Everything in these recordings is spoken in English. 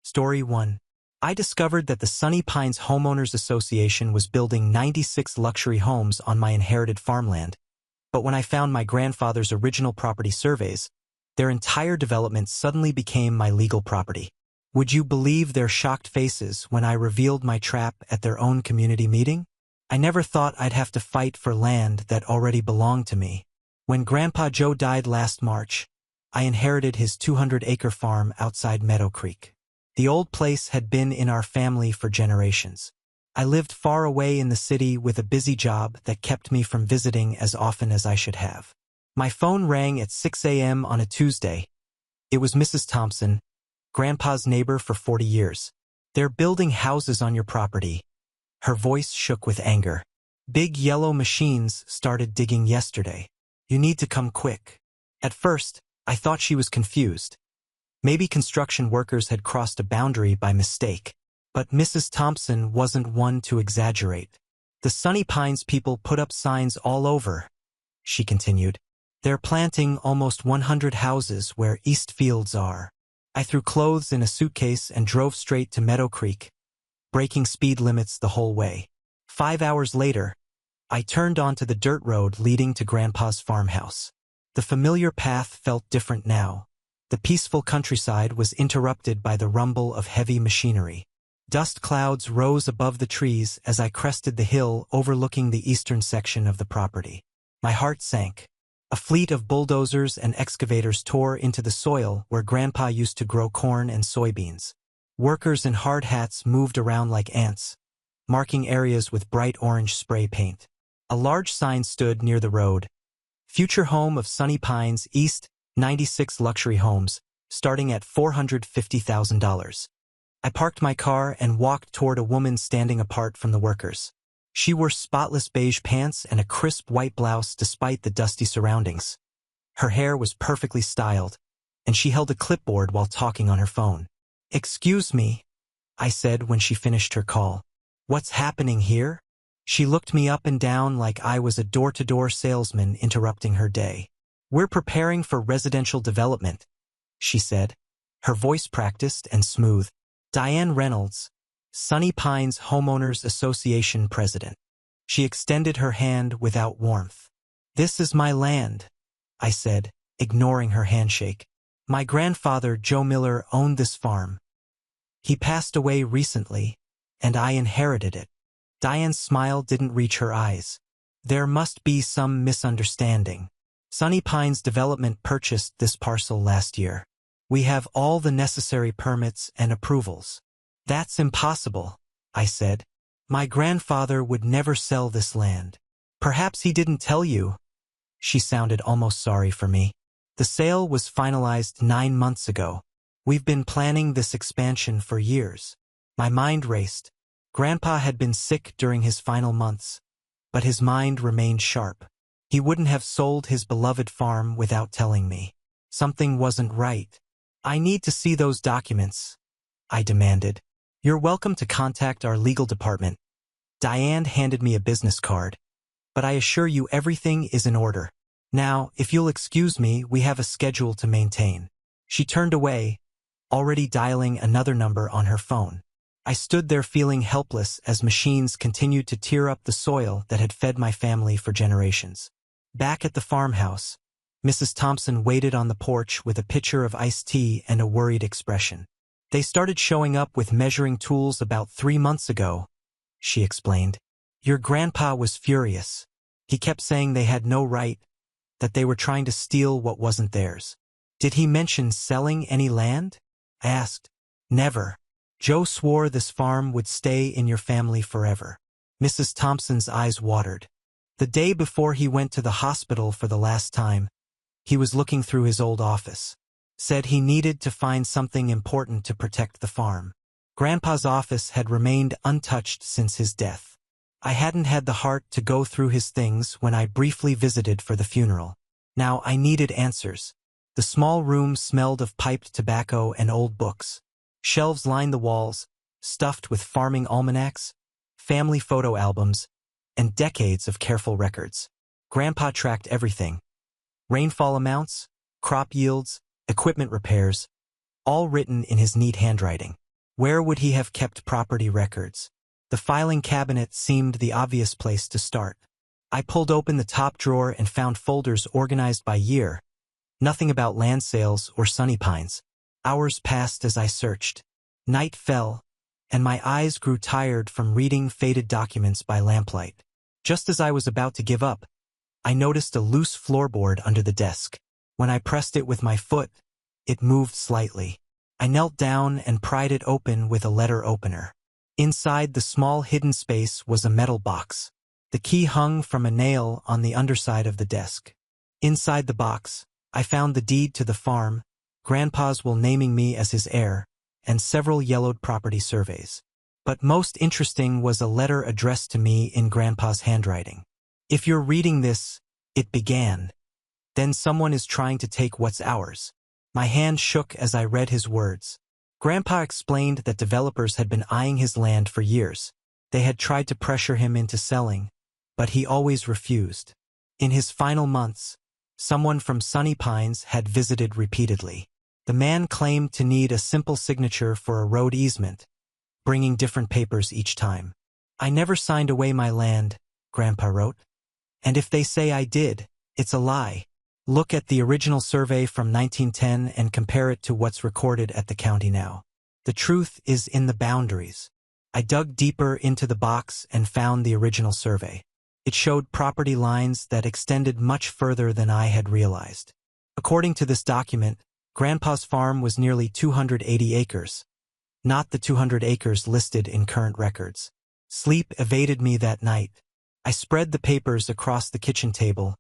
Story 1. I discovered that the Sunny Pines Homeowners Association was building 96 luxury homes on my inherited farmland, but when I found my grandfather's original property surveys, their entire development suddenly became my legal property. Would you believe their shocked faces when I revealed my trap at their own community meeting? I never thought I'd have to fight for land that already belonged to me. When Grandpa Joe died last March, I inherited his 200-acre farm outside Meadow Creek. The old place had been in our family for generations. I lived far away in the city with a busy job that kept me from visiting as often as I should have. My phone rang at 6 a.m. on a Tuesday. It was Mrs. Thompson, Grandpa's neighbor for 40 years. "They're building houses on your property." Her voice shook with anger. "Big yellow machines started digging yesterday. You need to come quick." At first, I thought she was confused. Maybe construction workers had crossed a boundary by mistake. But Mrs. Thompson wasn't one to exaggerate. "The Sunny Pines people put up signs all over," she continued. "They're planting almost 100 houses where East Fields are." I threw clothes in a suitcase and drove straight to Meadow Creek, breaking speed limits the whole way. 5 hours later, I turned onto the dirt road leading to Grandpa's farmhouse. The familiar path felt different now. The peaceful countryside was interrupted by the rumble of heavy machinery. Dust clouds rose above the trees as I crested the hill overlooking the eastern section of the property. My heart sank. A fleet of bulldozers and excavators tore into the soil where Grandpa used to grow corn and soybeans. Workers in hard hats moved around like ants, marking areas with bright orange spray paint. A large sign stood near the road. "Future home of Sunny Pines East, 96 luxury homes, starting at $450,000. I parked my car and walked toward a woman standing apart from the workers. She wore spotless beige pants and a crisp white blouse despite the dusty surroundings. Her hair was perfectly styled, and she held a clipboard while talking on her phone. "Excuse me," I said when she finished her call. "What's happening here?" She looked me up and down like I was a door-to-door salesman interrupting her day. "We're preparing for residential development," she said, her voice practiced and smooth. "Diane Reynolds, Sunny Pines Homeowners Association president." She extended her hand without warmth. "This is my land," I said, ignoring her handshake. "My grandfather, Joe Miller, owned this farm. He passed away recently, and I inherited it." Diane's smile didn't reach her eyes. "There must be some misunderstanding. Sunny Pines Development purchased this parcel last year. We have all the necessary permits and approvals." "That's impossible," I said. "My grandfather would never sell this land." "Perhaps he didn't tell you." She sounded almost sorry for me. "The sale was finalized 9 months ago. We've been planning this expansion for years." My mind raced. Grandpa had been sick during his final months, but his mind remained sharp. He wouldn't have sold his beloved farm without telling me. Something wasn't right. "I need to see those documents," I demanded. "You're welcome to contact our legal department." Diane handed me a business card. "But I assure you everything is in order. Now, if you'll excuse me, we have a schedule to maintain." She turned away, already dialing another number on her phone. I stood there feeling helpless as machines continued to tear up the soil that had fed my family for generations. Back at the farmhouse, Mrs. Thompson waited on the porch with a pitcher of iced tea and a worried expression. "They started showing up with measuring tools about 3 months ago," she explained. "Your grandpa was furious. He kept saying they had no right, that they were trying to steal what wasn't theirs." "Did he mention selling any land?" I asked. "Never. Joe swore this farm would stay in your family forever." Mrs. Thompson's eyes watered. "The day before he went to the hospital for the last time, he was looking through his old office. Said he needed to find something important to protect the farm. Grandpa's office had remained untouched since his death. I hadn't had the heart to go through his things when I briefly visited for the funeral. Now I needed answers. The small room smelled of piped tobacco and old books. Shelves lined the walls, stuffed with farming almanacs, family photo albums, and decades of careful records. Grandpa tracked everything. Rainfall amounts, crop yields, equipment repairs, all written in his neat handwriting. Where would he have kept property records? The filing cabinet seemed the obvious place to start. I pulled open the top drawer and found folders organized by year. Nothing about land sales or Sunny Pines. Hours passed as I searched. Night fell, and my eyes grew tired from reading faded documents by lamplight. Just as I was about to give up, I noticed a loose floorboard under the desk. When I pressed it with my foot, it moved slightly. I knelt down and pried it open with a letter opener. Inside the small hidden space was a metal box. The key hung from a nail on the underside of the desk. Inside the box, I found the deed to the farm, Grandpa's will naming me as his heir, and several yellowed property surveys. But most interesting was a letter addressed to me in Grandpa's handwriting. "If you're reading this," it began, "then someone is trying to take what's ours." My hand shook as I read his words. Grandpa explained that developers had been eyeing his land for years. They had tried to pressure him into selling, but he always refused. In his final months, someone from Sunny Pines had visited repeatedly. The man claimed to need a simple signature for a road easement, bringing different papers each time. "I never signed away my land," Grandpa wrote. "And if they say I did, it's a lie. Look at the original survey from 1910 and compare it to what's recorded at the county now. The truth is in the boundaries." I dug deeper into the box and found the original survey. It showed property lines that extended much further than I had realized. According to this document, Grandpa's farm was nearly 280 acres, not the 200 acres listed in current records. Sleep evaded me that night. I spread the papers across the kitchen table,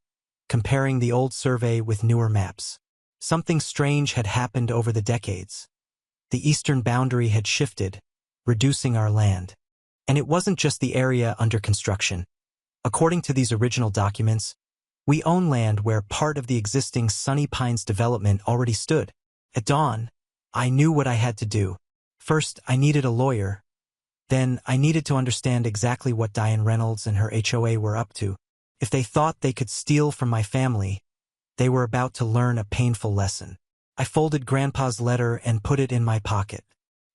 comparing the old survey with newer maps. Something strange had happened over the decades. The eastern boundary had shifted, reducing our land. And it wasn't just the area under construction. According to these original documents, we own land where part of the existing Sunny Pines development already stood. At dawn, I knew what I had to do. First, I needed a lawyer. Then, I needed to understand exactly what Diane Reynolds and her HOA were up to. If they thought they could steal from my family, they were about to learn a painful lesson. I folded Grandpa's letter and put it in my pocket.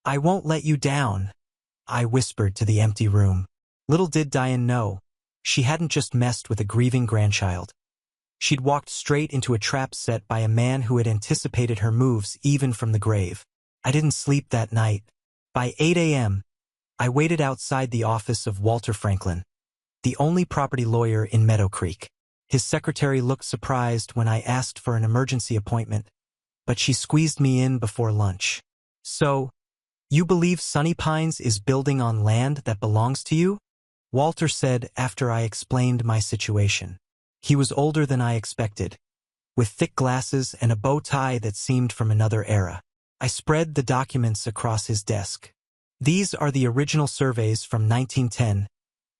"I won't let you down," I whispered to the empty room. Little did Diane know, she hadn't just messed with a grieving grandchild. She'd walked straight into a trap set by a man who had anticipated her moves even from the grave. I didn't sleep that night. By 8 a.m., I waited outside the office of Walter Franklin, the only property lawyer in Meadow Creek. His secretary looked surprised when I asked for an emergency appointment, but she squeezed me in before lunch. "So, you believe Sunny Pines is building on land that belongs to you?" Walter said after I explained my situation. He was older than I expected, with thick glasses and a bow tie that seemed from another era. I spread the documents across his desk. "These are the original surveys from 1910,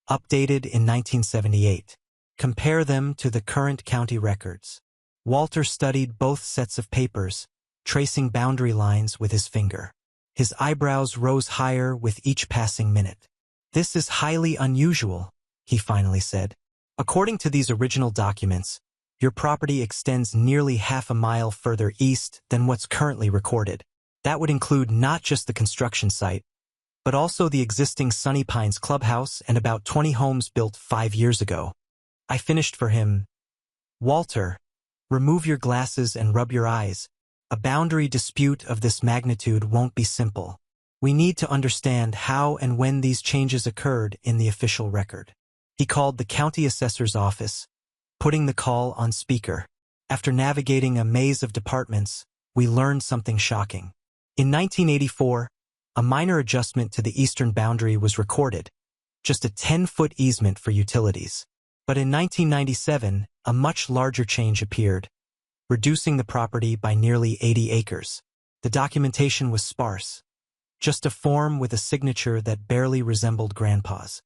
updated in 1978. Compare them to the current county records." Walter studied both sets of papers, tracing boundary lines with his finger. His eyebrows rose higher with each passing minute. "This is highly unusual," he finally said. "According to these original documents, your property extends nearly half a mile further east than what's currently recorded. That would include not just the construction site, but also the existing Sunny Pines clubhouse and about 20 homes built 5 years ago." I finished for him. "Walter, remove your glasses and rub your eyes. A boundary dispute of this magnitude won't be simple. We need to understand how and when these changes occurred in the official record." He called the county assessor's office, putting the call on speaker. After navigating a maze of departments, we learned something shocking. In 1984, a minor adjustment to the eastern boundary was recorded, just a 10-foot easement for utilities. But in 1997, a much larger change appeared, reducing the property by nearly 80 acres. The documentation was sparse, just a form with a signature that barely resembled Grandpa's.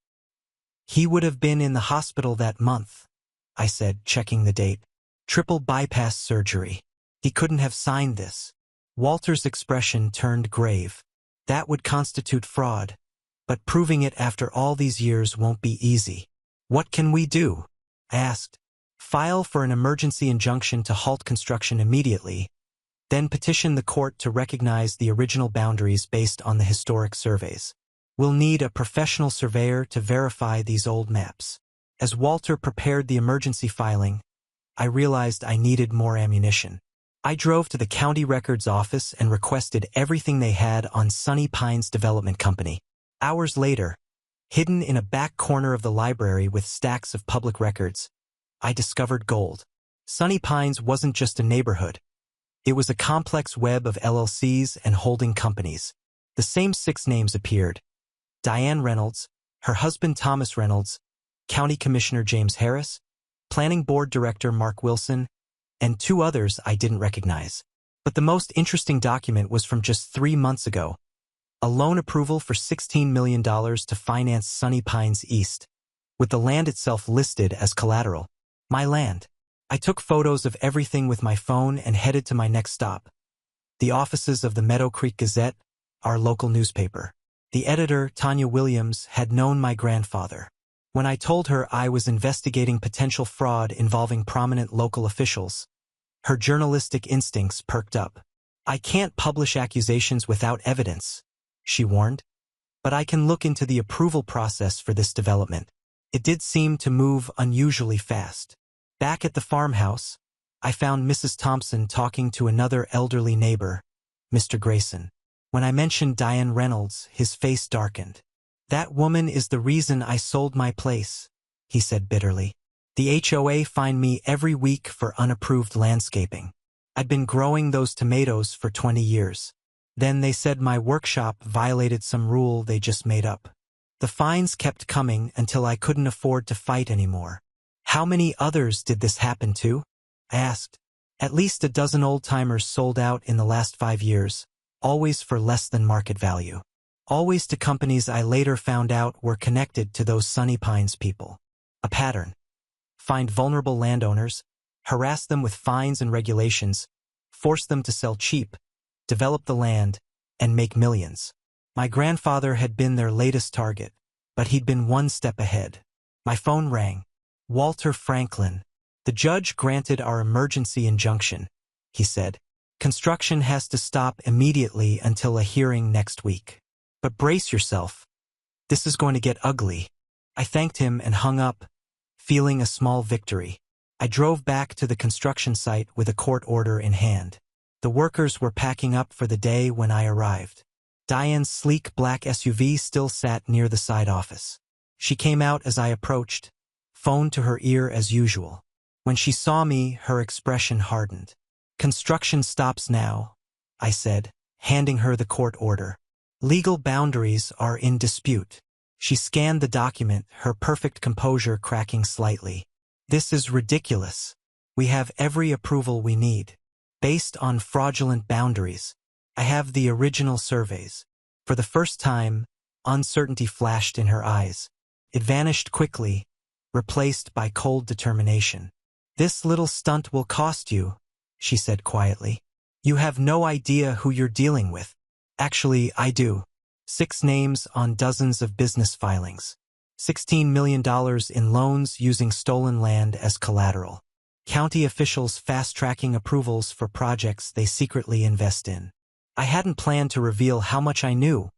"He would have been in the hospital that month," I said, checking the date. "Triple bypass surgery. He couldn't have signed this." Walter's expression turned grave. "That would constitute fraud, but proving it after all these years won't be easy." "What can we do?" I asked. "File for an emergency injunction to halt construction immediately. then petition the court to recognize the original boundaries based on the historic surveys. We'll need a professional surveyor to verify these old maps. As Walter prepared the emergency filing, I realized I needed more ammunition. I drove to the county records office and requested everything they had on Sunny Pines Development Company. Hours later, hidden in a back corner of the library with stacks of public records, I discovered gold. Sunny Pines wasn't just a neighborhood. It was a complex web of LLCs and holding companies. The same 6 names appeared: Diane Reynolds, her husband Thomas Reynolds, County Commissioner James Harris, Planning Board Director Mark Wilson, and 2 others I didn't recognize. But the most interesting document was from just 3 months ago: a loan approval for $16 million to finance Sunny Pines East, with the land itself listed as collateral. My land. I took photos of everything with my phone and headed to my next stop: the offices of the Meadow Creek Gazette, our local newspaper. The editor, Tanya Williams, had known my grandfather. When I told her I was investigating potential fraud involving prominent local officials, her journalistic instincts perked up. "I can't publish accusations without evidence," she warned, "but I can look into the approval process for this development." It did seem to move unusually fast. Back at the farmhouse, I found Mrs. Thompson talking to another elderly neighbor, Mr. Grayson. When I mentioned Diane Reynolds, his face darkened. "That woman is the reason I sold my place," he said bitterly. "The HOA fined me every week for unapproved landscaping. I'd been growing those tomatoes for 20 years. Then they said my workshop violated some rule they just made up. The fines kept coming until I couldn't afford to fight anymore." "How many others did this happen to?" I asked. "At least a dozen old-timers sold out in the last 5 years, always for less than market value. Always to companies I later found out were connected to those Sunny Pines people. A pattern. Find vulnerable landowners, harass them with fines and regulations, force them to sell cheap, develop the land, and make millions. My grandfather had been their latest target, but he'd been one step ahead. My phone rang. "Walter Franklin. The judge granted our emergency injunction," he said. "Construction has to stop immediately until a hearing next week. But brace yourself. This is going to get ugly." I thanked him and hung up, feeling a small victory. I drove back to the construction site with a court order in hand. The workers were packing up for the day when I arrived. Diane's sleek black SUV still sat near the side office. She came out as I approached, phone to her ear as usual. When she saw me, her expression hardened. "Construction stops now," I said, handing her the court order. "Legal boundaries are in dispute." She scanned the document, her perfect composure cracking slightly. "This is ridiculous. We have every approval we need. Based on fraudulent boundaries. I have the original surveys." For the first time, uncertainty flashed in her eyes. It vanished quickly, replaced by cold determination. "This little stunt will cost you," she said quietly. "You have no idea who you're dealing with." "Actually, I do. 6 names on dozens of business filings. $16 million in loans using stolen land as collateral. County officials fast-tracking approvals for projects they secretly invest in." I hadn't planned to reveal how much I knew,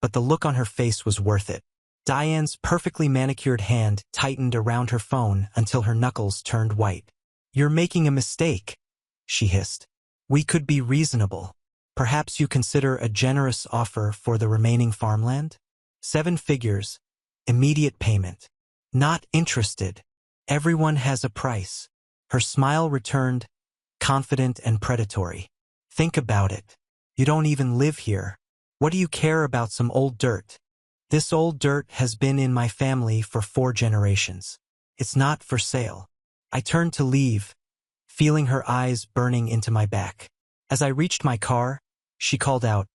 but the look on her face was worth it. Diane's perfectly manicured hand tightened around her phone until her knuckles turned white. "You're making a mistake," she hissed. "We could be reasonable. Perhaps you consider a generous offer for the remaining farmland? 7 figures, immediate payment. Not interested. Everyone has a price." Her smile returned, confident and predatory. "Think about it. You don't even live here. What do you care about some old dirt? This old dirt has been in my family for 4 generations. It's not for sale." I turned to leave, feeling her eyes burning into my back. As I reached my car, she called out,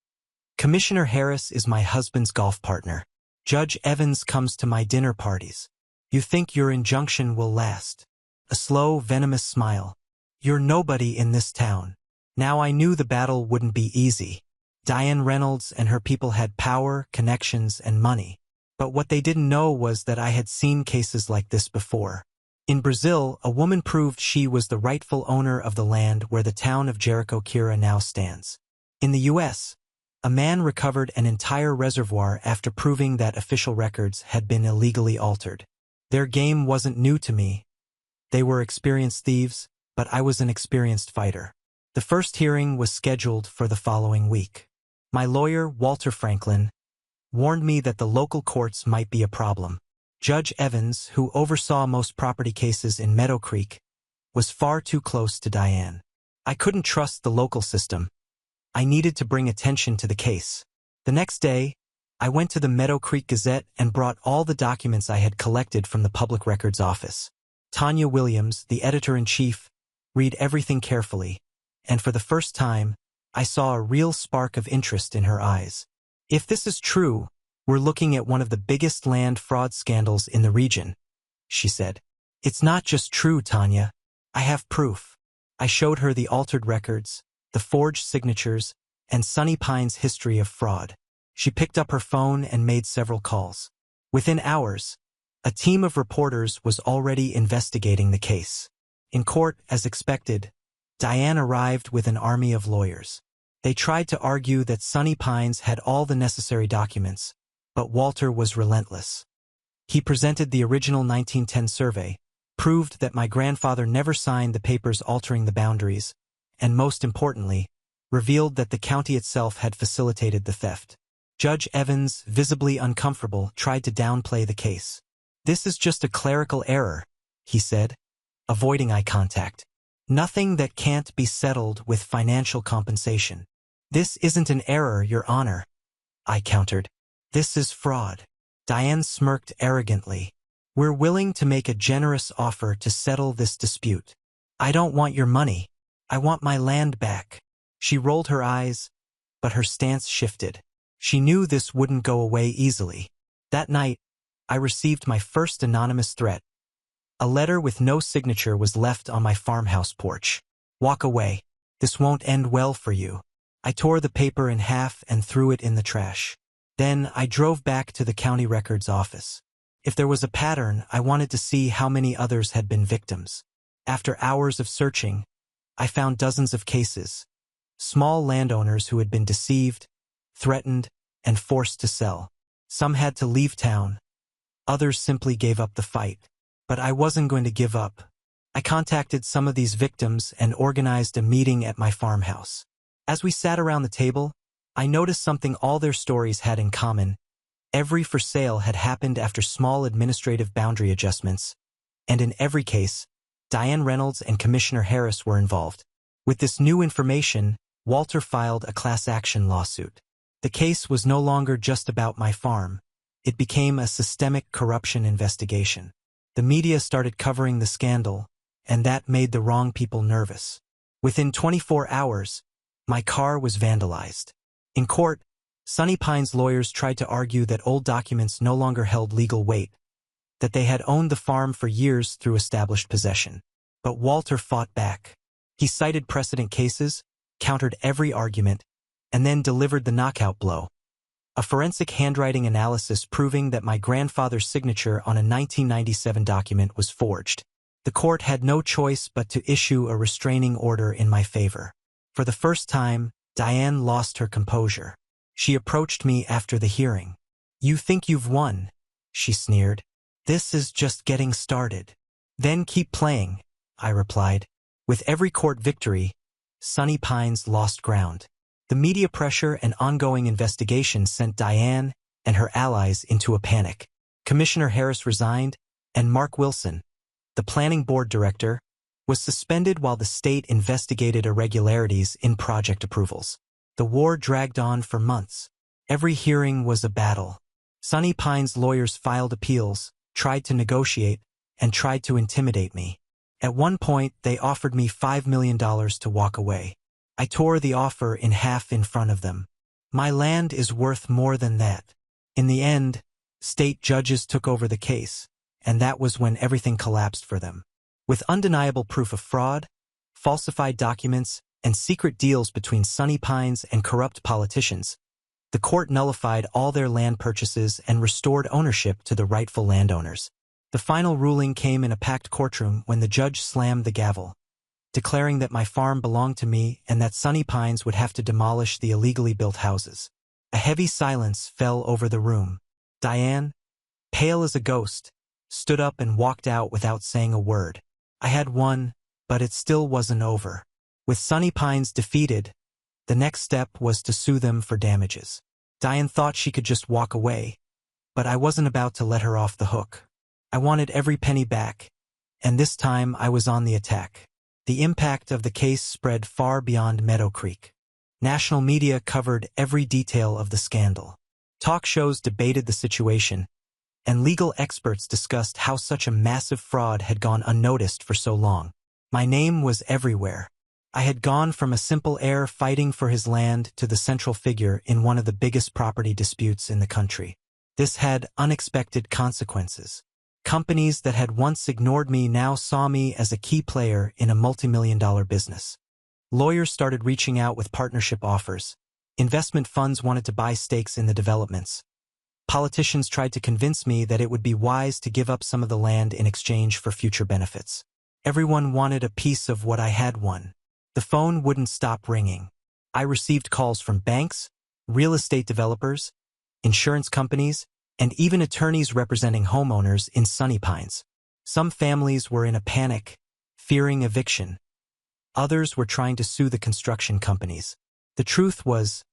"Commissioner Harris is my husband's golf partner. Judge Evans comes to my dinner parties. You think your injunction will last?" A slow, venomous smile. "You're nobody in this town." Now I knew the battle wouldn't be easy. Diane Reynolds and her people had power, connections, and money. But what they didn't know was that I had seen cases like this before. In Brazil, a woman proved she was the rightful owner of the land where the town of Jericho now stands. In the U.S., a man recovered an entire reservoir after proving that official records had been illegally altered. Their game wasn't new to me. They were experienced thieves, but I was an experienced fighter. The first hearing was scheduled for the following week. My lawyer, Walter Franklin, warned me that the local courts might be a problem. Judge Evans, who oversaw most property cases in Meadow Creek, was far too close to Diane. I couldn't trust the local system. I needed to bring attention to the case. The next day, I went to the Meadow Creek Gazette and brought all the documents I had collected from the Public Records Office. Tanya Williams, the editor-in-chief, read everything carefully, and for the first time, I saw a real spark of interest in her eyes. If this is true, we're looking at one of the biggest land fraud scandals in the region, she said. It's not just true, Tanya. I have proof. I showed her the altered records, the forged signatures, and Sunny Pine's history of fraud. She picked up her phone and made several calls. Within hours, a team of reporters was already investigating the case. In court, as expected, Diane arrived with an army of lawyers. They tried to argue that Sunny Pines had all the necessary documents, but Walter was relentless. He presented the original 1910 survey, proved that my grandfather never signed the papers altering the boundaries, and most importantly, revealed that the county itself had facilitated the theft. Judge Evans, visibly uncomfortable, tried to downplay the case. This is just a clerical error, he said, avoiding eye contact. Nothing that can't be settled with financial compensation. This isn't an error, Your Honor, I countered. This is fraud. Diane smirked arrogantly. We're willing to make a generous offer to settle this dispute. I don't want your money. I want my land back. She rolled her eyes, but her stance shifted. She knew this wouldn't go away easily. That night, I received my first anonymous threat. A letter with no signature was left on my farmhouse porch. Walk away. This won't end well for you. I tore the paper in half and threw it in the trash. Then I drove back to the county records office. If there was a pattern, I wanted to see how many others had been victims. After hours of searching, I found dozens of cases. Small landowners who had been deceived, threatened, and forced to sell. Some had to leave town. Others simply gave up the fight. But I wasn't going to give up. I contacted some of these victims and organized a meeting at my farmhouse. As we sat around the table, I noticed something all their stories had in common. Every for sale had happened after small administrative boundary adjustments, and in every case, Diane Reynolds and Commissioner Harris were involved. With this new information, Walter filed a class action lawsuit. The case was no longer just about my farm. It became a systemic corruption investigation. The media started covering the scandal, and that made the wrong people nervous. Within 24 hours, my car was vandalized. In court, Sunny Pine's lawyers tried to argue that old documents no longer held legal weight, that they had owned the farm for years through established possession. But Walter fought back. He cited precedent cases, countered every argument, and then delivered the knockout blow. A forensic handwriting analysis proving that my grandfather's signature on a 1997 document was forged. The court had no choice but to issue a restraining order in my favor. For the first time, Diane lost her composure. She approached me after the hearing. You think you've won, she sneered. This is just getting started. Then keep playing, I replied. With every court victory, Sunny Pines lost ground. The media pressure and ongoing investigation sent Diane and her allies into a panic. Commissioner Harris resigned, and Mark Wilson, the planning board director, was suspended while the state investigated irregularities in project approvals. The war dragged on for months. Every hearing was a battle. Sunny Pine's lawyers filed appeals, tried to negotiate, and tried to intimidate me. At one point, they offered me $5 million to walk away. I tore the offer in half in front of them. My land is worth more than that. In the end, state judges took over the case, and that was when everything collapsed for them. With undeniable proof of fraud, falsified documents, and secret deals between Sunny Pines and corrupt politicians, the court nullified all their land purchases and restored ownership to the rightful landowners. The final ruling came in a packed courtroom when the judge slammed the gavel, declaring that my farm belonged to me and that Sunny Pines would have to demolish the illegally built houses. A heavy silence fell over the room. Diane, pale as a ghost, stood up and walked out without saying a word. I had won, but it still wasn't over. With Sunny Pines defeated, the next step was to sue them for damages. Diane thought she could just walk away, but I wasn't about to let her off the hook. I wanted every penny back, and this time I was on the attack. The impact of the case spread far beyond Meadow Creek. National media covered every detail of the scandal. Talk shows debated the situation, and legal experts discussed how such a massive fraud had gone unnoticed for so long. My name was everywhere. I had gone from a simple heir fighting for his land to the central figure in one of the biggest property disputes in the country. This had unexpected consequences. Companies that had once ignored me now saw me as a key player in a multi-million-dollar business. Lawyers started reaching out with partnership offers. Investment funds wanted to buy stakes in the developments. Politicians tried to convince me that it would be wise to give up some of the land in exchange for future benefits. Everyone wanted a piece of what I had won. The phone wouldn't stop ringing. I received calls from banks, real estate developers, insurance companies, and even attorneys representing homeowners in Sunny Pines. Some families were in a panic, fearing eviction. Others were trying to sue the construction companies. The truth was,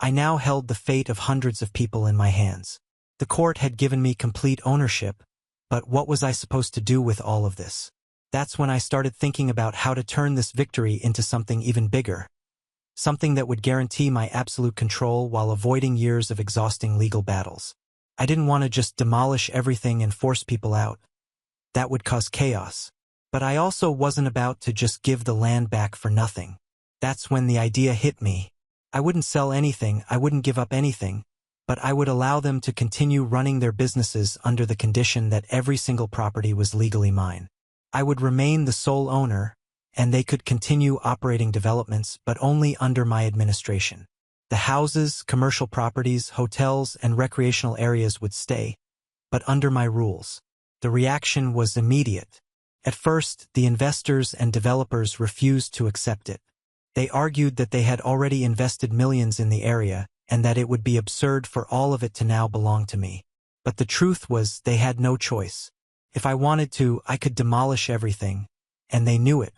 I now held the fate of hundreds of people in my hands. The court had given me complete ownership, but what was I supposed to do with all of this? That's when I started thinking about how to turn this victory into something even bigger. Something that would guarantee my absolute control while avoiding years of exhausting legal battles. I didn't want to just demolish everything and force people out. That would cause chaos. But I also wasn't about to just give the land back for nothing. That's when the idea hit me. I wouldn't sell anything, I wouldn't give up anything, but I would allow them to continue running their businesses under the condition that every single property was legally mine. I would remain the sole owner, and they could continue operating developments, but only under my administration. The houses, commercial properties, hotels, and recreational areas would stay, but under my rules. The reaction was immediate. At first, the investors and developers refused to accept it. They argued that they had already invested millions in the area, and that it would be absurd for all of it to now belong to me. But the truth was they had no choice. If I wanted to, I could demolish everything, and they knew it.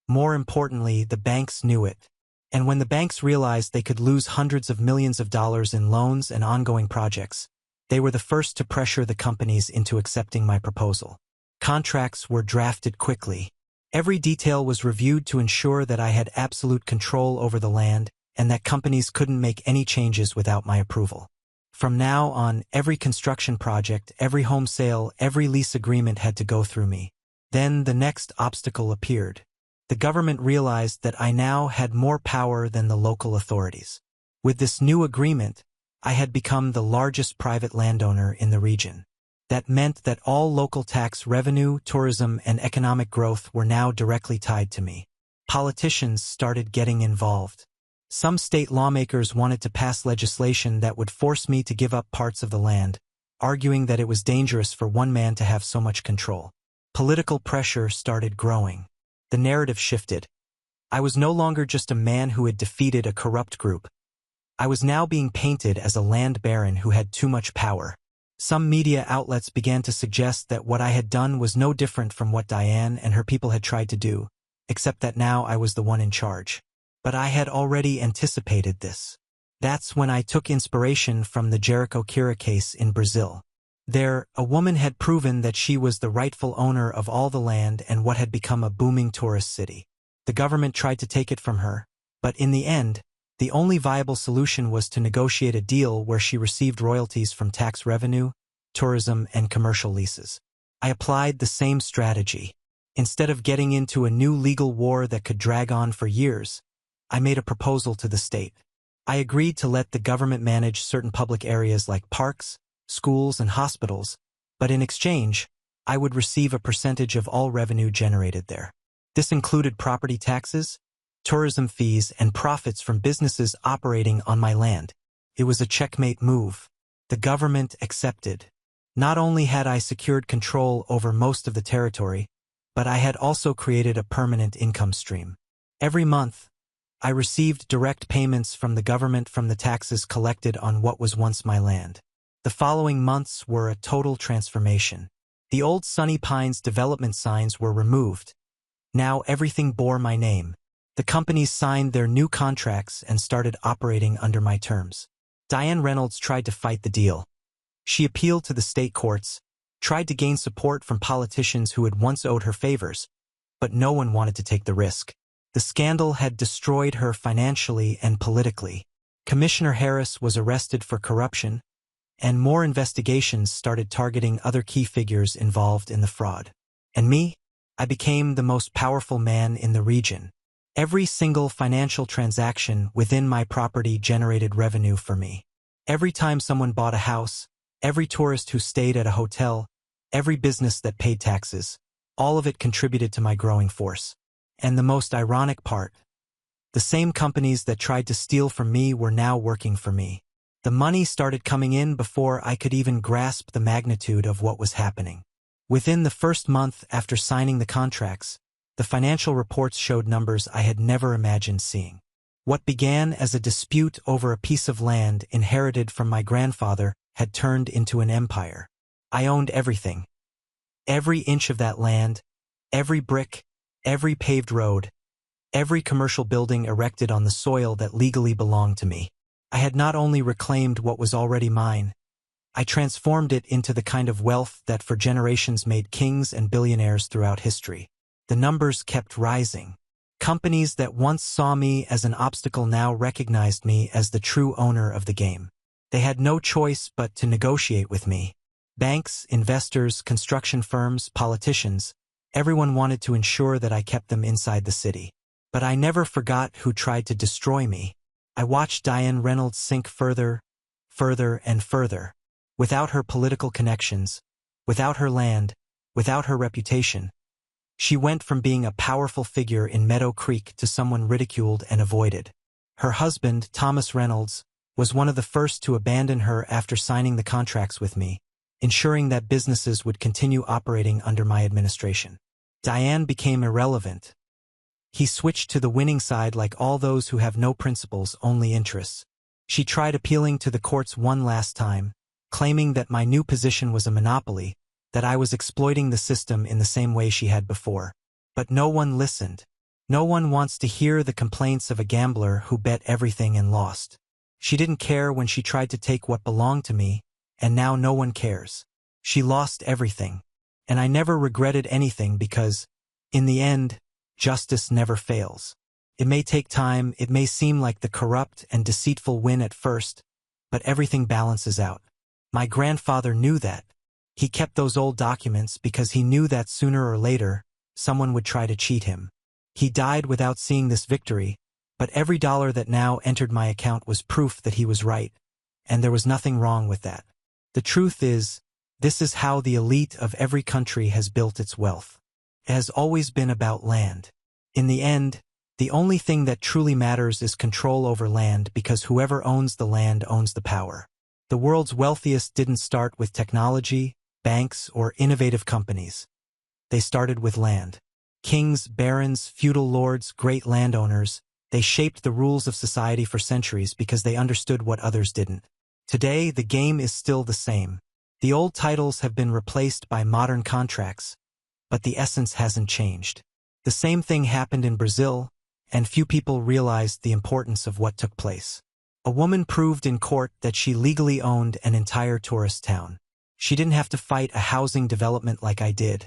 More importantly, the banks knew it. And when the banks realized they could lose hundreds of millions of dollars in loans and ongoing projects, they were the first to pressure the companies into accepting my proposal. Contracts were drafted quickly. Every detail was reviewed to ensure that I had absolute control over the land and that companies couldn't make any changes without my approval. From now on, every construction project, every home sale, every lease agreement had to go through me. Then the next obstacle appeared. The government realized that I now had more power than the local authorities. With this new agreement, I had become the largest private landowner in the region. That meant that all local tax revenue, tourism, and economic growth were now directly tied to me. Politicians started getting involved. Some state lawmakers wanted to pass legislation that would force me to give up parts of the land, arguing that it was dangerous for one man to have so much control. Political pressure started growing. The narrative shifted. I was no longer just a man who had defeated a corrupt group. I was now being painted as a land baron who had too much power. Some media outlets began to suggest that what I had done was no different from what Diane and her people had tried to do, except that now I was the one in charge. But I had already anticipated this. That's when I took inspiration from the Jericho Kira case in Brazil. There, a woman had proven that she was the rightful owner of all the land and what had become a booming tourist city. The government tried to take it from her, but in the end, the only viable solution was to negotiate a deal where she received royalties from tax revenue, tourism, and commercial leases. I applied the same strategy. Instead of getting into a new legal war that could drag on for years, I made a proposal to the state. I agreed to let the government manage certain public areas like parks, schools, and hospitals, but in exchange, I would receive a percentage of all revenue generated there. This included property taxes, tourism fees, and profits from businesses operating on my land. It was a checkmate move. The government accepted. Not only had I secured control over most of the territory, but I had also created a permanent income stream. Every month, I received direct payments from the government from the taxes collected on what was once my land. The following months were a total transformation. The old Sunny Pines development signs were removed. Now everything bore my name. The companies signed their new contracts and started operating under my terms. Diane Reynolds tried to fight the deal. She appealed to the state courts, tried to gain support from politicians who had once owed her favors, but no one wanted to take the risk. The scandal had destroyed her financially and politically. Commissioner Harris was arrested for corruption, and more investigations started targeting other key figures involved in the fraud. And me? I became the most powerful man in the region. Every single financial transaction within my property generated revenue for me. Every time someone bought a house, every tourist who stayed at a hotel, every business that paid taxes, all of it contributed to my growing force. And the most ironic part, the same companies that tried to steal from me were now working for me. The money started coming in before I could even grasp the magnitude of what was happening. Within the first month after signing the contracts, the financial reports showed numbers I had never imagined seeing. What began as a dispute over a piece of land inherited from my grandfather had turned into an empire. I owned everything. Every inch of that land, every brick, every paved road, every commercial building erected on the soil that legally belonged to me. I had not only reclaimed what was already mine, I transformed it into the kind of wealth that for generations made kings and billionaires throughout history. The numbers kept rising. Companies that once saw me as an obstacle now recognized me as the true owner of the game. They had no choice but to negotiate with me. Banks, investors, construction firms, politicians, everyone wanted to ensure that I kept them inside the city. But I never forgot who tried to destroy me. I watched Diane Reynolds sink further, further, and further. Without her political connections, without her land, without her reputation, she went from being a powerful figure in Meadow Creek to someone ridiculed and avoided. Her husband, Thomas Reynolds, was one of the first to abandon her after signing the contracts with me, ensuring that businesses would continue operating under my administration. Diane became irrelevant. He switched to the winning side like all those who have no principles, only interests. She tried appealing to the courts one last time, claiming that my new position was a monopoly, that I was exploiting the system in the same way she had before. But no one listened. No one wants to hear the complaints of a gambler who bet everything and lost. She didn't care when she tried to take what belonged to me, and now no one cares. She lost everything. And I never regretted anything because, in the end, justice never fails. It may take time, it may seem like the corrupt and deceitful win at first, but everything balances out. My grandfather knew that. He kept those old documents because he knew that sooner or later, someone would try to cheat him. He died without seeing this victory, but every dollar that now entered my account was proof that he was right, and there was nothing wrong with that. The truth is, this is how the elite of every country has built its wealth. It has always been about land. In the end, the only thing that truly matters is control over land because whoever owns the land owns the power. The world's wealthiest didn't start with technology, banks, or innovative companies. They started with land. Kings, barons, feudal lords, great landowners, they shaped the rules of society for centuries because they understood what others didn't. Today, the game is still the same. The old titles have been replaced by modern contracts, but the essence hasn't changed. The same thing happened in Brazil, and few people realized the importance of what took place. A woman proved in court that she legally owned an entire tourist town. She didn't have to fight a housing development like I did.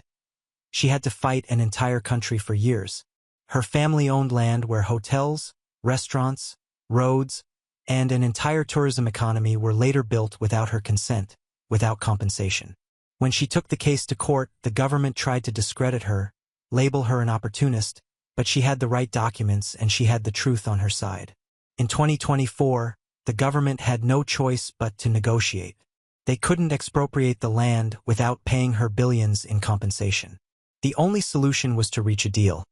She had to fight an entire country for years. Her family owned land where hotels, restaurants, roads, and an entire tourism economy were later built without her consent, without compensation. When she took the case to court, the government tried to discredit her, label her an opportunist, but she had the right documents and she had the truth on her side. In 2024, the government had no choice but to negotiate. They couldn't expropriate the land without paying her billions in compensation. The only solution was to reach a deal.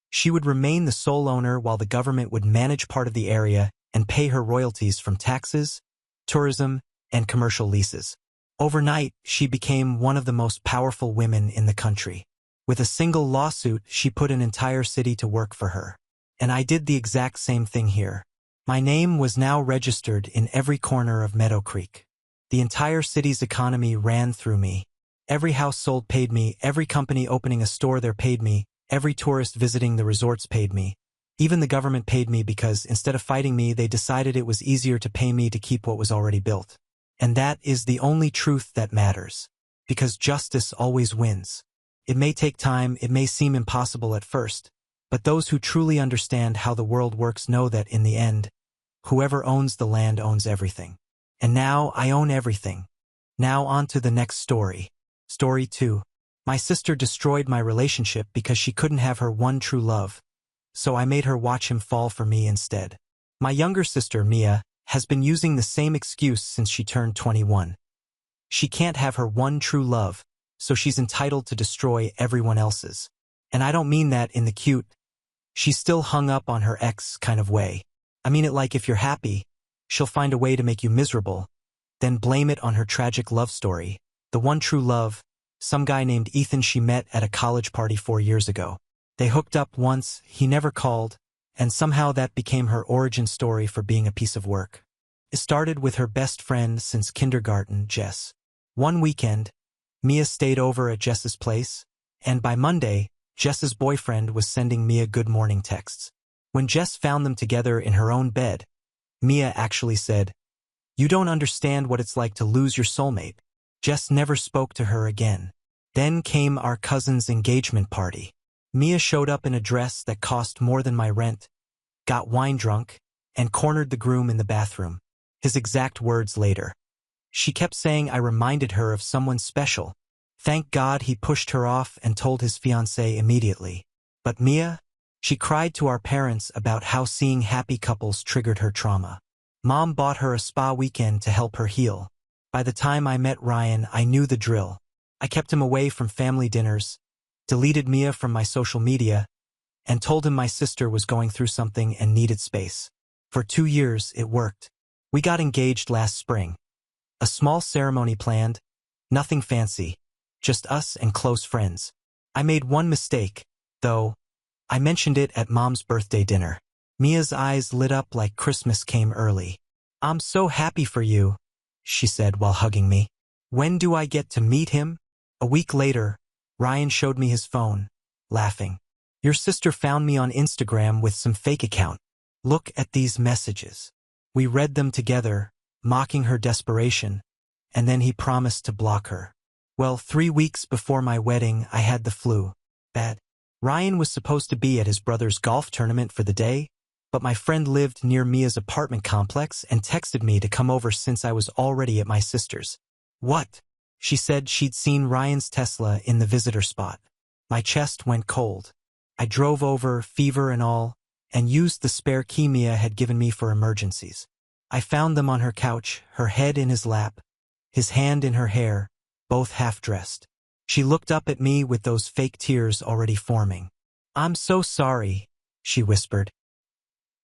She would remain the sole owner while the government would manage part of the area and pay her royalties from taxes, tourism, and commercial leases. Overnight, she became one of the most powerful women in the country. With a single lawsuit, she put an entire city to work for her. And I did the exact same thing here. My name was now registered in every corner of Meadow Creek. The entire city's economy ran through me. Every house sold paid me, every company opening a store there paid me, every tourist visiting the resorts paid me. Even the government paid me because, instead of fighting me, they decided it was easier to pay me to keep what was already built. And that is the only truth that matters. Because justice always wins. It may take time, it may seem impossible at first, but those who truly understand how the world works know that, in the end, whoever owns the land owns everything. And now I own everything. Now on to the next story. Story 2. My sister destroyed my relationship because she couldn't have her one true love. So I made her watch him fall for me instead. My younger sister, Mia, has been using the same excuse since she turned 21. She can't have her one true love, so she's entitled to destroy everyone else's. And I don't mean that in the cute, she's still hung up on her ex kind of way. I mean it like, if you're happy, she'll find a way to make you miserable, then blame it on her tragic love story. The one true love, some guy named Ethan she met at a college party 4 years ago. They hooked up once, he never called, and somehow that became her origin story for being a piece of work. It started with her best friend since kindergarten, Jess. One weekend, Mia stayed over at Jess's place, and by Monday, Jess's boyfriend was sending Mia good morning texts. When Jess found them together in her own bed, Mia actually said, "You don't understand what it's like to lose your soulmate." Jess never spoke to her again. Then came our cousin's engagement party. Mia showed up in a dress that cost more than my rent, got wine drunk, and cornered the groom in the bathroom. His exact words later. She kept saying I reminded her of someone special. Thank God he pushed her off and told his fiancé immediately. But Mia? She cried to our parents about how seeing happy couples triggered her trauma. Mom bought her a spa weekend to help her heal. By the time I met Ryan, I knew the drill. I kept him away from family dinners, deleted Mia from my social media, and told him my sister was going through something and needed space. For 2 years, it worked. We got engaged last spring. A small ceremony planned, nothing fancy, just us and close friends. I made one mistake, though. I mentioned it at Mom's birthday dinner. Mia's eyes lit up like Christmas came early. "I'm so happy for you," she said while hugging me. "When do I get to meet him?" A week later, Ryan showed me his phone, laughing. "Your sister found me on Instagram with some fake account. Look at these messages." We read them together, mocking her desperation, and then he promised to block her. Well, 3 weeks before my wedding, I had the flu. Bad. Ryan was supposed to be at his brother's golf tournament for the day, but my friend lived near Mia's apartment complex and texted me to come over since I was already at my sister's. "What?" She said she'd seen Ryan's Tesla in the visitor spot. My chest went cold. I drove over, fever and all, and used the spare key Mia had given me for emergencies. I found them on her couch, her head in his lap, his hand in her hair, both half-dressed. She looked up at me with those fake tears already forming. "I'm so sorry," she whispered.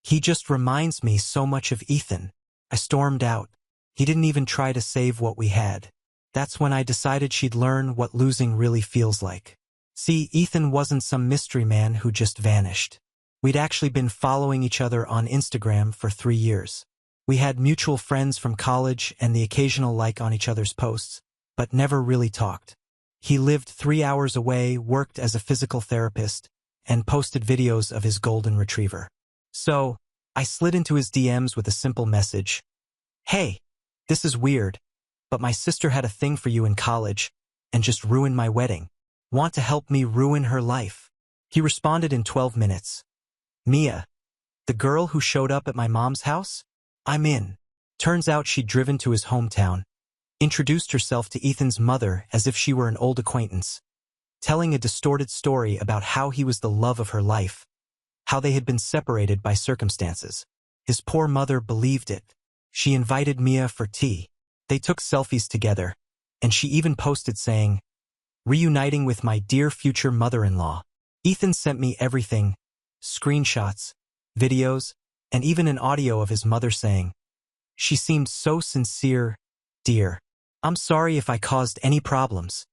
"He just reminds me so much of Ethan." I stormed out. He didn't even try to save what we had. That's when I decided she'd learn what losing really feels like. See, Ethan wasn't some mystery man who just vanished. We'd actually been following each other on Instagram for 3 years. We had mutual friends from college and the occasional like on each other's posts, but never really talked. He lived 3 hours away, worked as a physical therapist, and posted videos of his golden retriever. So, I slid into his DMs with a simple message. "Hey, this is weird, but my sister had a thing for you in college and just ruined my wedding. Want to help me ruin her life?" He responded in 12 minutes. "Mia, the girl who showed up at my mom's house? I'm in." Turns out she'd driven to his hometown, introduced herself to Ethan's mother as if she were an old acquaintance, telling a distorted story about how he was the love of her life, how they had been separated by circumstances. His poor mother believed it. She invited Mia for tea. They took selfies together, and she even posted saying, "Reuniting with my dear future mother-in-law." Ethan sent me everything, screenshots, videos, and even an audio of his mother saying, "She seemed so sincere, dear." I'm sorry if I caused any problems.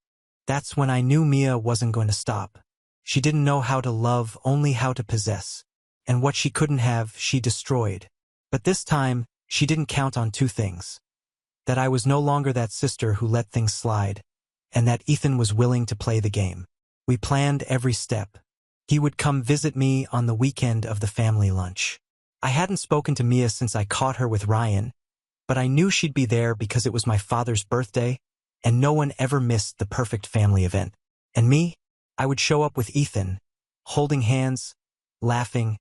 That's when I knew Mia wasn't going to stop. She didn't know how to love, only how to possess. And what she couldn't have, she destroyed. But this time, she didn't count on two things. That I was no longer that sister who let things slide, and that Ethan was willing to play the game. We planned every step. He would come visit me on the weekend of the family lunch. I hadn't spoken to Mia since I caught her with Ryan, but I knew she'd be there because it was my father's birthday, and no one ever missed the perfect family event. And me? I would show up with Ethan, holding hands, laughing,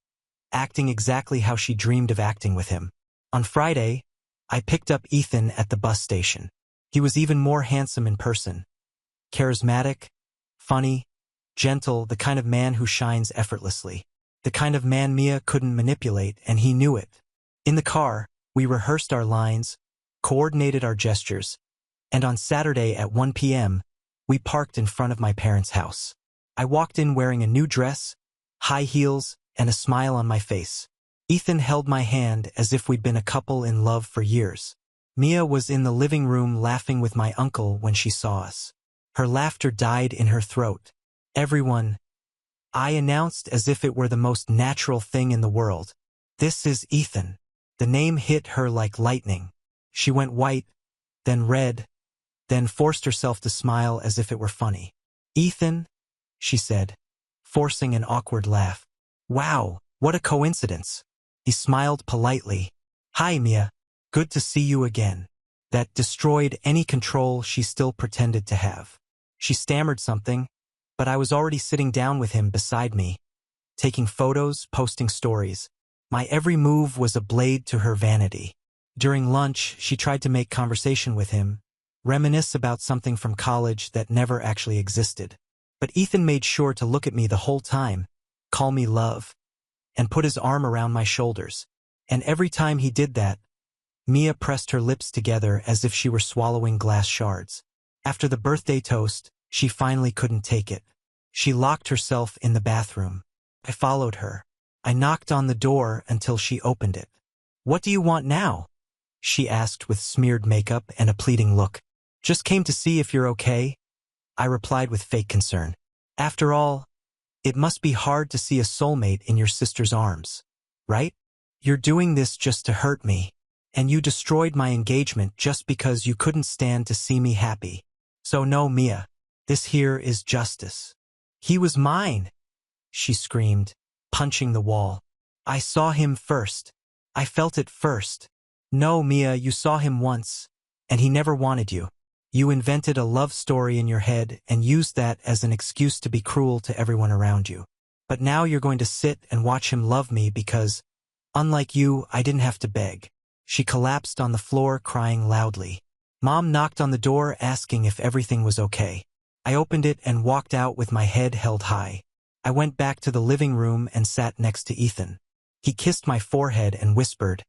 acting exactly how she dreamed of acting with him. On Friday, I picked up Ethan at the bus station. He was even more handsome in person. Charismatic, funny, gentle, the kind of man who shines effortlessly. The kind of man Mia couldn't manipulate, and he knew it. In the car, we rehearsed our lines, coordinated our gestures, and on Saturday at 1 p.m., we parked in front of my parents' house. I walked in wearing a new dress, high heels, and a smile on my face. Ethan held my hand as if we'd been a couple in love for years. Mia was in the living room laughing with my uncle when she saw us. Her laughter died in her throat. Everyone, I announced as if it were the most natural thing in the world. This is Ethan. The name hit her like lightning. She went white, then red, then forced herself to smile as if it were funny. Ethan, she said, forcing an awkward laugh. Wow, what a coincidence. He smiled politely. Hi, Mia. Good to see you again. That destroyed any control she still pretended to have. She stammered something, but I was already sitting down with him beside me, taking photos, posting stories. My every move was a blade to her vanity. During lunch, she tried to make conversation with him, reminisce about something from college that never actually existed. But Ethan made sure to look at me the whole time, call me love, and put his arm around my shoulders. And every time he did that, Mia pressed her lips together as if she were swallowing glass shards. After the birthday toast, she finally couldn't take it. She locked herself in the bathroom. I followed her. I knocked on the door until she opened it. What do you want now? She asked with smeared makeup and a pleading look. Just came to see if you're okay, I replied with fake concern. After all, it must be hard to see a soulmate in your sister's arms, right? You're doing this just to hurt me, and you destroyed my engagement just because you couldn't stand to see me happy. So no, Mia, this here is justice. He was mine, she screamed, punching the wall. I saw him first. I felt it first. No, Mia, you saw him once, and he never wanted you. You invented a love story in your head and used that as an excuse to be cruel to everyone around you. But now you're going to sit and watch him love me because, unlike you, I didn't have to beg. She collapsed on the floor, crying loudly. Mom knocked on the door asking if everything was okay. I opened it and walked out with my head held high. I went back to the living room and sat next to Ethan. He kissed my forehead and whispered,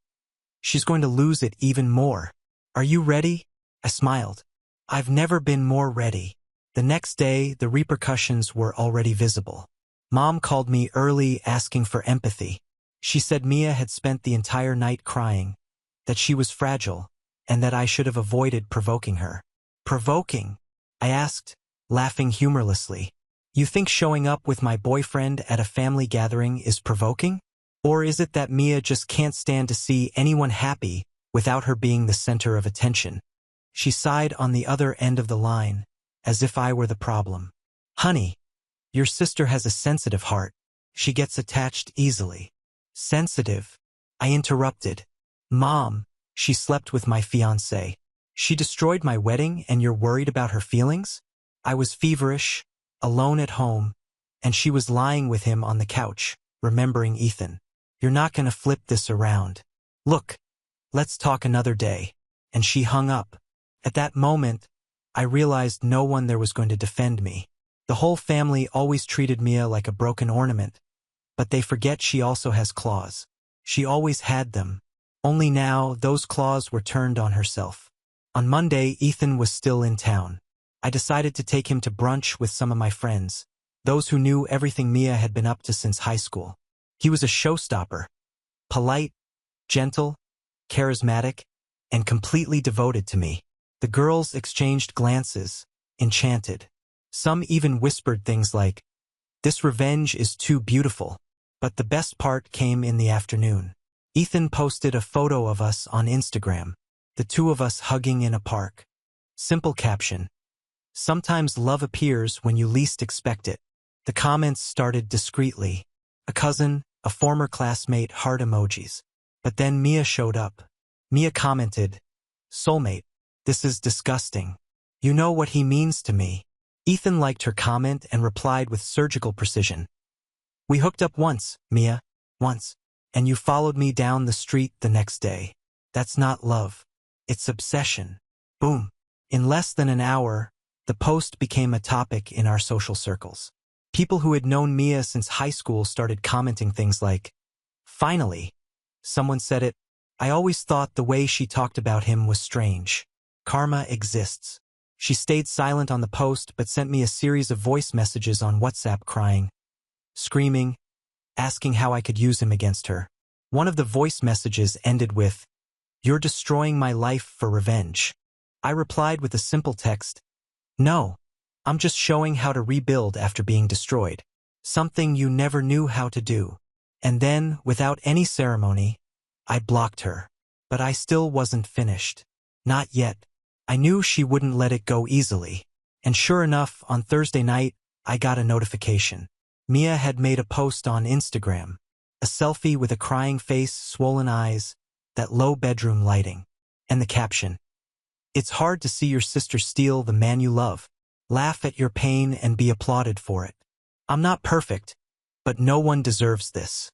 "She's going to lose it even more. Are you ready?" I smiled. I've never been more ready. The next day, the repercussions were already visible. Mom called me early asking for empathy. She said Mia had spent the entire night crying, that she was fragile, and that I should have avoided provoking her. Provoking? I asked, laughing humorlessly. You think showing up with my boyfriend at a family gathering is provoking? Or is it that Mia just can't stand to see anyone happy without her being the center of attention? She sighed on the other end of the line, as if I were the problem. Honey, your sister has a sensitive heart. She gets attached easily. Sensitive? I interrupted. Mom, she slept with my fiancé. She destroyed my wedding and you're worried about her feelings? I was feverish, alone at home, and she was lying with him on the couch, remembering Ethan. You're not going to flip this around. Look, let's talk another day. And she hung up. At that moment, I realized no one there was going to defend me. The whole family always treated Mia like a broken ornament, but they forget she also has claws. She always had them. Only now, those claws were turned on herself. On Monday, Ethan was still in town. I decided to take him to brunch with some of my friends, those who knew everything Mia had been up to since high school. He was a showstopper. Polite, gentle, charismatic, and completely devoted to me. The girls exchanged glances, enchanted. Some even whispered things like, "This revenge is too beautiful." But the best part came in the afternoon. Ethan posted a photo of us on Instagram, the two of us hugging in a park. Simple caption: "Sometimes love appears when you least expect it." The comments started discreetly. A cousin, a former classmate, heart emojis. But then Mia showed up. Mia commented, "Soulmate, this is disgusting. You know what he means to me." Ethan liked her comment and replied with surgical precision, "We hooked up once, Mia, once. And you followed me down the street the next day. That's not love. It's obsession." Boom. In less than an hour, the post became a topic in our social circles. People who had known Mia since high school started commenting things like, "Finally." Someone said it, "I always thought the way she talked about him was strange. Karma exists." She stayed silent on the post but sent me a series of voice messages on WhatsApp crying, screaming, asking how I could use him against her. One of the voice messages ended with, "You're destroying my life for revenge." I replied with a simple text, "No, I'm just showing how to rebuild after being destroyed. Something you never knew how to do." And then, without any ceremony, I blocked her. But I still wasn't finished. Not yet. I knew she wouldn't let it go easily. And sure enough, on Thursday night, I got a notification. Mia had made a post on Instagram. A selfie with a crying face, swollen eyes, that low bedroom lighting. And the caption, "It's hard to see your sister steal the man you love. Laugh at your pain and be applauded for it. I'm not perfect, but no one deserves this."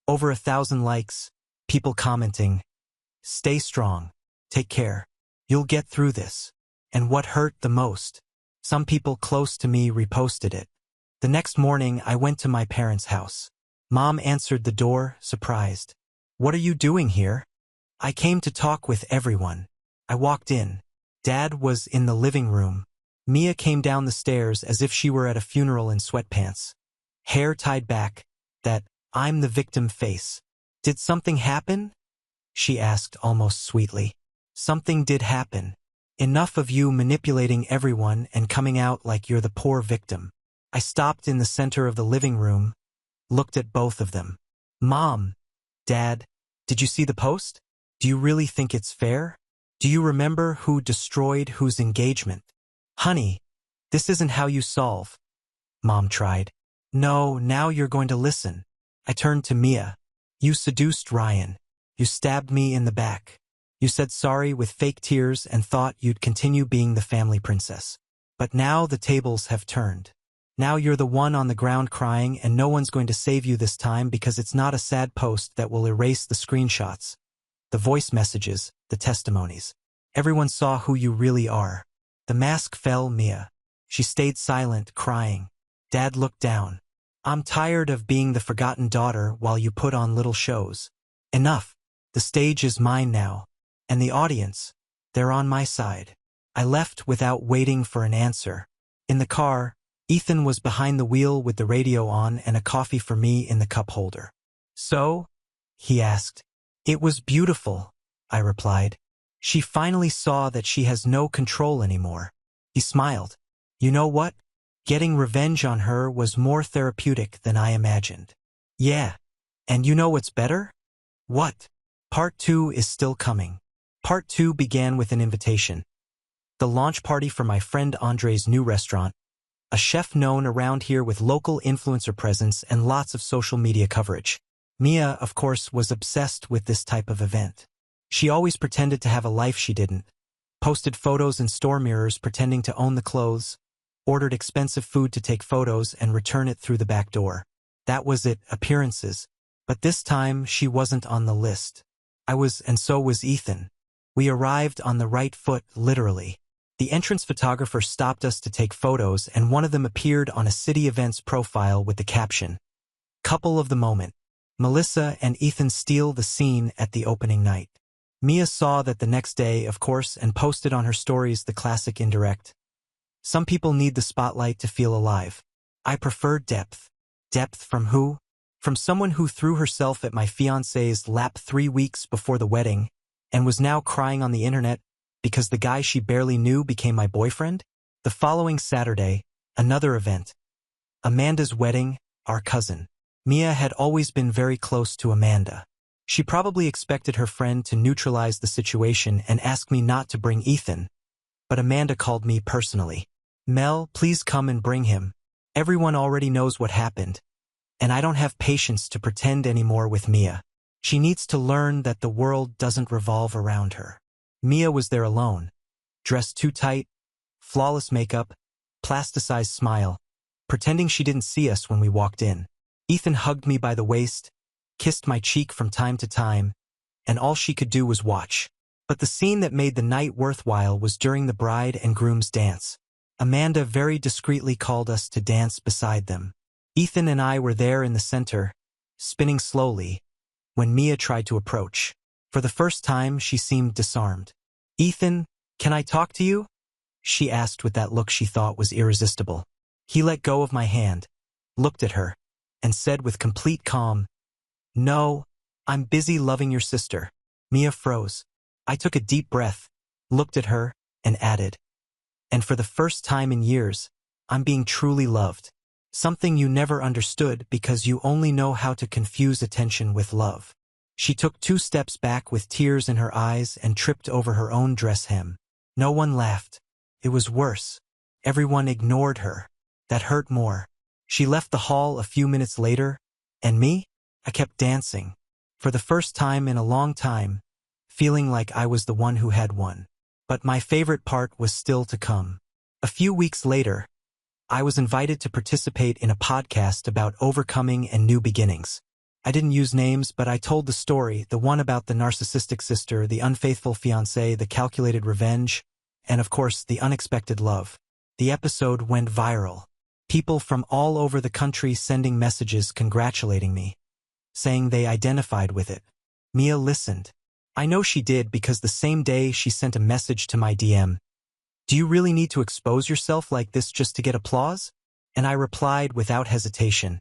Over 1,000 likes, people commenting, "Stay strong, take care, you'll get through this." And what hurt the most? Some people close to me reposted it. The next morning, I went to my parents' house. Mom answered the door, surprised. "What are you doing here?" "I came to talk with everyone." I walked in. Dad was in the living room. Mia came down the stairs as if she were at a funeral in sweatpants. Hair tied back, that "I'm the victim" face. "Did something happen?" she asked almost sweetly. "Something did happen. Enough of you manipulating everyone and coming out like you're the poor victim." I stopped in the center of the living room, looked at both of them. "Mom, Dad, did you see the post? Do you really think it's fair? Do you remember who destroyed whose engagement?" "Honey, this isn't how you solve." Mom tried. "No, now you're going to listen." I turned to Mia. "You seduced Ryan. You stabbed me in the back. You said sorry with fake tears and thought you'd continue being the family princess. But now the tables have turned. Now you're the one on the ground crying and no one's going to save you this time because it's not a sad post that will erase the screenshots, the voice messages, the testimonies. Everyone saw who you really are." The mask fell, Mia. She stayed silent, crying. Dad looked down. "I'm tired of being the forgotten daughter while you put on little shows. Enough. The stage is mine now. And the audience, they're on my side." I left without waiting for an answer. In the car, Ethan was behind the wheel with the radio on and a coffee for me in the cup holder. "So?" he asked. "It was beautiful," I replied. "She finally saw that she has no control anymore." He smiled. "You know what? Getting revenge on her was more therapeutic than I imagined." "Yeah. And you know what's better?" "What?" Part 2 is still coming. Part 2 began with an invitation. The launch party for my friend Andre's new restaurant, a chef known around here with local influencer presence and lots of social media coverage. Mia, of course, was obsessed with this type of event. She always pretended to have a life she didn't, posted photos in store mirrors pretending to own the clothes, ordered expensive food to take photos and return it through the back door. That was it, appearances. But this time, she wasn't on the list. I was, and so was Ethan. We arrived on the right foot, literally. The entrance photographer stopped us to take photos and one of them appeared on a city events profile with the caption, "Couple of the moment. Melissa and Ethan steal the scene at the opening night." Mia saw that the next day, of course, and posted on her stories the classic indirect. "Some people need the spotlight to feel alive. I prefer depth." Depth from who? From someone who threw herself at my fiancé's lap 3 weeks before the wedding and was now crying on the internet because the guy she barely knew became my boyfriend? The following Saturday, another event. Amanda's wedding, our cousin. Mia had always been very close to Amanda. She probably expected her friend to neutralize the situation and ask me not to bring Ethan, but Amanda called me personally. Mel, please come and bring him. Everyone already knows what happened, and I don't have patience to pretend anymore with Mia. She needs to learn that the world doesn't revolve around her. Mia was there alone, dressed too tight, flawless makeup, plasticized smile, pretending she didn't see us when we walked in. Ethan hugged me by the waist, kissed my cheek from time to time, and all she could do was watch. But the scene that made the night worthwhile was during the bride and groom's dance. Amanda very discreetly called us to dance beside them. Ethan and I were there in the center, spinning slowly, when Mia tried to approach. For the first time, she seemed disarmed. Ethan, can I talk to you? She asked with that look she thought was irresistible. He let go of my hand, looked at her, and said with complete calm, No, I'm busy loving your sister. Mia froze. I took a deep breath, looked at her, and added, And for the first time in years, I'm being truly loved. Something you never understood because you only know how to confuse attention with love. She took 2 steps back with tears in her eyes and tripped over her own dress hem. No one laughed. It was worse. Everyone ignored her. That hurt more. She left the hall a few minutes later, and me? I kept dancing. For the first time in a long time, feeling like I was the one who had won. But my favorite part was still to come. A few weeks later, I was invited to participate in a podcast about overcoming and new beginnings. I didn't use names, but I told the story, the one about the narcissistic sister, the unfaithful fiancé, the calculated revenge, and of course, the unexpected love. The episode went viral. People from all over the country sending messages congratulating me, saying they identified with it. Mia listened. I know she did because the same day she sent a message to my DM. Do you really need to expose yourself like this just to get applause? And I replied without hesitation.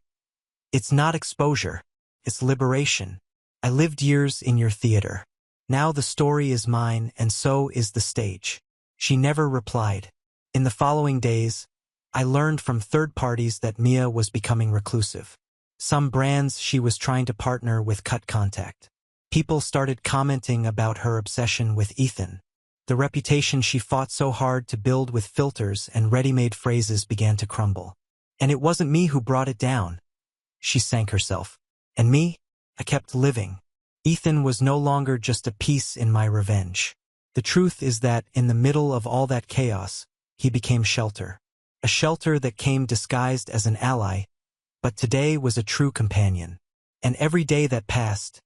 It's not exposure. It's liberation. I lived years in your theater. Now the story is mine and so is the stage. She never replied. In the following days, I learned from third parties that Mia was becoming reclusive. Some brands she was trying to partner with cut contact. People started commenting about her obsession with Ethan. The reputation she fought so hard to build with filters and ready-made phrases began to crumble. And it wasn't me who brought it down. She sank herself. And me? I kept living. Ethan was no longer just a piece in my revenge. The truth is that in the middle of all that chaos, he became shelter. A shelter that came disguised as an ally, but today was a true companion. And every day that passed,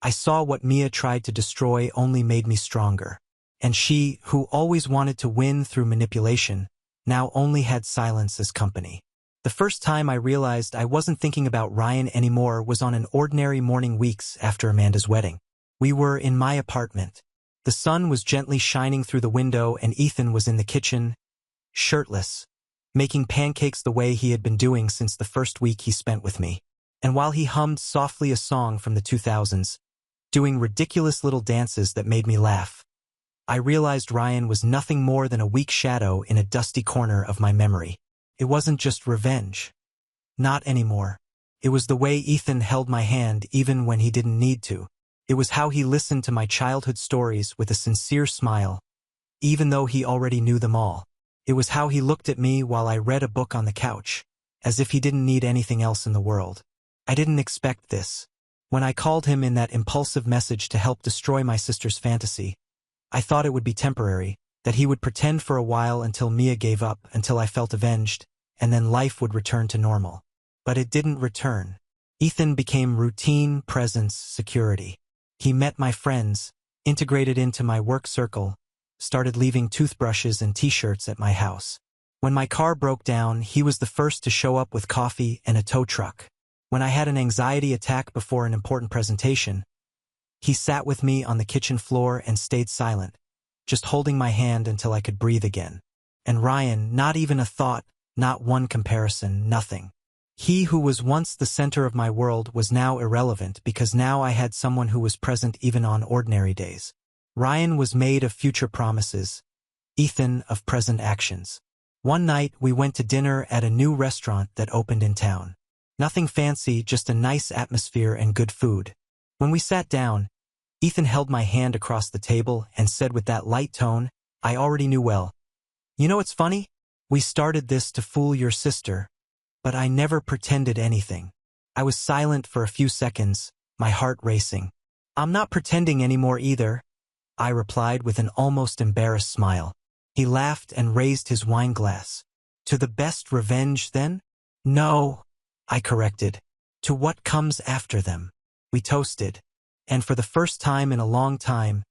I saw what Mia tried to destroy only made me stronger. And she, who always wanted to win through manipulation, now only had silence as company. The first time I realized I wasn't thinking about Ryan anymore was on an ordinary morning weeks after Amanda's wedding. We were in my apartment. The sun was gently shining through the window and Ethan was in the kitchen, shirtless, making pancakes the way he had been doing since the first week he spent with me. And while he hummed softly a song from the 2000s, doing ridiculous little dances that made me laugh, I realized Ryan was nothing more than a weak shadow in a dusty corner of my memory. It wasn't just revenge. Not anymore. It was the way Ethan held my hand even when he didn't need to. It was how he listened to my childhood stories with a sincere smile, even though he already knew them all. It was how he looked at me while I read a book on the couch, as if he didn't need anything else in the world. I didn't expect this. When I called him in that impulsive message to help destroy my sister's fantasy, I thought it would be temporary, that he would pretend for a while until Mia gave up, until I felt avenged, and then life would return to normal. But it didn't return. Ethan became routine, presence, security. He met my friends, integrated into my work circle, started leaving toothbrushes and t-shirts at my house. When my car broke down, he was the first to show up with coffee and a tow truck. When I had an anxiety attack before an important presentation, he sat with me on the kitchen floor and stayed silent, just holding my hand until I could breathe again. And Ryan, not even a thought, not one comparison, nothing. He who was once the center of my world was now irrelevant because now I had someone who was present even on ordinary days. Ryan was made of future promises, Ethan of present actions. One night, we went to dinner at a new restaurant that opened in town. Nothing fancy, just a nice atmosphere and good food. When we sat down, Ethan held my hand across the table and said with that light tone I already knew well, "You know what's funny? We started this to fool your sister, but I never pretended anything." I was silent for a few seconds, my heart racing. "I'm not pretending anymore either," I replied with an almost embarrassed smile. He laughed and raised his wine glass. "To the best revenge, then?" "No," I corrected. "To what comes after them." We toasted, and for the first time in a long time,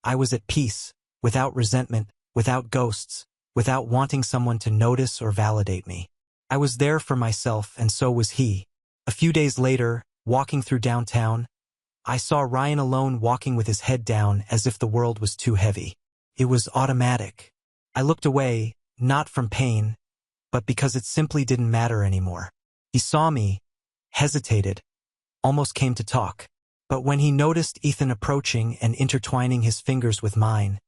I was at peace, without resentment, without ghosts, without wanting someone to notice or validate me. I was there for myself, and so was he. A few days later, walking through downtown, I saw Ryan alone walking with his head down as if the world was too heavy. It was automatic. I looked away, not from pain, but because it simply didn't matter anymore. He saw me, hesitated, almost came to talk. But when he noticed Ethan approaching and intertwining his fingers with mine,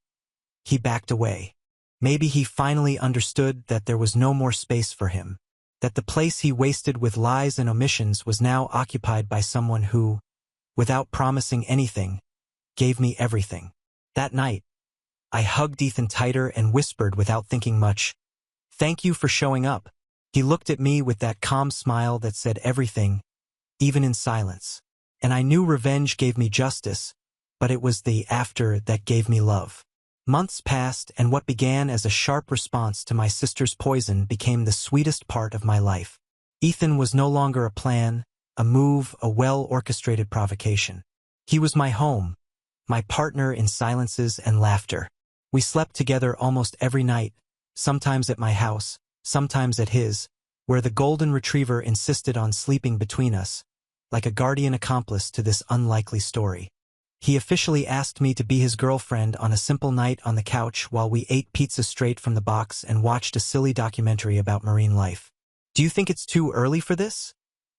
he backed away. Maybe he finally understood that there was no more space for him, that the place he wasted with lies and omissions was now occupied by someone who, without promising anything, gave me everything. That night, I hugged Ethan tighter and whispered without thinking much, "Thank you for showing up." He looked at me with that calm smile that said everything, even in silence. And I knew revenge gave me justice, but it was the after that gave me love. Months passed, and what began as a sharp response to my sister's poison became the sweetest part of my life. Ethan was no longer a plan, a move, a well-orchestrated provocation. He was my home, my partner in silences and laughter. We slept together almost every night, sometimes at my house, sometimes at his, where the golden retriever insisted on sleeping between us, like a guardian accomplice to this unlikely story. He officially asked me to be his girlfriend on a simple night on the couch while we ate pizza straight from the box and watched a silly documentary about marine life. "Do you think it's too early for this?"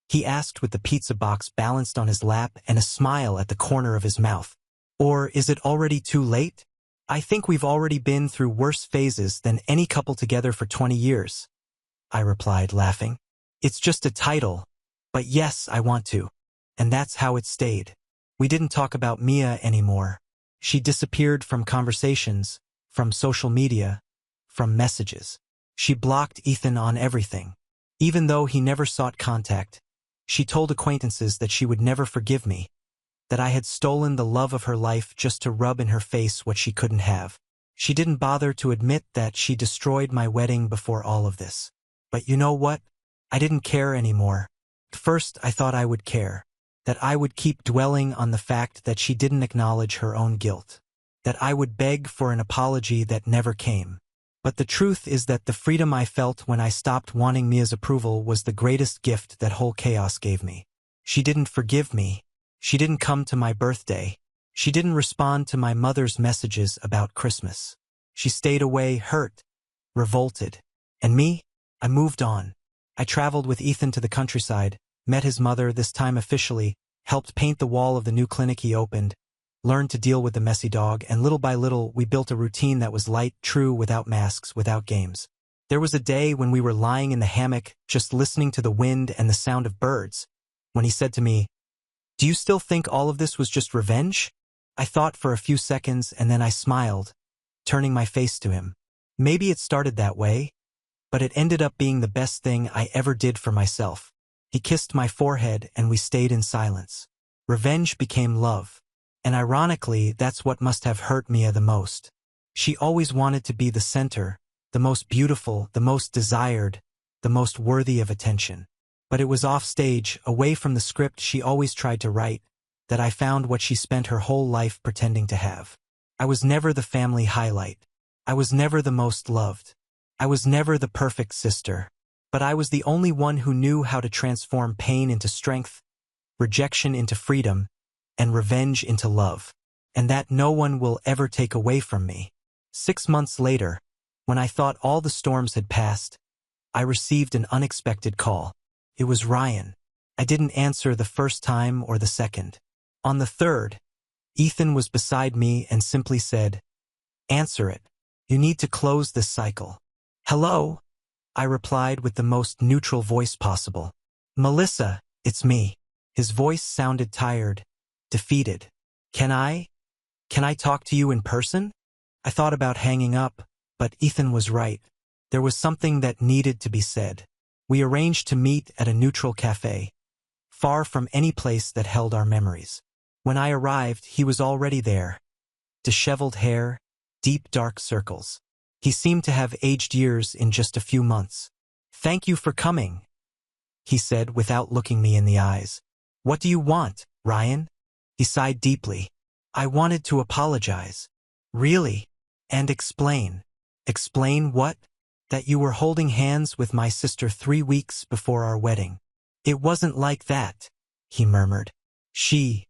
he asked with the pizza box balanced on his lap and a smile at the corner of his mouth. "Or is it already too late? I think we've already been through worse phases than any couple together for 20 years. I replied, laughing. "It's just a title. But yes, I want to." And that's how it stayed. We didn't talk about Mia anymore. She disappeared from conversations, from social media, from messages. She blocked Ethan on everything. Even though he never sought contact, she told acquaintances that she would never forgive me, that I had stolen the love of her life just to rub in her face what she couldn't have. She didn't bother to admit that she destroyed my wedding before all of this. But you know what? I didn't care anymore. At first, I thought I would care, that I would keep dwelling on the fact that she didn't acknowledge her own guilt, that I would beg for an apology that never came. But the truth is that the freedom I felt when I stopped wanting Mia's approval was the greatest gift that whole chaos gave me. She didn't forgive me. She didn't come to my birthday. She didn't respond to my mother's messages about Christmas. She stayed away, hurt, revolted. And me? I moved on. I traveled with Ethan to the countryside, met his mother, this time officially, helped paint the wall of the new clinic he opened, learned to deal with the messy dog, and little by little we built a routine that was light, true, without masks, without games. There was a day when we were lying in the hammock, just listening to the wind and the sound of birds, when he said to me, "Do you still think all of this was just revenge?" I thought for a few seconds and then I smiled, turning my face to him. Maybe it started that way, but it ended up being the best thing I ever did for myself. He kissed my forehead and we stayed in silence. Revenge became love. And ironically, that's what must have hurt Mia the most. She always wanted to be the center, the most beautiful, the most desired, the most worthy of attention. But it was off stage, away from the script she always tried to write, that I found what she spent her whole life pretending to have. I was never the family highlight. I was never the most loved. I was never the perfect sister. But I was the only one who knew how to transform pain into strength, rejection into freedom, and revenge into love. And that no one will ever take away from me. 6 months later, when I thought all the storms had passed, I received an unexpected call. It was Ryan. I didn't answer the first time or the second. On the third, Ethan was beside me and simply said, "Answer it. You need to close this cycle." "Hello?" I replied with the most neutral voice possible. "Melissa, it's me." His voice sounded tired, defeated. Can I talk to you in person?" I thought about hanging up, but Ethan was right. There was something that needed to be said. We arranged to meet at a neutral cafe, far from any place that held our memories. When I arrived, he was already there. Disheveled hair, deep dark circles. He seemed to have aged years in just a few months. "Thank you for coming," he said without looking me in the eyes. "What do you want, Ryan?" He sighed deeply. "I wanted to apologize." "Really? And explain." "Explain what?" "That you were holding hands with my sister 3 weeks before our wedding." "It wasn't like that," he murmured. She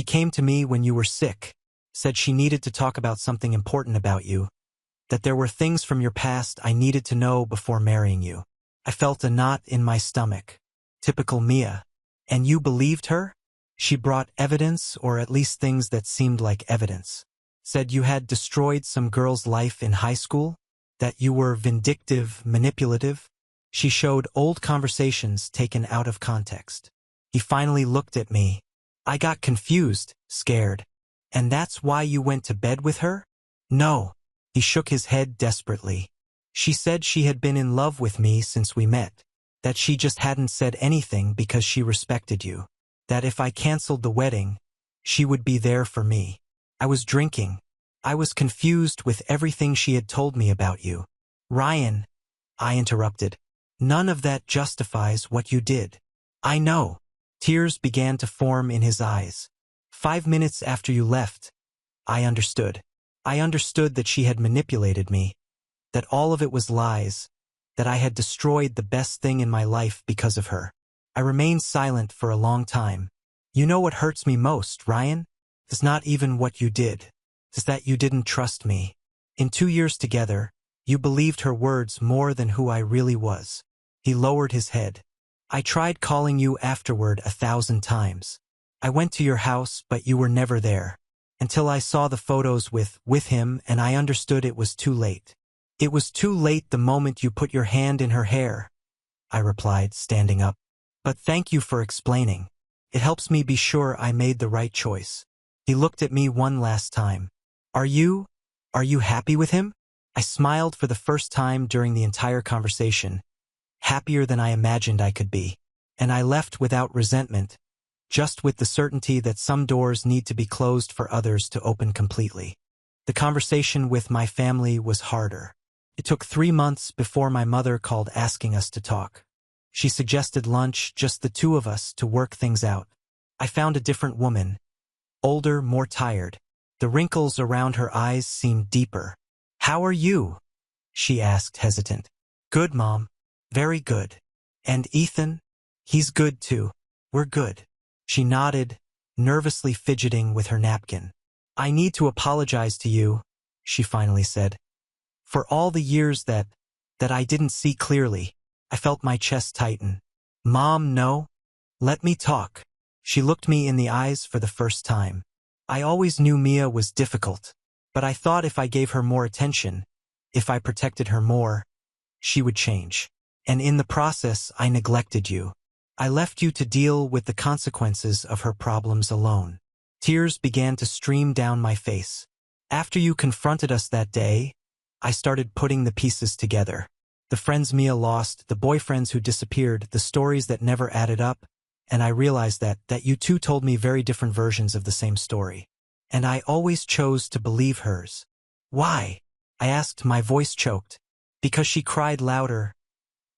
came to me when you were sick, said she needed to talk about something important about you, that there were things from your past I needed to know before marrying you." I felt a knot in my stomach. Typical Mia. "And you believed her?" "She brought evidence, or at least things that seemed like evidence. Said you had destroyed some girl's life in high school, that you were vindictive, manipulative." She showed old conversations taken out of context. He finally looked at me. I got confused, scared. "And that's why you went to bed with her?" "No." He shook his head desperately. "She said she had been in love with me since we met, that she just hadn't said anything because she respected you, that if I canceled the wedding, she would be there for me." I was drinking. I was confused with everything she had told me about you. "Ryan," I interrupted, "none of that justifies what you did." "I know." Tears began to form in his eyes. 5 minutes after you left, I understood. I understood that she had manipulated me, that all of it was lies, that I had destroyed the best thing in my life because of her. I remained silent for a long time. "You know what hurts me most, Ryan? It's not even what you did. It's that you didn't trust me. In 2 years together, you believed her words more than who I really was." He lowered his head. "I tried calling you afterward 1,000 times. I went to your house, but you were never there. Until I saw the photos with him, and I understood it was too late." "It was too late the moment you put your hand in her hair," I replied, standing up. "But thank you for explaining. It helps me be sure I made the right choice." He looked at me one last time. Are you happy with him?" I smiled for the first time during the entire conversation, happier than I imagined I could be. And I left without resentment, just with the certainty that some doors need to be closed for others to open completely. The conversation with my family was harder. It took 3 months before my mother called asking us to talk. She suggested lunch, just the two of us, to work things out. I found a different woman, older, more tired. The wrinkles around her eyes seemed deeper. "How are you?" she asked, hesitant. "Good, Mom. Very good." "And Ethan?" "He's good too. We're good." She nodded, nervously fidgeting with her napkin. "I need to apologize to you," she finally said, "for all the years that I didn't see clearly." I felt my chest tighten. "Mom, no. Let me talk." She looked me in the eyes for the first time. I always knew Mia was difficult, but I thought if I gave her more attention, if I protected her more, she would change. And in the process, I neglected you. I left you to deal with the consequences of her problems alone. Tears began to stream down my face. After you confronted us that day, I started putting the pieces together. The friends Mia lost, the boyfriends who disappeared, the stories that never added up, and I realized that you two told me very different versions of the same story. And I always chose to believe hers. "Why?" I asked, my voice choked. "Because she cried louder,"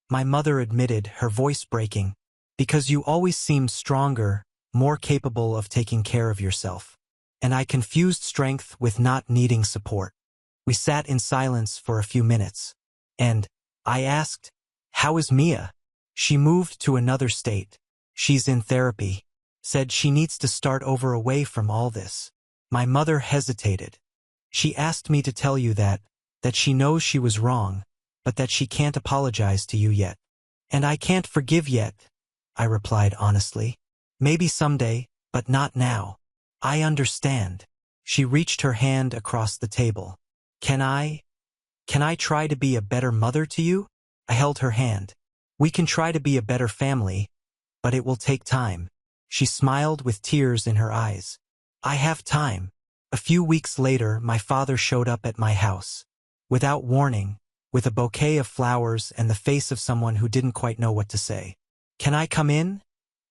my mother admitted, her voice breaking. "Because you always seemed stronger, more capable of taking care of yourself." And I confused strength with not needing support. We sat in silence for a few minutes. And I asked, "How is Mia?" She moved to another state. She's in therapy. Said she needs to start over away from all this. My mother hesitated. She asked me to tell you that she knows she was wrong, but that she can't apologize to you yet. And I can't forgive yet, I replied honestly. Maybe someday, but not now. I understand. She reached her hand across the table. Can I try to be a better mother to you? I held her hand. We can try to be a better family, but it will take time. She smiled with tears in her eyes. I have time. A few weeks later, my father showed up at my house. Without warning, with a bouquet of flowers and the face of someone who didn't quite know what to say. Can I come in?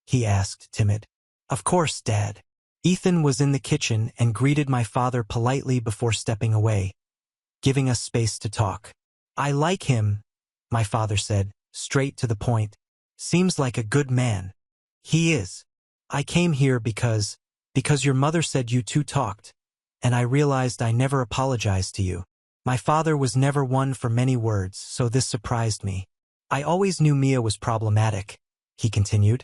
He asked, timid. Of course, Dad. Ethan was in the kitchen and greeted my father politely before stepping away, giving us space to talk. I like him, my father said, straight to the point. Seems like a good man. He is. I came here because your mother said you two talked, and I realized I never apologized to you. My father was never one for many words, so this surprised me. I always knew Mia was problematic, he continued.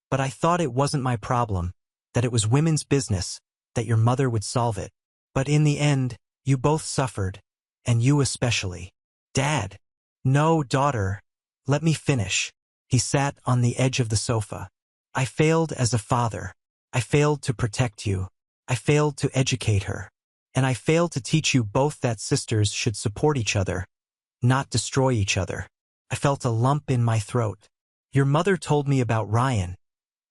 But I thought it wasn't my problem, that it was women's business, that your mother would solve it. But in the end, you both suffered, and you especially. Dad. No, daughter. Let me finish. He sat on the edge of the sofa. I failed as a father. I failed to protect you. I failed to educate her. And I failed to teach you both that sisters should support each other, not destroy each other. I felt a lump in my throat. Your mother told me about Ryan,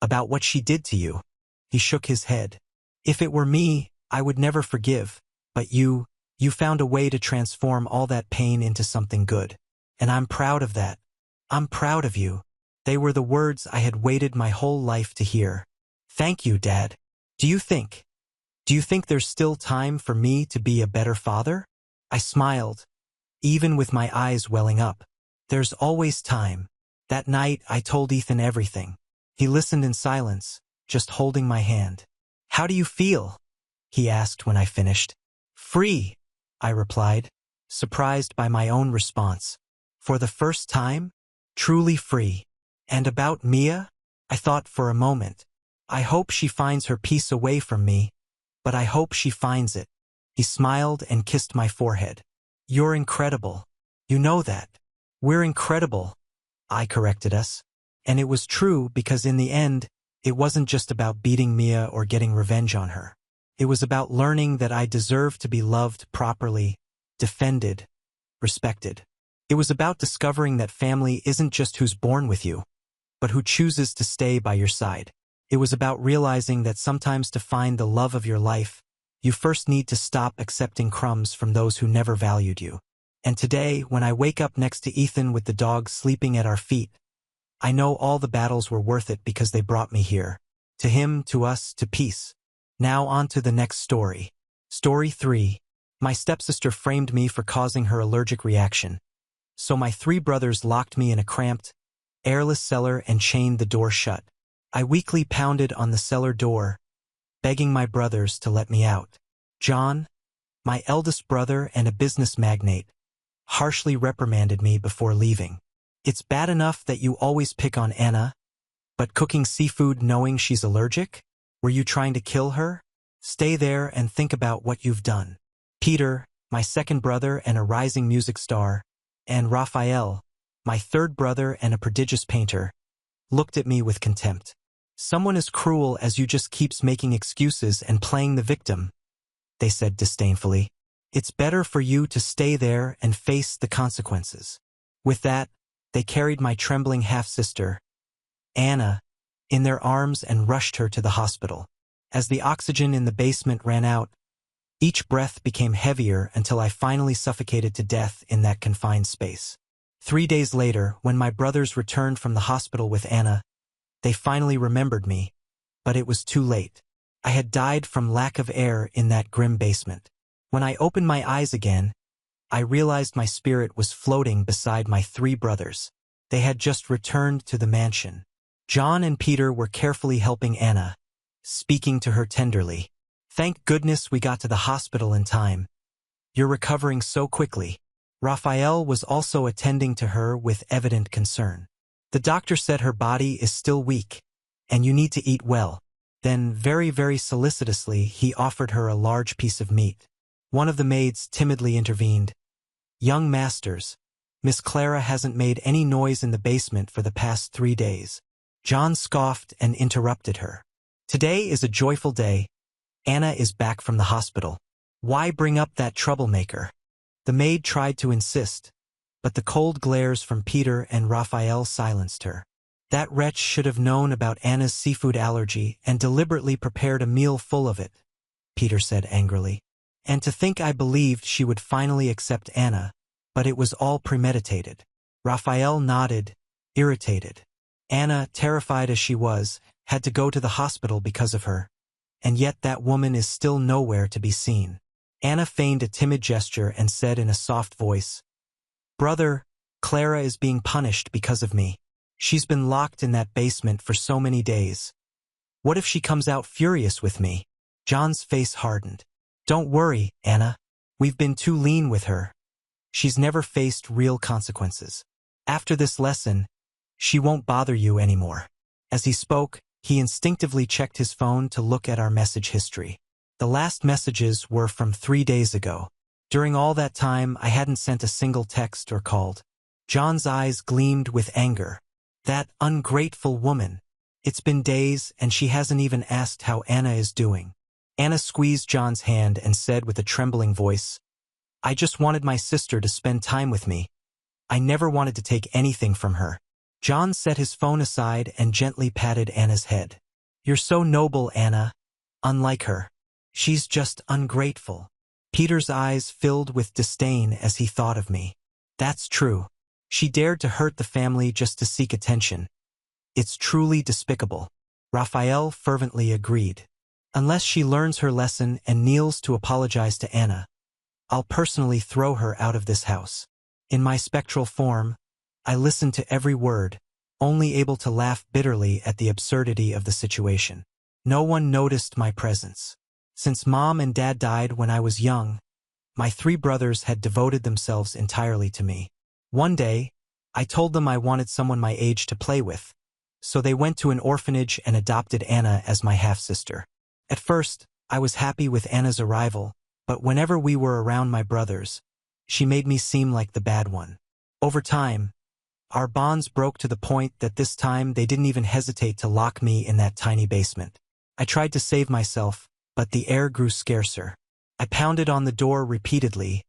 about what she did to you. He shook his head. If it were me, I would never forgive. But you found a way to transform all that pain into something good. And I'm proud of that. I'm proud of you. They were the words I had waited my whole life to hear. Thank you, Dad. Do you think there's still time for me to be a better father? I smiled, even with my eyes welling up. There's always time. That night, I told Ethan everything. He listened in silence, just holding my hand. How do you feel? He asked when I finished. Free, I replied, surprised by my own response. For the first time, truly free. And about Mia? I thought for a moment. I hope she finds her peace away from me, but I hope she finds it. He smiled and kissed my forehead. You're incredible. You know that. We're incredible, I corrected us. And it was true because in the end, it wasn't just about beating Mia or getting revenge on her. It was about learning that I deserved to be loved properly, defended, respected. It was about discovering that family isn't just who's born with you, but who chooses to stay by your side. It was about realizing that sometimes to find the love of your life, you first need to stop accepting crumbs from those who never valued you. And today, when I wake up next to Ethan with the dog sleeping at our feet, I know all the battles were worth it because they brought me here. To him, to us, to peace. Now on to the next story. Story 3. My stepsister framed me for causing her allergic reaction. So my 3 brothers locked me in a cramped, airless cellar and chained the door shut. I weakly pounded on the cellar door, begging my brothers to let me out. John, my eldest brother and a business magnate, harshly reprimanded me before leaving. It's bad enough that you always pick on Anna, but cooking seafood knowing she's allergic? Were you trying to kill her? Stay there and think about what you've done. Peter, my second brother and a rising music star, and Raphael, my third brother and a prodigious painter, looked at me with contempt. Someone as cruel as you just keeps making excuses and playing the victim, they said disdainfully. It's better for you to stay there and face the consequences. With that, they carried my trembling half-sister, Anna, in their arms and rushed her to the hospital. As the oxygen in the basement ran out, each breath became heavier until I finally suffocated to death in that confined space. 3 days later, when my brothers returned from the hospital with Anna, they finally remembered me, but it was too late. I had died from lack of air in that grim basement. When I opened my eyes again, I realized my spirit was floating beside my 3 brothers. They had just returned to the mansion. John and Peter were carefully helping Anna, speaking to her tenderly. Thank goodness we got to the hospital in time. You're recovering so quickly. Raphael was also attending to her with evident concern. The doctor said her body is still weak, and you need to eat well. Then, very, very solicitously, he offered her a large piece of meat. One of the maids timidly intervened. Young masters, Miss Clara hasn't made any noise in the basement for the past 3 days. John scoffed and interrupted her. Today is a joyful day. Anna is back from the hospital. Why bring up that troublemaker? The maid tried to insist, but the cold glares from Peter and Raphael silenced her. That wretch should have known about Anna's seafood allergy and deliberately prepared a meal full of it, Peter said angrily. And to think I believed she would finally accept Anna, but it was all premeditated. Raphael nodded, irritated. Anna, terrified as she was, had to go to the hospital because of her. And yet that woman is still nowhere to be seen. Anna feigned a timid gesture and said in a soft voice, "Brother, Clara is being punished because of me. She's been locked in that basement for so many days. What if she comes out furious with me?" John's face hardened. "Don't worry, Anna. We've been too lean with her. She's never faced real consequences. After this lesson, she won't bother you anymore." As he spoke, he instinctively checked his phone to look at our message history. The last messages were from 3 days ago. During all that time, I hadn't sent a single text or called. John's eyes gleamed with anger. That ungrateful woman. It's been days and she hasn't even asked how Anna is doing. Anna squeezed John's hand and said with a trembling voice, "I just wanted my sister to spend time with me. I never wanted to take anything from her." John set his phone aside and gently patted Anna's head. "You're so noble, Anna. Unlike her. She's just ungrateful." Peter's eyes filled with disdain as he thought of me. "That's true. She dared to hurt the family just to seek attention. It's truly despicable." Raphael fervently agreed. "Unless she learns her lesson and kneels to apologize to Anna, I'll personally throw her out of this house." In my spectral form, I listened to every word, only able to laugh bitterly at the absurdity of the situation. No one noticed my presence. Since Mom and Dad died when I was young, my 3 brothers had devoted themselves entirely to me. One day, I told them I wanted someone my age to play with, so they went to an orphanage and adopted Anna as my half-sister. At first, I was happy with Anna's arrival, but whenever we were around my brothers, she made me seem like the bad one. Over time, our bonds broke to the point that this time they didn't even hesitate to lock me in that tiny basement. I tried to save myself, but the air grew scarcer. I pounded on the door repeatedly,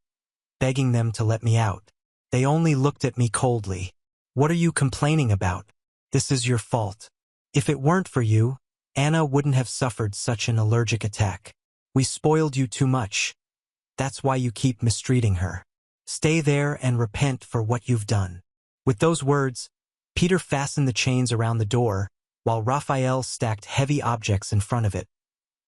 begging them to let me out. They only looked at me coldly. "What are you complaining about? This is your fault. If it weren't for you, Anna wouldn't have suffered such an allergic attack. We spoiled you too much. That's why you keep mistreating her. Stay there and repent for what you've done." With those words, Peter fastened the chains around the door, while Raphael stacked heavy objects in front of it,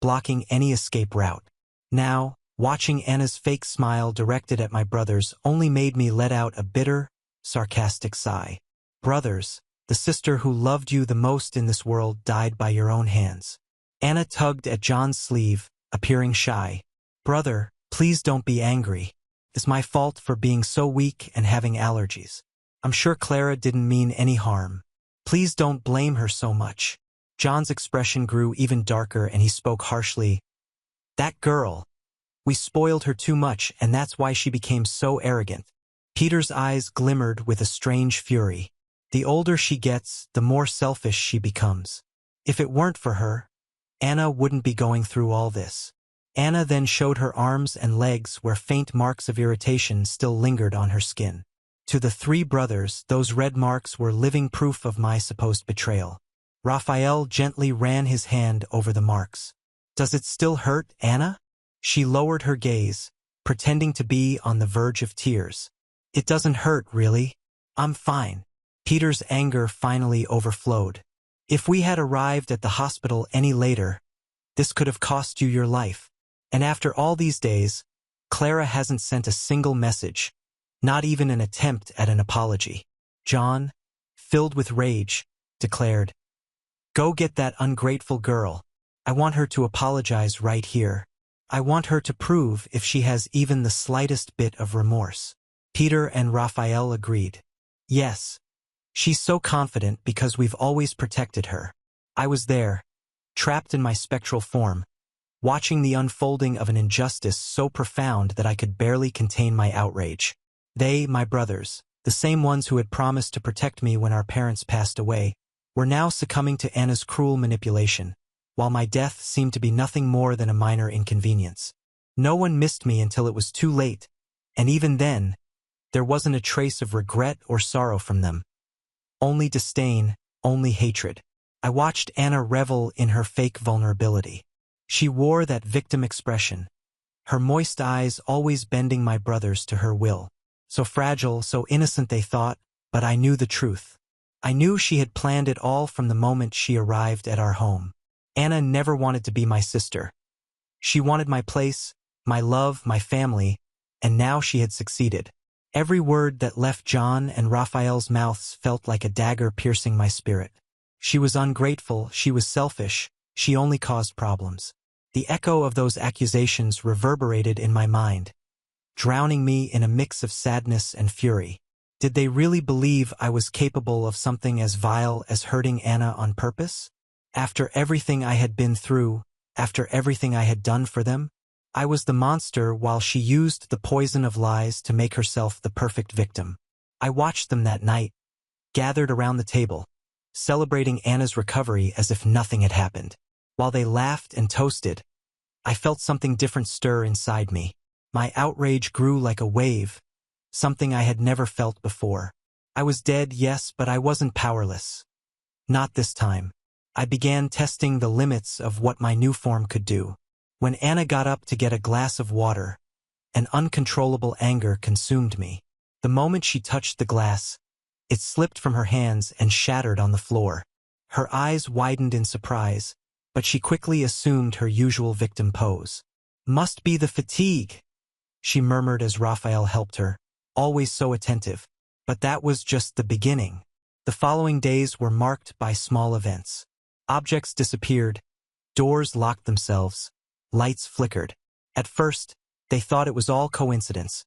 blocking any escape route. Now, watching Anna's fake smile directed at my brothers only made me let out a bitter, sarcastic sigh. "Brothers, the sister who loved you the most in this world died by your own hands." Anna tugged at John's sleeve, appearing shy. "Brother, please don't be angry. It's my fault for being so weak and having allergies. I'm sure Clara didn't mean any harm. Please don't blame her so much." John's expression grew even darker and he spoke harshly. "That girl. We spoiled her too much and that's why she became so arrogant." Peter's eyes glimmered with a strange fury. "The older she gets, the more selfish she becomes. If it weren't for her, Anna wouldn't be going through all this." Anna then showed her arms and legs where faint marks of irritation still lingered on her skin. To the 3 brothers, those red marks were living proof of my supposed betrayal. Raphael gently ran his hand over the marks. "Does it still hurt, Anna?" She lowered her gaze, pretending to be on the verge of tears. "It doesn't hurt, really. I'm fine." Peter's anger finally overflowed. "If we had arrived at the hospital any later, this could have cost you your life. And after all these days, Clara hasn't sent a single message. Not even an attempt at an apology." John, filled with rage, declared, "Go get that ungrateful girl. I want her to apologize right here. I want her to prove if she has even the slightest bit of remorse." Peter and Raphael agreed. "Yes. She's so confident because we've always protected her." I was there, trapped in my spectral form, watching the unfolding of an injustice so profound that I could barely contain my outrage. They, my brothers, the same ones who had promised to protect me when our parents passed away, were now succumbing to Anna's cruel manipulation. while my death seemed to be nothing more than a minor inconvenience. No one missed me until it was too late, and even then, there wasn't a trace of regret or sorrow from them. Only disdain, only hatred. I watched Anna revel in her fake vulnerability. She wore that victim expression, her moist eyes always bending my brothers to her will. So fragile, so innocent they thought, but I knew the truth. I knew she had planned it all from the moment she arrived at our home. Anna never wanted to be my sister. She wanted my place, my love, my family, and now she had succeeded. Every word that left John and Raphael's mouths felt like a dagger piercing my spirit. She was ungrateful, she was selfish, she only caused problems. The echo of those accusations reverberated in my mind, drowning me in a mix of sadness and fury. Did they really believe I was capable of something as vile as hurting Anna on purpose? After everything I had been through, after everything I had done for them, I was the monster while she used the poison of lies to make herself the perfect victim. I watched them that night, gathered around the table, celebrating Anna's recovery as if nothing had happened. While they laughed and toasted, I felt something different stir inside me. My outrage grew like a wave, something I had never felt before. I was dead, yes, but I wasn't powerless. Not this time. I began testing the limits of what my new form could do. When Anna got up to get a glass of water, an uncontrollable anger consumed me. The moment she touched the glass, it slipped from her hands and shattered on the floor. Her eyes widened in surprise, but she quickly assumed her usual victim pose. "Must be the fatigue," she murmured as Raphael helped her, always so attentive. But that was just the beginning. The following days were marked by small events. Objects disappeared, doors locked themselves, lights flickered. At first, they thought it was all coincidence.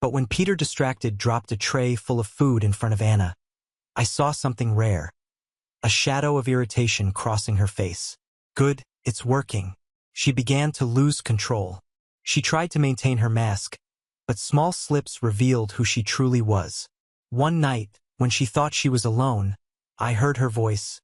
But when Peter, distracted, dropped a tray full of food in front of Anna, I saw something rare. A shadow of irritation crossing her face. Good, it's working. She began to lose control. She tried to maintain her mask, but small slips revealed who she truly was. One night, when she thought she was alone, I heard her voice.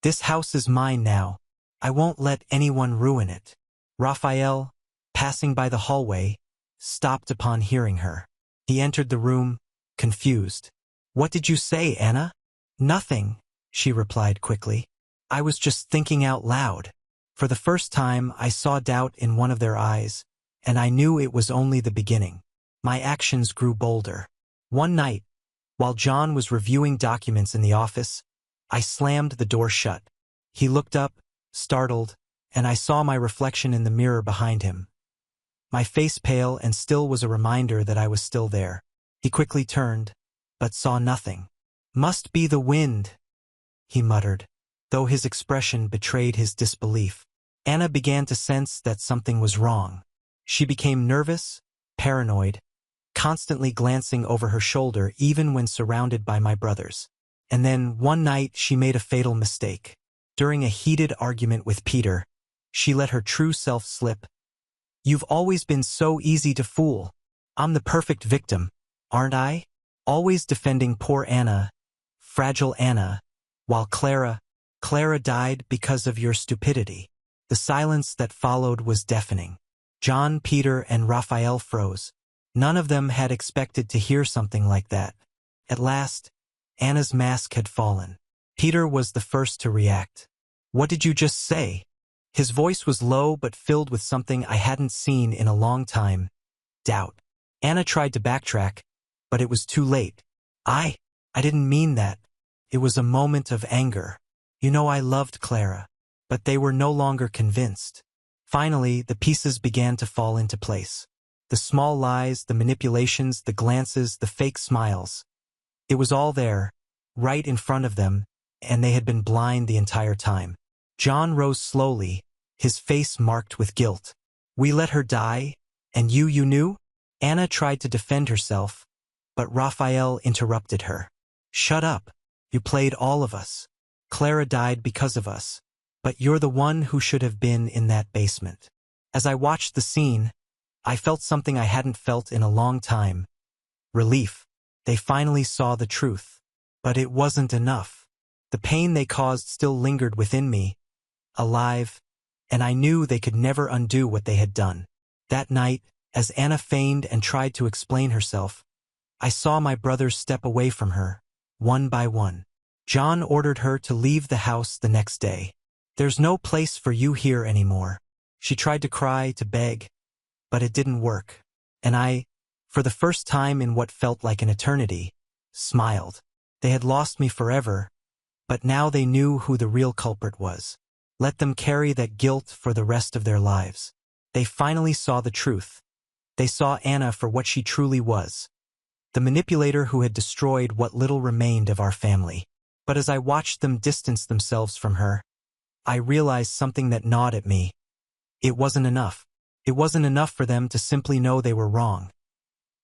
"This house is mine now. I won't let anyone ruin it." Raphael, passing by the hallway, stopped upon hearing her. He entered the room, confused. "What did you say, Anna?" "Nothing," she replied quickly. "I was just thinking out loud." For the first time, I saw doubt in one of their eyes, and I knew it was only the beginning. My actions grew bolder. One night, while John was reviewing documents in the office, I slammed the door shut. He looked up, startled, and I saw my reflection in the mirror behind him. My face pale and still was a reminder that I was still there. He quickly turned, but saw nothing. "Must be the wind," he muttered, though his expression betrayed his disbelief. Anna began to sense that something was wrong. She became nervous, paranoid, constantly glancing over her shoulder even when surrounded by my brothers. And then, one night, she made a fatal mistake. During a heated argument with Peter, she let her true self slip. "You've always been so easy to fool. I'm the perfect victim, aren't I? Always defending poor Anna, fragile Anna, while Clara died because of your stupidity." The silence that followed was deafening. John, Peter, and Raphael froze. None of them had expected to hear something like that. At last, Anna's mask had fallen. Peter was the first to react. "What did you just say?" His voice was low but filled with something I hadn't seen in a long time. Doubt. Anna tried to backtrack, but it was too late. I didn't mean that. It was a moment of anger. You know, I loved Clara. But they were no longer convinced. Finally, the pieces began to fall into place. The small lies, the manipulations, the glances, the fake smiles. It was all there, right in front of them, and they had been blind the entire time. John rose slowly, his face marked with guilt. "We let her die, and you knew?" Anna tried to defend herself, but Raphael interrupted her. "Shut up. You played all of us. Clara died because of us. But you're the one who should have been in that basement." As I watched the scene, I felt something I hadn't felt in a long time. Relief. They finally saw the truth. But it wasn't enough. The pain they caused still lingered within me, alive, and I knew they could never undo what they had done. That night, as Anna feigned and tried to explain herself, I saw my brothers step away from her, one by one. John ordered her to leave the house the next day. "There's no place for you here anymore." She tried to cry, to beg, but it didn't work. And I, for the first time in what felt like an eternity, smiled. They had lost me forever, but now they knew who the real culprit was. Let them carry that guilt for the rest of their lives. They finally saw the truth. They saw Anna for what she truly was, the manipulator who had destroyed what little remained of our family. But as I watched them distance themselves from her, I realized something that gnawed at me. It wasn't enough. It wasn't enough for them to simply know they were wrong.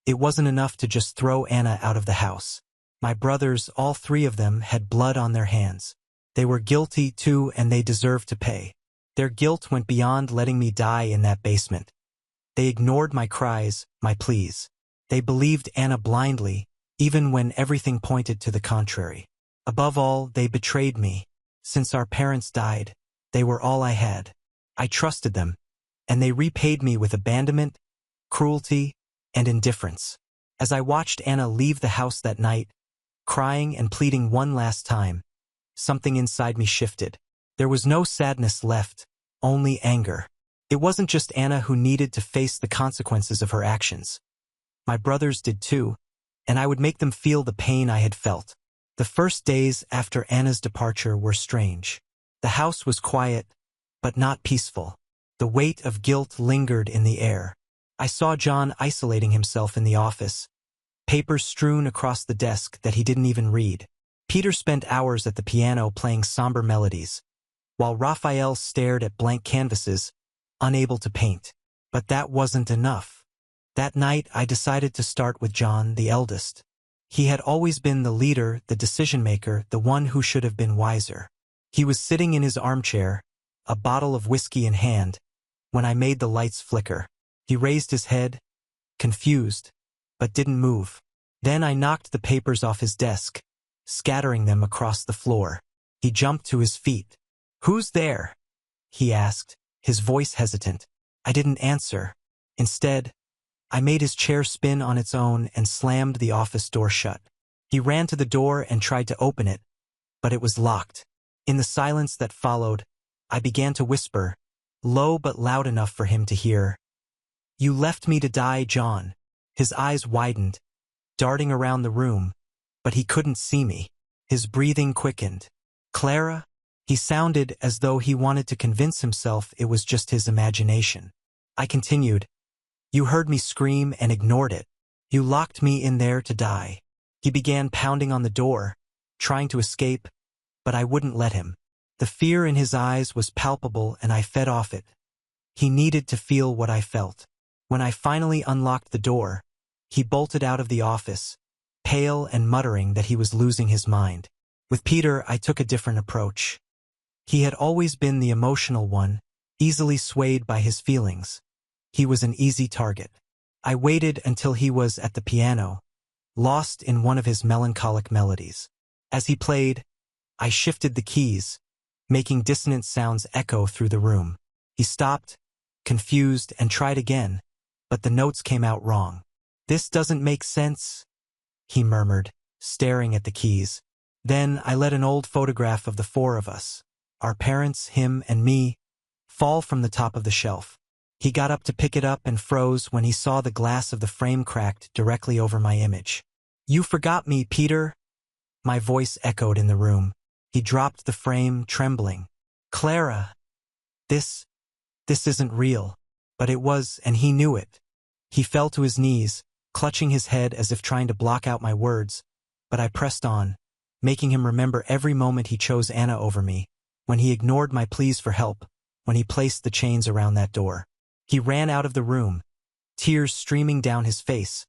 It wasn't enough to just throw Anna out of the house. My brothers, all three of them, had blood on their hands. They were guilty too, and they deserved to pay. Their guilt went beyond letting me die in that basement. They ignored my cries, my pleas. They believed Anna blindly, even when everything pointed to the contrary. Above all, they betrayed me. Since our parents died, they were all I had. I trusted them, and they repaid me with abandonment, cruelty, and indifference. As I watched Anna leave the house that night, crying and pleading one last time, something inside me shifted. There was no sadness left, only anger. It wasn't just Anna who needed to face the consequences of her actions. My brothers did too, and I would make them feel the pain I had felt. The first days after Anna's departure were strange. The house was quiet, but not peaceful. The weight of guilt lingered in the air. I saw John isolating himself in the office, papers strewn across the desk that he didn't even read. Peter spent hours at the piano playing somber melodies, while Raphael stared at blank canvases, unable to paint. But that wasn't enough. That night, I decided to start with John, the eldest. He had always been the leader, the decision-maker, the one who should have been wiser. He was sitting in his armchair, a bottle of whiskey in hand, when I made the lights flicker. He raised his head, confused, but didn't move. Then I knocked the papers off his desk, scattering them across the floor. He jumped to his feet. "Who's there?" he asked, his voice hesitant. I didn't answer. Instead, I made his chair spin on its own and slammed the office door shut. He ran to the door and tried to open it, but it was locked. In the silence that followed, I began to whisper, low but loud enough for him to hear. "You left me to die, John." His eyes widened, darting around the room, but he couldn't see me. His breathing quickened. "Clara?" He sounded as though he wanted to convince himself it was just his imagination. I continued, "You heard me scream and ignored it. You locked me in there to die." He began pounding on the door, trying to escape, but I wouldn't let him. The fear in his eyes was palpable and I fed off it. He needed to feel what I felt. When I finally unlocked the door, he bolted out of the office, pale and muttering that he was losing his mind. With Peter, I took a different approach. He had always been the emotional one, easily swayed by his feelings. He was an easy target. I waited until he was at the piano, lost in one of his melancholic melodies. As he played, I shifted the keys, making dissonant sounds echo through the room. He stopped, confused, and tried again, but the notes came out wrong. "This doesn't make sense," he murmured, staring at the keys. Then I let an old photograph of the four of us, our parents, him, and me, fall from the top of the shelf. He got up to pick it up and froze when he saw the glass of the frame cracked directly over my image. "You forgot me, Peter," my voice echoed in the room. He dropped the frame, trembling. "Clara, this isn't real." But it was, and he knew it. He fell to his knees, clutching his head as if trying to block out my words, but I pressed on, making him remember every moment he chose Anna over me, when he ignored my pleas for help, when he placed the chains around that door. He ran out of the room, tears streaming down his face,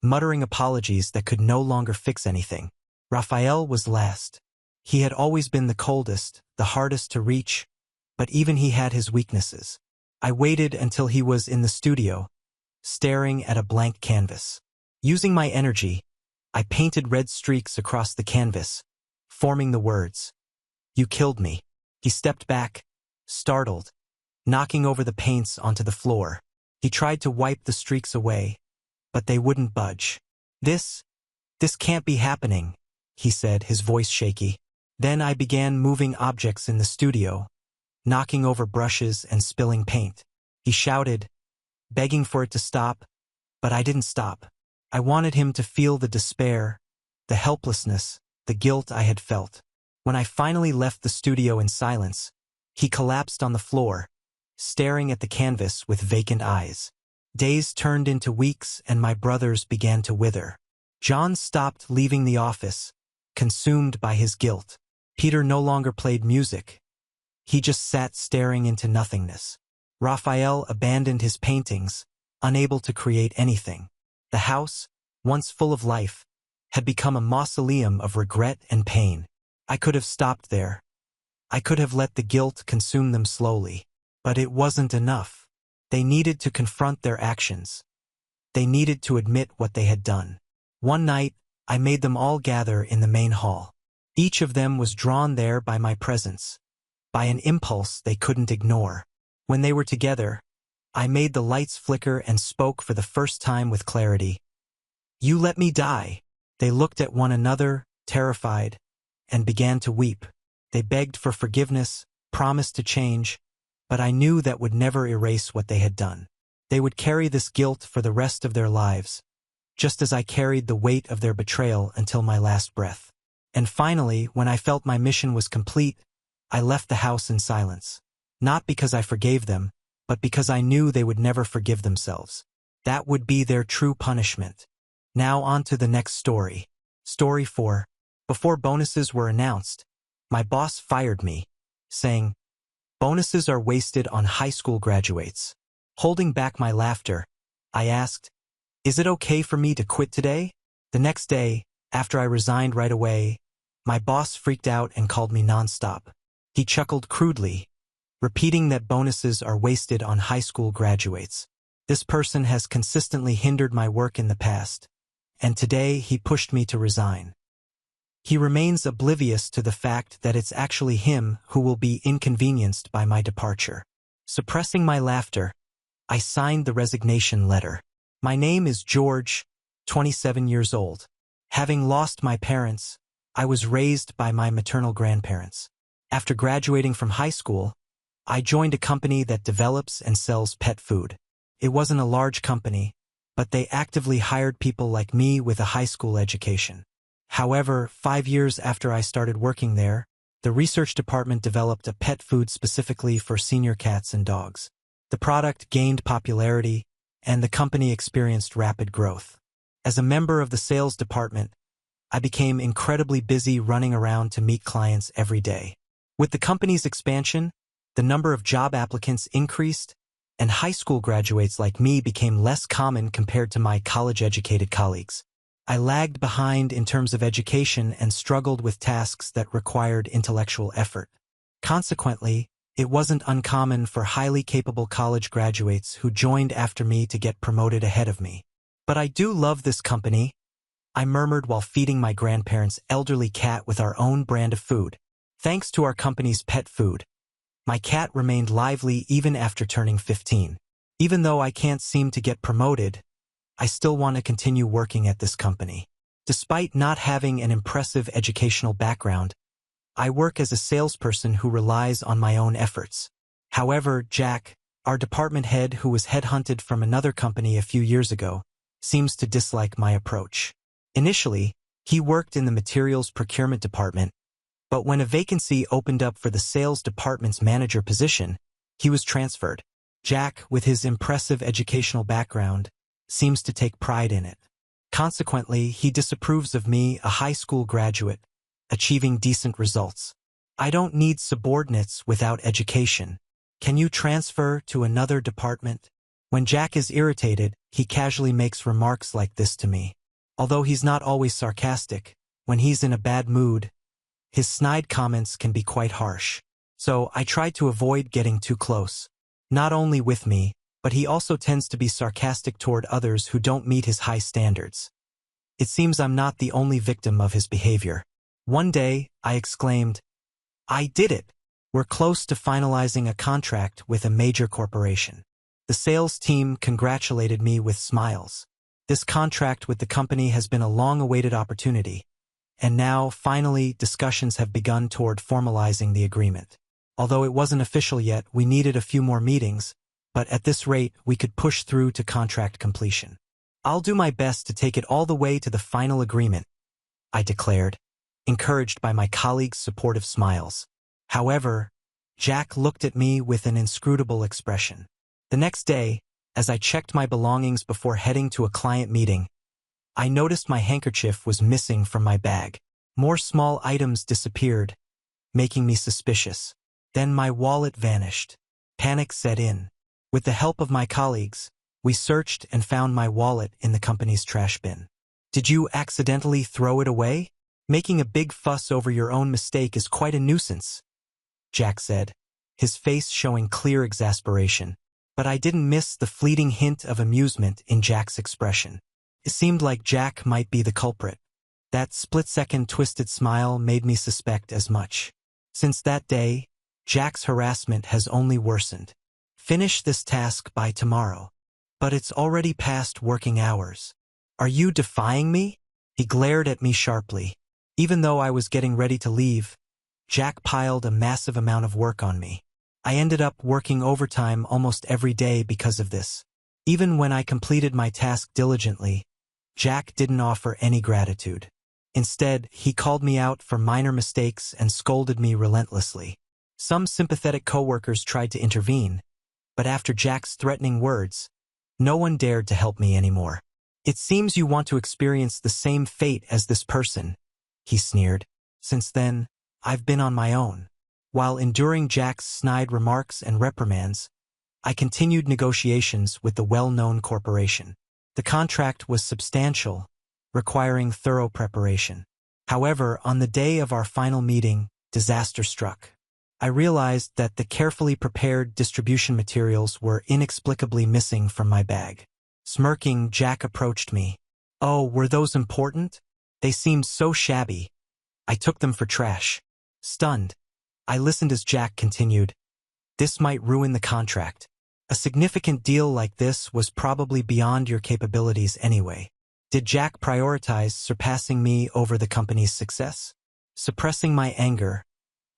muttering apologies that could no longer fix anything. Raphael was last. He had always been the coldest, the hardest to reach, but even he had his weaknesses. I waited until he was in the studio, staring at a blank canvas. Using my energy, I painted red streaks across the canvas, forming the words, "You killed me." He stepped back, startled, knocking over the paints onto the floor. He tried to wipe the streaks away, but they wouldn't budge. This can't be happening, he said, his voice shaky. Then I began moving objects in the studio, knocking over brushes and spilling paint. He shouted, begging for it to stop, but I didn't stop. I wanted him to feel the despair, the helplessness, the guilt I had felt. When I finally left the studio in silence, he collapsed on the floor, staring at the canvas with vacant eyes. Days turned into weeks and my brothers began to wither. John stopped leaving the office, consumed by his guilt. Peter no longer played music. He just sat staring into nothingness. Raphael abandoned his paintings, unable to create anything. The house, once full of life, had become a mausoleum of regret and pain. I could have stopped there. I could have let the guilt consume them slowly. But it wasn't enough. They needed to confront their actions. They needed to admit what they had done. One night, I made them all gather in the main hall. Each of them was drawn there by my presence, by an impulse they couldn't ignore. When they were together, I made the lights flicker and spoke for the first time with clarity. "You let me die." They looked at one another, terrified, and began to weep. They begged for forgiveness, promised to change, but I knew that would never erase what they had done. They would carry this guilt for the rest of their lives, just as I carried the weight of their betrayal until my last breath. And finally, when I felt my mission was complete, I left the house in silence. Not because I forgave them, but because I knew they would never forgive themselves. That would be their true punishment. Now on to the next story. Story 4. Before bonuses were announced, my boss fired me, saying, "Bonuses are wasted on high school graduates." Holding back my laughter, I asked, "Is it okay for me to quit today?" The next day, after I resigned right away, my boss freaked out and called me nonstop. He chuckled crudely, repeating that bonuses are wasted on high school graduates. This person has consistently hindered my work in the past, and today he pushed me to resign. He remains oblivious to the fact that it's actually him who will be inconvenienced by my departure. Suppressing my laughter, I signed the resignation letter. My name is George, 27 years old. Having lost my parents, I was raised by my maternal grandparents. After graduating from high school, I joined a company that develops and sells pet food. It wasn't a large company, but they actively hired people like me with a high school education. However, 5 years after I started working there, the research department developed a pet food specifically for senior cats and dogs. The product gained popularity, and the company experienced rapid growth. As a member of the sales department, I became incredibly busy running around to meet clients every day. With the company's expansion, the number of job applicants increased, and high school graduates like me became less common compared to my college-educated colleagues. I lagged behind in terms of education and struggled with tasks that required intellectual effort. Consequently, it wasn't uncommon for highly capable college graduates who joined after me to get promoted ahead of me. "But I do love this company," I murmured while feeding my grandparents' elderly cat with our own brand of food. Thanks to our company's pet food, my cat remained lively even after turning 15. Even though I can't seem to get promoted, I still want to continue working at this company. Despite not having an impressive educational background, I work as a salesperson who relies on my own efforts. However, Jack, our department head who was headhunted from another company a few years ago, seems to dislike my approach. Initially, he worked in the materials procurement department, but when a vacancy opened up for the sales department's manager position, he was transferred. Jack, with his impressive educational background, seems to take pride in it. Consequently, he disapproves of me, a high school graduate, achieving decent results. "I don't need subordinates without education. Can you transfer to another department?" When Jack is irritated, he casually makes remarks like this to me. Although he's not always sarcastic, when he's in a bad mood, his snide comments can be quite harsh. So I try to avoid getting too close. Not only with me, but he also tends to be sarcastic toward others who don't meet his high standards. It seems I'm not the only victim of his behavior. One day, I exclaimed, "I did it! We're close to finalizing a contract with a major corporation. The sales team congratulated me with smiles. This contract with the company has been a long-awaited opportunity, and now, finally, discussions have begun toward formalizing the agreement. Although it wasn't official yet, we needed a few more meetings, but at this rate, we could push through to contract completion. I'll do my best to take it all the way to the final agreement, I declared, encouraged by my colleagues' supportive smiles. However, Jack looked at me with an inscrutable expression. The next day, as I checked my belongings before heading to a client meeting, I noticed my handkerchief was missing from my bag. More small items disappeared, making me suspicious. Then my wallet vanished. Panic set in. With the help of my colleagues, we searched and found my wallet in the company's trash bin. Did you accidentally throw it away? Making a big fuss over your own mistake is quite a nuisance, Jack said, his face showing clear exasperation. But I didn't miss the fleeting hint of amusement in Jack's expression. It seemed like Jack might be the culprit. That split-second twisted smile made me suspect as much. Since that day, Jack's harassment has only worsened. Finish this task by tomorrow. But it's already past working hours. Are you defying me? He glared at me sharply. Even though I was getting ready to leave, Jack piled a massive amount of work on me. I ended up working overtime almost every day because of this. Even when I completed my task diligently, Jack didn't offer any gratitude. Instead, he called me out for minor mistakes and scolded me relentlessly. Some sympathetic coworkers tried to intervene, but after Jack's threatening words, no one dared to help me anymore. It seems you want to experience the same fate as this person, he sneered. Since then, I've been on my own. While enduring Jack's snide remarks and reprimands, I continued negotiations with the well-known corporation. The contract was substantial, requiring thorough preparation. However, on the day of our final meeting, disaster struck. I realized that the carefully prepared distribution materials were inexplicably missing from my bag. Smirking, Jack approached me. Oh, were those important? They seemed so shabby. I took them for trash. Stunned, I listened as Jack continued. This might ruin the contract. A significant deal like this was probably beyond your capabilities anyway. Did Jack prioritize surpassing me over the company's success? Suppressing my anger,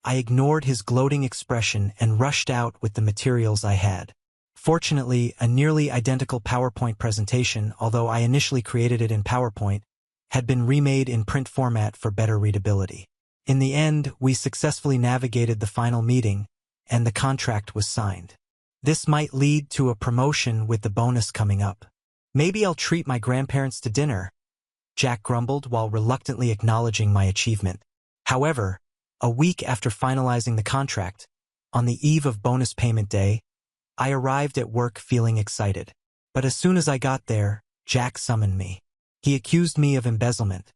I ignored his gloating expression and rushed out with the materials I had. Fortunately, a nearly identical PowerPoint presentation, although I initially created it in PowerPoint, had been remade in print format for better readability. In the end, we successfully navigated the final meeting, and the contract was signed. This might lead to a promotion with the bonus coming up. Maybe I'll treat my grandparents to dinner, Jack grumbled while reluctantly acknowledging my achievement. However, a week after finalizing the contract, on the eve of bonus payment day, I arrived at work feeling excited. But as soon as I got there, Jack summoned me. He accused me of embezzlement,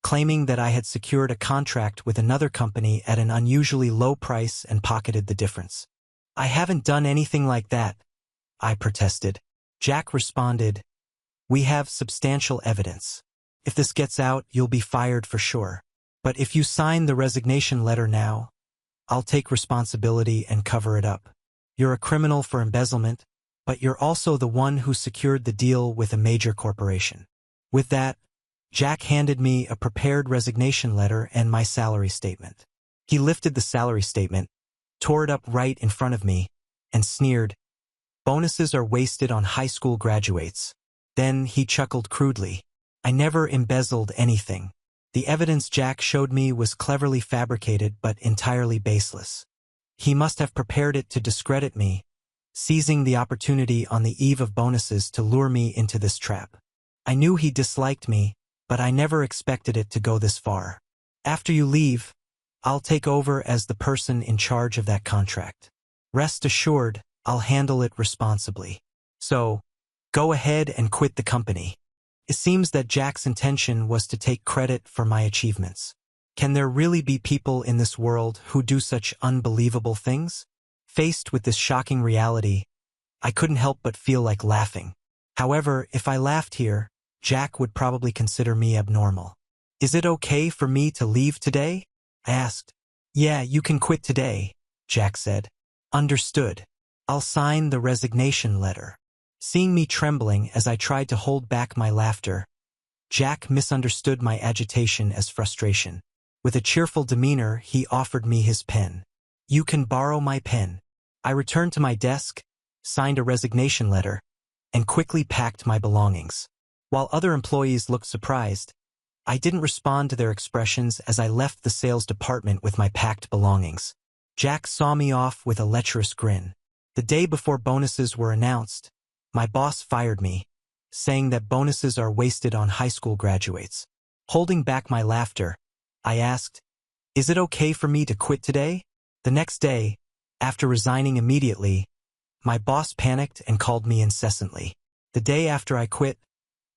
claiming that I had secured a contract with another company at an unusually low price and pocketed the difference. I haven't done anything like that, I protested. Jack responded, we have substantial evidence. If this gets out, you'll be fired for sure. But if you sign the resignation letter now, I'll take responsibility and cover it up. You're a criminal for embezzlement, but you're also the one who secured the deal with a major corporation. With that, Jack handed me a prepared resignation letter and my salary statement. He lifted the salary statement, tore it up right in front of me, and sneered, bonuses are wasted on high school graduates. Then he chuckled crudely. I never embezzled anything. The evidence Jack showed me was cleverly fabricated but entirely baseless. He must have prepared it to discredit me, seizing the opportunity on the eve of bonuses to lure me into this trap. I knew he disliked me, but I never expected it to go this far. After you leave, I'll take over as the person in charge of that contract. Rest assured, I'll handle it responsibly. So, go ahead and quit the company. It seems that Jack's intention was to take credit for my achievements. Can there really be people in this world who do such unbelievable things? Faced with this shocking reality, I couldn't help but feel like laughing. However, if I laughed here, Jack would probably consider me abnormal. Is it okay for me to leave today? I asked. Yeah, you can quit today, Jack said. Understood. I'll sign the resignation letter. Seeing me trembling as I tried to hold back my laughter, Jack misunderstood my agitation as frustration. With a cheerful demeanor, he offered me his pen. You can borrow my pen. I returned to my desk, signed a resignation letter, and quickly packed my belongings. While other employees looked surprised, I didn't respond to their expressions as I left the sales department with my packed belongings. Jack saw me off with a lecherous grin. The day before bonuses were announced, my boss fired me, saying that bonuses are wasted on high school graduates. Holding back my laughter, I asked, "Is it okay for me to quit today?" The next day, after resigning immediately, my boss panicked and called me incessantly. The day after I quit,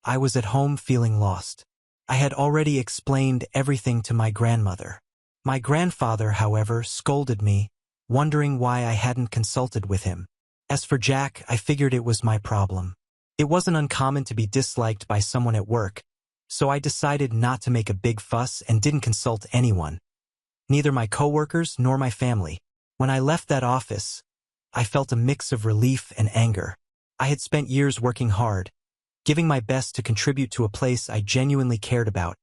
I was at home feeling lost. I had already explained everything to my grandmother. My grandfather, however, scolded me, wondering why I hadn't consulted with him. As for Jack, I figured it was my problem. It wasn't uncommon to be disliked by someone at work, so I decided not to make a big fuss and didn't consult anyone, neither my coworkers nor my family. When I left that office, I felt a mix of relief and anger. I had spent years working hard, giving my best to contribute to a place I genuinely cared about,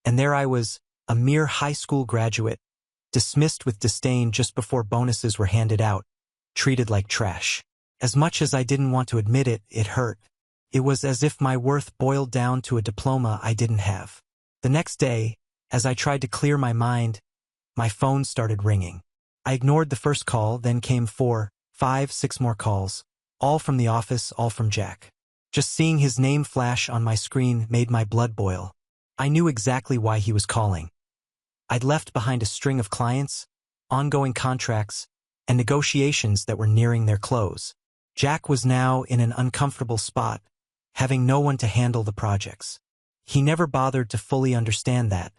and there I was, a mere high school graduate, dismissed with disdain just before bonuses were handed out, treated like trash. As much as I didn't want to admit it, it hurt. It was as if my worth boiled down to a diploma I didn't have. The next day, as I tried to clear my mind, my phone started ringing. I ignored the first call, then came 4, 5, 6 more calls, all from the office, all from Jack. Just seeing his name flash on my screen made my blood boil. I knew exactly why he was calling. I'd left behind a string of clients, ongoing contracts, and negotiations that were nearing their close. Jack was now in an uncomfortable spot, having no one to handle the projects. He never bothered to fully understand that.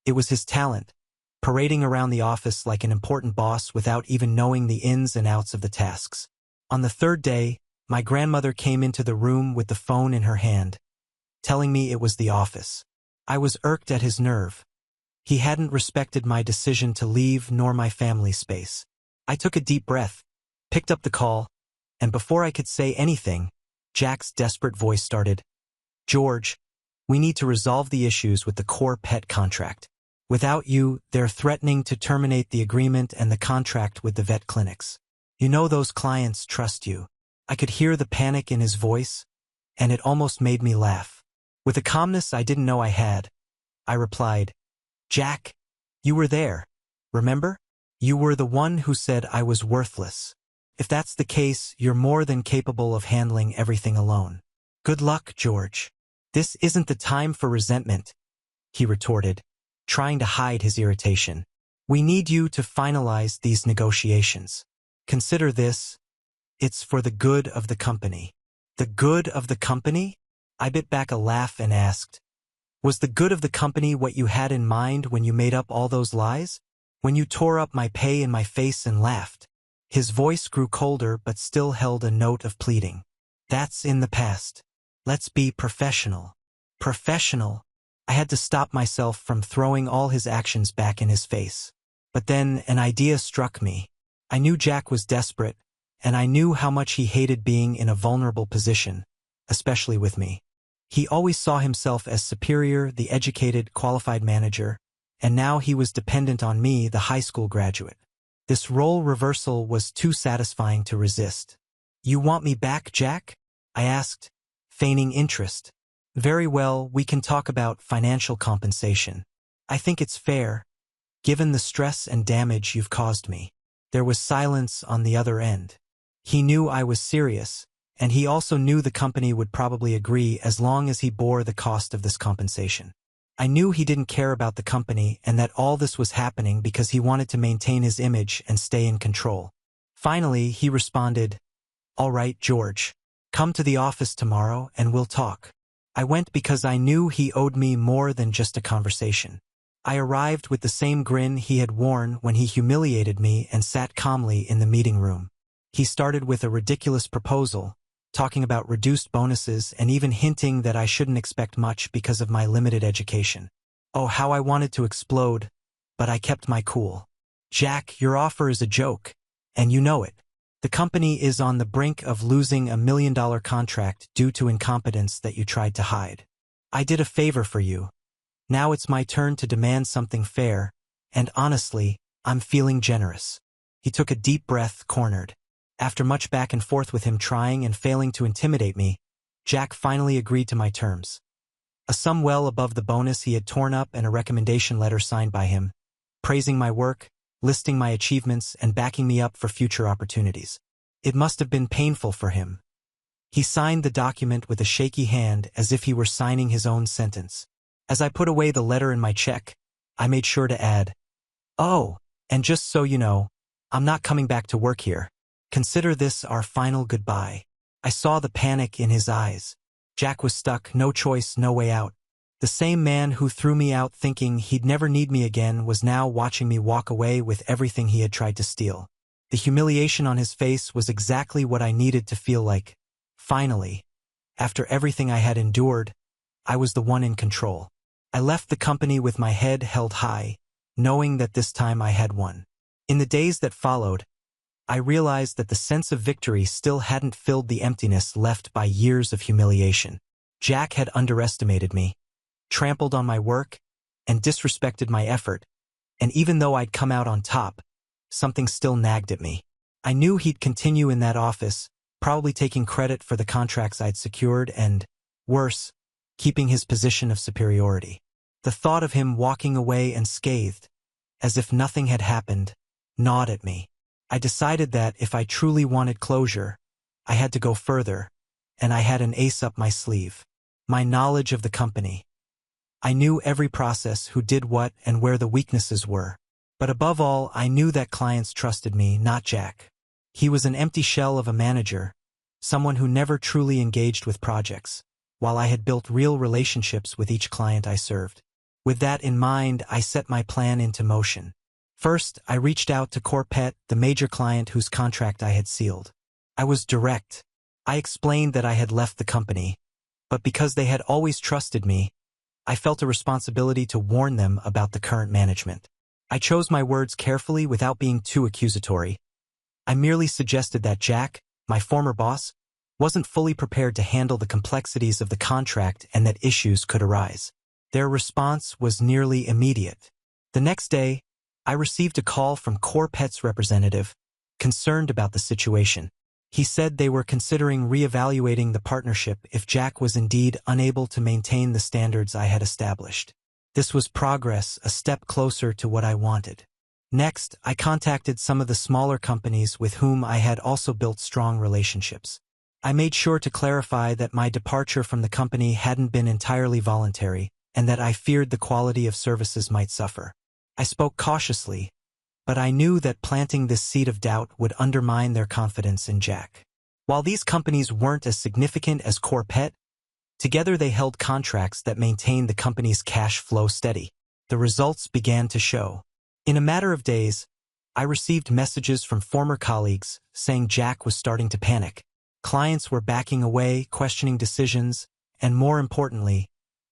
It was his talent, parading around the office like an important boss without even knowing the ins and outs of the tasks. On the third day, my grandmother came into the room with the phone in her hand, telling me it was the office. I was irked at his nerve. He hadn't respected my decision to leave nor my family's space. I took a deep breath, picked up the call, and before I could say anything, Jack's desperate voice started. "George, we need to resolve the issues with the core pet contract. Without you, they're threatening to terminate the agreement and the contract with the vet clinics. You know those clients trust you." I could hear the panic in his voice, and it almost made me laugh. With a calmness I didn't know I had, I replied, "Jack, you were there, remember? You were the one who said I was worthless. If that's the case, you're more than capable of handling everything alone. Good luck, George." "This isn't the time for resentment," he retorted, trying to hide his irritation. "We need you to finalize these negotiations. Consider this. It's for the good of the company." "The good of the company?" I bit back a laugh and asked, "Was the good of the company what you had in mind when you made up all those lies? When you tore up my pay in my face and laughed?" His voice grew colder but still held a note of pleading. "That's in the past. Let's be professional." Professional? I had to stop myself from throwing all his actions back in his face. But then an idea struck me. I knew Jack was desperate, and I knew how much he hated being in a vulnerable position, especially with me. He always saw himself as superior, the educated, qualified manager, and now he was dependent on me, the high school graduate. This role reversal was too satisfying to resist. "You want me back, Jack?" I asked, feigning interest. "Very well, we can talk about financial compensation. I think it's fair, given the stress and damage you've caused me." There was silence on the other end. He knew I was serious, and he also knew the company would probably agree as long as he bore the cost of this compensation. I knew he didn't care about the company and that all this was happening because he wanted to maintain his image and stay in control. Finally, he responded, "All right, George. Come to the office tomorrow and we'll talk." I went because I knew he owed me more than just a conversation. I arrived with the same grin he had worn when he humiliated me and sat calmly in the meeting room. He started with a ridiculous proposal, talking about reduced bonuses and even hinting that I shouldn't expect much because of my limited education. Oh, how I wanted to explode, but I kept my cool. "Jack, your offer is a joke, and you know it. The company is on the brink of losing a $1 million contract due to incompetence that you tried to hide. I did a favor for you. Now it's my turn to demand something fair, and honestly, I'm feeling generous." He took a deep breath, cornered. After much back and forth with him trying and failing to intimidate me, Jack finally agreed to my terms. A sum well above the bonus he had torn up and a recommendation letter signed by him, praising my work, listing my achievements, and backing me up for future opportunities. It must have been painful for him. He signed the document with a shaky hand as if he were signing his own sentence. As I put away the letter and my check, I made sure to add, "Oh, and just so you know, I'm not coming back to work here. Consider this our final goodbye." I saw the panic in his eyes. Jack was stuck, no choice, no way out. The same man who threw me out thinking he'd never need me again was now watching me walk away with everything he had tried to steal. The humiliation on his face was exactly what I needed to feel like. Finally, after everything I had endured, I was the one in control. I left the company with my head held high, knowing that this time I had won. In the days that followed, I realized that the sense of victory still hadn't filled the emptiness left by years of humiliation. Jack had underestimated me, trampled on my work, and disrespected my effort, and even though I'd come out on top, something still nagged at me. I knew he'd continue in that office, probably taking credit for the contracts I'd secured and, worse, keeping his position of superiority. The thought of him walking away unscathed, as if nothing had happened, gnawed at me. I decided that if I truly wanted closure, I had to go further, and I had an ace up my sleeve. My knowledge of the company. I knew every process, who did what, and where the weaknesses were. But above all, I knew that clients trusted me, not Jack. He was an empty shell of a manager, someone who never truly engaged with projects, while I had built real relationships with each client I served. With that in mind, I set my plan into motion. First, I reached out to Corpet, the major client whose contract I had sealed. I was direct. I explained that I had left the company, but because they had always trusted me, I felt a responsibility to warn them about the current management. I chose my words carefully without being too accusatory. I merely suggested that Jack, my former boss, wasn't fully prepared to handle the complexities of the contract and that issues could arise. Their response was nearly immediate. The next day, I received a call from Corpet's representative, concerned about the situation. He said they were considering reevaluating the partnership if Jack was indeed unable to maintain the standards I had established. This was progress, a step closer to what I wanted. Next, I contacted some of the smaller companies with whom I had also built strong relationships. I made sure to clarify that my departure from the company hadn't been entirely voluntary, and that I feared the quality of services might suffer. I spoke cautiously, but I knew that planting this seed of doubt would undermine their confidence in Jack. While these companies weren't as significant as Corpet, together they held contracts that maintained the company's cash flow steady. The results began to show. In a matter of days, I received messages from former colleagues saying Jack was starting to panic. Clients were backing away, questioning decisions, and more importantly,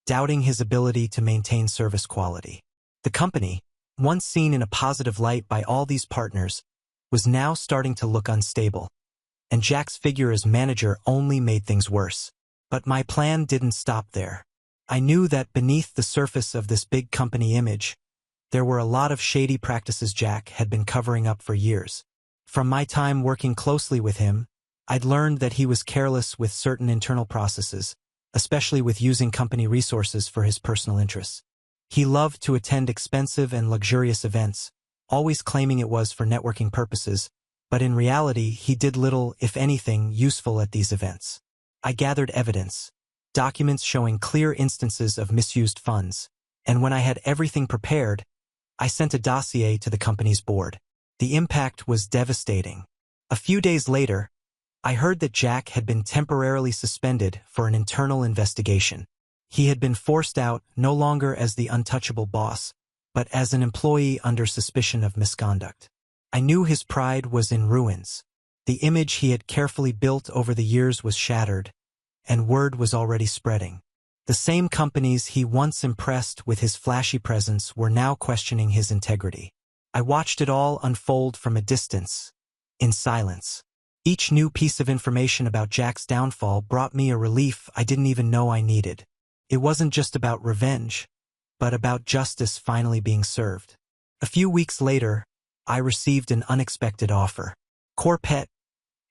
doubting his ability to maintain service quality. The company, once seen in a positive light by all these partners, was now starting to look unstable. And Jack's figure as manager only made things worse. But my plan didn't stop there. I knew that beneath the surface of this big company image, there were a lot of shady practices Jack had been covering up for years. From my time working closely with him, I'd learned that he was careless with certain internal processes, especially with using company resources for his personal interests. He loved to attend expensive and luxurious events, always claiming it was for networking purposes, but in reality he did little, if anything, useful at these events. I gathered evidence, documents showing clear instances of misused funds, and when I had everything prepared, I sent a dossier to the company's board. The impact was devastating. A few days later, I heard that Jack had been temporarily suspended for an internal investigation. He had been forced out no longer as the untouchable boss, but as an employee under suspicion of misconduct. I knew his pride was in ruins. The image he had carefully built over the years was shattered, and word was already spreading. The same companies he once impressed with his flashy presence were now questioning his integrity. I watched it all unfold from a distance, in silence. Each new piece of information about Jack's downfall brought me a relief I didn't even know I needed. It wasn't just about revenge, but about justice finally being served. A few weeks later, I received an unexpected offer. Corpet,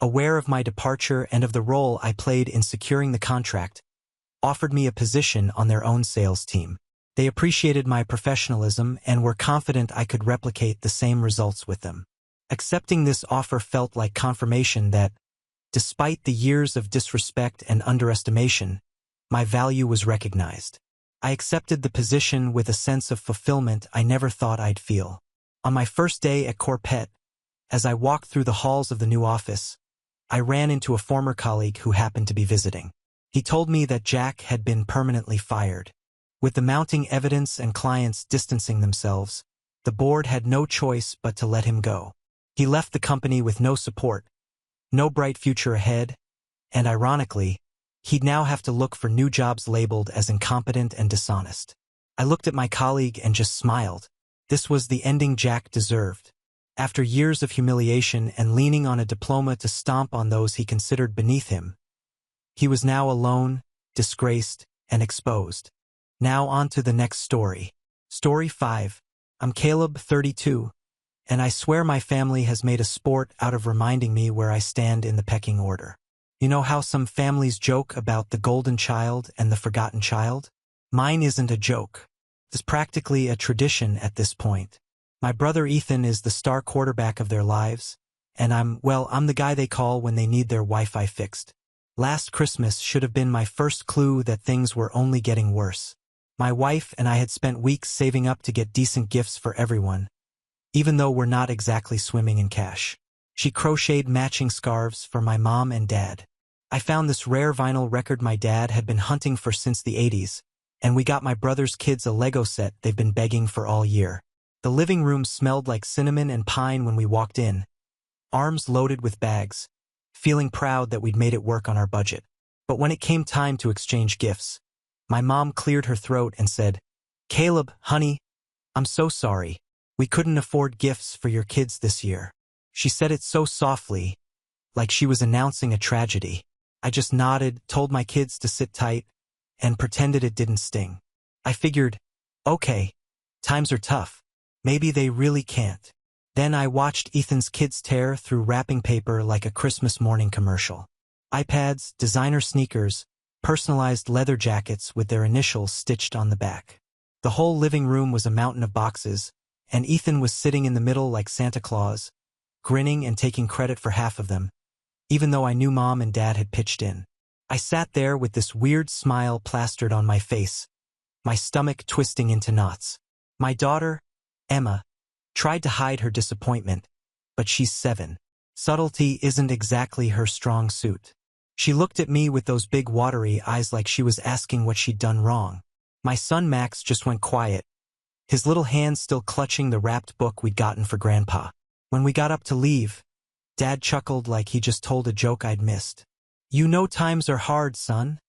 aware of my departure and of the role I played in securing the contract, offered me a position on their own sales team. They appreciated my professionalism and were confident I could replicate the same results with them. Accepting this offer felt like confirmation that, despite the years of disrespect and underestimation, my value was recognized. I accepted the position with a sense of fulfillment I never thought I'd feel. On my first day at Corpet, as I walked through the halls of the new office, I ran into a former colleague who happened to be visiting. He told me that Jack had been permanently fired. With the mounting evidence and clients distancing themselves, the board had no choice but to let him go. He left the company with no support, no bright future ahead, and ironically, he'd now have to look for new jobs labeled as incompetent and dishonest. I looked at my colleague and just smiled. This was the ending Jack deserved. After years of humiliation and leaning on a diploma to stomp on those he considered beneath him, he was now alone, disgraced, and exposed. Now on to the next story. Story 5. I'm Caleb, 32, and I swear my family has made a sport out of reminding me where I stand in the pecking order. You know how some families joke about the golden child and the forgotten child? Mine isn't a joke. It's practically a tradition at this point. My brother Ethan is the star quarterback of their lives, and I'm the guy they call when they need their Wi-Fi fixed. Last Christmas should have been my first clue that things were only getting worse. My wife and I had spent weeks saving up to get decent gifts for everyone, even though we're not exactly swimming in cash. She crocheted matching scarves for my mom and dad. I found this rare vinyl record my dad had been hunting for since the 80s, and we got my brother's kids a Lego set they've been begging for all year. The living room smelled like cinnamon and pine when we walked in, arms loaded with bags, feeling proud that we'd made it work on our budget. But when it came time to exchange gifts, my mom cleared her throat and said, "Caleb, honey, I'm so sorry. We couldn't afford gifts for your kids this year." She said it so softly, like she was announcing a tragedy. I just nodded, told my kids to sit tight, and pretended it didn't sting. I figured, okay, times are tough. Maybe they really can't. Then I watched Ethan's kids tear through wrapping paper like a Christmas morning commercial. iPads, designer sneakers, personalized leather jackets with their initials stitched on the back. The whole living room was a mountain of boxes, and Ethan was sitting in the middle like Santa Claus, grinning and taking credit for half of them, even though I knew Mom and Dad had pitched in. I sat there with this weird smile plastered on my face, my stomach twisting into knots. My daughter, Emma, tried to hide her disappointment, but she's 7. Subtlety isn't exactly her strong suit. She looked at me with those big watery eyes like she was asking what she'd done wrong. My son Max just went quiet, his little hands still clutching the wrapped book we'd gotten for Grandpa. When we got up to leave, Dad chuckled like he just told a joke I'd missed. "You know times are hard, son,"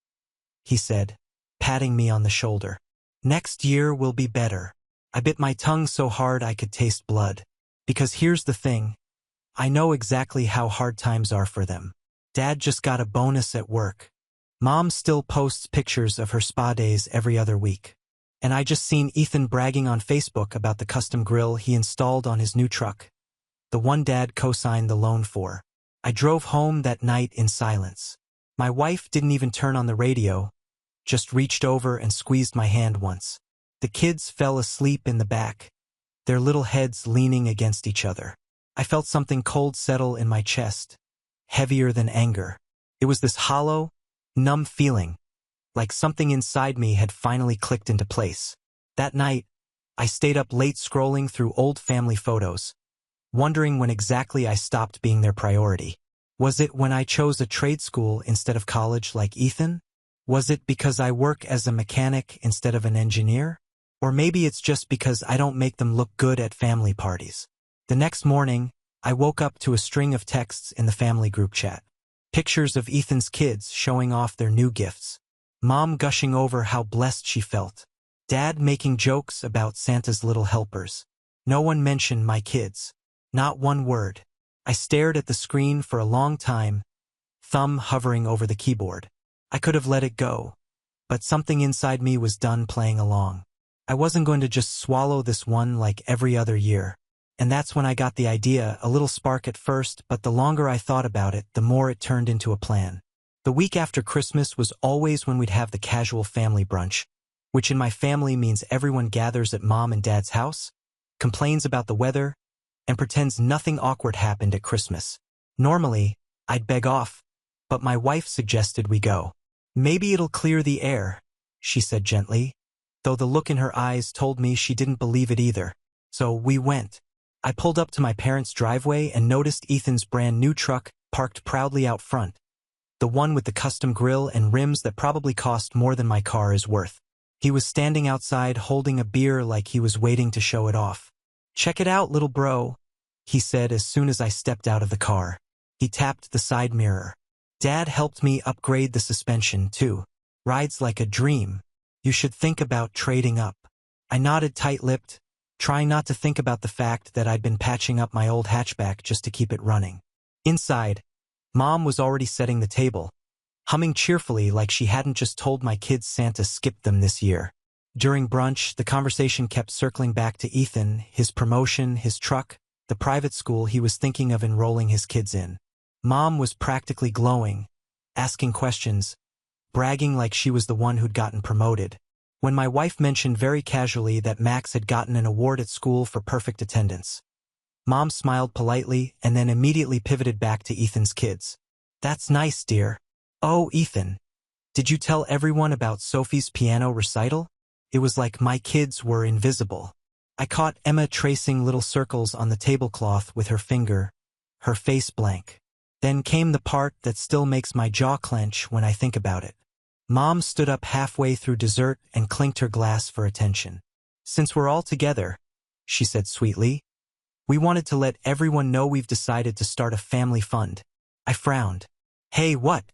he said, patting me on the shoulder. "Next year will be better." I bit my tongue so hard I could taste blood. Because here's the thing, I know exactly how hard times are for them. Dad just got a bonus at work. Mom still posts pictures of her spa days every other week. And I just seen Ethan bragging on Facebook about the custom grill he installed on his new truck, the one Dad co-signed the loan for. I drove home that night in silence. My wife didn't even turn on the radio, just reached over and squeezed my hand once. The kids fell asleep in the back, their little heads leaning against each other. I felt something cold settle in my chest, heavier than anger. It was this hollow, numb feeling, like something inside me had finally clicked into place. That night, I stayed up late scrolling through old family photos, wondering when exactly I stopped being their priority. Was it when I chose a trade school instead of college like Ethan? Was it because I work as a mechanic instead of an engineer? Or maybe it's just because I don't make them look good at family parties. The next morning, I woke up to a string of texts in the family group chat. Pictures of Ethan's kids showing off their new gifts. Mom gushing over how blessed she felt. Dad making jokes about Santa's little helpers. No one mentioned my kids. Not one word. I stared at the screen for a long time, thumb hovering over the keyboard. I could have let it go, but something inside me was done playing along. I wasn't going to just swallow this one like every other year. And that's when I got the idea, a little spark at first, but the longer I thought about it, the more it turned into a plan. The week after Christmas was always when we'd have the casual family brunch, which in my family means everyone gathers at Mom and Dad's house, complains about the weather, and pretends nothing awkward happened at Christmas. Normally, I'd beg off, but my wife suggested we go. Maybe it'll clear the air, she said gently, though the look in her eyes told me she didn't believe it either. So we went. I pulled up to my parents' driveway and noticed Ethan's brand new truck parked proudly out front, the one with the custom grille and rims that probably cost more than my car is worth. He was standing outside holding a beer like he was waiting to show it off. "Check it out, little bro," he said as soon as I stepped out of the car. He tapped the side mirror. "Dad helped me upgrade the suspension, too. Rides like a dream. You should think about trading up." I nodded tight-lipped, trying not to think about the fact that I'd been patching up my old hatchback just to keep it running. Inside, Mom was already setting the table, humming cheerfully like she hadn't just told my kids Santa skipped them this year. During brunch, the conversation kept circling back to Ethan, his promotion, his truck, the private school he was thinking of enrolling his kids in. Mom was practically glowing, asking questions, bragging like she was the one who'd gotten promoted. When my wife mentioned very casually that Max had gotten an award at school for perfect attendance, Mom smiled politely and then immediately pivoted back to Ethan's kids. "That's nice, dear. Oh, Ethan, did you tell everyone about Sophie's piano recital?" It was like my kids were invisible. I caught Emma tracing little circles on the tablecloth with her finger, her face blank. Then came the part that still makes my jaw clench when I think about it. Mom stood up halfway through dessert and clinked her glass for attention. "Since we're all together," she said sweetly, "we wanted to let everyone know we've decided to start a family fund." I frowned. "Hey, what?"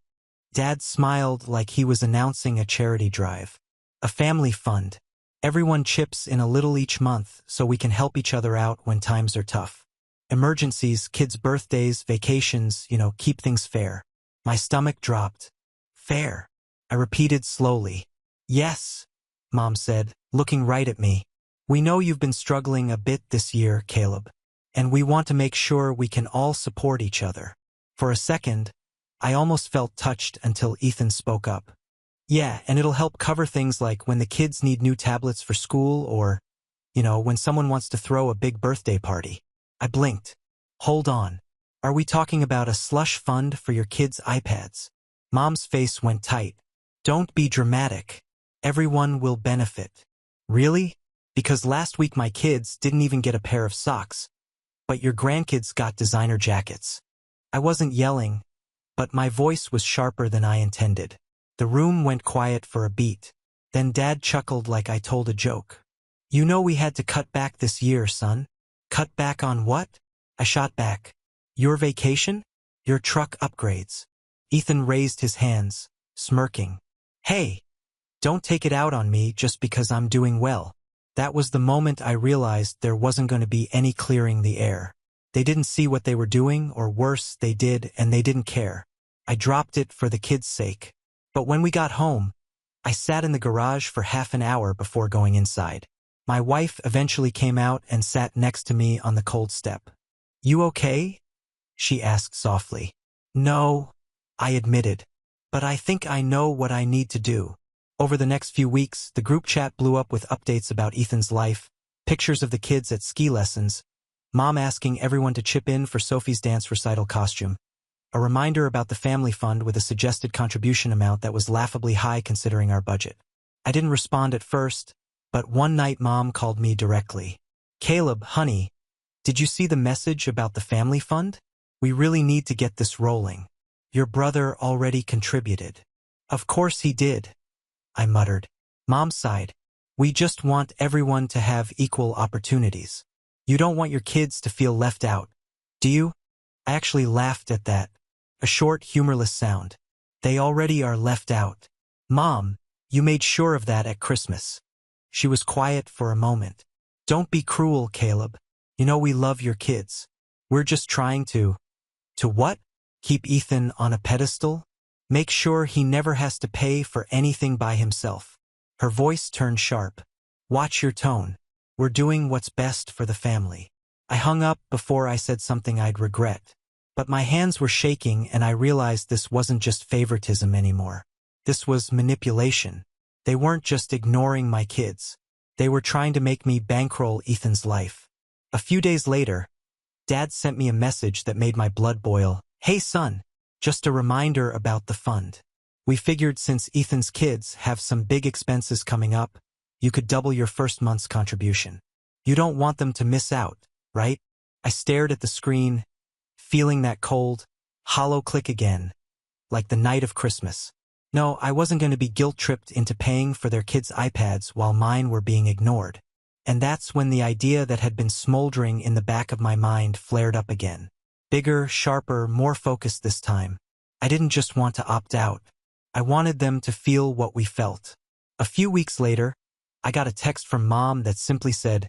Dad smiled like he was announcing a charity drive. "A family fund. Everyone chips in a little each month so we can help each other out when times are tough. Emergencies, kids' birthdays, vacations, keep things fair." My stomach dropped. "Fair," I repeated slowly. "Yes," Mom said, looking right at me. "We know you've been struggling a bit this year, Caleb, and we want to make sure we can all support each other." For a second, I almost felt touched until Ethan spoke up. "Yeah, and it'll help cover things like when the kids need new tablets for school or, when someone wants to throw a big birthday party." I blinked. "Hold on. Are we talking about a slush fund for your kids' iPads?" Mom's face went tight. "Don't be dramatic. Everyone will benefit." "Really? Because last week my kids didn't even get a pair of socks. But your grandkids got designer jackets." I wasn't yelling, but my voice was sharper than I intended. The room went quiet for a beat. Then Dad chuckled like I told a joke. "You know we had to cut back this year, son." "Cut back on what?" I shot back. "Your vacation? Your truck upgrades." Ethan raised his hands, smirking. "Hey, don't take it out on me just because I'm doing well." That was the moment I realized there wasn't going to be any clearing the air. They didn't see what they were doing, or worse, they did, and they didn't care. I dropped it for the kids' sake. But when we got home, I sat in the garage for half an hour before going inside. My wife eventually came out and sat next to me on the cold step. "You okay?" she asked softly. "No," I admitted, "but I think I know what I need to do." Over the next few weeks, the group chat blew up with updates about Ethan's life, pictures of the kids at ski lessons, Mom asking everyone to chip in for Sophie's dance recital costume, a reminder about the family fund with a suggested contribution amount that was laughably high considering our budget. I didn't respond at first, but one night Mom called me directly. "Caleb, honey, did you see the message about the family fund? We really need to get this rolling. Your brother already contributed." "Of course he did," I muttered. Mom sighed. "We just want everyone to have equal opportunities. You don't want your kids to feel left out, do you?" I actually laughed at that. A short, humorless sound. "They already are left out. Mom, you made sure of that at Christmas." She was quiet for a moment. Don't be cruel, Caleb. You know we love your kids. We're just trying to… To what? Keep Ethan on a pedestal? Make sure he never has to pay for anything by himself. Her voice turned sharp. Watch your tone. We're doing what's best for the family. I hung up before I said something I'd regret. But my hands were shaking and I realized this wasn't just favoritism anymore. This was manipulation. They weren't just ignoring my kids. They were trying to make me bankroll Ethan's life. A few days later, Dad sent me a message that made my blood boil. Hey son, just a reminder about the fund. We figured since Ethan's kids have some big expenses coming up, you could double your first month's contribution. You don't want them to miss out, right? I stared at the screen, feeling that cold, hollow click again, like the night of Christmas. No, I wasn't going to be guilt-tripped into paying for their kids' iPads while mine were being ignored. And that's when the idea that had been smoldering in the back of my mind flared up again. Bigger, sharper, more focused this time. I didn't just want to opt out. I wanted them to feel what we felt. A few weeks later, I got a text from Mom that simply said,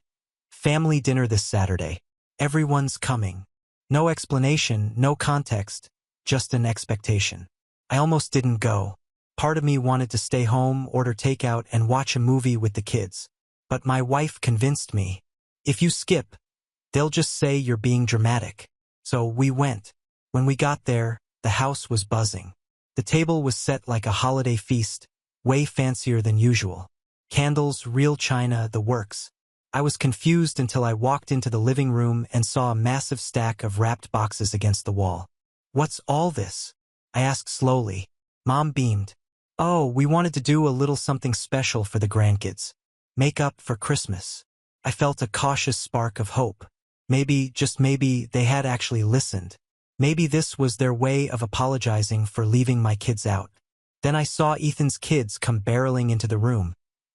"Family dinner this Saturday. Everyone's coming." No explanation, no context, just an expectation. I almost didn't go. Part of me wanted to stay home, order takeout, and watch a movie with the kids. But my wife convinced me. If you skip, they'll just say you're being dramatic. So we went. When we got there, the house was buzzing. The table was set like a holiday feast, way fancier than usual. Candles, real china, the works. I was confused until I walked into the living room and saw a massive stack of wrapped boxes against the wall. "What's all this?" I asked slowly. Mom beamed. "Oh, we wanted to do a little something special for the grandkids. Make up for Christmas." I felt a cautious spark of hope. Maybe, just maybe, they had actually listened. Maybe this was their way of apologizing for leaving my kids out. Then I saw Ethan's kids come barreling into the room,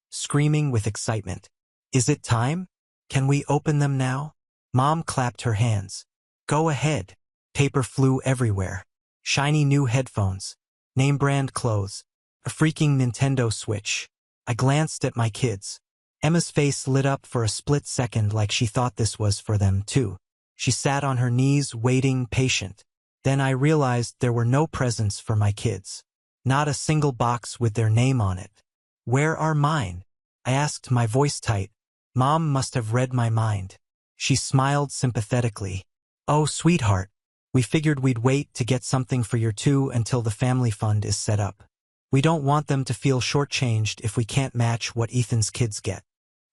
screaming with excitement. "Is it time? Can we open them now?" Mom clapped her hands. "Go ahead." Paper flew everywhere. Shiny new headphones, name-brand clothes, a freaking Nintendo Switch. I glanced at my kids. Emma's face lit up for a split second like she thought this was for them too. She sat on her knees waiting, patient. Then I realized there were no presents for my kids. Not a single box with their name on it. "Where are mine?" I asked, my voice tight. Mom must have read my mind. She smiled sympathetically. "Oh, sweetheart, we figured we'd wait to get something for your two until the family fund is set up. We don't want them to feel shortchanged if we can't match what Ethan's kids get."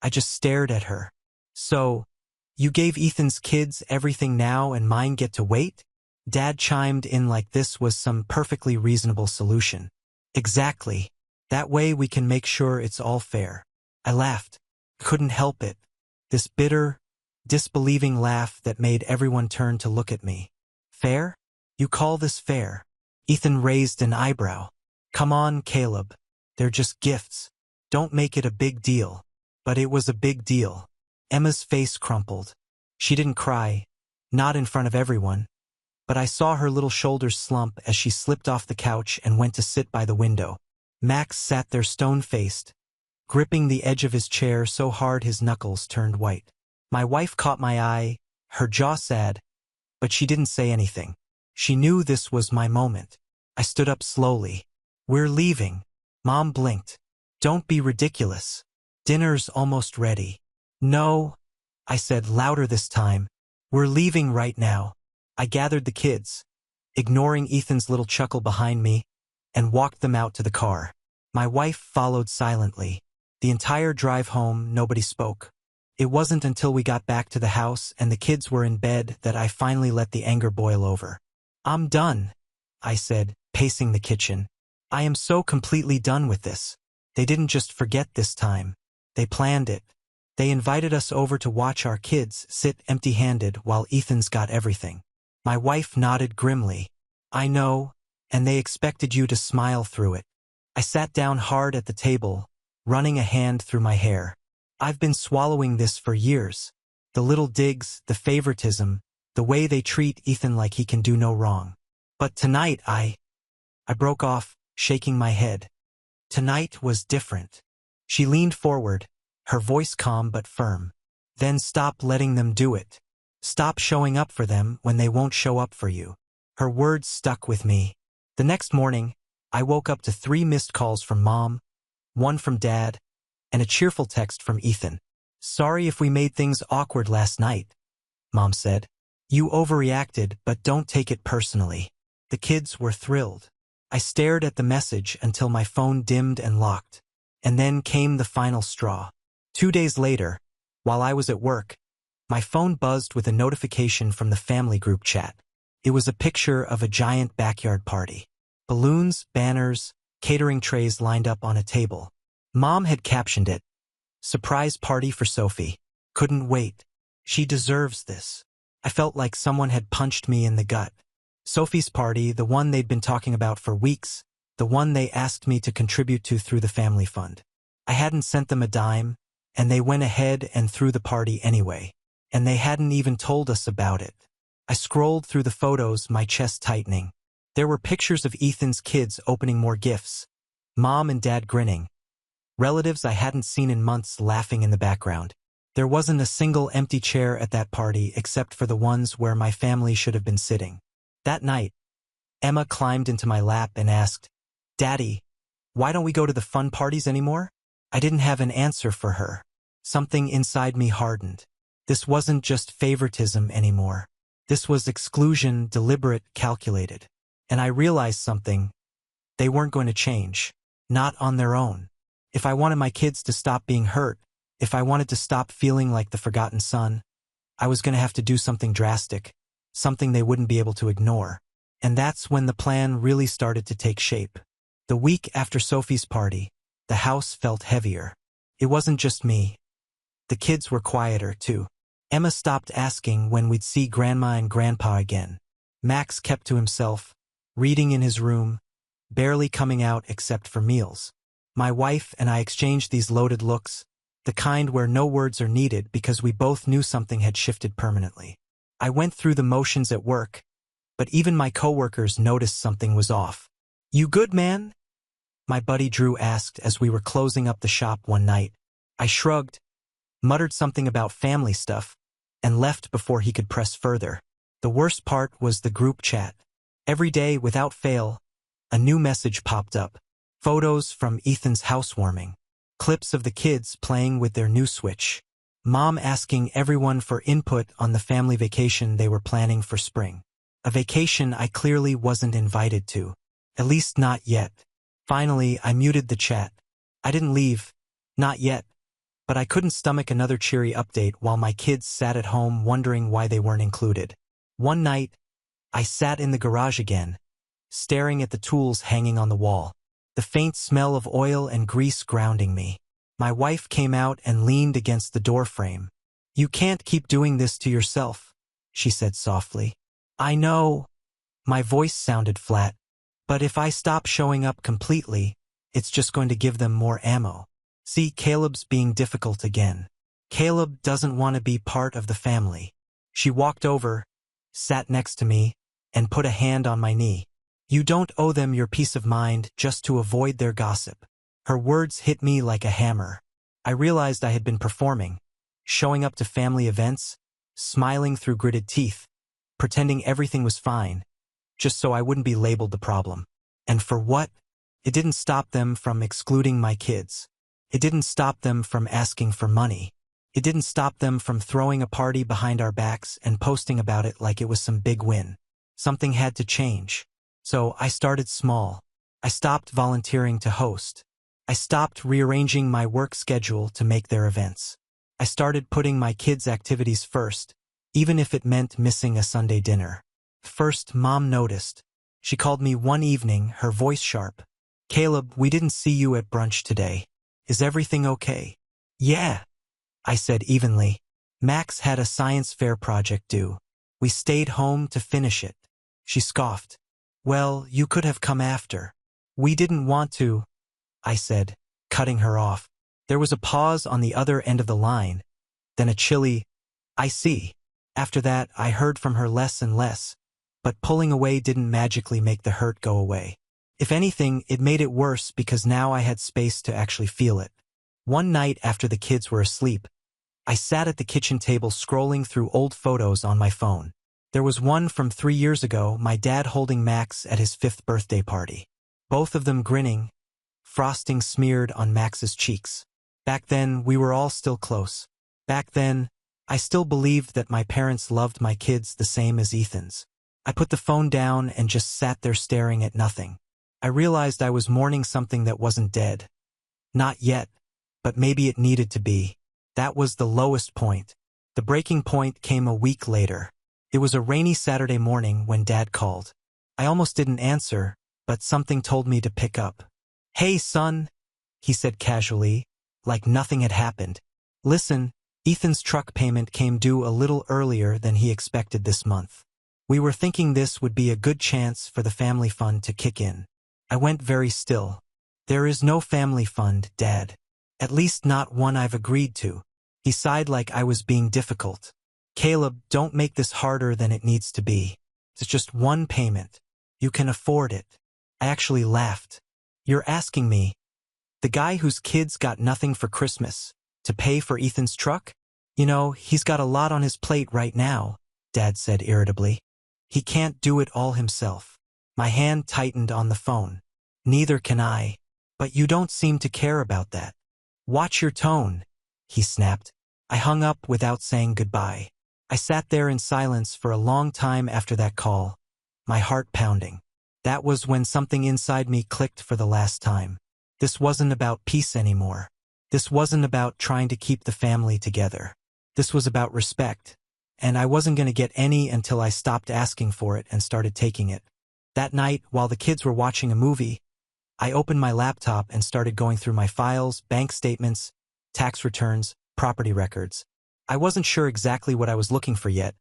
I just stared at her. "So, you gave Ethan's kids everything now and mine get to wait?" Dad chimed in like this was some perfectly reasonable solution. "Exactly. That way we can make sure it's all fair." I laughed. Couldn't help it. This bitter, disbelieving laugh that made everyone turn to look at me. "Fair? You call this fair?" Ethan raised an eyebrow. "Come on, Caleb. They're just gifts. Don't make it a big deal." But it was a big deal. Emma's face crumpled. She didn't cry, not in front of everyone. But I saw her little shoulders slump as she slipped off the couch and went to sit by the window. Max sat there stone-faced, gripping the edge of his chair so hard his knuckles turned white. My wife caught my eye, her jaw sad, but she didn't say anything. She knew this was my moment. I stood up slowly. "We're leaving." Mom blinked. "Don't be ridiculous. Dinner's almost ready." "No," I said louder this time. "We're leaving right now." I gathered the kids, ignoring Ethan's little chuckle behind me, and walked them out to the car. My wife followed silently. The entire drive home, nobody spoke. It wasn't until we got back to the house and the kids were in bed that I finally let the anger boil over. "I'm done," I said, pacing the kitchen. "I am so completely done with this. They didn't just forget this time. They planned it. They invited us over to watch our kids sit empty-handed while Ethan's got everything." My wife nodded grimly. "I know, and they expected you to smile through it." I sat down hard at the table, running a hand through my hair. I've been swallowing this for years. The little digs, the favoritism, the way they treat Ethan like he can do no wrong. But tonight I broke off, shaking my head. Tonight was different. She leaned forward, her voice calm but firm. Then stop letting them do it. Stop showing up for them when they won't show up for you. Her words stuck with me. The next morning, I woke up to 3 missed calls from Mom, 1 from Dad, and a cheerful text from Ethan. "Sorry if we made things awkward last night," Mom said. "You overreacted, but don't take it personally." The kids were thrilled. I stared at the message until my phone dimmed and locked. And then came the final straw. 2 days later, while I was at work, my phone buzzed with a notification from the family group chat. It was a picture of a giant backyard party. Balloons, banners, catering trays lined up on a table. Mom had captioned it, "Surprise party for Sophie. Couldn't wait. She deserves this." I felt like someone had punched me in the gut. Sophie's party, the one they'd been talking about for weeks, the one they asked me to contribute to through the family fund. I hadn't sent them a dime, and they went ahead and threw the party anyway. And they hadn't even told us about it. I scrolled through the photos, my chest tightening. There were pictures of Ethan's kids opening more gifts, Mom and Dad grinning, relatives I hadn't seen in months laughing in the background. There wasn't a single empty chair at that party except for the ones where my family should have been sitting. That night, Emma climbed into my lap and asked, "Daddy, why don't we go to the fun parties anymore?" I didn't have an answer for her. Something inside me hardened. This wasn't just favoritism anymore. This was exclusion, deliberate, calculated. And I realized something. They weren't going to change. Not on their own. If I wanted my kids to stop being hurt, if I wanted to stop feeling like the forgotten son, I was going to have to do something drastic, something they wouldn't be able to ignore. And that's when the plan really started to take shape. The week after Sophie's party, the house felt heavier. It wasn't just me. The kids were quieter, too. Emma stopped asking when we'd see Grandma and Grandpa again. Max kept to himself, reading in his room, barely coming out except for meals. My wife and I exchanged these loaded looks, the kind where no words are needed because we both knew something had shifted permanently. I went through the motions at work, but even my coworkers noticed something was off. "You good, man?" my buddy Drew asked as we were closing up the shop one night. I shrugged, muttered something about family stuff, and left before he could press further. The worst part was the group chat. Every day, without fail, a new message popped up. Photos from Ethan's housewarming. Clips of the kids playing with their new Switch. Mom asking everyone for input on the family vacation they were planning for spring. A vacation I clearly wasn't invited to. At least not yet. Finally, I muted the chat. I didn't leave. Not yet. But I couldn't stomach another cheery update while my kids sat at home wondering why they weren't included. One night, I sat in the garage again, staring at the tools hanging on the wall, the faint smell of oil and grease grounding me. My wife came out and leaned against the doorframe. "You can't keep doing this to yourself," she said softly. "I know." My voice sounded flat. "But if I stop showing up completely, it's just going to give them more ammo." See, Caleb's being difficult again. Caleb doesn't want to be part of the family. She walked over, sat next to me, and put a hand on my knee. "You don't owe them your peace of mind just to avoid their gossip." Her words hit me like a hammer. I realized I had been performing, showing up to family events, smiling through gritted teeth, pretending everything was fine, just so I wouldn't be labeled the problem. And for what? It didn't stop them from excluding my kids. It didn't stop them from asking for money. It didn't stop them from throwing a party behind our backs and posting about it like it was some big win. Something had to change. So I started small. I stopped volunteering to host. I stopped rearranging my work schedule to make their events. I started putting my kids' activities first, even if it meant missing a Sunday dinner. First, Mom noticed. She called me one evening, her voice sharp. "Caleb, we didn't see you at brunch today. Is everything okay?" "Yeah," I said evenly. "Max had a science fair project due. We stayed home to finish it." She scoffed. "Well, you could have come after." "We didn't want to," I said, cutting her off. There was a pause on the other end of the line, then a chilly, "I see." After that, I heard from her less and less, but pulling away didn't magically make the hurt go away. If anything, it made it worse because now I had space to actually feel it. One night after the kids were asleep, I sat at the kitchen table scrolling through old photos on my phone. There was one from 3 years ago, my dad holding Max at his 5th birthday party. Both of them grinning, frosting smeared on Max's cheeks. Back then, we were all still close. Back then, I still believed that my parents loved my kids the same as Ethan's. I put the phone down and just sat there staring at nothing. I realized I was mourning something that wasn't dead. Not yet, but maybe it needed to be. That was the lowest point. The breaking point came a week later. It was a rainy Saturday morning when Dad called. I almost didn't answer, but something told me to pick up. "Hey, son," he said casually, like nothing had happened. "Listen, Ethan's truck payment came due a little earlier than he expected this month. We were thinking this would be a good chance for the family fund to kick in." I went very still. "There is no family fund, Dad. At least not one I've agreed to." He sighed like I was being difficult. "Caleb, don't make this harder than it needs to be. It's just one payment. You can afford it." I actually laughed. "You're asking me, the guy whose kids got nothing for Christmas, to pay for Ethan's truck? You know, he's got a lot on his plate right now," Dad said irritably. "He can't do it all himself." My hand tightened on the phone. "Neither can I. But you don't seem to care about that." "Watch your tone," he snapped. I hung up without saying goodbye. I sat there in silence for a long time after that call, my heart pounding. That was when something inside me clicked for the last time. This wasn't about peace anymore. This wasn't about trying to keep the family together. This was about respect, and I wasn't going to get any until I stopped asking for it and started taking it. That night, while the kids were watching a movie, I opened my laptop and started going through my files, bank statements, tax returns, property records. I wasn't sure exactly what I was looking for yet,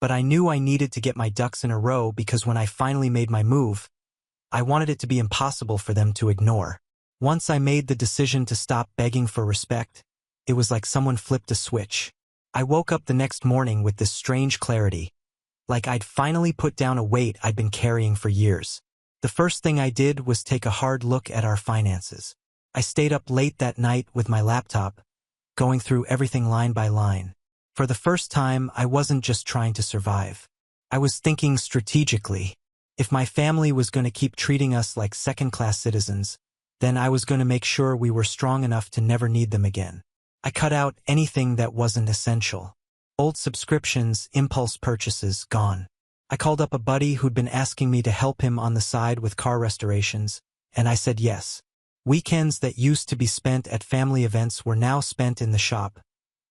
but I knew I needed to get my ducks in a row because when I finally made my move, I wanted it to be impossible for them to ignore. Once I made the decision to stop begging for respect, it was like someone flipped a switch. I woke up the next morning with this strange clarity, like I'd finally put down a weight I'd been carrying for years. The first thing I did was take a hard look at our finances. I stayed up late that night with my laptop, going through everything line by line. For the first time, I wasn't just trying to survive. I was thinking strategically. If my family was going to keep treating us like second-class citizens, then I was going to make sure we were strong enough to never need them again. I cut out anything that wasn't essential. Old subscriptions, impulse purchases, gone. I called up a buddy who'd been asking me to help him on the side with car restorations, and I said yes. Weekends that used to be spent at family events were now spent in the shop,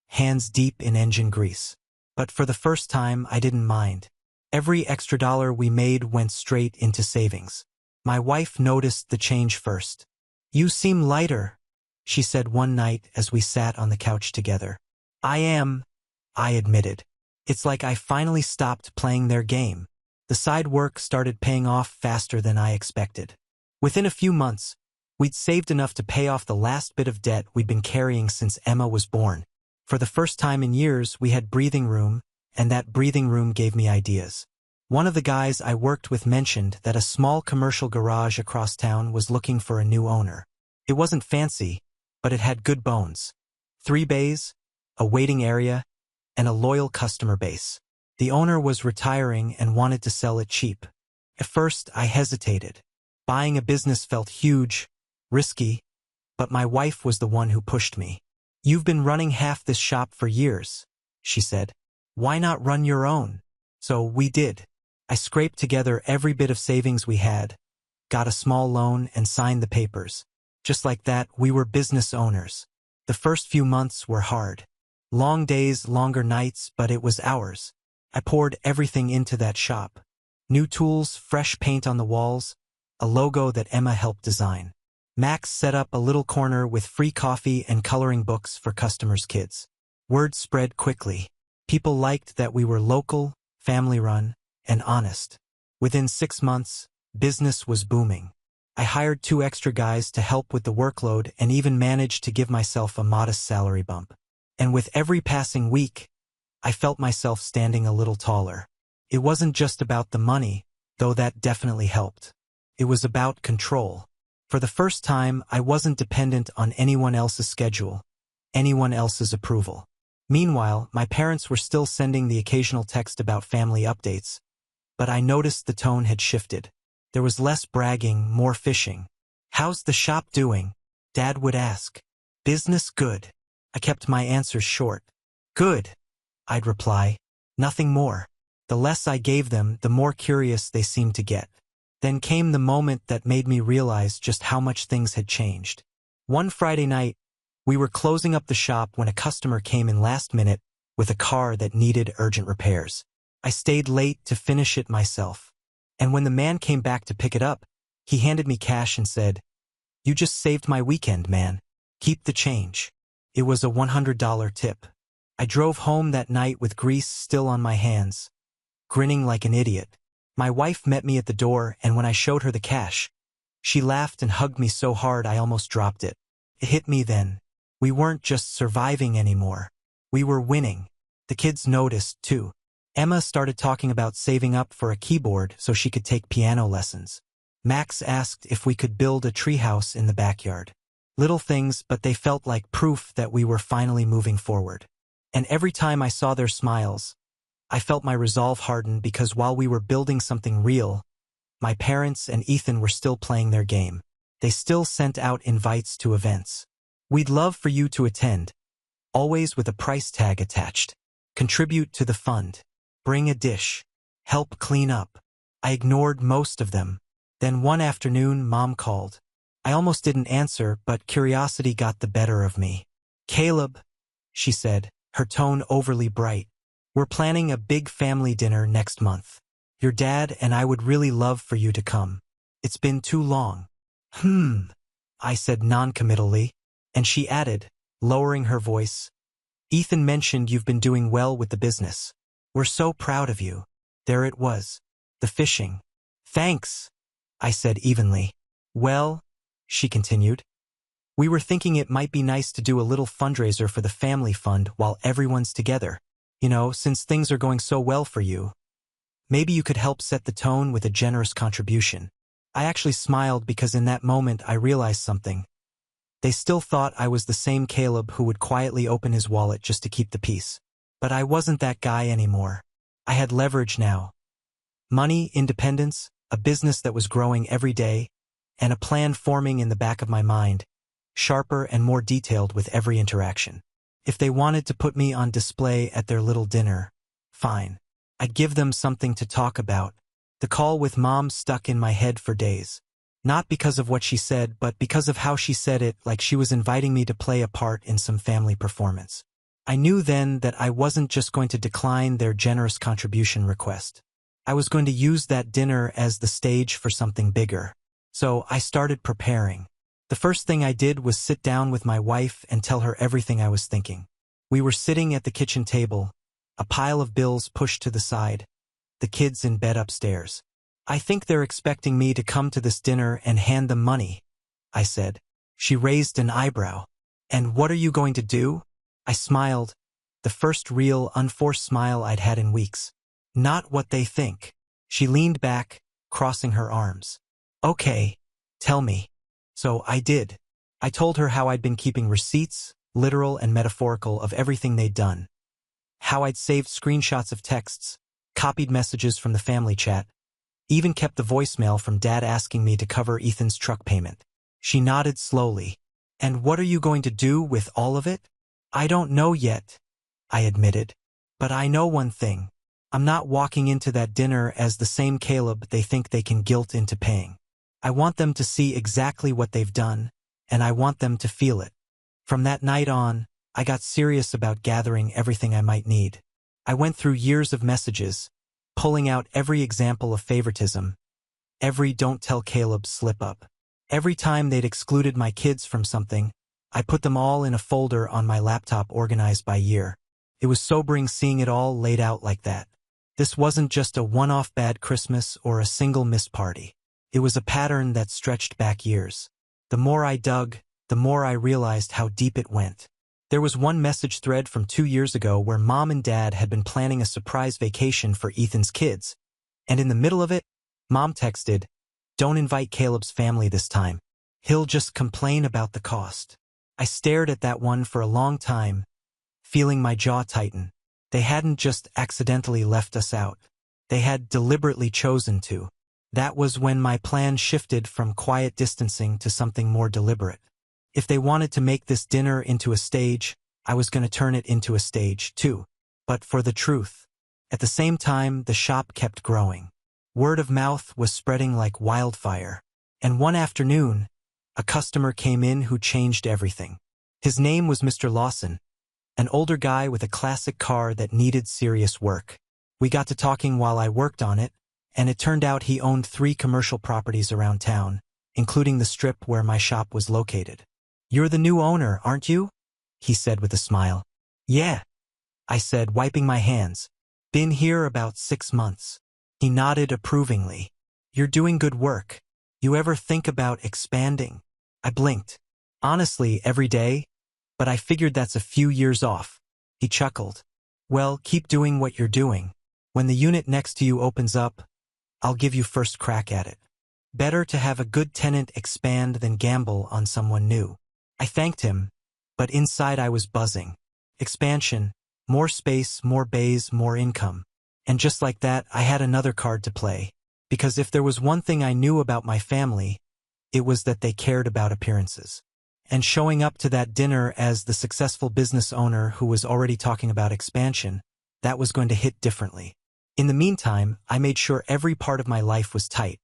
hands deep in engine grease. But for the first time, I didn't mind. Every extra dollar we made went straight into savings. My wife noticed the change first. "You seem lighter," she said one night as we sat on the couch together. "I am," I admitted. "It's like I finally stopped playing their game." The side work started paying off faster than I expected. Within a few months, we'd saved enough to pay off the last bit of debt we'd been carrying since Emma was born. For the first time in years, we had breathing room, and that breathing room gave me ideas. One of the guys I worked with mentioned that a small commercial garage across town was looking for a new owner. It wasn't fancy, but it had good bones. 3 bays, a waiting area, and a loyal customer base. The owner was retiring and wanted to sell it cheap. At first, I hesitated. Buying a business felt huge, risky, but my wife was the one who pushed me. "You've been running half this shop for years," she said. "Why not run your own?" So we did. I scraped together every bit of savings we had, got a small loan, and signed the papers. Just like that, we were business owners. The first few months were hard. Long days, longer nights, but it was ours. I poured everything into that shop. New tools, fresh paint on the walls, a logo that Emma helped design. Max set up a little corner with free coffee and coloring books for customers' kids. Word spread quickly. People liked that we were local, family-run, and honest. Within 6 months, business was booming. I hired 2 extra guys to help with the workload and even managed to give myself a modest salary bump. And with every passing week, I felt myself standing a little taller. It wasn't just about the money, though that definitely helped. It was about control. For the first time, I wasn't dependent on anyone else's schedule, anyone else's approval. Meanwhile, my parents were still sending the occasional text about family updates, but I noticed the tone had shifted. There was less bragging, more fishing. "How's the shop doing?" Dad would ask. "Business good." I kept my answers short. "Good," I'd reply. Nothing more. The less I gave them, the more curious they seemed to get. Then came the moment that made me realize just how much things had changed. One Friday night, we were closing up the shop when a customer came in last minute with a car that needed urgent repairs. I stayed late to finish it myself. And when the man came back to pick it up, he handed me cash and said, "You just saved my weekend, man. Keep the change." It was a $100 tip. I drove home that night with grease still on my hands, grinning like an idiot. My wife met me at the door, and when I showed her the cash, she laughed and hugged me so hard I almost dropped it. It hit me then. We weren't just surviving anymore. We were winning. The kids noticed, too. Emma started talking about saving up for a keyboard so she could take piano lessons. Max asked if we could build a treehouse in the backyard. Little things, but they felt like proof that we were finally moving forward. And every time I saw their smiles, I felt my resolve harden because while we were building something real, my parents and Ethan were still playing their game. They still sent out invites to events. "We'd love for you to attend," always with a price tag attached. "Contribute to the fund. Bring a dish. Help clean up." I ignored most of them. Then one afternoon, Mom called. I almost didn't answer, but curiosity got the better of me. "Caleb," she said, her tone overly bright, "we're planning a big family dinner next month. Your dad and I would really love for you to come. It's been too long." I said noncommittally, and she added, lowering her voice, "Ethan mentioned you've been doing well with the business. We're so proud of you." There it was. The fishing. "Thanks," I said evenly. "Well," she continued, "we were thinking it might be nice to do a little fundraiser for the family fund while everyone's together. You know, since things are going so well for you. Maybe you could help set the tone with a generous contribution." I actually smiled because in that moment I realized something. They still thought I was the same Caleb who would quietly open his wallet just to keep the peace. But I wasn't that guy anymore. I had leverage now. Money, independence, a business that was growing every day, and a plan forming in the back of my mind, sharper and more detailed with every interaction. If they wanted to put me on display at their little dinner, fine. I'd give them something to talk about. The call with Mom stuck in my head for days. Not because of what she said, but because of how she said it, like she was inviting me to play a part in some family performance. I knew then that I wasn't just going to decline their generous contribution request. I was going to use that dinner as the stage for something bigger. So I started preparing. The first thing I did was sit down with my wife and tell her everything I was thinking. We were sitting at the kitchen table, a pile of bills pushed to the side, the kids in bed upstairs. "I think they're expecting me to come to this dinner and hand them money," I said. She raised an eyebrow. "And what are you going to do?" I smiled, the first real, unforced smile I'd had in weeks. "Not what they think." She leaned back, crossing her arms. "Okay, tell me." So I did. I told her how I'd been keeping receipts, literal and metaphorical, of everything they'd done. How I'd saved screenshots of texts, copied messages from the family chat, even kept the voicemail from Dad asking me to cover Ethan's truck payment. She nodded slowly. "And what are you going to do with all of it?" "I don't know yet," I admitted. "But I know one thing. I'm not walking into that dinner as the same Caleb they think they can guilt into paying. I want them to see exactly what they've done, and I want them to feel it." From that night on, I got serious about gathering everything I might need. I went through years of messages, pulling out every example of favoritism, every "don't tell Caleb" slip-up. Every time they'd excluded my kids from something, I put them all in a folder on my laptop organized by year. It was sobering seeing it all laid out like that. This wasn't just a one-off bad Christmas or a single missed party. It was a pattern that stretched back years. The more I dug, the more I realized how deep it went. There was one message thread from 2 years ago where Mom and Dad had been planning a surprise vacation for Ethan's kids, and in the middle of it, Mom texted, "Don't invite Caleb's family this time. He'll just complain about the cost." I stared at that one for a long time, feeling my jaw tighten. They hadn't just accidentally left us out. They had deliberately chosen to. That was when my plan shifted from quiet distancing to something more deliberate. If they wanted to make this dinner into a stage, I was going to turn it into a stage, too. But for the truth. At the same time, the shop kept growing. Word of mouth was spreading like wildfire. And one afternoon, a customer came in who changed everything. His name was Mr. Lawson, an older guy with a classic car that needed serious work. We got to talking while I worked on it, and it turned out he owned 3 commercial properties around town, including the strip where my shop was located. "You're the new owner, aren't you?" he said with a smile. "Yeah," I said, wiping my hands. "Been here about 6 months." He nodded approvingly. "You're doing good work. You ever think about expanding?" I blinked. "Honestly, every day, but I figured that's a few years off." He chuckled. "Well, keep doing what you're doing. When the unit next to you opens up, I'll give you first crack at it. Better to have a good tenant expand than gamble on someone new." I thanked him, but inside I was buzzing. Expansion, more space, more bays, more income. And just like that, I had another card to play. Because if there was one thing I knew about my family, it was that they cared about appearances. And showing up to that dinner as the successful business owner who was already talking about expansion, that was going to hit differently. In the meantime, I made sure every part of my life was tight.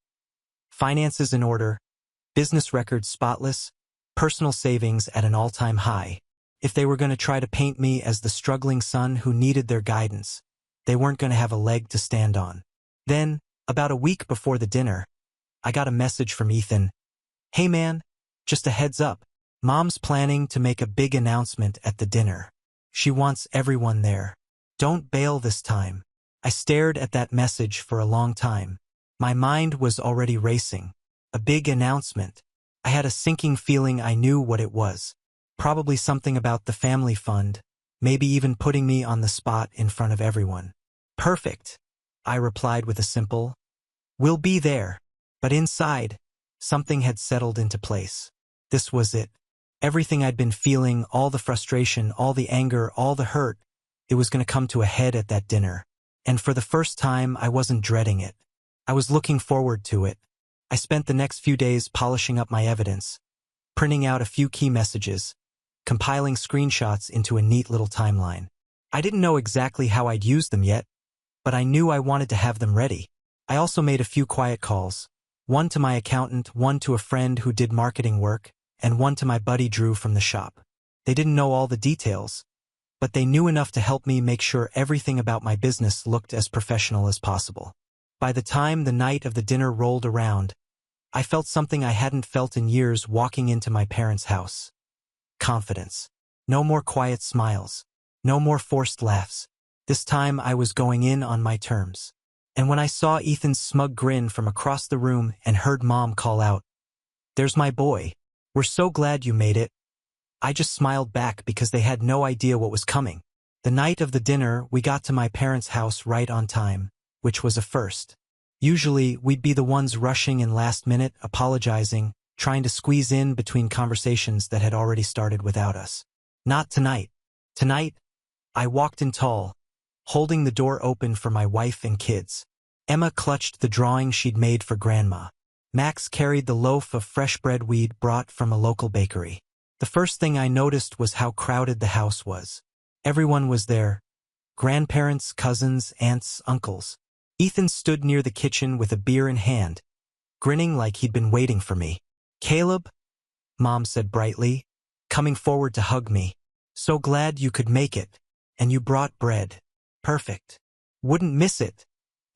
Finances in order, business records spotless, personal savings at an all-time high. If they were going to try to paint me as the struggling son who needed their guidance, they weren't going to have a leg to stand on. Then, about a week before the dinner, I got a message from Ethan. "Hey man, just a heads up. Mom's planning to make a big announcement at the dinner. She wants everyone there. Don't bail this time." I stared at that message for a long time. My mind was already racing. A big announcement. I had a sinking feeling I knew what it was. Probably something about the family fund, maybe even putting me on the spot in front of everyone. "Perfect," I replied with a simple, "We'll be there." But inside, something had settled into place. This was it. Everything I'd been feeling, all the frustration, all the anger, all the hurt, it was going to come to a head at that dinner. And for the first time, I wasn't dreading it. I was looking forward to it. I spent the next few days polishing up my evidence, printing out a few key messages, compiling screenshots into a neat little timeline. I didn't know exactly how I'd use them yet, but I knew I wanted to have them ready. I also made a few quiet calls, one to my accountant, one to a friend who did marketing work, and one to my buddy Drew from the shop. They didn't know all the details, but they knew enough to help me make sure everything about my business looked as professional as possible. By the time the night of the dinner rolled around, I felt something I hadn't felt in years walking into my parents' house. Confidence. No more quiet smiles. No more forced laughs. This time I was going in on my terms. And when I saw Ethan's smug grin from across the room and heard Mom call out, "There's my boy. We're so glad you made it," I just smiled back because they had no idea what was coming. The night of the dinner, we got to my parents' house right on time, which was a first. Usually, we'd be the ones rushing in last minute, apologizing, trying to squeeze in between conversations that had already started without us. Not tonight. Tonight, I walked in tall, holding the door open for my wife and kids. Emma clutched the drawing she'd made for Grandma. Max carried the loaf of fresh bread we'd brought from a local bakery. The first thing I noticed was how crowded the house was. Everyone was there. Grandparents, cousins, aunts, uncles. Ethan stood near the kitchen with a beer in hand, grinning like he'd been waiting for me. "Caleb," Mom said brightly, coming forward to hug me. "So glad you could make it. And you brought bread. Perfect." "Wouldn't miss it,"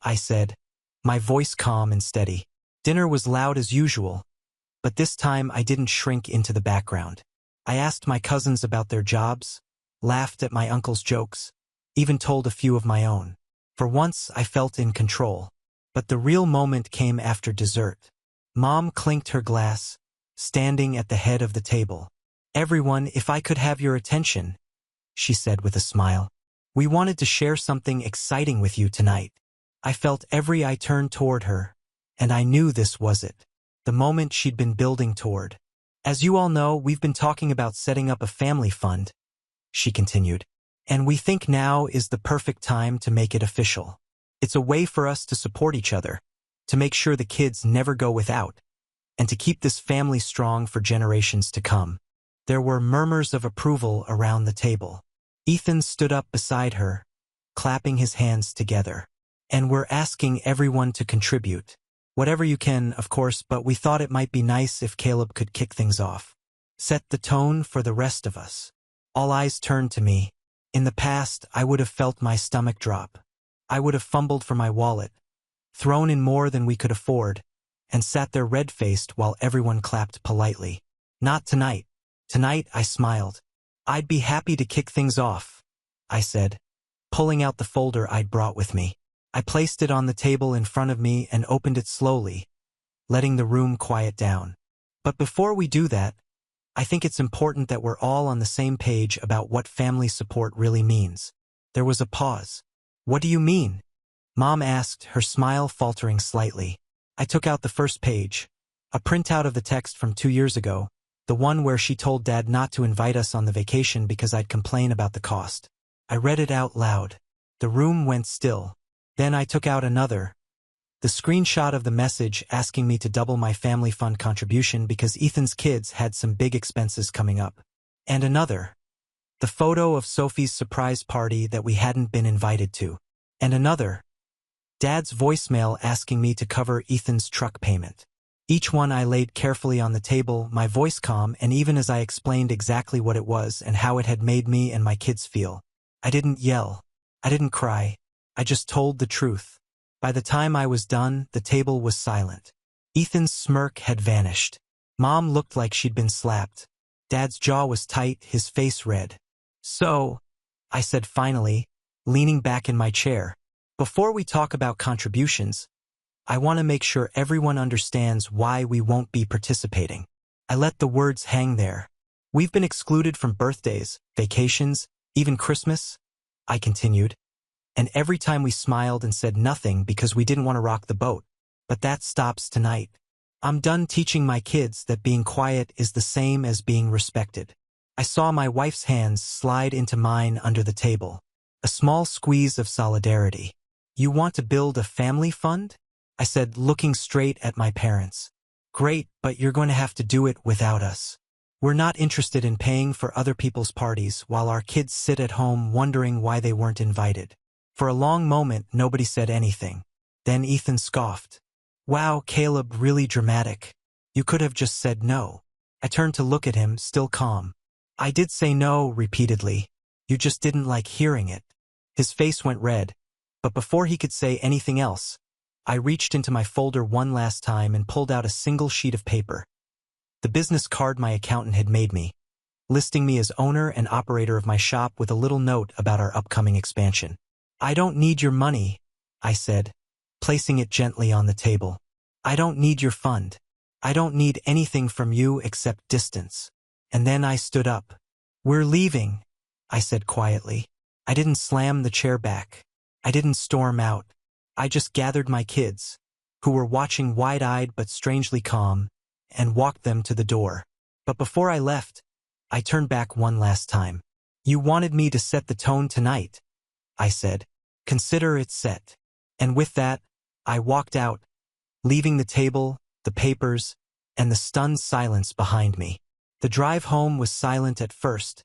I said, my voice calm and steady. Dinner was loud as usual, but this time I didn't shrink into the background. I asked my cousins about their jobs, laughed at my uncle's jokes, even told a few of my own. For once, I felt in control. But the real moment came after dessert. Mom clinked her glass, standing at the head of the table. "Everyone, if I could have your attention," she said with a smile. "We wanted to share something exciting with you tonight." I felt every eye turn toward her, and I knew this was it. The moment she'd been building toward. "As you all know, we've been talking about setting up a family fund," she continued. And we think now is the perfect time to make it official. It's a way for us to support each other, to make sure the kids never go without, and to keep this family strong for generations to come." There were murmurs of approval around the table. Ethan stood up beside her, clapping his hands together. "And we're asking everyone to contribute. Whatever you can, of course, but we thought it might be nice if Caleb could kick things off. Set the tone for the rest of us." All eyes turned to me. In the past, I would have felt my stomach drop. I would have fumbled for my wallet, thrown in more than we could afford, and sat there red-faced while everyone clapped politely. Not tonight. Tonight, I smiled. "I'd be happy to kick things off," I said, pulling out the folder I'd brought with me. I placed it on the table in front of me and opened it slowly, letting the room quiet down. "But before we do that, I think it's important that we're all on the same page about what family support really means." There was a pause. "What do you mean?" Mom asked, her smile faltering slightly. I took out the first page, a printout of the text from 2 years ago, the one where she told Dad not to invite us on the vacation because I'd complain about the cost. I read it out loud. The room went still. Then I took out another, the screenshot of the message asking me to double my family fund contribution because Ethan's kids had some big expenses coming up. And another, the photo of Sophie's surprise party that we hadn't been invited to. And another, Dad's voicemail asking me to cover Ethan's truck payment. Each one I laid carefully on the table, my voice calm, and even as I explained exactly what it was and how it had made me and my kids feel. I didn't yell. I didn't cry. I just told the truth. By the time I was done, the table was silent. Ethan's smirk had vanished. Mom looked like she'd been slapped. Dad's jaw was tight, his face red. "So," I said finally, leaning back in my chair, "before we talk about contributions, I want to make sure everyone understands why we won't be participating." I let the words hang there. "We've been excluded from birthdays, vacations, even Christmas," I continued. "And every time we smiled and said nothing because we didn't want to rock the boat. But that stops tonight. I'm done teaching my kids that being quiet is the same as being respected." I saw my wife's hands slide into mine under the table. A small squeeze of solidarity. "You want to build a family fund?" I said, looking straight at my parents. "Great, but you're going to have to do it without us. We're not interested in paying for other people's parties while our kids sit at home wondering why they weren't invited." For a long moment, nobody said anything. Then Ethan scoffed. "Wow, Caleb, really dramatic. You could have just said no." I turned to look at him, still calm. "I did say no," repeatedly. "You just didn't like hearing it." His face went red, but before he could say anything else, I reached into my folder one last time and pulled out a single sheet of paper. The business card my accountant had made me, listing me as owner and operator of my shop with a little note about our upcoming expansion. "I don't need your money," I said, placing it gently on the table. "I don't need your fund. I don't need anything from you except distance." And then I stood up. "We're leaving," I said quietly. I didn't slam the chair back. I didn't storm out. I just gathered my kids, who were watching wide-eyed but strangely calm, and walked them to the door. But before I left, I turned back one last time. "You wanted me to set the tone tonight," I said. "Consider it set." And with that, I walked out, leaving the table, the papers, and the stunned silence behind me. The drive home was silent at first,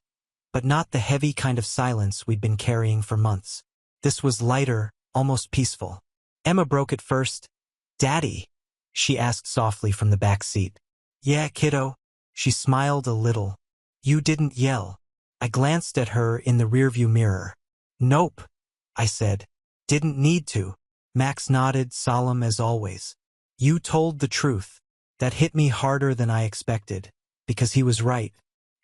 but not the heavy kind of silence we'd been carrying for months. This was lighter, almost peaceful. Emma broke it first. "Daddy?" she asked softly from the back seat. "Yeah, kiddo." She smiled a little. "You didn't yell." I glanced at her in the rearview mirror. "Nope," I said. "Didn't need to." Max nodded, solemn as always. "You told the truth." That hit me harder than I expected, because he was right,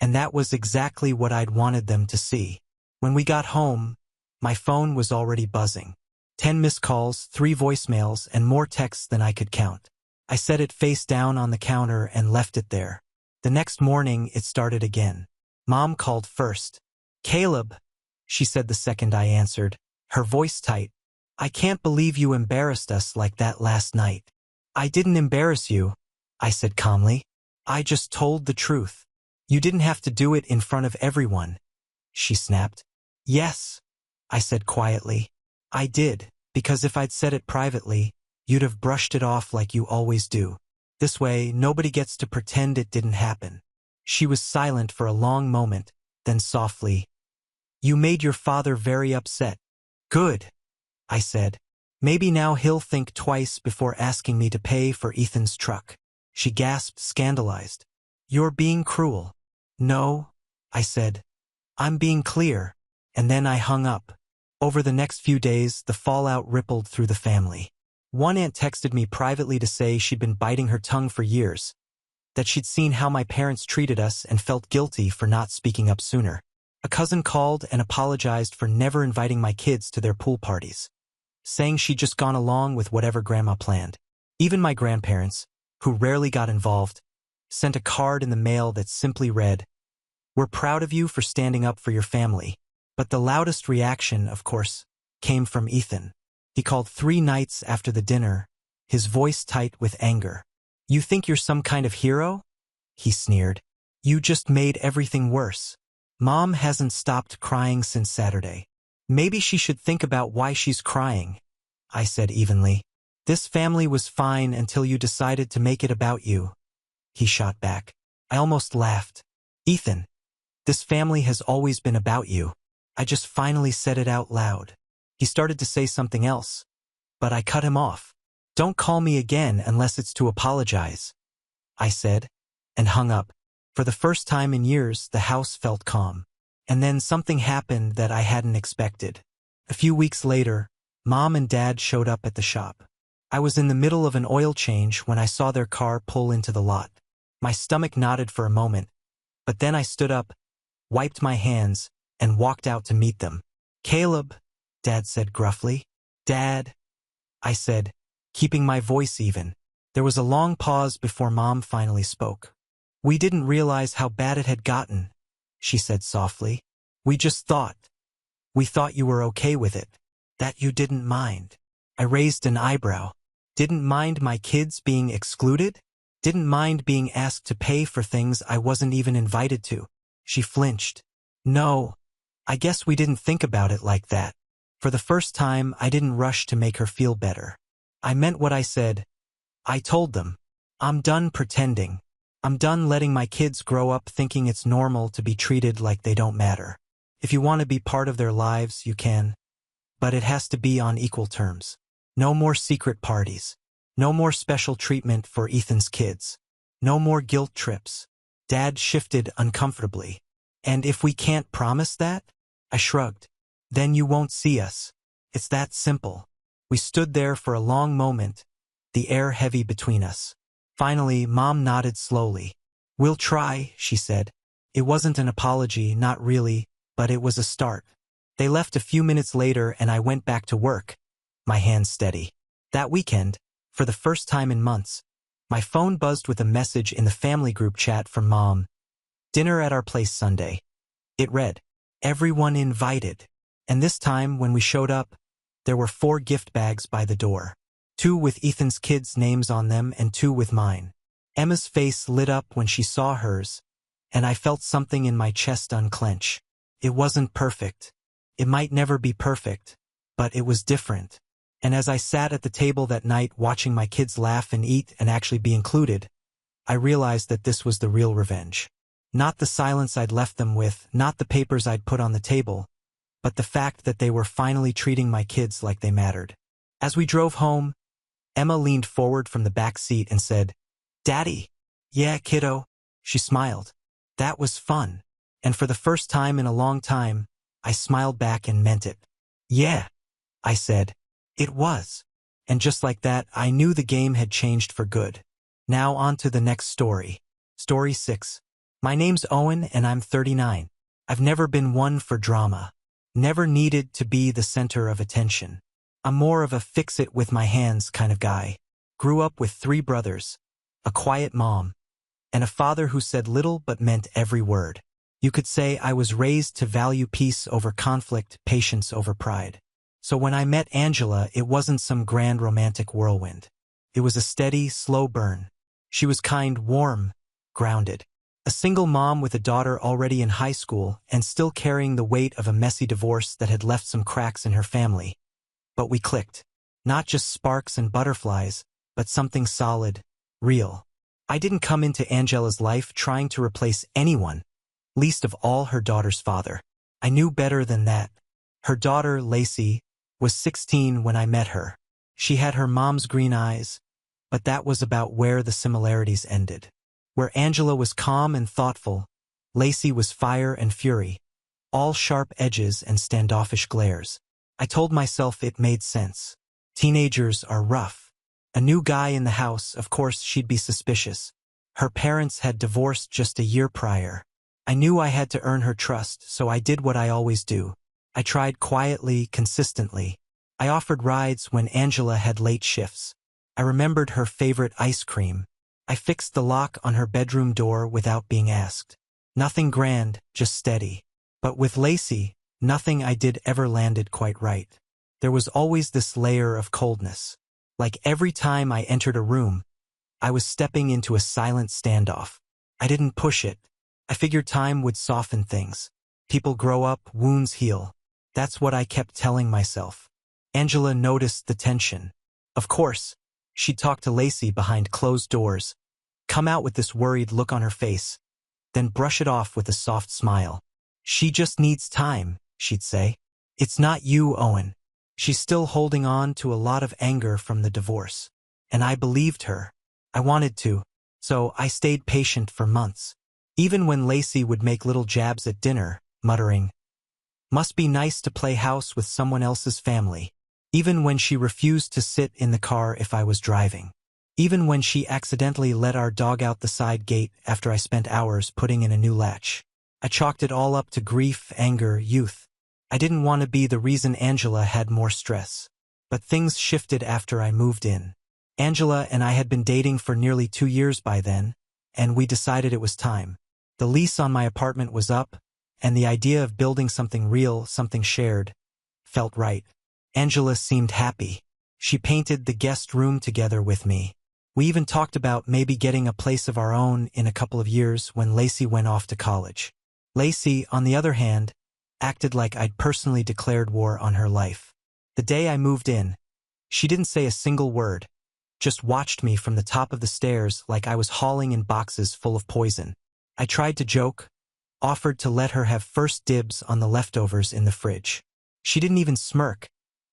and that was exactly what I'd wanted them to see. When we got home, my phone was already buzzing. 10 missed calls, 3 voicemails, and more texts than I could count. I set it face down on the counter and left it there. The next morning, it started again. Mom called first. "Caleb," she said the second I answered, her voice tight. "I can't believe you embarrassed us like that last night." "I didn't embarrass you," I said calmly. "I just told the truth." "You didn't have to do it in front of everyone," she snapped. Yes, I said quietly. I did, because if I'd said it privately, you'd have brushed it off like you always do. This way, nobody gets to pretend it didn't happen. She was silent for a long moment, then softly, "You made your father very upset." "Good," I said. "Maybe now he'll think twice before asking me to pay for Ethan's truck." She gasped, scandalized. "You're being cruel." "No," I said. "I'm being clear." And then I hung up. Over the next few days, the fallout rippled through the family. One aunt texted me privately to say she'd been biting her tongue for years, that she'd seen how my parents treated us and felt guilty for not speaking up sooner. A cousin called and apologized for never inviting my kids to their pool parties, saying she'd just gone along with whatever Grandma planned. Even my grandparents, who rarely got involved, sent a card in the mail that simply read, "We're proud of you for standing up for your family." But the loudest reaction, of course, came from Ethan. He called 3 nights after the dinner, his voice tight with anger. "You think you're some kind of hero?" he sneered. "You just made everything worse. Mom hasn't stopped crying since Saturday. Maybe she should think about why she's crying," I said evenly. "This family was fine until you decided to make it about you," he shot back. I almost laughed. "Ethan, this family has always been about you." I just finally said it out loud. He started to say something else, but I cut him off. "Don't call me again unless it's to apologize," I said, and hung up. For the first time in years, the house felt calm. And then something happened that I hadn't expected. A few weeks later, Mom and Dad showed up at the shop. I was in the middle of an oil change when I saw their car pull into the lot. My stomach knotted for a moment, but then I stood up, wiped my hands, and walked out to meet them. "Caleb," Dad said gruffly. "Dad," I said, keeping my voice even. There was a long pause before Mom finally spoke. "We didn't realize how bad it had gotten," she said softly. We thought you were okay with it, that you didn't mind." I raised an eyebrow. Didn't mind my kids being excluded? Didn't mind being asked to pay for things I wasn't even invited to? She flinched. "No, I guess we didn't think about it like that." For the first time, I didn't rush to make her feel better. I meant what I said. I told them, "I'm done pretending. I'm done letting my kids grow up thinking it's normal to be treated like they don't matter. If you want to be part of their lives, you can. But it has to be on equal terms. No more secret parties. No more special treatment for Ethan's kids. No more guilt trips." Dad shifted uncomfortably. "And if we can't promise that?" I shrugged. "Then you won't see us. It's that simple." We stood there for a long moment, the air heavy between us. Finally, Mom nodded slowly. "We'll try," she said. It wasn't an apology, not really, but it was a start. They left a few minutes later and I went back to work, my hands steady. That weekend, for the first time in months, my phone buzzed with a message in the family group chat from Mom. "Dinner at our place Sunday." It read, "Everyone invited." And this time, when we showed up, there were 4 gift bags by the door. 2 with Ethan's kids' names on them and 2 with mine. Emma's face lit up when she saw hers, and I felt something in my chest unclench. It wasn't perfect. It might never be perfect, but it was different. And as I sat at the table that night watching my kids laugh and eat and actually be included, I realized that this was the real revenge. Not the silence I'd left them with, not the papers I'd put on the table, but the fact that they were finally treating my kids like they mattered. As we drove home, Emma leaned forward from the back seat and said, "Daddy." "Yeah, kiddo." She smiled. That was fun. And for the first time in a long time, I smiled back and meant it. "Yeah," I said. It was. And just like that, I knew the game had changed for good. Now on to the next story. Story 6. My name's Owen and I'm 39. I've never been one for drama. Never needed to be the center of attention. I'm more of a fix-it-with-my-hands kind of guy. Grew up with 3 brothers, a quiet mom, and a father who said little but meant every word. You could say I was raised to value peace over conflict, patience over pride. So when I met Angela, it wasn't some grand romantic whirlwind. It was a steady, slow burn. She was kind, warm, grounded. A single mom with a daughter already in high school and still carrying the weight of a messy divorce that had left some cracks in her family. But we clicked. Not just sparks and butterflies, but something solid, real. I didn't come into Angela's life trying to replace anyone, least of all her daughter's father. I knew better than that. Her daughter, Lacey, was 16 when I met her. She had her mom's green eyes, but that was about where the similarities ended. Where Angela was calm and thoughtful, Lacey was fire and fury, all sharp edges and standoffish glares. I told myself it made sense. Teenagers are rough. A new guy in the house, of course she'd be suspicious. Her parents had divorced just a year prior. I knew I had to earn her trust, so I did what I always do. I tried quietly, consistently. I offered rides when Angela had late shifts. I remembered her favorite ice cream. I fixed the lock on her bedroom door without being asked. Nothing grand, just steady. But with Lacey, nothing I did ever landed quite right. There was always this layer of coldness. Like every time I entered a room, I was stepping into a silent standoff. I didn't push it. I figured time would soften things. People grow up, wounds heal. That's what I kept telling myself. Angela noticed the tension. Of course, she'd talk to Lacey behind closed doors, come out with this worried look on her face, then brush it off with a soft smile. She just needs time, she'd say. It's not you, Owen. She's still holding on to a lot of anger from the divorce. And I believed her. I wanted to, so I stayed patient for months. Even when Lacey would make little jabs at dinner, muttering, "Must be nice to play house with someone else's family." Even when she refused to sit in the car if I was driving. Even when she accidentally let our dog out the side gate after I spent hours putting in a new latch. I chalked it all up to grief, anger, youth. I didn't want to be the reason Angela had more stress. But things shifted after I moved in. Angela and I had been dating for nearly 2 years by then, and we decided it was time. The lease on my apartment was up, and the idea of building something real, something shared, felt right. Angela seemed happy. She painted the guest room together with me. We even talked about maybe getting a place of our own in a couple of years when Lacey went off to college. Lacey, on the other hand, acted like I'd personally declared war on her life. The day I moved in, she didn't say a single word, just watched me from the top of the stairs like I was hauling in boxes full of poison. I tried to joke, offered to let her have first dibs on the leftovers in the fridge. She didn't even smirk,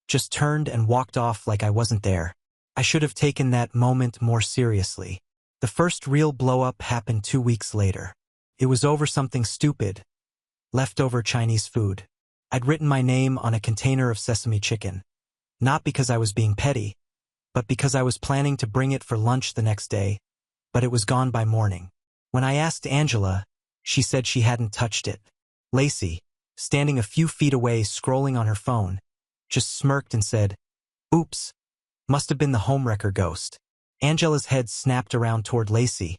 just turned and walked off like I wasn't there. I should have taken that moment more seriously. The first real blow-up happened 2 weeks later. It was over something stupid. Leftover Chinese food. I'd written my name on a container of sesame chicken. Not because I was being petty, but because I was planning to bring it for lunch the next day, but it was gone by morning. When I asked Angela, she said she hadn't touched it. Lacey, standing a few feet away scrolling on her phone, just smirked and said, "Oops, must have been the homewrecker ghost." Angela's head snapped around toward Lacey,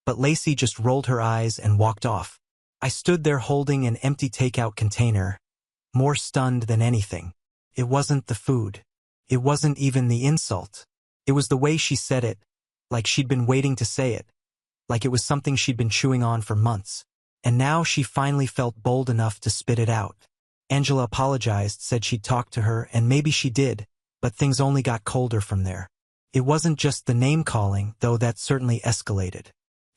but Lacey just rolled her eyes and walked off. I stood there holding an empty takeout container, more stunned than anything. It wasn't the food. It wasn't even the insult. It was the way she said it, like she'd been waiting to say it, like it was something she'd been chewing on for months. And now she finally felt bold enough to spit it out. Angela apologized, said she'd talk to her, and maybe she did, but things only got colder from there. It wasn't just the name-calling, though that certainly escalated.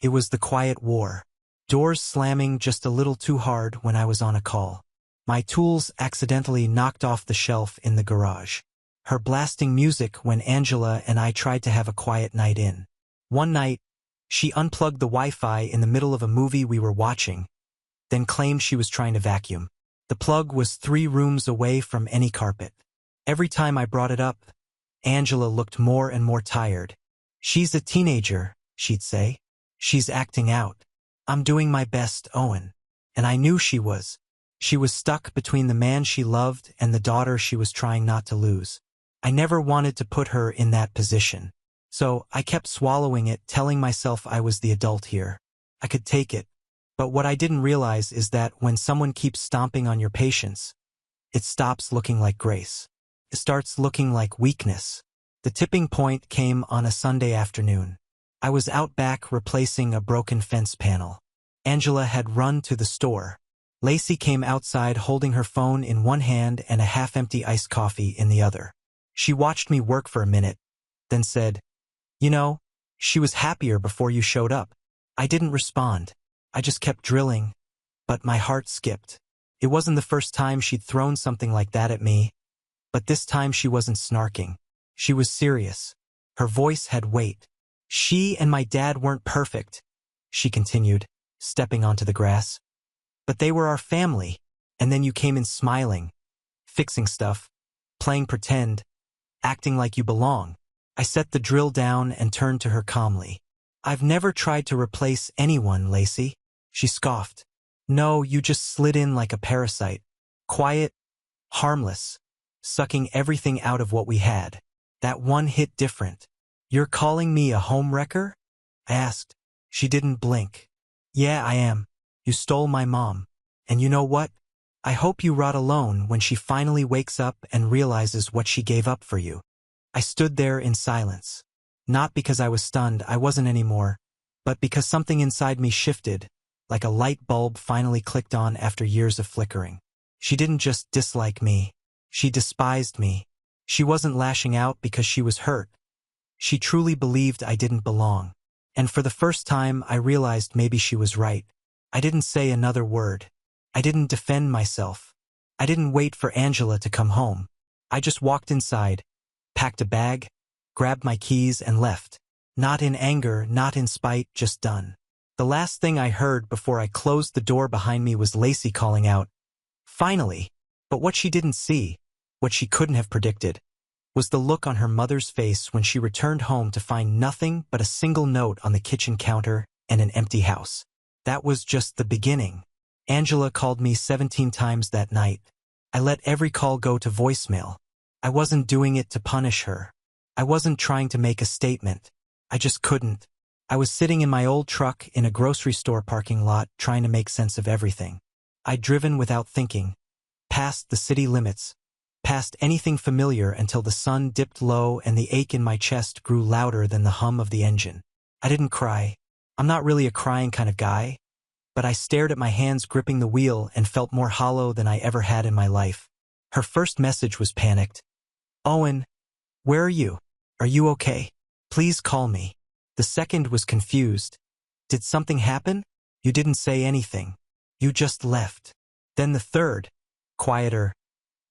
It was the quiet war. Doors slamming just a little too hard when I was on a call. My tools accidentally knocked off the shelf in the garage. Her blasting music when Angela and I tried to have a quiet night in. One night, she unplugged the Wi-Fi in the middle of a movie we were watching, then claimed she was trying to vacuum. The plug was 3 rooms away from any carpet. Every time I brought it up, Angela looked more and more tired. "She's a teenager," she'd say. "She's acting out. I'm doing my best, Owen." And I knew she was. She was stuck between the man she loved and the daughter she was trying not to lose. I never wanted to put her in that position. So I kept swallowing it, telling myself I was the adult here. I could take it. But what I didn't realize is that when someone keeps stomping on your patience, it stops looking like grace. It starts looking like weakness. The tipping point came on a Sunday afternoon. I was out back replacing a broken fence panel. Angela had run to the store. Lacey came outside holding her phone in one hand and a half-empty iced coffee in the other. She watched me work for a minute, then said, "You know, she was happier before you showed up." I didn't respond. I just kept drilling, but my heart skipped. It wasn't the first time she'd thrown something like that at me, but this time she wasn't snarking. She was serious. Her voice had weight. "She and my dad weren't perfect," she continued, stepping onto the grass. "But they were our family, and then you came in smiling, fixing stuff, playing pretend, acting like you belong." I set the drill down and turned to her calmly. "I've never tried to replace anyone, Lacey." She scoffed. "No, you just slid in like a parasite. Quiet, harmless, sucking everything out of what we had. That one hit different." "You're calling me a homewrecker?" I asked. She didn't blink. "Yeah, I am. You stole my mom. And you know what? I hope you rot alone when she finally wakes up and realizes what she gave up for you." I stood there in silence. Not because I was stunned, I wasn't anymore, but because something inside me shifted, like a light bulb finally clicked on after years of flickering. She didn't just dislike me. She despised me. She wasn't lashing out because she was hurt. She truly believed I didn't belong. And for the first time, I realized maybe she was right. I didn't say another word. I didn't defend myself. I didn't wait for Angela to come home. I just walked inside, packed a bag, grabbed my keys and left. Not in anger, not in spite, just done. The last thing I heard before I closed the door behind me was Lacey calling out, "Finally!" But what she didn't see, what she couldn't have predicted, was the look on her mother's face when she returned home to find nothing but a single note on the kitchen counter and an empty house. That was just the beginning. Angela called me 17 times that night. I let every call go to voicemail. I wasn't doing it to punish her. I wasn't trying to make a statement. I just couldn't. I was sitting in my old truck in a grocery store parking lot trying to make sense of everything. I'd driven without thinking, past the city limits, past anything familiar until the sun dipped low and the ache in my chest grew louder than the hum of the engine. I didn't cry. I'm not really a crying kind of guy, but I stared at my hands gripping the wheel and felt more hollow than I ever had in my life. Her first message was panicked. "Owen, where are you? Are you okay? Please call me." The second was confused. "Did something happen? You didn't say anything. You just left." Then the third, quieter.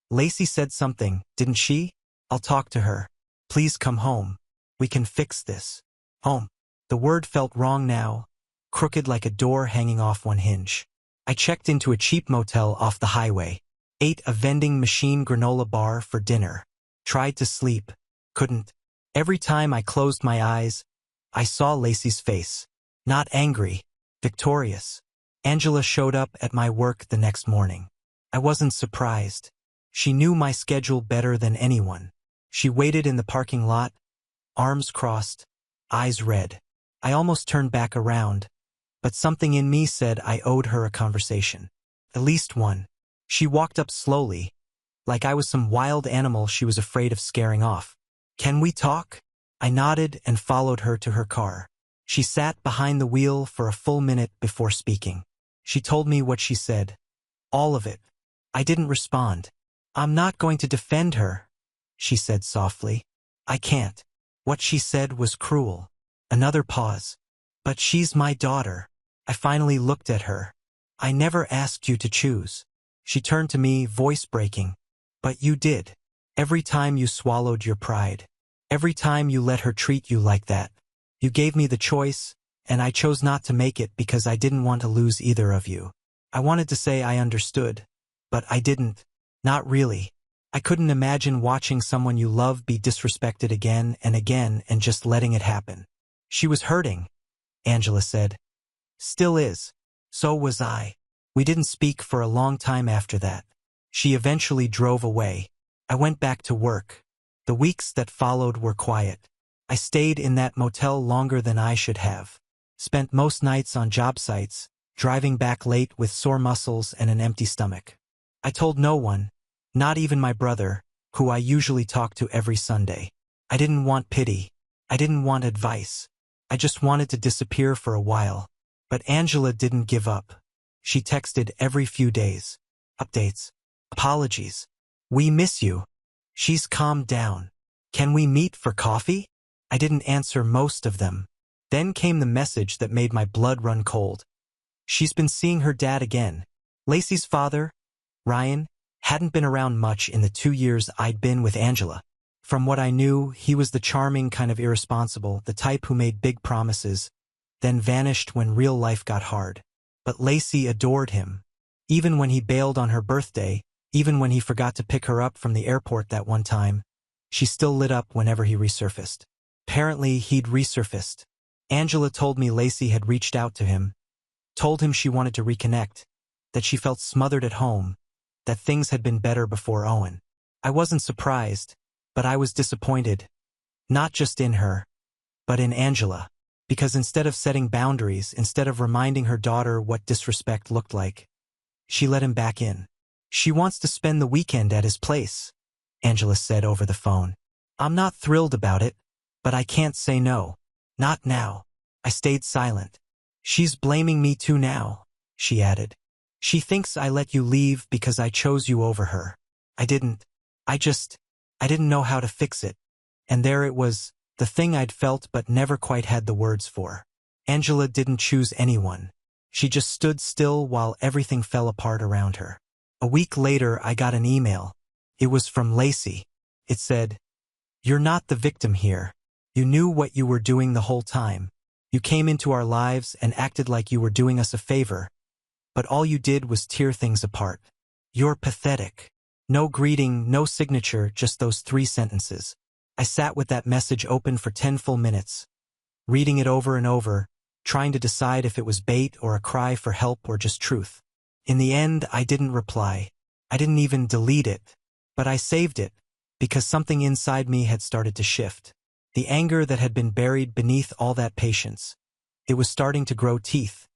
"Lacey said something, didn't she? I'll talk to her. Please come home. We can fix this." Home. The word felt wrong now, crooked like a door hanging off one hinge. I checked into a cheap motel off the highway, ate a vending machine granola bar for dinner, tried to sleep, couldn't. Every time I closed my eyes, I saw Lacey's face. Not angry, victorious. Angela showed up at my work the next morning. I wasn't surprised. She knew my schedule better than anyone. She waited in the parking lot, arms crossed, eyes red. I almost turned back around, but something in me said I owed her a conversation. At least one. She walked up slowly, like I was some wild animal she was afraid of scaring off. "Can we talk?" I nodded and followed her to her car. She sat behind the wheel for a full minute before speaking. She told me what she said. All of it. I didn't respond. "I'm not going to defend her," she said softly. "I can't." What she said was cruel. Another pause. "But she's my daughter." I finally looked at her. "I never asked you to choose." She turned to me, voice breaking. "But you did. Every time you swallowed your pride. Every time you let her treat you like that. You gave me the choice, and I chose not to make it because I didn't want to lose either of you." I wanted to say I understood, but I didn't. Not really. I couldn't imagine watching someone you love be disrespected again and just letting it happen. "She was hurting," Angela said. "Still is. So was I." We didn't speak for a long time after that. She eventually drove away. I went back to work. The weeks that followed were quiet. I stayed in that motel longer than I should have. Spent most nights on job sites, driving back late with sore muscles and an empty stomach. I told no one, not even my brother, who I usually talk to every Sunday. I didn't want pity. I didn't want advice. I just wanted to disappear for a while. But Angela didn't give up. She texted every few days. Updates. Apologies. We miss you. She's calmed down. Can we meet for coffee? I didn't answer most of them. Then came the message that made my blood run cold. She's been seeing her dad again. Lacey's father, Ryan, hadn't been around much in the 2 years I'd been with Angela. From what I knew, he was the charming kind of irresponsible, the type who made big promises, then vanished when real life got hard. But Lacey adored him. Even when he bailed on her birthday, even when he forgot to pick her up from the airport that one time, she still lit up whenever he resurfaced. Apparently, he'd resurfaced. Angela told me Lacey had reached out to him, told him she wanted to reconnect, that she felt smothered at home, that things had been better before Owen. I wasn't surprised, but I was disappointed. Not just in her, but in Angela. Because instead of setting boundaries, instead of reminding her daughter what disrespect looked like, she let him back in. She wants to spend the weekend at his place, Angela said over the phone. I'm not thrilled about it, but I can't say no. Not now. I stayed silent. She's blaming me too now, she added. She thinks I let you leave because I chose you over her. I didn't. I didn't know how to fix it. And there it was, the thing I'd felt but never quite had the words for. Angela didn't choose anyone. She just stood still while everything fell apart around her. A week later, I got an email. It was from Lacey. It said, "You're not the victim here. You knew what you were doing the whole time. You came into our lives and acted like you were doing us a favor, but all you did was tear things apart. You're pathetic." No greeting, no signature, just those 3 sentences. I sat with that message open for 10 full minutes, reading it over and over, trying to decide if it was bait or a cry for help or just truth. In the end, I didn't reply. I didn't even delete it, but I saved it, because something inside me had started to shift. The anger that had been buried beneath all that patience. It was starting to grow teeth,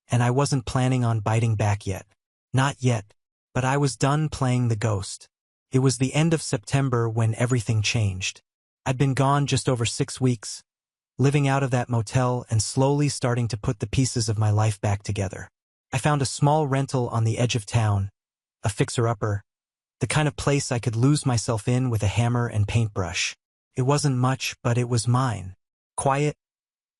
and I wasn't planning on biting back yet. Not yet. But I was done playing the ghost. It was the end of September when everything changed. I'd been gone just over 6 weeks, living out of that motel and slowly starting to put the pieces of my life back together. I found a small rental on the edge of town, a fixer-upper, the kind of place I could lose myself in with a hammer and paintbrush. It wasn't much, but it was mine. Quiet,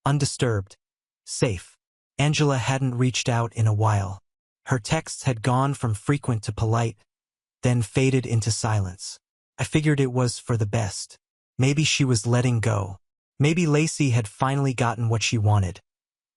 undisturbed, safe. Angela hadn't reached out in a while. Her texts had gone from frequent to polite, then faded into silence. I figured it was for the best. Maybe she was letting go. Maybe Lacey had finally gotten what she wanted.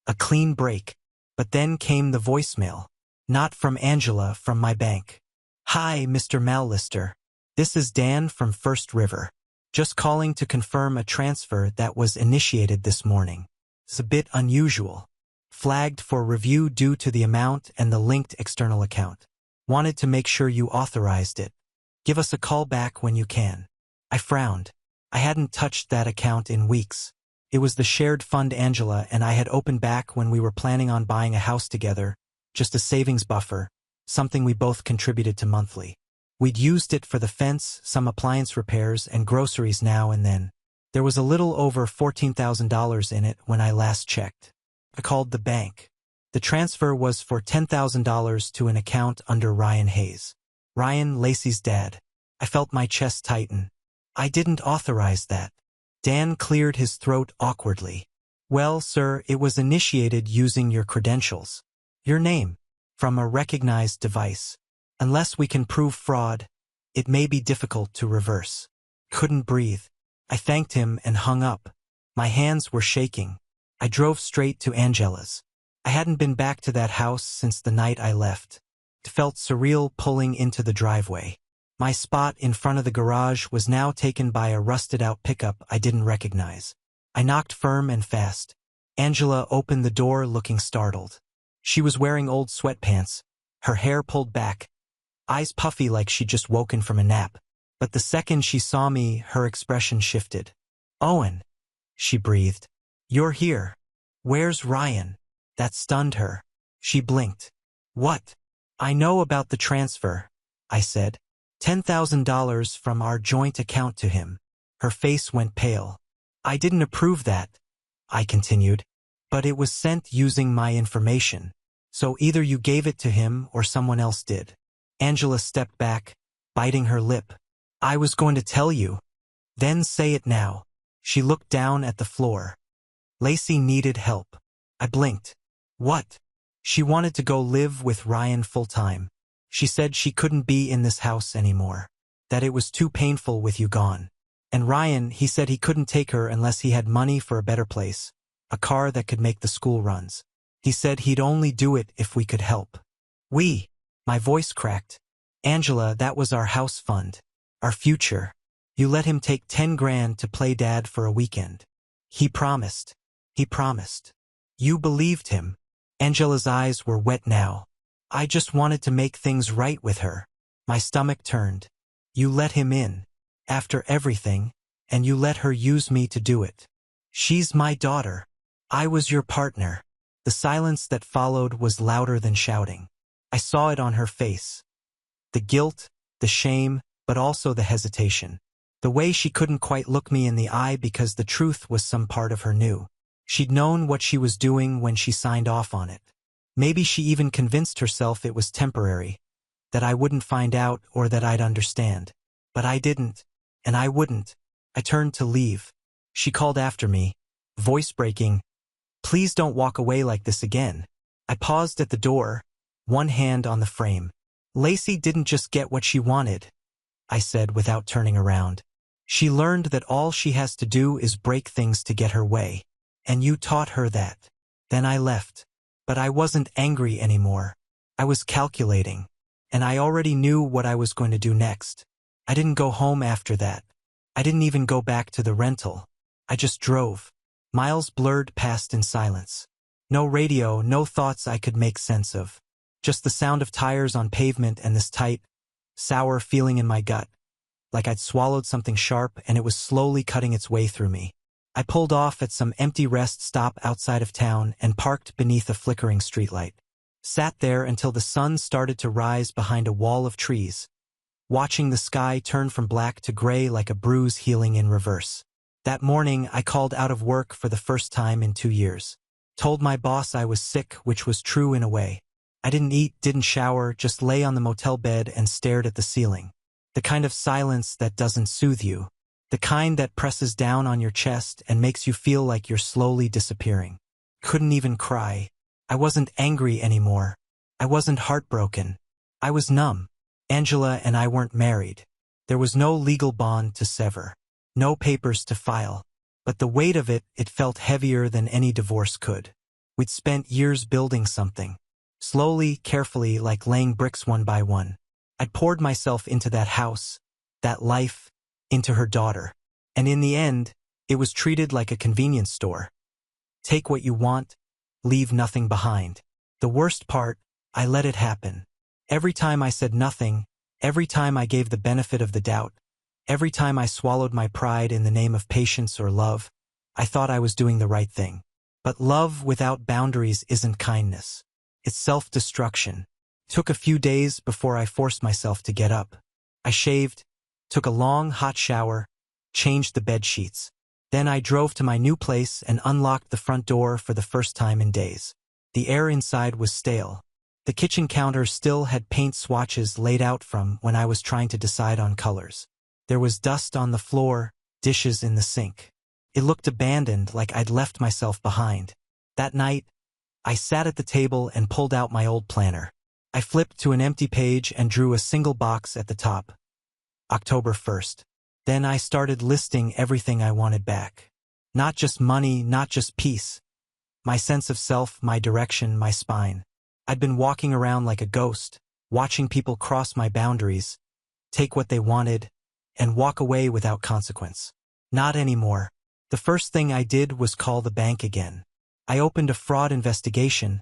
A clean break. But then came the voicemail. Not from Angela, from my bank. "Hi, Mr. Mallister. This is Dan from First River. Just calling to confirm a transfer that was initiated this morning. It's a bit unusual. Flagged for review due to the amount and the linked external account. Wanted to make sure you authorized it. Give us a call back when you can." I frowned. I hadn't touched that account in weeks. It was the shared fund Angela and I had opened back when we were planning on buying a house together, just a savings buffer, something we both contributed to monthly. We'd used it for the fence, some appliance repairs, and groceries now and then. There was a little over $14,000 in it when I last checked. I called the bank. The transfer was for $10,000 to an account under Ryan Hayes. Ryan, Lacey's dad. I felt my chest tighten. I didn't authorize that. Dan cleared his throat awkwardly. "Well, sir, it was initiated using your credentials. Your name. From a recognized device. Unless we can prove fraud, it may be difficult to reverse." Couldn't breathe. I thanked him and hung up. My hands were shaking. I drove straight to Angela's. I hadn't been back to that house since the night I left. It felt surreal pulling into the driveway. My spot in front of the garage was now taken by a rusted-out pickup I didn't recognize. I knocked firm and fast. Angela opened the door looking startled. She was wearing old sweatpants, her hair pulled back, eyes puffy like she'd just woken from a nap. But the second she saw me, her expression shifted. "Owen," she breathed. "You're here. Where's Ryan?" That stunned her. She blinked. "What?" "I know about the transfer," I said. $10,000 from our joint account to him." Her face went pale. "I didn't approve that," I continued. But it was sent using my information. So either you gave it to him or someone else did. Angela stepped back, biting her lip. I was going to tell you. Then say it now. She looked down at the floor. Lacey needed help. I blinked. What? She wanted to go live with Ryan full-time. She said she couldn't be in this house anymore. That it was too painful with you gone. And Ryan, he said he couldn't take her unless he had money for a better place, a car that could make the school runs. He said he'd only do it if we could help. My voice cracked. Angela, that was our house fund. Our future. You let him take 10 grand to play dad for a weekend. He promised. He promised. You believed him. Angela's eyes were wet now. I just wanted to make things right with her. My stomach turned. You let him in. After everything, and you let her use me to do it. She's my daughter. I was your partner. The silence that followed was louder than shouting. I saw it on her face. The guilt, the shame, but also the hesitation. The way she couldn't quite look me in the eye because the truth was some part of her knew. She'd known what she was doing when she signed off on it. Maybe she even convinced herself it was temporary, that I wouldn't find out or that I'd understand. But I didn't, and I wouldn't. I turned to leave. She called after me, voice breaking, "Please don't walk away like this again." I paused at the door, one hand on the frame. Lacey didn't just get what she wanted, I said without turning around. She learned that all she has to do is break things to get her way. And you taught her that. Then I left. But I wasn't angry anymore. I was calculating. And I already knew what I was going to do next. I didn't go home after that. I didn't even go back to the rental. I just drove. Miles blurred past in silence. No radio, no thoughts I could make sense of. Just the sound of tires on pavement and this tight, sour feeling in my gut, like I'd swallowed something sharp and it was slowly cutting its way through me. I pulled off at some empty rest stop outside of town and parked beneath a flickering streetlight. Sat there until the sun started to rise behind a wall of trees, watching the sky turn from black to gray like a bruise healing in reverse. That morning, I called out of work for the first time in 2 years. Told my boss I was sick, which was true in a way. I didn't eat, didn't shower, just lay on the motel bed and stared at the ceiling. The kind of silence that doesn't soothe you. The kind that presses down on your chest and makes you feel like you're slowly disappearing. Couldn't even cry. I wasn't angry anymore. I wasn't heartbroken. I was numb. Angela and I weren't married. There was no legal bond to sever. No papers to file. But the weight of it, it felt heavier than any divorce could. We'd spent years building something. Slowly, carefully, like laying bricks one by one. I'd poured myself into that house, that life, into her daughter. And in the end, it was treated like a convenience store. Take what you want, leave nothing behind. The worst part, I let it happen. Every time I said nothing, every time I gave the benefit of the doubt, every time I swallowed my pride in the name of patience or love, I thought I was doing the right thing. But love without boundaries isn't kindness. It's self-destruction. Took a few days before I forced myself to get up. I shaved, took a long, hot shower, changed the bed sheets. Then I drove to my new place and unlocked the front door for the first time in days. The air inside was stale. The kitchen counter still had paint swatches laid out from when I was trying to decide on colors. There was dust on the floor, dishes in the sink. It looked abandoned, like I'd left myself behind. That night, I sat at the table and pulled out my old planner. I flipped to an empty page and drew a single box at the top. October 1st. Then I started listing everything I wanted back. Not just money, not just peace. My sense of self, my direction, my spine. I'd been walking around like a ghost, watching people cross my boundaries, take what they wanted, and walk away without consequence. Not anymore. The first thing I did was call the bank again. I opened a fraud investigation,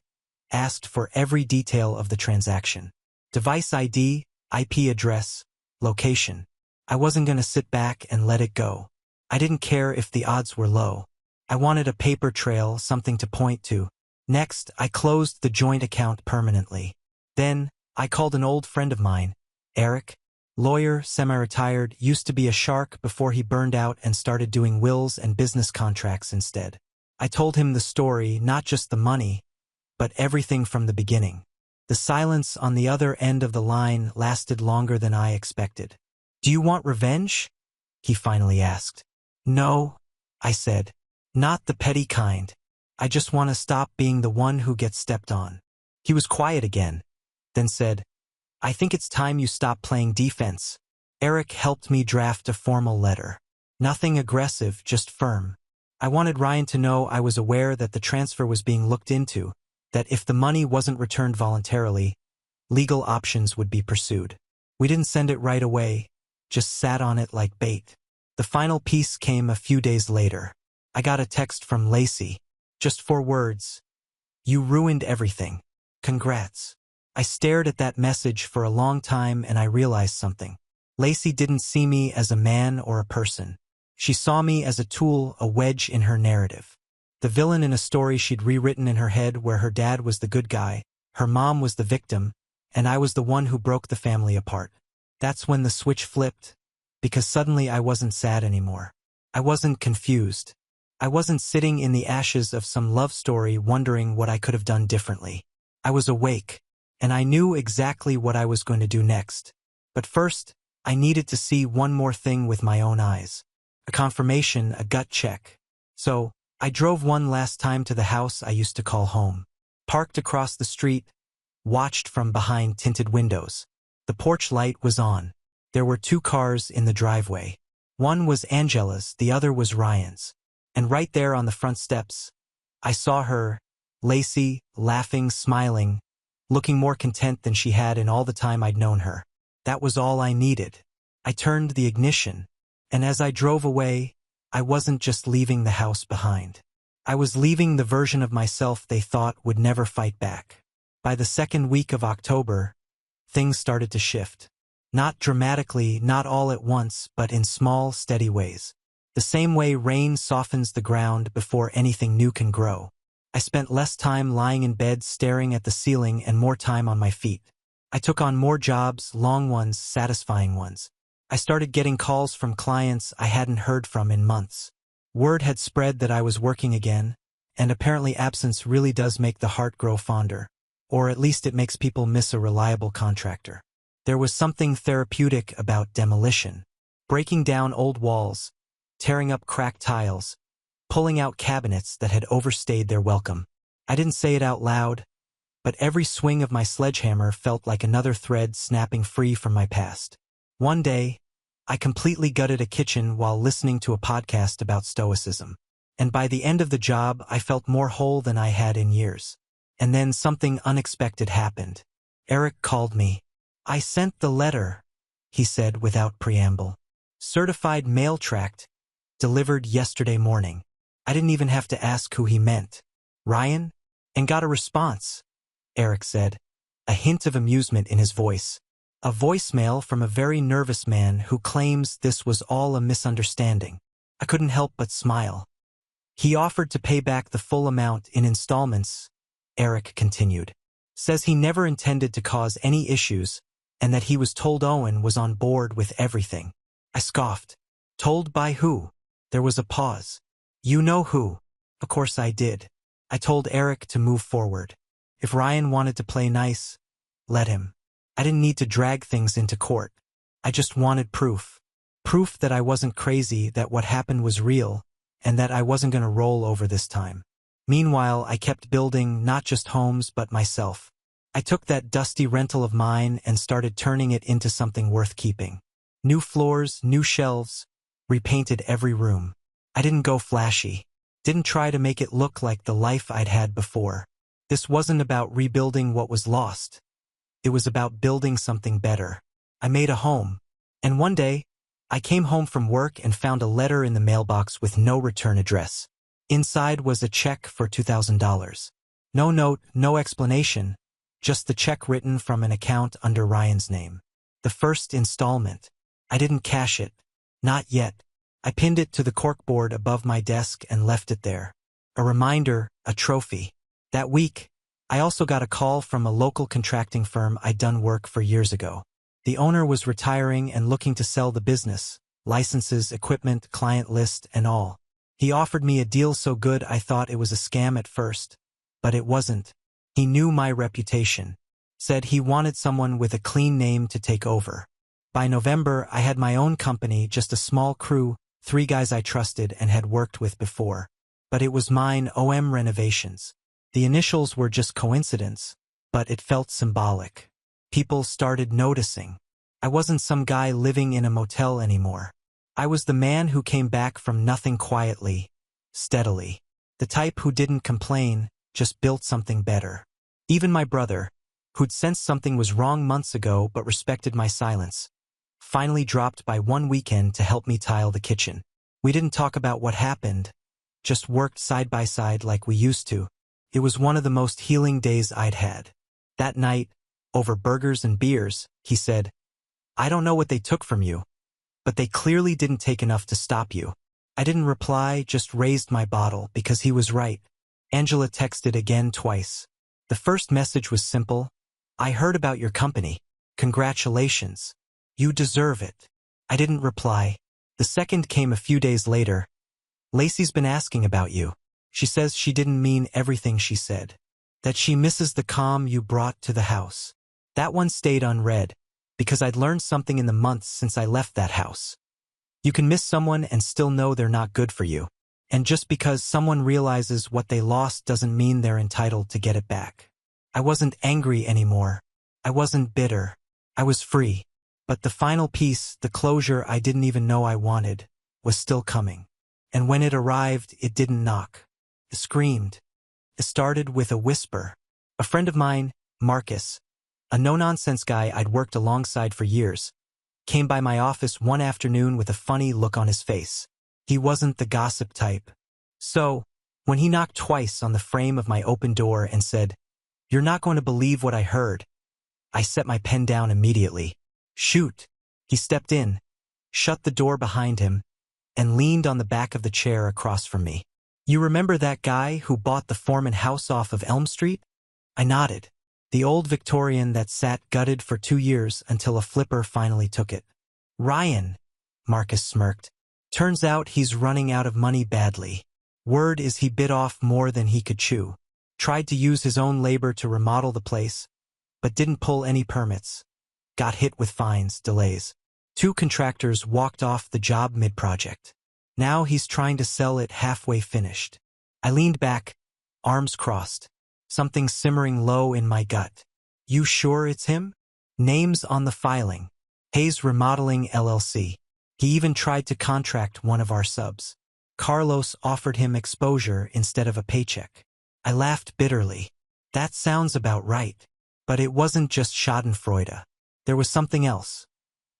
asked for every detail of the transaction. Device ID, IP address, location. I wasn't going to sit back and let it go. I didn't care if the odds were low. I wanted a paper trail, something to point to. Next, I closed the joint account permanently. Then, I called an old friend of mine, Eric, lawyer, semi-retired, used to be a shark before he burned out and started doing wills and business contracts instead. I told him the story, not just the money, but everything from the beginning. The silence on the other end of the line lasted longer than I expected. "Do you want revenge?" he finally asked. "No," I said. "Not the petty kind. I just want to stop being the one who gets stepped on." He was quiet again, then said, "I think it's time you stop playing defense." Eric helped me draft a formal letter. Nothing aggressive, just firm. I wanted Ryan to know I was aware that the transfer was being looked into, that if the money wasn't returned voluntarily, legal options would be pursued. We didn't send it right away, just sat on it like bait. The final piece came a few days later. I got a text from Lacey. Just 4 words. "You ruined everything. Congrats." I stared at that message for a long time and I realized something. Lacey didn't see me as a man or a person. She saw me as a tool, a wedge in her narrative. The villain in a story she'd rewritten in her head where her dad was the good guy, her mom was the victim, and I was the one who broke the family apart. That's when the switch flipped, because suddenly I wasn't sad anymore. I wasn't confused. I wasn't sitting in the ashes of some love story wondering what I could have done differently. I was awake, and I knew exactly what I was going to do next. But first, I needed to see one more thing with my own eyes. A confirmation, a gut check. So, I drove one last time to the house I used to call home. Parked across the street, watched from behind tinted windows. The porch light was on. There were 2 cars in the driveway. One was Angela's, the other was Ryan's. And right there on the front steps, I saw her, Lacey, laughing, smiling, looking more content than she had in all the time I'd known her. That was all I needed. I turned the ignition, and as I drove away, I wasn't just leaving the house behind. I was leaving the version of myself they thought would never fight back. By the second week of October, things started to shift. Not dramatically, not all at once, but in small, steady ways. The same way rain softens the ground before anything new can grow. I spent less time lying in bed staring at the ceiling and more time on my feet. I took on more jobs, long ones, satisfying ones. I started getting calls from clients I hadn't heard from in months. Word had spread that I was working again, and apparently absence really does make the heart grow fonder. Or at least it makes people miss a reliable contractor. There was something therapeutic about demolition. Breaking down old walls, tearing up cracked tiles, pulling out cabinets that had overstayed their welcome. I didn't say it out loud, but every swing of my sledgehammer felt like another thread snapping free from my past. One day, I completely gutted a kitchen while listening to a podcast about stoicism. And by the end of the job, I felt more whole than I had in years. And then something unexpected happened. Eric called me. "I sent the letter," he said without preamble. "Certified mail tracked, delivered yesterday morning." I didn't even have to ask who he meant. "Ryan?" "And got a response," Eric said, a hint of amusement in his voice. "A voicemail from a very nervous man who claims this was all a misunderstanding." I couldn't help but smile. "He offered to pay back the full amount in installments," Eric continued. "Says he never intended to cause any issues, and that he was told Owen was on board with everything." I scoffed. "Told by who?" There was a pause. "You know who." Of course I did. I told Eric to move forward. If Ryan wanted to play nice, let him. I didn't need to drag things into court. I just wanted proof. Proof that I wasn't crazy, that what happened was real, and that I wasn't going to roll over this time. Meanwhile, I kept building not just homes but myself. I took that dusty rental of mine and started turning it into something worth keeping. New floors, new shelves, repainted every room. I didn't go flashy. Didn't try to make it look like the life I'd had before. This wasn't about rebuilding what was lost. It was about building something better. I made a home. And one day, I came home from work and found a letter in the mailbox with no return address. Inside was a check for $2,000. No note, no explanation, just the check written from an account under Ryan's name. The first installment. I didn't cash it. Not yet. I pinned it to the corkboard above my desk and left it there. A reminder, a trophy. That week, I also got a call from a local contracting firm I'd done work for years ago. The owner was retiring and looking to sell the business, licenses, equipment, client list, and all. He offered me a deal so good I thought it was a scam at first. But it wasn't. He knew my reputation. Said he wanted someone with a clean name to take over. By November, I had my own company, just a small crew, 3 guys I trusted and had worked with before. But it was mine, OM Renovations. The initials were just coincidence, but it felt symbolic. People started noticing. I wasn't some guy living in a motel anymore. I was the man who came back from nothing quietly, steadily. The type who didn't complain, just built something better. Even my brother, who'd sensed something was wrong months ago but respected my silence, finally dropped by one weekend to help me tile the kitchen. We didn't talk about what happened, just worked side by side like we used to. It was one of the most healing days I'd had. That night, over burgers and beers, he said, "I don't know what they took from you, but they clearly didn't take enough to stop you." I didn't reply, just raised my bottle because he was right. Angela texted again twice. The first message was simple. "I heard about your company. Congratulations. You deserve it." I didn't reply. The second came a few days later. "Lacey's been asking about you. She says she didn't mean everything she said. That she misses the calm you brought to the house." That one stayed unread, because I'd learned something in the months since I left that house. You can miss someone and still know they're not good for you. And just because someone realizes what they lost doesn't mean they're entitled to get it back. I wasn't angry anymore. I wasn't bitter. I was free. But the final piece, the closure I didn't even know I wanted, was still coming. And when it arrived, it didn't knock. It screamed. It started with a whisper. A friend of mine, Marcus, a no-nonsense guy I'd worked alongside for years, came by my office one afternoon with a funny look on his face. He wasn't the gossip type. So, when he knocked twice on the frame of my open door and said, "You're not going to believe what I heard," I set my pen down immediately. "Shoot." He stepped in, shut the door behind him, and leaned on the back of the chair across from me. "You remember that guy who bought the Foreman house off of Elm Street?" I nodded. "The old Victorian that sat gutted for 2 years until a flipper finally took it." "Ryan," Marcus smirked. "Turns out he's running out of money badly. Word is he bit off more than he could chew. Tried to use his own labor to remodel the place, but didn't pull any permits. Got hit with fines, delays. 2 contractors walked off the job mid-project. Now he's trying to sell it halfway finished." I leaned back, arms crossed, something simmering low in my gut. "You sure it's him?" "Name's on the filing. Hayes Remodeling LLC. He even tried to contract one of our subs. Carlos offered him exposure instead of a paycheck." I laughed bitterly. That sounds about right. But it wasn't just schadenfreude. There was something else.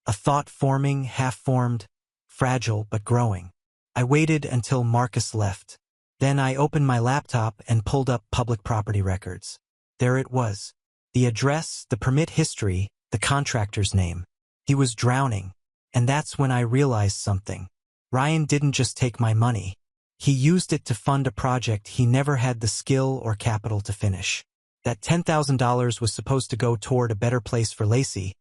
A thought forming, half-formed, fragile but growing. I waited until Marcus left. Then I opened my laptop and pulled up public property records. There it was. The address, the permit history, the contractor's name. He was drowning. And that's when I realized something. Ryan didn't just take my money. He used it to fund a project he never had the skill or capital to finish. That $10,000 was supposed to go toward a better place for Lacey,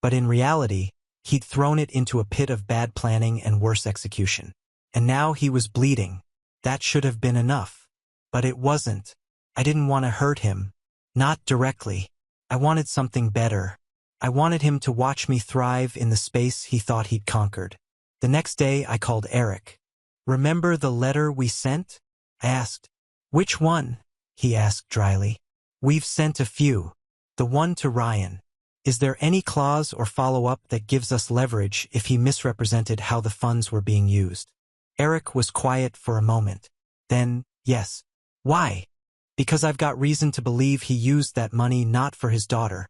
but in reality, he'd thrown it into a pit of bad planning and worse execution. And now he was bleeding. That should have been enough. But it wasn't. I didn't want to hurt him. Not directly. I wanted something better. I wanted him to watch me thrive in the space he thought he'd conquered. The next day, I called Eric. "Remember the letter we sent?" I asked. "Which one?" he asked dryly. "We've sent a few. The one to Ryan. Is there any clause or follow-up that gives us leverage if he misrepresented how the funds were being used?" Eric was quiet for a moment. Then, "Yes." "Why?" "Because I've got reason to believe he used that money not for his daughter,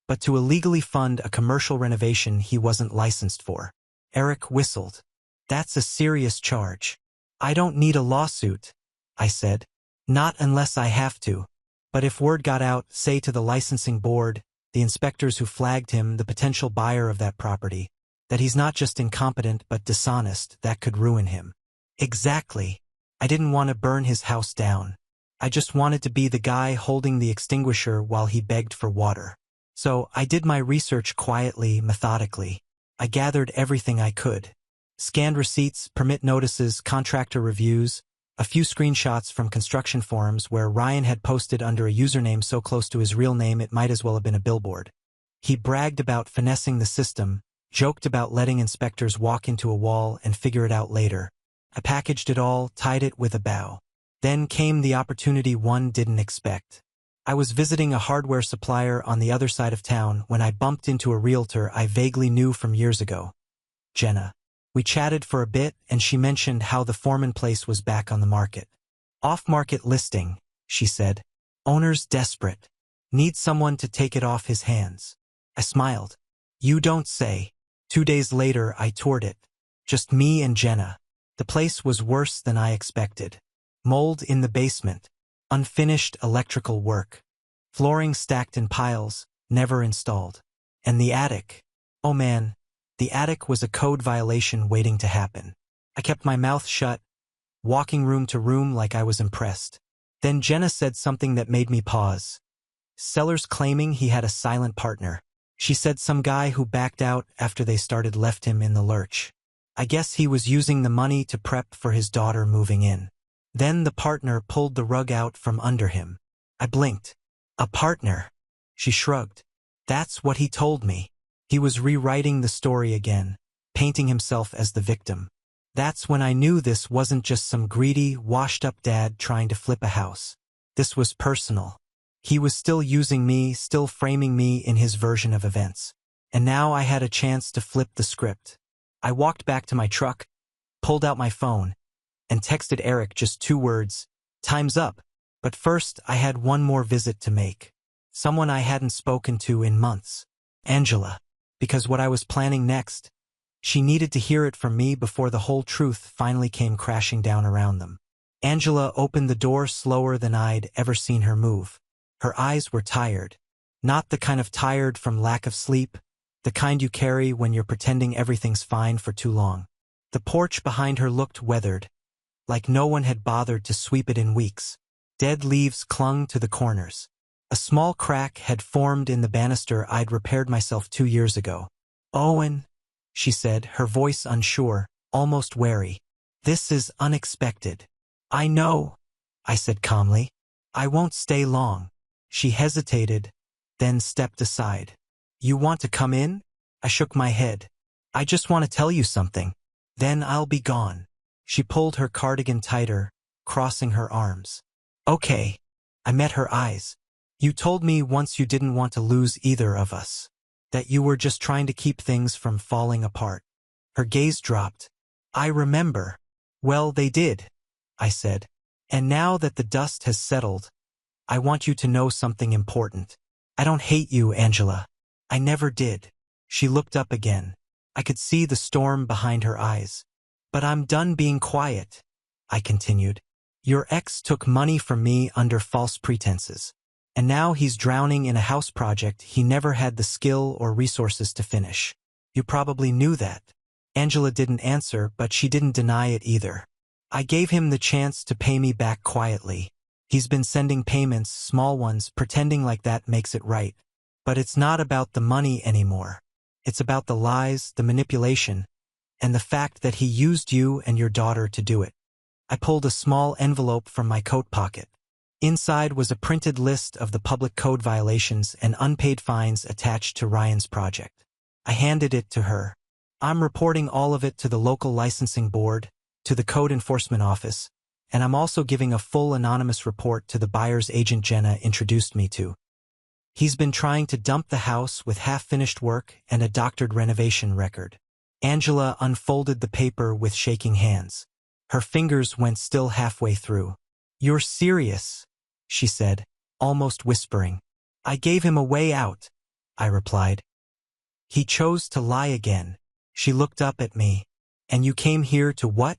but to illegally fund a commercial renovation he wasn't licensed for." Eric whistled. "That's a serious charge." "I don't need a lawsuit," I said. "Not unless I have to. But if word got out, say to the licensing board, the inspectors who flagged him, the potential buyer of that property, that he's not just incompetent but dishonest, that could ruin him." Exactly. I didn't want to burn his house down. I just wanted to be the guy holding the extinguisher while he begged for water. So I did my research quietly, methodically. I gathered everything I could. Scanned receipts, permit notices, contractor reviews, a few screenshots from construction forums where Ryan had posted under a username so close to his real name it might as well have been a billboard. He bragged about finessing the system, joked about letting inspectors walk into a wall and figure it out later. I packaged it all, tied it with a bow. Then came the opportunity one didn't expect. I was visiting a hardware supplier on the other side of town when I bumped into a realtor I vaguely knew from years ago. Jenna. We chatted for a bit and she mentioned how the Foreman place was back on the market. Off-market listing, she said. Owner's desperate. Needs someone to take it off his hands. I smiled. You don't say. 2 days later I toured it. Just me and Jenna. The place was worse than I expected. Mold in the basement. Unfinished electrical work. Flooring stacked in piles, never installed. And the attic. Oh man. The attic was a code violation waiting to happen. I kept my mouth shut, walking room to room like I was impressed. Then Jenna said something that made me pause. Seller's claiming he had a silent partner. She said some guy who backed out after they started left him in the lurch. I guess he was using the money to prep for his daughter moving in. Then the partner pulled the rug out from under him. I blinked. A partner? She shrugged. That's what he told me. He was rewriting the story again, painting himself as the victim. That's when I knew this wasn't just some greedy, washed-up dad trying to flip a house. This was personal. He was still using me, still framing me in his version of events. And now I had a chance to flip the script. I walked back to my truck, pulled out my phone, and texted Eric just 2 words, "Time's up." But first I had one more visit to make. Someone I hadn't spoken to in months. Angela. Because what I was planning next, she needed to hear it from me before the whole truth finally came crashing down around them. Angela opened the door slower than I'd ever seen her move. Her eyes were tired. Not the kind of tired from lack of sleep, the kind you carry when you're pretending everything's fine for too long. The porch behind her looked weathered, like no one had bothered to sweep it in weeks. Dead leaves clung to the corners. A small crack had formed in the banister I'd repaired myself 2 years ago. "Owen," she said, her voice unsure, almost wary. "This is unexpected." "I know," I said calmly. "I won't stay long." She hesitated, then stepped aside. "You want to come in?" I shook my head. "I just want to tell you something. Then I'll be gone." She pulled her cardigan tighter, crossing her arms. "Okay." I met her eyes. "You told me once you didn't want to lose either of us. That you were just trying to keep things from falling apart." Her gaze dropped. "I remember." "Well, they did," I said. "And now that the dust has settled, I want you to know something important. I don't hate you, Angela. I never did." She looked up again. I could see the storm behind her eyes. "But I'm done being quiet," I continued. "Your ex took money from me under false pretenses. And now he's drowning in a house project he never had the skill or resources to finish. You probably knew that." Angela didn't answer, but she didn't deny it either. "I gave him the chance to pay me back quietly. He's been sending payments, small ones, pretending like that makes it right. But it's not about the money anymore. It's about the lies, the manipulation, and the fact that he used you and your daughter to do it." I pulled a small envelope from my coat pocket. Inside was a printed list of the public code violations and unpaid fines attached to Ryan's project. I handed it to her. "I'm reporting all of it to the local licensing board, to the code enforcement office, and I'm also giving a full anonymous report to the buyer's agent Jenna introduced me to. He's been trying to dump the house with half-finished work and a doctored renovation record." Angela unfolded the paper with shaking hands. Her fingers went still halfway through. "You're serious," she said, almost whispering. "I gave him a way out," I replied. "He chose to lie again." She looked up at me. "And you came here to what?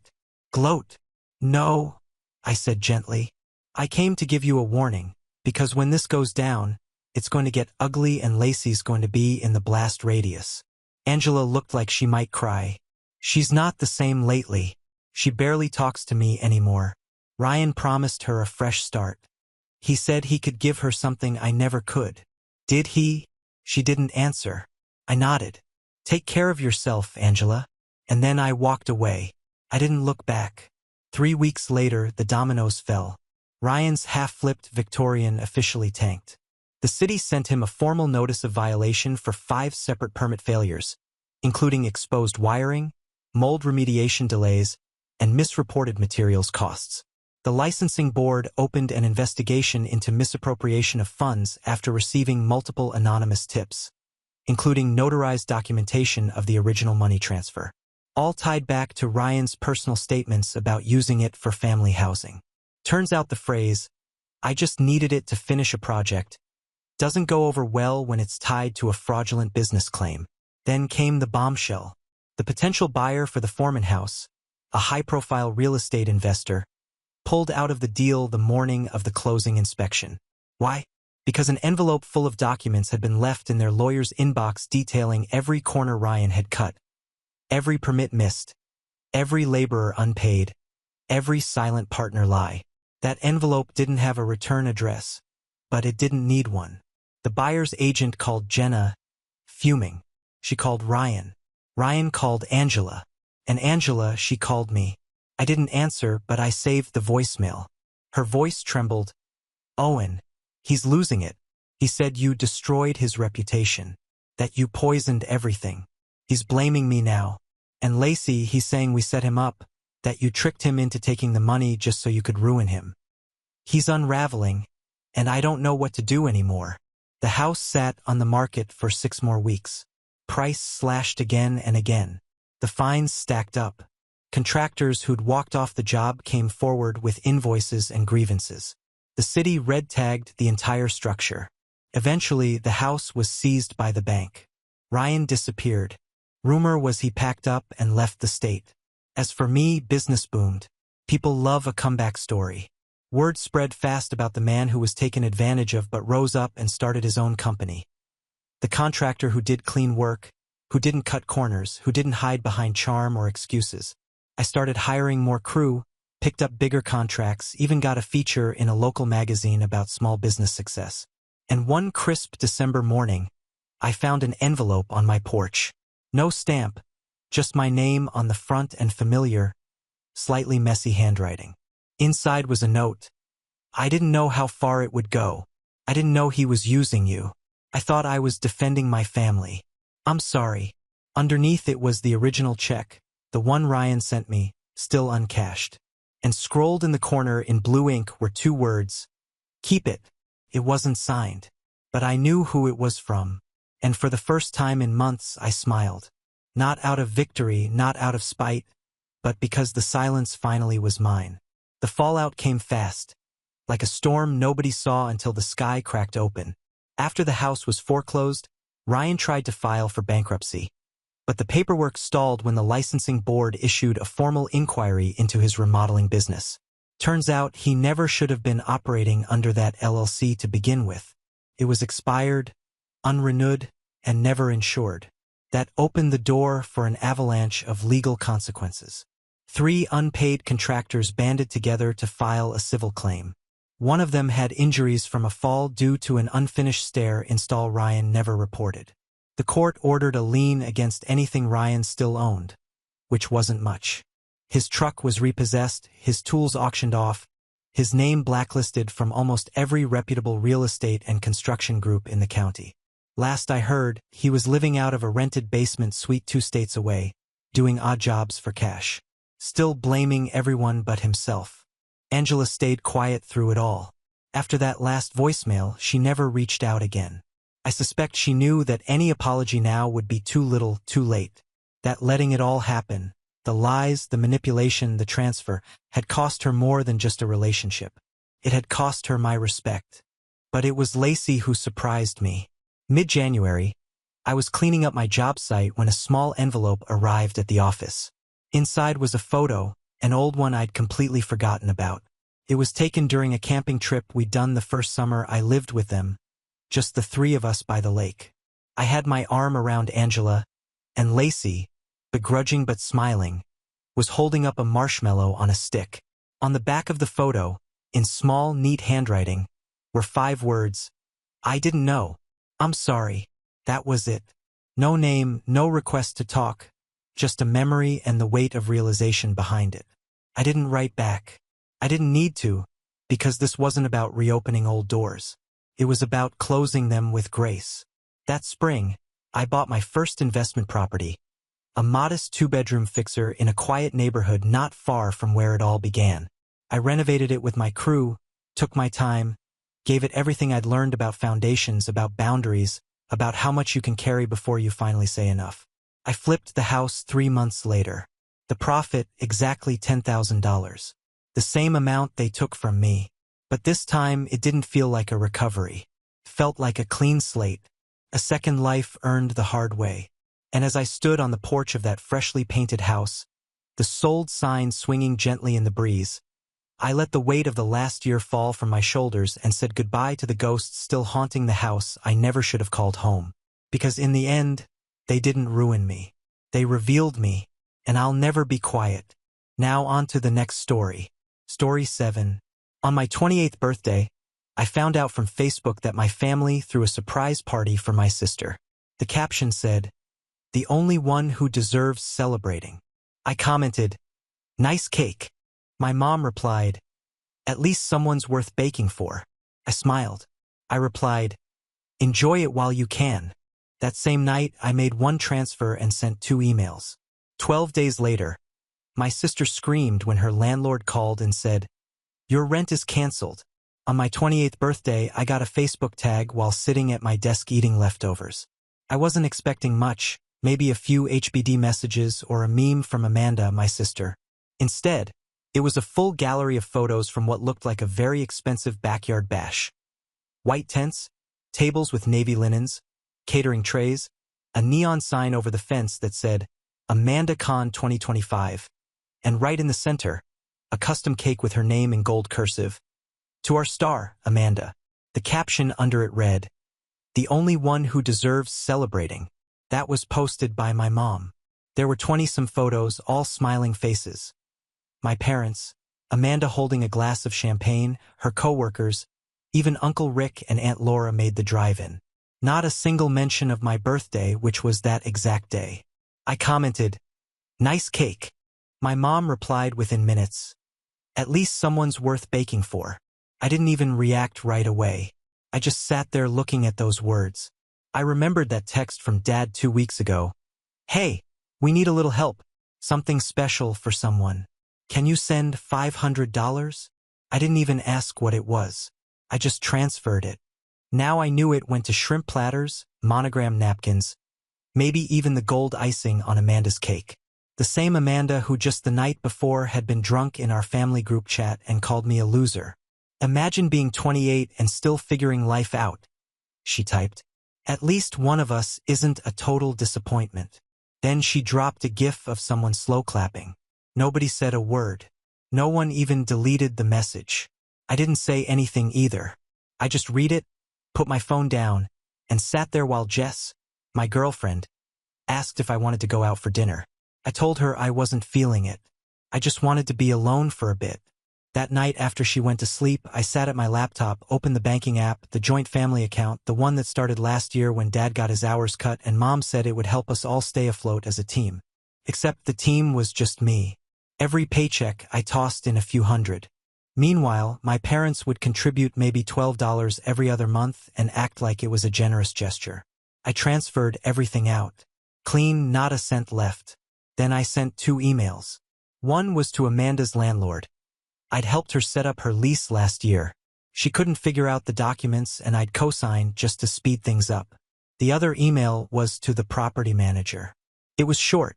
Gloat?" "No," I said gently. "I came to give you a warning, because when this goes down, it's going to get ugly and Lacey's going to be in the blast radius." Angela looked like she might cry. "She's not the same lately. She barely talks to me anymore. Ryan promised her a fresh start. He said he could give her something I never could." "Did he?" She didn't answer. I nodded. "Take care of yourself, Angela. And then I walked away. I didn't look back. 3 weeks later, the dominoes fell. Ryan's half-flipped Victorian officially tanked. The city sent him a formal notice of violation for 5 separate permit failures, including exposed wiring, mold remediation delays, and misreported materials costs. The licensing board opened an investigation into misappropriation of funds after receiving multiple anonymous tips, including notarized documentation of the original money transfer, all tied back to Ryan's personal statements about using it for family housing. Turns out the phrase, "I just needed it to finish a project," doesn't go over well when it's tied to a fraudulent business claim. Then came the bombshell. The potential buyer for the Foreman house, a high-profile real estate investor, pulled out of the deal the morning of the closing inspection. Why? Because an envelope full of documents had been left in their lawyer's inbox detailing every corner Ryan had cut, every permit missed, every laborer unpaid, every silent partner lie. That envelope didn't have a return address, but it didn't need one. The buyer's agent called Jenna, fuming. She called Ryan. Ryan called Angela. And Angela, she called me. I didn't answer, but I saved the voicemail. Her voice trembled. "Owen, he's losing it. He said you destroyed his reputation, that you poisoned everything. He's blaming me now. And Lacey, he's saying we set him up, that you tricked him into taking the money just so you could ruin him. He's unraveling, and I don't know what to do anymore." The house sat on the market for 6 more weeks. Price slashed again and again. The fines stacked up. Contractors who'd walked off the job came forward with invoices and grievances. The city red-tagged the entire structure. Eventually, the house was seized by the bank. Ryan disappeared. Rumor was he packed up and left the state. As for me, business boomed. People love a comeback story. Word spread fast about the man who was taken advantage of but rose up and started his own company. The contractor who did clean work, who didn't cut corners, who didn't hide behind charm or excuses. I started hiring more crew, picked up bigger contracts, even got a feature in a local magazine about small business success. And one crisp December morning, I found an envelope on my porch. No stamp, just my name on the front and familiar, slightly messy handwriting. Inside was a note. "I didn't know how far it would go. I didn't know he was using you. I thought I was defending my family. I'm sorry." Underneath it was the original check, the one Ryan sent me, still uncashed. And scrolled in the corner in blue ink were 2 words, "Keep it." It wasn't signed, but I knew who it was from. And for the first time in months I smiled. Not out of victory, not out of spite, but because the silence finally was mine. The fallout came fast, like a storm nobody saw until the sky cracked open. After the house was foreclosed, Ryan tried to file for bankruptcy. But the paperwork stalled when the licensing board issued a formal inquiry into his remodeling business. Turns out he never should have been operating under that LLC to begin with. It was expired, unrenewed, and never insured. That opened the door for an avalanche of legal consequences. 3 unpaid contractors banded together to file a civil claim. One of them had injuries from a fall due to an unfinished stair install Ryan never reported. The court ordered a lien against anything Ryan still owned, which wasn't much. His truck was repossessed, his tools auctioned off, his name blacklisted from almost every reputable real estate and construction group in the county. Last I heard, he was living out of a rented basement suite 2 states away, doing odd jobs for cash. Still blaming everyone but himself. Angela stayed quiet through it all. After that last voicemail, she never reached out again. I suspect she knew that any apology now would be too little, too late. That letting it all happen, the lies, the manipulation, the transfer, had cost her more than just a relationship. It had cost her my respect. But it was Lacey who surprised me. Mid-January, I was cleaning up my job site when a small envelope arrived at the office. Inside was a photo, an old one I'd completely forgotten about. It was taken during a camping trip we'd done the first summer I lived with them, just the 3 of us by the lake. I had my arm around Angela, and Lacey, begrudging but smiling, was holding up a marshmallow on a stick. On the back of the photo, in small, neat handwriting, were 5 words. "I didn't know. I'm sorry." That was it. No name, no request to talk, just a memory and the weight of realization behind it. I didn't write back. I didn't need to, because this wasn't about reopening old doors. It was about closing them with grace. That spring, I bought my first investment property, a modest two-bedroom fixer in a quiet neighborhood not far from where it all began. I renovated it with my crew, took my time, gave it everything I'd learned about foundations, about boundaries, about how much you can carry before you finally say enough. I flipped the house 3 months later. The profit, exactly $10,000. The same amount they took from me. But this time, it didn't feel like a recovery. It felt like a clean slate, a second life earned the hard way. And as I stood on the porch of that freshly painted house, the sold sign swinging gently in the breeze, I let the weight of the last year fall from my shoulders and said goodbye to the ghosts still haunting the house I never should have called home. Because in the end, they didn't ruin me. They revealed me, and I'll never be quiet. Now on to the next story. Story 7. On my 28th birthday, I found out from Facebook that my family threw a surprise party for my sister. The caption said, "The only one who deserves celebrating." I commented, "Nice cake." My mom replied, "At least someone's worth baking for." I smiled. I replied, "Enjoy it while you can." That same night, I made one transfer and sent 2 emails. 12 days later, my sister screamed when her landlord called and said, "Your rent is canceled." On my 28th birthday, I got a Facebook tag while sitting at my desk eating leftovers. I wasn't expecting much, maybe a few HBD messages or a meme from Amanda, my sister. Instead, it was a full gallery of photos from what looked like a very expensive backyard bash. White tents, tables with navy linens, catering trays, a neon sign over the fence that said, Amanda Con 2025, and right in the center, a custom cake with her name in gold cursive. "To our star, Amanda." The caption under it read, "The only one who deserves celebrating." That was posted by my mom. There were 20-some photos, all smiling faces. My parents, Amanda holding a glass of champagne, her co-workers, even Uncle Rick and Aunt Laura made the drive-in. Not a single mention of my birthday, which was that exact day. I commented, "Nice cake." My mom replied within minutes, "At least someone's worth baking for." I didn't even react right away. I just sat there looking at those words. I remembered that text from Dad 2 weeks ago. "Hey, we need a little help. Something special for someone. Can you send $500? I didn't even ask what it was. I just transferred it. Now I knew it went to shrimp platters, monogram napkins, maybe even the gold icing on Amanda's cake. The same Amanda who just the night before had been drunk in our family group chat and called me a loser. "Imagine being 28 and still figuring life out," she typed. "At least one of us isn't a total disappointment." Then she dropped a gif of someone slow clapping. Nobody said a word. No one even deleted the message. I didn't say anything either. I just read it, put my phone down, and sat there while Jess, my girlfriend, asked if I wanted to go out for dinner. I told her I wasn't feeling it. I just wanted to be alone for a bit. That night after she went to sleep, I sat at my laptop, opened the banking app, the joint family account, the one that started last year when Dad got his hours cut and Mom said it would help us all stay afloat as a team. Except the team was just me. Every paycheck, I tossed in a few hundred. Meanwhile, my parents would contribute maybe $12 every other month and act like it was a generous gesture. I transferred everything out. Clean, not a cent left. Then I sent 2 emails. One was to Amanda's landlord. I'd helped her set up her lease last year. She couldn't figure out the documents and I'd co-signed just to speed things up. The other email was to the property manager. It was short.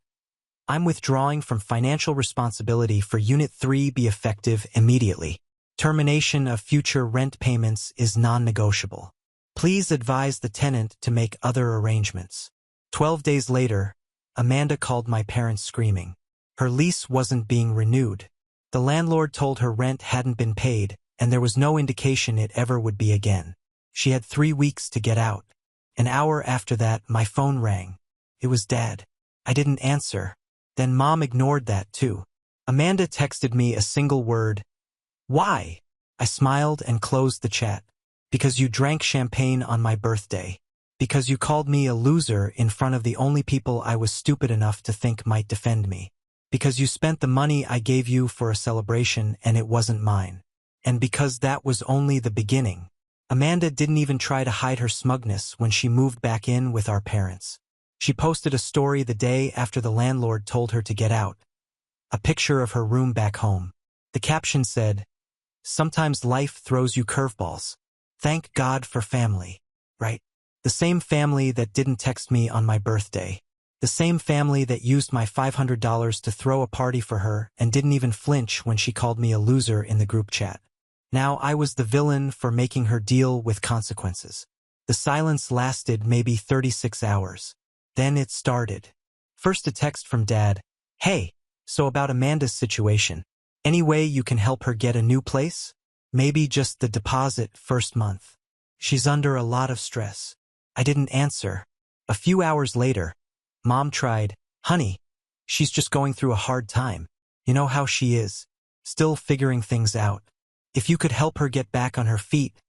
"I'm withdrawing from financial responsibility for Unit 3 be effective immediately. Termination of future rent payments is non-negotiable. Please advise the tenant to make other arrangements." 12 days later, Amanda called my parents screaming. Her lease wasn't being renewed. The landlord told her rent hadn't been paid, and there was no indication it ever would be again. She had 3 weeks to get out. An hour after that, my phone rang. It was Dad. I didn't answer. Then Mom ignored that too. Amanda texted me a single word. "Why?" I smiled and closed the chat. "Because you drank champagne on my birthday." Because you called me a loser in front of the only people I was stupid enough to think might defend me. Because you spent the money I gave you for a celebration and it wasn't mine. And because that was only the beginning. Amanda didn't even try to hide her smugness when she moved back in with our parents. She posted a story the day after the landlord told her to get out. A picture of her room back home. The caption said, "Sometimes life throws you curveballs. Thank God for family." Right? The same family that didn't text me on my birthday. The same family that used my $500 to throw a party for her and didn't even flinch when she called me a loser in the group chat. Now I was the villain for making her deal with consequences. The silence lasted maybe 36 hours. Then it started. First a text from Dad. "Hey, so about Amanda's situation. Any way you can help her get a new place? Maybe just the deposit first month. She's under a lot of stress." I didn't answer. A few hours later, Mom tried, "Honey, she's just going through a hard time. You know how she is. Still figuring things out. If you could help her get back on her feet,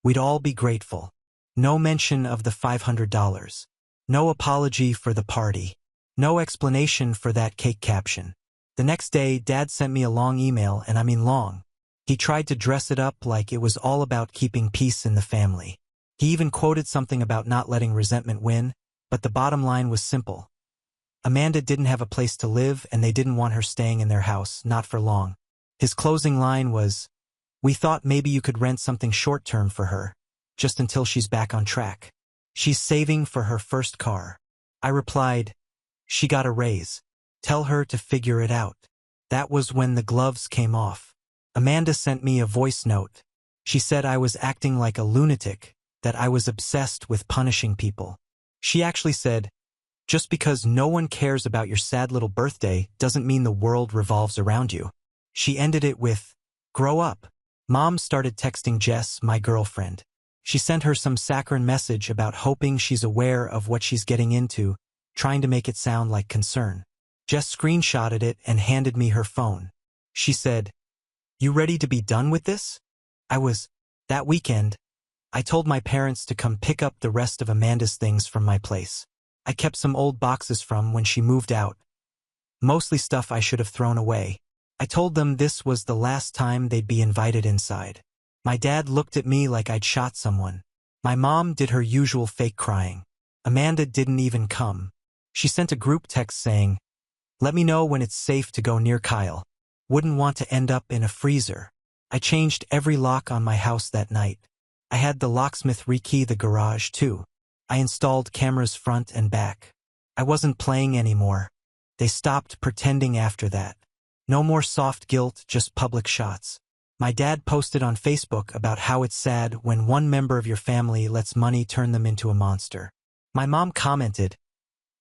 we'd all be grateful." No mention of the $500. No apology for the party. No explanation for that cake caption. The next day, Dad sent me a long email, and I mean long. He tried to dress it up like it was all about keeping peace in the family. He even quoted something about not letting resentment win, but the bottom line was simple. Amanda didn't have a place to live, and they didn't want her staying in their house, not for long. His closing line was, "We thought maybe you could rent something short-term for her, just until she's back on track. She's saving for her first car." I replied, "She got a raise. Tell her to figure it out." That was when the gloves came off. Amanda sent me a voice note. She said I was acting like a lunatic, that I was obsessed with punishing people. She actually said, "Just because no one cares about your sad little birthday doesn't mean the world revolves around you." She ended it with, "Grow up." Mom started texting Jess, my girlfriend. She sent her some saccharine message about hoping she's aware of what she's getting into, trying to make it sound like concern. Jess screenshotted it and handed me her phone. She said, "You ready to be done with this?" I was. That weekend, I told my parents to come pick up the rest of Amanda's things from my place. I kept some old boxes from when she moved out. Mostly stuff I should have thrown away. I told them this was the last time they'd be invited inside. My dad looked at me like I'd shot someone. My mom did her usual fake crying. Amanda didn't even come. She sent a group text saying, "Let me know when it's safe to go near Kyle. Wouldn't want to end up in a freezer." I changed every lock on my house that night. I had the locksmith rekey the garage too. I installed cameras front and back. I wasn't playing anymore. They stopped pretending after that. No more soft guilt, just public shots. My dad posted on Facebook about how it's sad when one member of your family lets money turn them into a monster. My mom commented,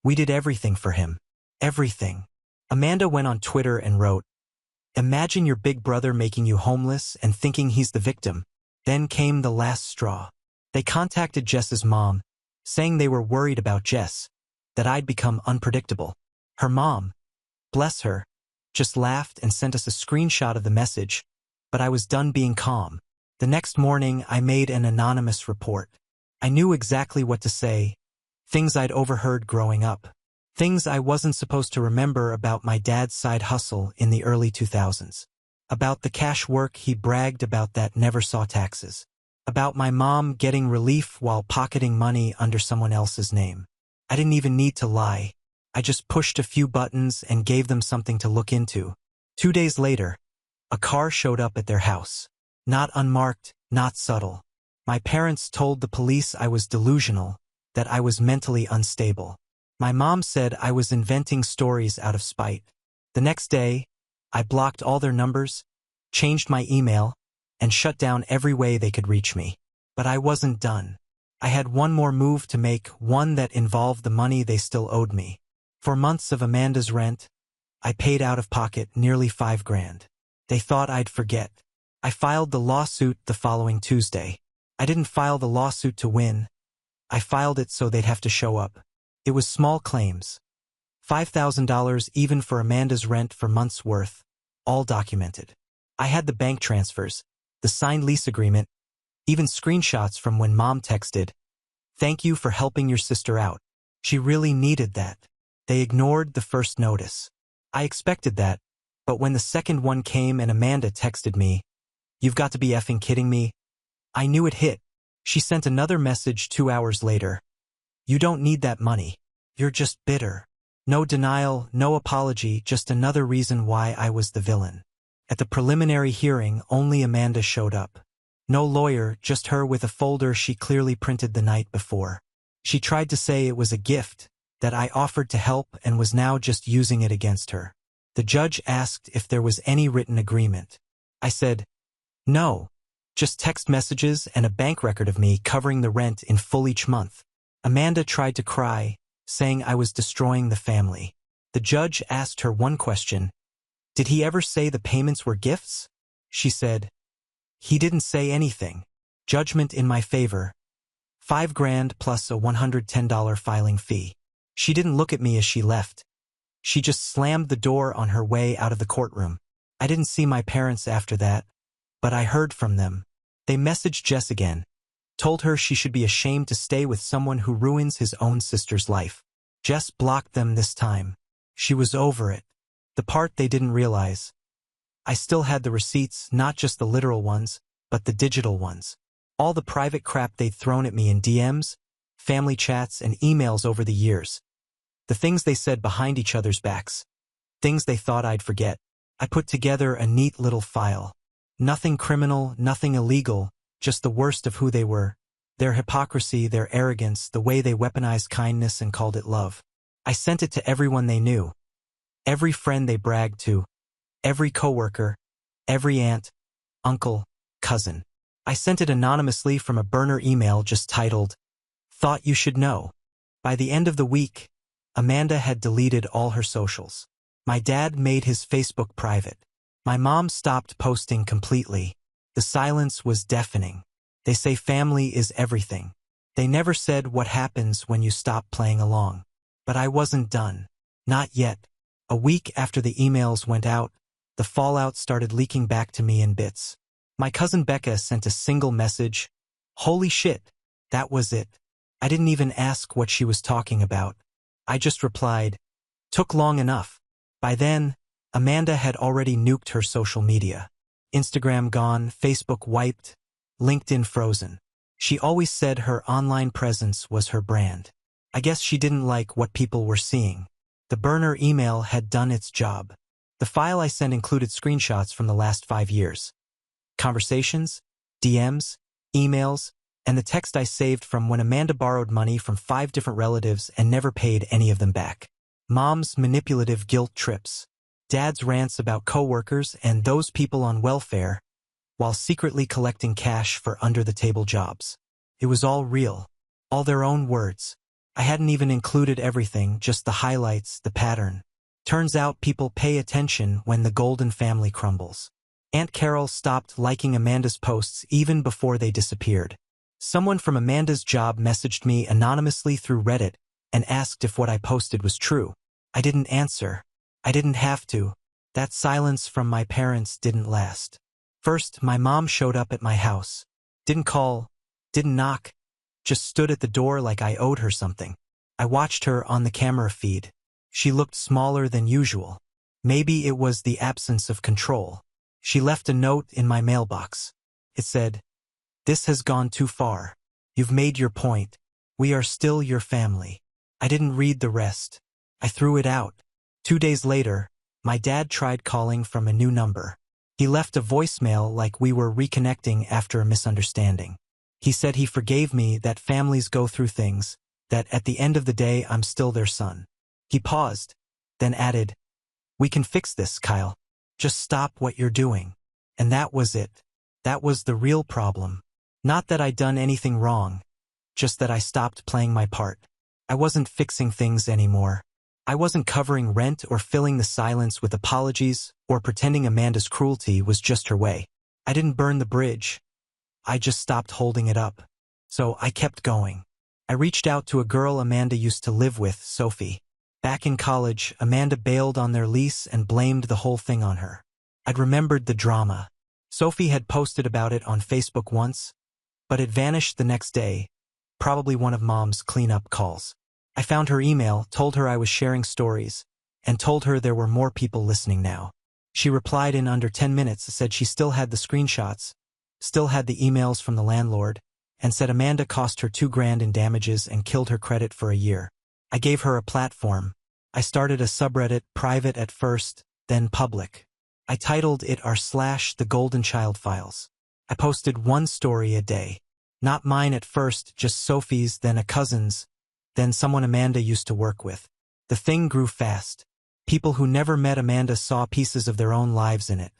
"We did everything for him. Everything." Amanda went on Twitter and wrote, "Imagine your big brother making you homeless and thinking he's the victim." Then came the last straw. They contacted Jess's mom, saying they were worried about Jess, that I'd become unpredictable. Her mom, bless her, just laughed and sent us a screenshot of the message, but I was done being calm. The next morning, I made an anonymous report. I knew exactly what to say, things I'd overheard growing up, things I wasn't supposed to remember about my dad's side hustle in the early 2000s. About the cash work he bragged about that never saw taxes. About my mom getting relief while pocketing money under someone else's name. I didn't even need to lie. I just pushed a few buttons and gave them something to look into. 2 days later, a car showed up at their house. Not unmarked, not subtle. My parents told the police I was delusional, that I was mentally unstable. My mom said I was inventing stories out of spite. The next day, I blocked all their numbers, changed my email, and shut down every way they could reach me. But I wasn't done. I had one more move to make, one that involved the money they still owed me. For months of Amanda's rent, I paid out of pocket nearly $5,000. They thought I'd forget. I filed the lawsuit the following Tuesday. I didn't file the lawsuit to win. I filed it so they'd have to show up. It was small claims. $5,000 even for Amanda's rent for months' worth, all documented. I had the bank transfers, the signed lease agreement, even screenshots from when Mom texted, Thank you for helping your sister out. She really needed that. They ignored the first notice. I expected that, but when the second one came and Amanda texted me, "You've got to be effing kidding me," I knew it hit. She sent another message 2 hours later. "You don't need that money. You're just bitter." No denial, no apology, just another reason why I was the villain. At the preliminary hearing, only Amanda showed up. No lawyer, just her with a folder she clearly printed the night before. She tried to say it was a gift, that I offered to help and was now just using it against her. The judge asked if there was any written agreement. I said, "No, just text messages and a bank record of me covering the rent in full each month." Amanda tried to cry, saying I was destroying the family. The judge asked her one question: "Did he ever say the payments were gifts?" She said, "He didn't say anything." Judgment in my favor. $5,000 plus a $110 filing fee. She didn't look at me as she left. She just slammed the door on her way out of the courtroom. I didn't see my parents after that, but I heard from them. They messaged Jess again, told her she should be ashamed to stay with someone who ruins his own sister's life. Jess blocked them this time. She was over it. The part they didn't realize: I still had the receipts, not just the literal ones, but the digital ones. All the private crap they'd thrown at me in DMs, family chats, and emails over the years. The things they said behind each other's backs. Things they thought I'd forget. I put together a neat little file. Nothing criminal, nothing illegal, just the worst of who they were. Their hypocrisy, their arrogance, the way they weaponized kindness and called it love. I sent it to everyone they knew. Every friend they bragged to. Every coworker. Every aunt, uncle, cousin. I sent it anonymously from a burner email just titled, "Thought you should know." By the end of the week, Amanda had deleted all her socials. My dad made his Facebook private. My mom stopped posting completely. The silence was deafening. They say family is everything. They never said what happens when you stop playing along. But I wasn't done. Not yet. A week after the emails went out, the fallout started leaking back to me in bits. My cousin Becca sent a single message. Holy shit, that was it. I didn't even ask what she was talking about. I just replied, "Took long enough." By then, Amanda had already nuked her social media. Instagram gone, Facebook wiped, LinkedIn frozen. She always said her online presence was her brand. I guess she didn't like what people were seeing. The burner email had done its job. The file I sent included screenshots from the last 5 years. Conversations, DMs, emails, and the text I saved from when Amanda borrowed money from 5 different relatives and never paid any of them back. Mom's manipulative guilt trips. Dad's rants about coworkers and those people on welfare, while secretly collecting cash for under-the-table jobs. It was all real. All their own words. I hadn't even included everything, just the highlights, the pattern. Turns out people pay attention when the golden family crumbles. Aunt Carol stopped liking Amanda's posts even before they disappeared. Someone from Amanda's job messaged me anonymously through Reddit and asked if what I posted was true. I didn't answer. I didn't have to. That silence from my parents didn't last. First, my mom showed up at my house. Didn't call, didn't knock, just stood at the door like I owed her something. I watched her on the camera feed. She looked smaller than usual. Maybe it was the absence of control. She left a note in my mailbox. It said, "This has gone too far. You've made your point. We are still your family." I didn't read the rest. I threw it out. 2 days later, my dad tried calling from a new number. He left a voicemail like we were reconnecting after a misunderstanding. He said he forgave me, that families go through things, that at the end of the day I'm still their son. He paused, then added, "We can fix this, Kyle. Just stop what you're doing." And that was it. That was the real problem. Not that I'd done anything wrong, just that I stopped playing my part. I wasn't fixing things anymore. I wasn't covering rent or filling the silence with apologies or pretending Amanda's cruelty was just her way. I didn't burn the bridge. I just stopped holding it up. So I kept going. I reached out to a girl Amanda used to live with, Sophie. Back in college, Amanda bailed on their lease and blamed the whole thing on her. I'd remembered the drama. Sophie had posted about it on Facebook once, but it vanished the next day, Probably one of Mom's cleanup calls. I found her email, told her I was sharing stories, and told her there were more people listening now. She replied in under 10 minutes, said she still had the screenshots, still had the emails from the landlord, and said Amanda cost her $2,000 in damages and killed her credit for a year. I gave her a platform. I started a subreddit, private at first, then public. I titled it r/The Golden Child Files. I posted one story a day. Not mine at first, just Sophie's, then a cousin's, then someone Amanda used to work with. The thing grew fast. People who never met Amanda saw pieces of their own lives in it.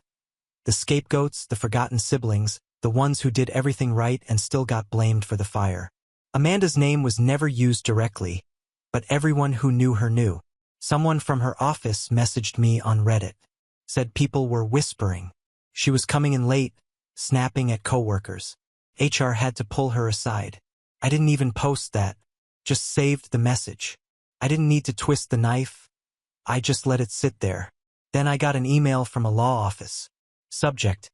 The scapegoats, the forgotten siblings, the ones who did everything right and still got blamed for the fire. Amanda's name was never used directly, but everyone who knew her knew. Someone from her office messaged me on Reddit. Said people were whispering. She was coming in late, snapping at coworkers. HR had to pull her aside. I didn't even post that, just saved the message. I didn't need to twist the knife. I just let it sit there. Then I got an email from a law office. Subject: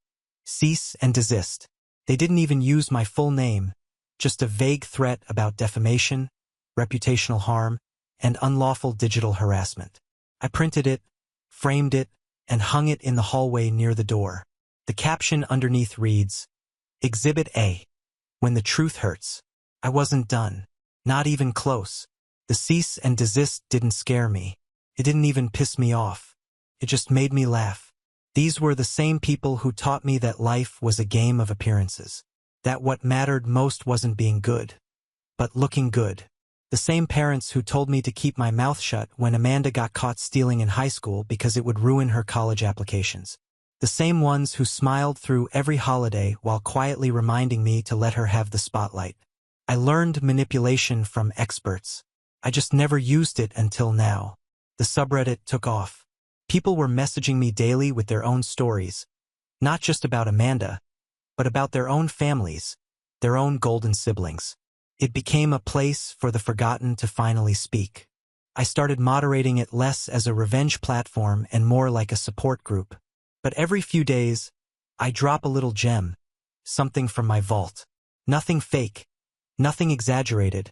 cease and desist. They didn't even use my full name, just a vague threat about defamation, reputational harm, and unlawful digital harassment. I printed it, framed it, and hung it in the hallway near the door. The caption underneath reads, Exhibit A. When the truth hurts. I wasn't done. Not even close. The cease and desist didn't scare me. It didn't even piss me off. It just made me laugh. These were the same people who taught me that life was a game of appearances. That what mattered most wasn't being good, but looking good. The same parents who told me to keep my mouth shut when Amanda got caught stealing in high school because it would ruin her college applications. The same ones who smiled through every holiday while quietly reminding me to let her have the spotlight. I learned manipulation from experts. I just never used it until now. The subreddit took off. People were messaging me daily with their own stories, not just about Amanda, but about their own families, their own golden siblings. It became a place for the forgotten to finally speak. I started moderating it less as a revenge platform and more like a support group. But every few days, I drop a little gem, something from my vault. Nothing fake, nothing exaggerated,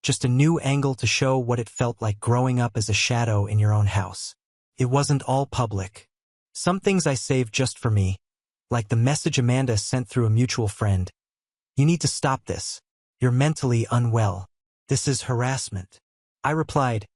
just a new angle to show what it felt like growing up as a shadow in your own house. It wasn't all public. Some things I saved just for me, like the message Amanda sent through a mutual friend. You need to stop this. You're mentally unwell. This is harassment. I replied,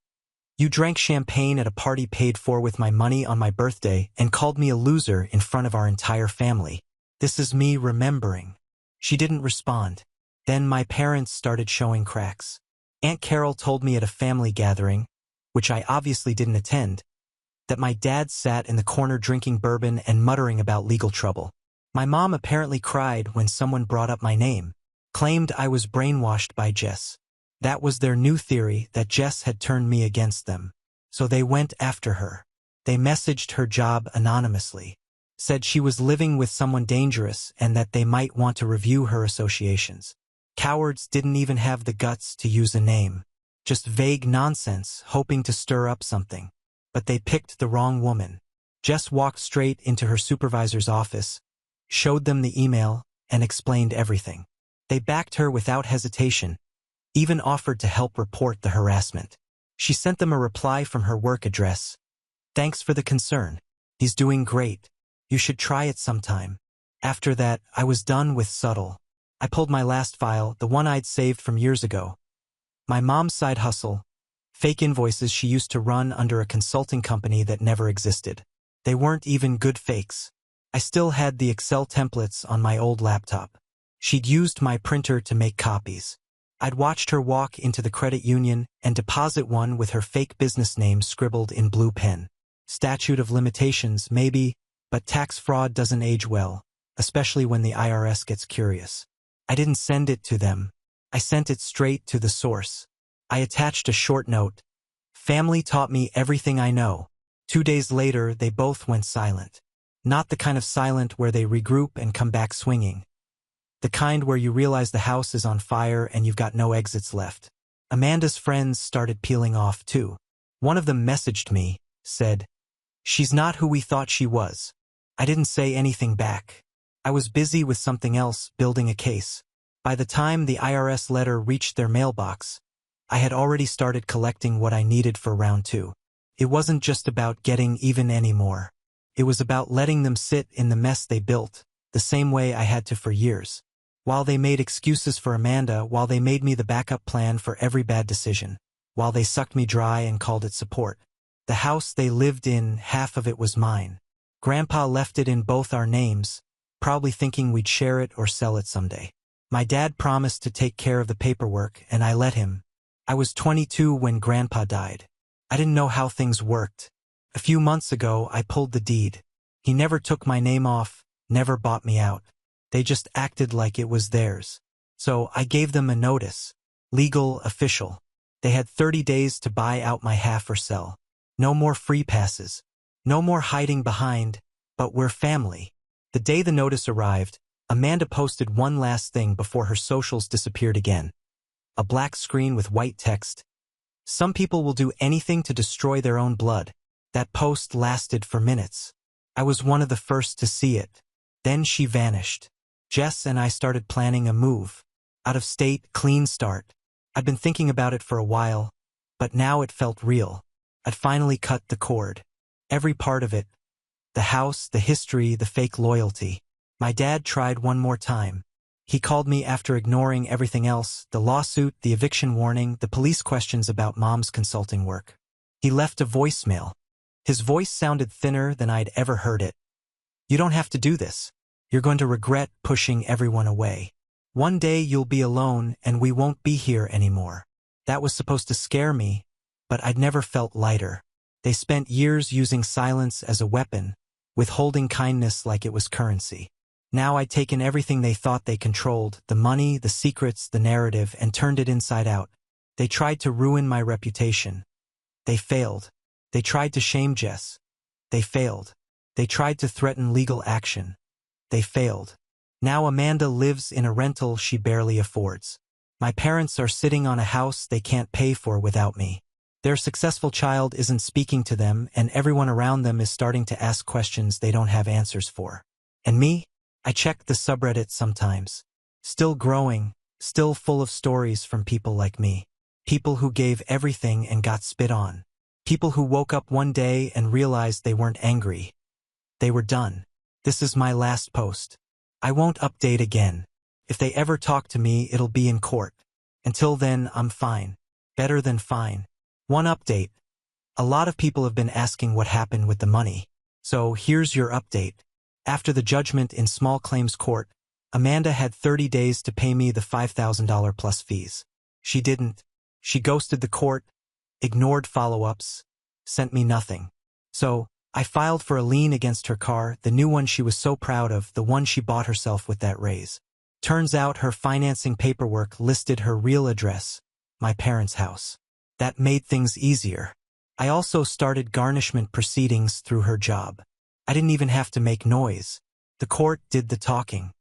you drank champagne at a party paid for with my money on my birthday and called me a loser in front of our entire family. This is me remembering. She didn't respond. Then my parents started showing cracks. Aunt Carol told me at a family gathering, which I obviously didn't attend, that my dad sat in the corner drinking bourbon and muttering about legal trouble. My mom apparently cried when someone brought up my name, claimed I was brainwashed by Jess. That was their new theory, that Jess had turned me against them. So they went after her. They messaged her job anonymously, said she was living with someone dangerous and that they might want to review her associations. Cowards didn't even have the guts to use a name. Just vague nonsense, hoping to stir up something. But they picked the wrong woman. Jess walked straight into her supervisor's office, showed them the email, and explained everything. They backed her without hesitation, even offered to help report the harassment. She sent them a reply from her work address. Thanks for the concern. He's doing great. You should try it sometime. After that, I was done with subtle. I pulled my last file, the one I'd saved from years ago. My mom's side hustle, fake invoices she used to run under a consulting company that never existed. They weren't even good fakes. I still had the Excel templates on my old laptop. She'd used my printer to make copies. I'd watched her walk into the credit union and deposit one with her fake business name scribbled in blue pen. Statute of limitations, maybe, but tax fraud doesn't age well, especially when the IRS gets curious. I didn't send it to them. I sent it straight to the source. I attached a short note. Family taught me everything I know. 2 days later, they both went silent. Not the kind of silent where they regroup and come back swinging. The kind where you realize the house is on fire and you've got no exits left. Amanda's friends started peeling off too. One of them messaged me, said, "She's not who we thought she was." I didn't say anything back. I was busy with something else, building a case. By the time the IRS letter reached their mailbox, I had already started collecting what I needed for round 2. It wasn't just about getting even anymore. It was about letting them sit in the mess they built, the same way I had to for years. While they made excuses for Amanda, while they made me the backup plan for every bad decision, while they sucked me dry and called it support. The house they lived in, half of it was mine. Grandpa left it in both our names, probably thinking we'd share it or sell it someday. My dad promised to take care of the paperwork, and I let him. I was 22 when Grandpa died. I didn't know how things worked. A few months ago, I pulled the deed. He never took my name off, never bought me out. They just acted like it was theirs. So I gave them a notice. Legal, official. They had 30 days to buy out my half or sell. No more free passes. No more hiding behind, but we're family. The day the notice arrived, Amanda posted one last thing before her socials disappeared again. A black screen with white text. Some people will do anything to destroy their own blood. That post lasted for minutes. I was one of the first to see it. Then she vanished. Jess and I started planning a move. Out of state, clean start. I'd been thinking about it for a while, but now it felt real. I'd finally cut the cord. Every part of it. The house, the history, the fake loyalty. My dad tried one more time. He called me after ignoring everything else, the lawsuit, the eviction warning, the police questions about Mom's consulting work. He left a voicemail. His voice sounded thinner than I'd ever heard it. You don't have to do this. You're going to regret pushing everyone away. One day you'll be alone and we won't be here anymore. That was supposed to scare me, but I'd never felt lighter. They spent years using silence as a weapon, withholding kindness like it was currency. Now I'd taken everything they thought they controlled, the money, the secrets, the narrative, and turned it inside out. They tried to ruin my reputation. They failed. They tried to shame Jess. They failed. They tried to threaten legal action. They failed. Now Amanda lives in a rental she barely affords. My parents are sitting on a house they can't pay for without me. Their successful child isn't speaking to them, and everyone around them is starting to ask questions they don't have answers for. And me? I check the subreddit sometimes. Still growing, still full of stories from people like me. People who gave everything and got spit on. People who woke up one day and realized they weren't angry. They were done. This is my last post. I won't update again. If they ever talk to me, it'll be in court. Until then, I'm fine. Better than fine. One update. A lot of people have been asking what happened with the money. So here's your update. After the judgment in small claims court, Amanda had 30 days to pay me the $5,000 plus fees. She didn't. She ghosted the court, ignored follow-ups, sent me nothing. So, I filed for a lien against her car, the new one she was so proud of, the one she bought herself with that raise. Turns out her financing paperwork listed her real address, my parents' house. That made things easier. I also started garnishment proceedings through her job. I didn't even have to make noise. The court did the talking.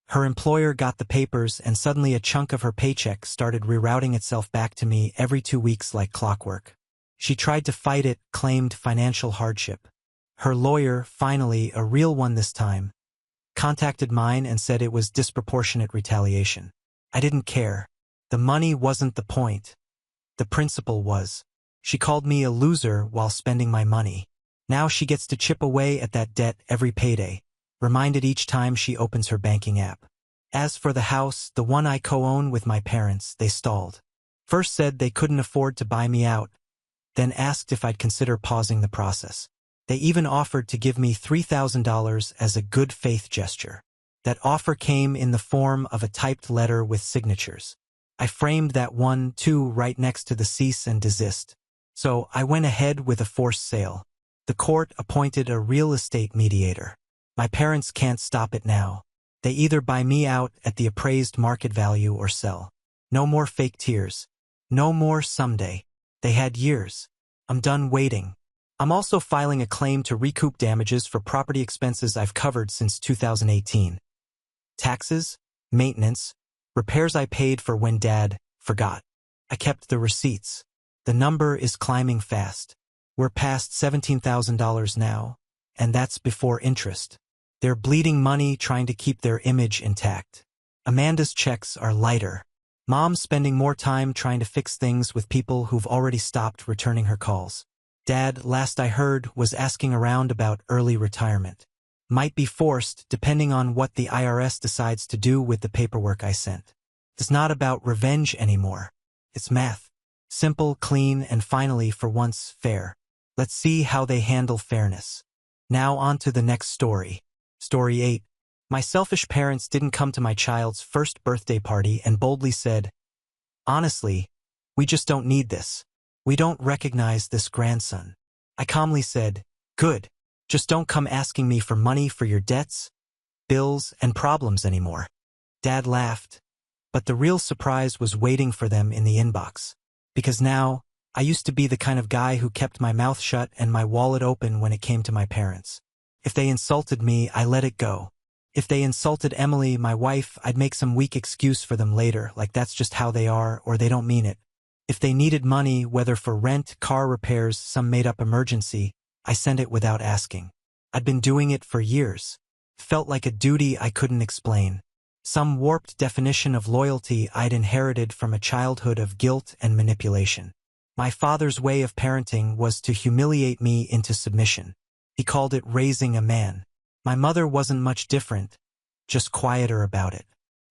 Her employer got the papers, and suddenly a chunk of her paycheck started rerouting itself back to me every 2 weeks like clockwork. She tried to fight it, claimed financial hardship. Her lawyer, finally, a real one this time, contacted mine and said it was disproportionate retaliation. I didn't care. The money wasn't the point. The principle was. She called me a loser while spending my money. Now she gets to chip away at that debt every payday, reminded each time she opens her banking app. As for the house, the one I co-own with my parents, they stalled. First said they couldn't afford to buy me out, then asked if I'd consider pausing the process. They even offered to give me $3,000 as a good faith gesture. That offer came in the form of a typed letter with signatures. I framed that one, too, right next to the cease and desist. So I went ahead with a forced sale. The court appointed a real estate mediator. My parents can't stop it now. They either buy me out at the appraised market value or sell. No more fake tears. No more someday. They had years. I'm done waiting. I'm also filing a claim to recoup damages for property expenses I've covered since 2018. Taxes, maintenance, repairs I paid for when Dad forgot. I kept the receipts. The number is climbing fast. We're past $17,000 now, and that's before interest. They're bleeding money trying to keep their image intact. Amanda's checks are lighter. Mom's spending more time trying to fix things with people who've already stopped returning her calls. Dad, last I heard, was asking around about early retirement. Might be forced, depending on what the IRS decides to do with the paperwork I sent. It's not about revenge anymore. It's math. Simple, clean, and finally, for once, fair. Let's see how they handle fairness. Now on to the next story. Story 8. My selfish parents didn't come to my child's first birthday party and boldly said, "Honestly, we just don't need this. We don't recognize this grandson." I calmly said, "Good. Just don't come asking me for money for your debts, bills, and problems anymore." Dad laughed, but the real surprise was waiting for them in the inbox. Because now, I used to be the kind of guy who kept my mouth shut and my wallet open when it came to my parents. If they insulted me, I let it go. If they insulted Emily, my wife, I'd make some weak excuse for them later, like that's just how they are or they don't mean it. If they needed money, whether for rent, car repairs, some made-up emergency, I sent it without asking. I'd been doing it for years. Felt like a duty I couldn't explain. Some warped definition of loyalty I'd inherited from a childhood of guilt and manipulation. My father's way of parenting was to humiliate me into submission. He called it raising a man. My mother wasn't much different, just quieter about it.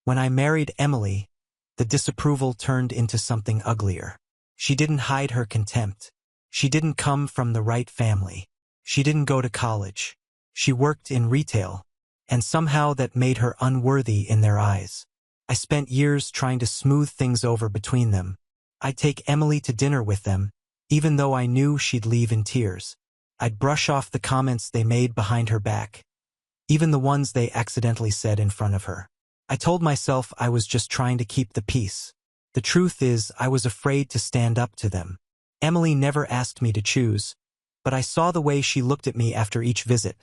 When I married Emily, the disapproval turned into something uglier. She didn't hide her contempt. She didn't come from the right family. She didn't go to college. She worked in retail, and somehow that made her unworthy in their eyes. I spent years trying to smooth things over between them. I'd take Emily to dinner with them, even though I knew she'd leave in tears. I'd brush off the comments they made behind her back, even the ones they accidentally said in front of her. I told myself I was just trying to keep the peace. The truth is, I was afraid to stand up to them. Emily never asked me to choose, but I saw the way she looked at me after each visit,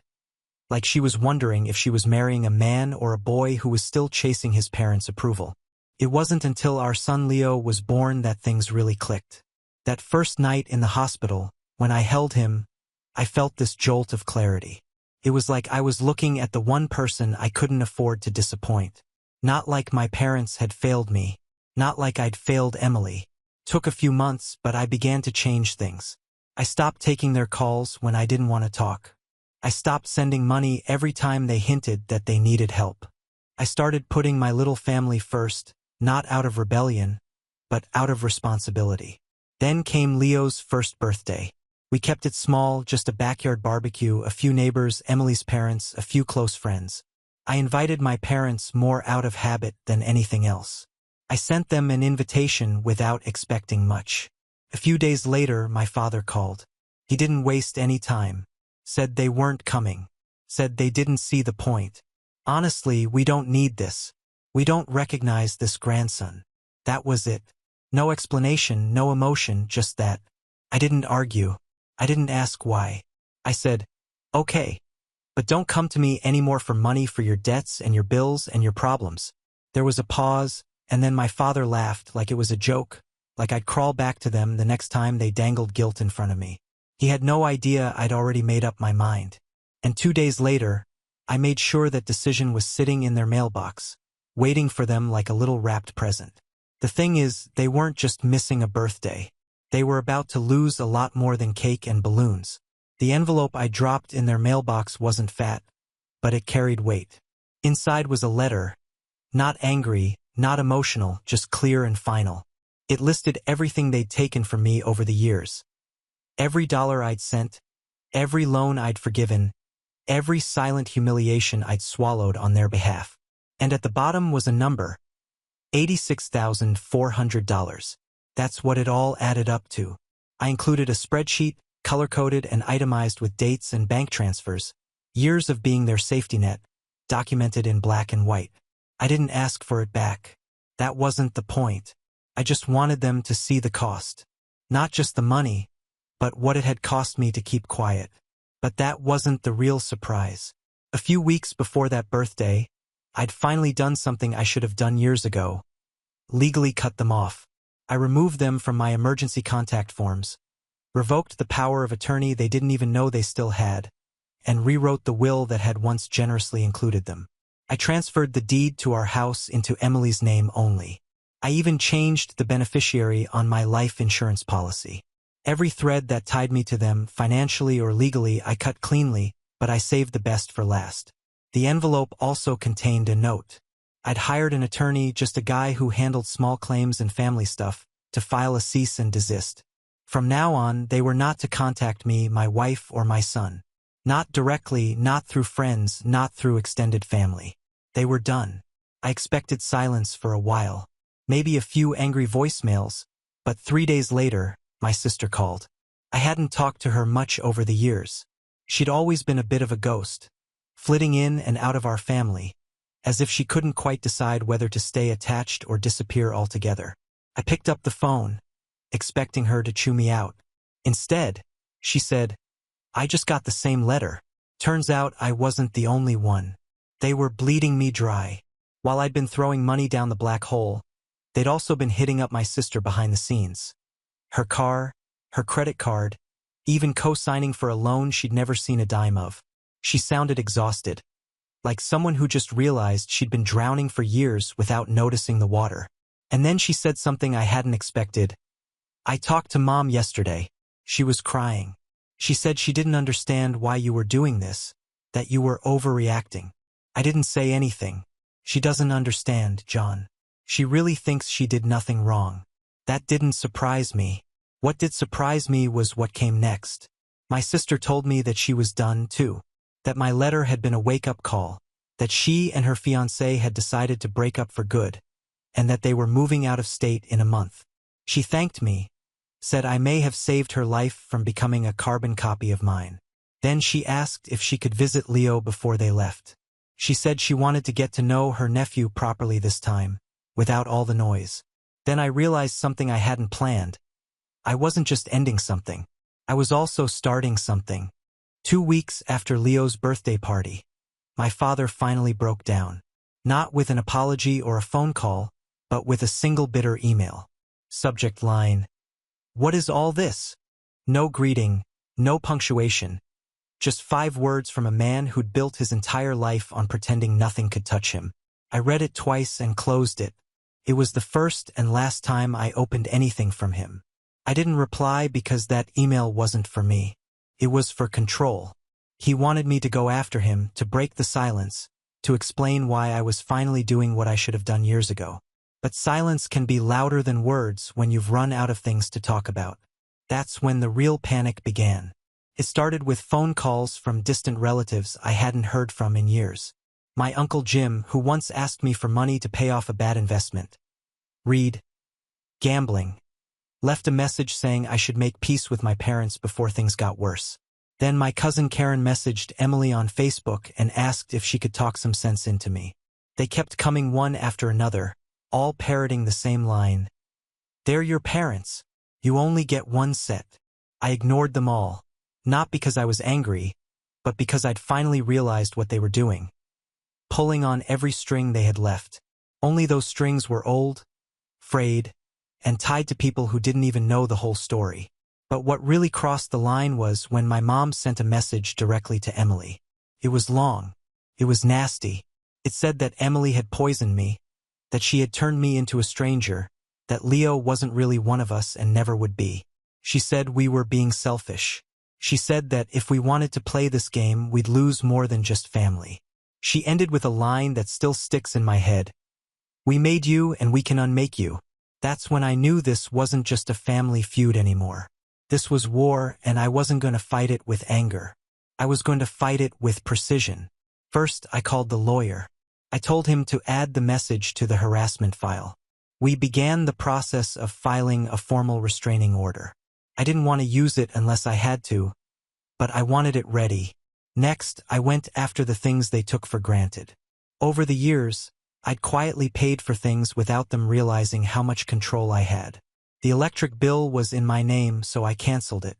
like she was wondering if she was marrying a man or a boy who was still chasing his parents' approval. It wasn't until our son Leo was born that things really clicked. That first night in the hospital, when I held him, I felt this jolt of clarity. It was like I was looking at the one person I couldn't afford to disappoint. Not like my parents had failed me. Not like I'd failed Emily. Took a few months, but I began to change things. I stopped taking their calls when I didn't want to talk. I stopped sending money every time they hinted that they needed help. I started putting my little family first, not out of rebellion, but out of responsibility. Then came Leo's first birthday. We kept it small, just a backyard barbecue, a few neighbors, Emily's parents, a few close friends. I invited my parents more out of habit than anything else. I sent them an invitation without expecting much. A few days later, my father called. He didn't waste any time. Said they weren't coming. Said they didn't see the point. "Honestly, we don't need this. We don't recognize this grandson." That was it. No explanation, no emotion, just that. I didn't argue. I didn't ask why. I said, "Okay, but don't come to me anymore for money for your debts and your bills and your problems." There was a pause, and then my father laughed like it was a joke, like I'd crawl back to them the next time they dangled guilt in front of me. He had no idea I'd already made up my mind. And 2 days later, I made sure that decision was sitting in their mailbox, waiting for them like a little wrapped present. The thing is, they weren't just missing a birthday. They were about to lose a lot more than cake and balloons. The envelope I dropped in their mailbox wasn't fat, but it carried weight. Inside was a letter, not angry, not emotional, just clear and final. It listed everything they'd taken from me over the years. Every dollar I'd sent, every loan I'd forgiven, every silent humiliation I'd swallowed on their behalf. And at the bottom was a number, $86,400. That's what it all added up to. I included a spreadsheet, color-coded and itemized with dates and bank transfers, years of being their safety net, documented in black and white. I didn't ask for it back. That wasn't the point. I just wanted them to see the cost. Not just the money, but what it had cost me to keep quiet. But that wasn't the real surprise. A few weeks before that birthday, I'd finally done something I should have done years ago. Legally cut them off. I removed them from my emergency contact forms, revoked the power of attorney they didn't even know they still had, and rewrote the will that had once generously included them. I transferred the deed to our house into Emily's name only. I even changed the beneficiary on my life insurance policy. Every thread that tied me to them, financially or legally, I cut cleanly, but I saved the best for last. The envelope also contained a note. I'd hired an attorney, just a guy who handled small claims and family stuff, to file a cease and desist. From now on, they were not to contact me, my wife, or my son. Not directly, not through friends, not through extended family. They were done. I expected silence for a while. Maybe a few angry voicemails, but 3 days later, my sister called. I hadn't talked to her much over the years. She'd always been a bit of a ghost, flitting in and out of our family, as if she couldn't quite decide whether to stay attached or disappear altogether. I picked up the phone, expecting her to chew me out. Instead, she said, "I just got the same letter." Turns out I wasn't the only one. They were bleeding me dry. While I'd been throwing money down the black hole, they'd also been hitting up my sister behind the scenes. Her car, her credit card, even co-signing for a loan she'd never seen a dime of. She sounded exhausted, like someone who just realized she'd been drowning for years without noticing the water. And then she said something I hadn't expected. "I talked to Mom yesterday." She was crying. She said she didn't understand why you were doing this, that you were overreacting. I didn't say anything. She doesn't understand, John. She really thinks she did nothing wrong. That didn't surprise me. What did surprise me was what came next. My sister told me that she was done too, that my letter had been a wake-up call, that she and her fiancé had decided to break up for good, and that they were moving out of state in a month. She thanked me, said I may have saved her life from becoming a carbon copy of mine. Then she asked if she could visit Leo before they left. She said she wanted to get to know her nephew properly this time, without all the noise. Then I realized something I hadn't planned. I wasn't just ending something. I was also starting something. 2 weeks after Leo's birthday party, my father finally broke down. Not with an apology or a phone call, but with a single bitter email. Subject line: "What is all this?" No greeting, no punctuation. Just 5 words from a man who'd built his entire life on pretending nothing could touch him. I read it twice and closed it. It was the first and last time I opened anything from him. I didn't reply because that email wasn't for me. It was for control. He wanted me to go after him, to break the silence, to explain why I was finally doing what I should have done years ago. But silence can be louder than words when you've run out of things to talk about. That's when the real panic began. It started with phone calls from distant relatives I hadn't heard from in years. My Uncle Jim, who once asked me for money to pay off a bad investment. Read. Gambling. Left a message saying I should make peace with my parents before things got worse. Then my cousin Karen messaged Emily on Facebook and asked if she could talk some sense into me. They kept coming one after another, all parroting the same line. "They're your parents. You only get one set." I ignored them all, not because I was angry, but because I'd finally realized what they were doing. Pulling on every string they had left. Only those strings were old, frayed, and tied to people who didn't even know the whole story. But what really crossed the line was when my mom sent a message directly to Emily. It was long. It was nasty. It said that Emily had poisoned me, that she had turned me into a stranger, that Leo wasn't really one of us and never would be. She said we were being selfish. She said that if we wanted to play this game, we'd lose more than just family. She ended with a line that still sticks in my head. "We made you and we can unmake you." That's when I knew this wasn't just a family feud anymore. This was war, and I wasn't going to fight it with anger. I was going to fight it with precision. First, I called the lawyer. I told him to add the message to the harassment file. We began the process of filing a formal restraining order. I didn't want to use it unless I had to, but I wanted it ready. Next, I went after the things they took for granted. Over the years, I'd quietly paid for things without them realizing how much control I had. The electric bill was in my name, so I canceled it.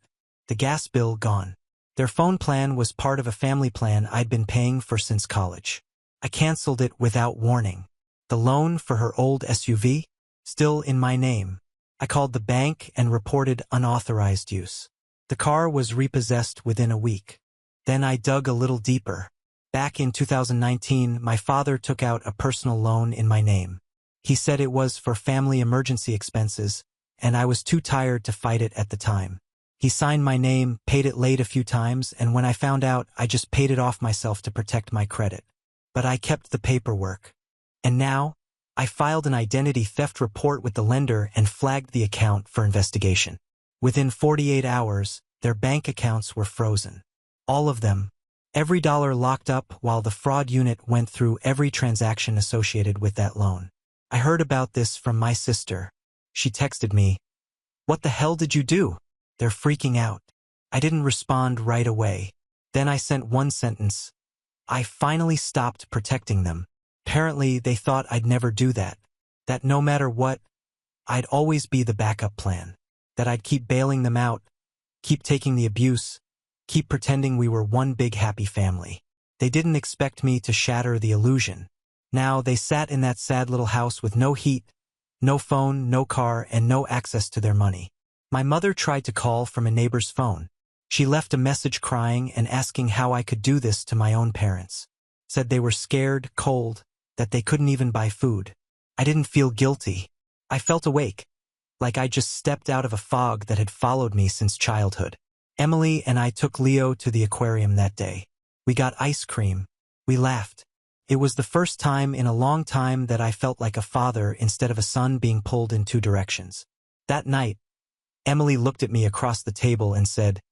The gas bill gone. Their phone plan was part of a family plan I'd been paying for since college. I canceled it without warning. The loan for her old SUV? Still in my name. I called the bank and reported unauthorized use. The car was repossessed within a week. Then I dug a little deeper. Back in 2019, my father took out a personal loan in my name. He said it was for family emergency expenses, and I was too tired to fight it at the time. He signed my name, paid it late a few times, and when I found out, I just paid it off myself to protect my credit. But I kept the paperwork. And now, I filed an identity theft report with the lender and flagged the account for investigation. Within 48 hours, their bank accounts were frozen. All of them. Every dollar locked up while the fraud unit went through every transaction associated with that loan. I heard about this from my sister. She texted me, "What the hell did you do? They're freaking out." I didn't respond right away. Then I sent one sentence. I finally stopped protecting them. Apparently, they thought I'd never do that. That no matter what, I'd always be the backup plan. That I'd keep bailing them out, keep taking the abuse, keep pretending we were one big happy family. They didn't expect me to shatter the illusion. Now they sat in that sad little house with no heat, no phone, no car, and no access to their money. My mother tried to call from a neighbor's phone. She left a message crying and asking how I could do this to my own parents. Said they were scared, cold, that they couldn't even buy food. I didn't feel guilty. I felt awake, like I just stepped out of a fog that had followed me since childhood. Emily and I took Leo to the aquarium that day. We got ice cream. We laughed. It was the first time in a long time that I felt like a father instead of a son being pulled in two directions. That night, Emily looked at me across the table and said,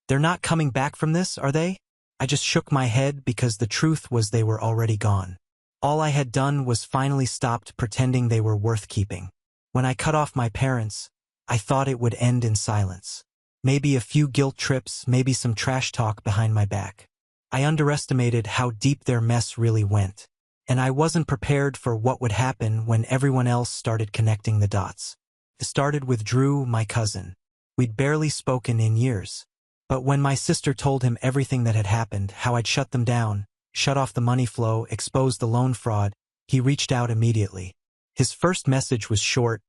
"They're not coming back from this, are they?" I just shook my head because the truth was they were already gone. All I had done was finally stopped pretending they were worth keeping. When I cut off my parents, I thought it would end in silence. Maybe a few guilt trips, maybe some trash talk behind my back. I underestimated how deep their mess really went. And I wasn't prepared for what would happen when everyone else started connecting the dots. It started with Drew, my cousin. We'd barely spoken in years. But when my sister told him everything that had happened, how I'd shut them down, shut off the money flow, exposed the loan fraud, he reached out immediately. His first message was short,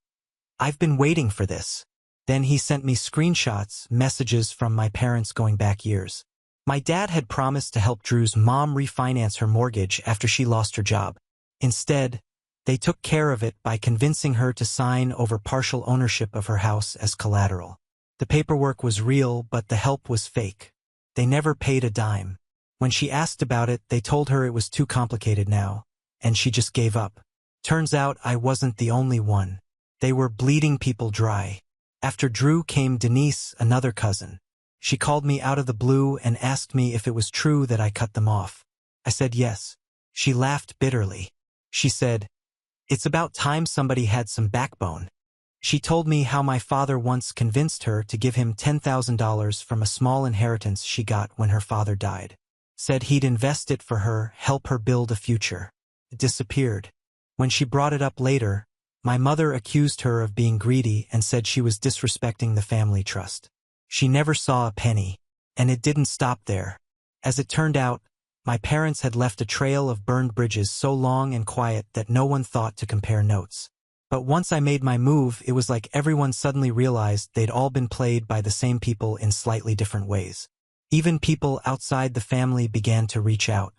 "I've been waiting for this." Then he sent me screenshots, messages from my parents going back years. My dad had promised to help Drew's mom refinance her mortgage after she lost her job. Instead, they took care of it by convincing her to sign over partial ownership of her house as collateral. The paperwork was real, but the help was fake. They never paid a dime. When she asked about it, they told her it was too complicated now, and she just gave up. Turns out I wasn't the only one. They were bleeding people dry. After Drew came Denise, another cousin. She called me out of the blue and asked me if it was true that I cut them off. I said yes. She laughed bitterly. She said, "It's about time somebody had some backbone." She told me how my father once convinced her to give him $10,000 from a small inheritance she got when her father died. Said he'd invest it for her, help her build a future. It disappeared. When she brought it up later, my mother accused her of being greedy and said she was disrespecting the family trust. She never saw a penny. And it didn't stop there. As it turned out, my parents had left a trail of burned bridges so long and quiet that no one thought to compare notes. But once I made my move, it was like everyone suddenly realized they'd all been played by the same people in slightly different ways. Even people outside the family began to reach out.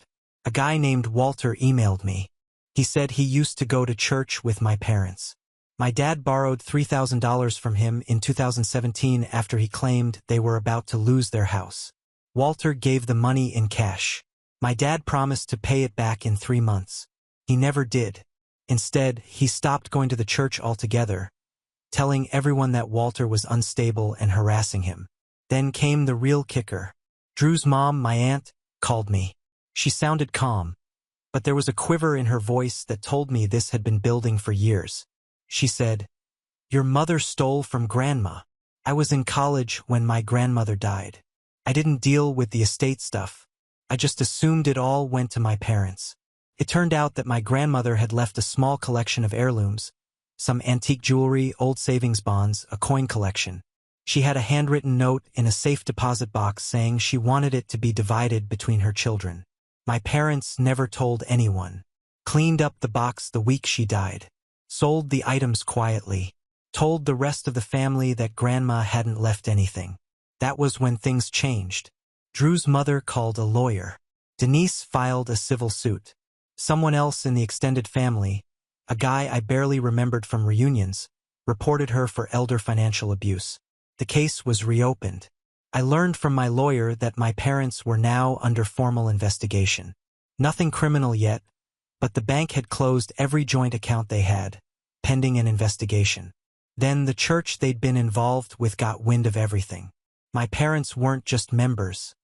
A guy named Walter emailed me. He said he used to go to church with my parents. My dad borrowed $3,000 from him in 2017 after he claimed they were about to lose their house. Walter gave the money in cash. My dad promised to pay it back in 3 months. He never did. Instead, he stopped going to the church altogether, telling everyone that Walter was unstable and harassing him. Then came the real kicker. Drew's mom, my aunt, called me. She sounded calm, but there was a quiver in her voice that told me this had been building for years. She said, "Your mother stole from Grandma. I was in college when my grandmother died. I didn't deal with the estate stuff. I just assumed it all went to my parents." It turned out that my grandmother had left a small collection of heirlooms, some antique jewelry, old savings bonds, a coin collection. She had a handwritten note in a safe deposit box saying she wanted it to be divided between her children. My parents never told anyone. Cleaned up the box the week she died. Sold the items quietly. Told the rest of the family that Grandma hadn't left anything. That was when things changed. Drew's mother called a lawyer. Denise filed a civil suit. Someone else in the extended family, a guy I barely remembered from reunions, reported her for elder financial abuse. The case was reopened. I learned from my lawyer that my parents were now under formal investigation. Nothing criminal yet, but the bank had closed every joint account they had, pending an investigation. Then the church they'd been involved with got wind of everything. My parents weren't just members.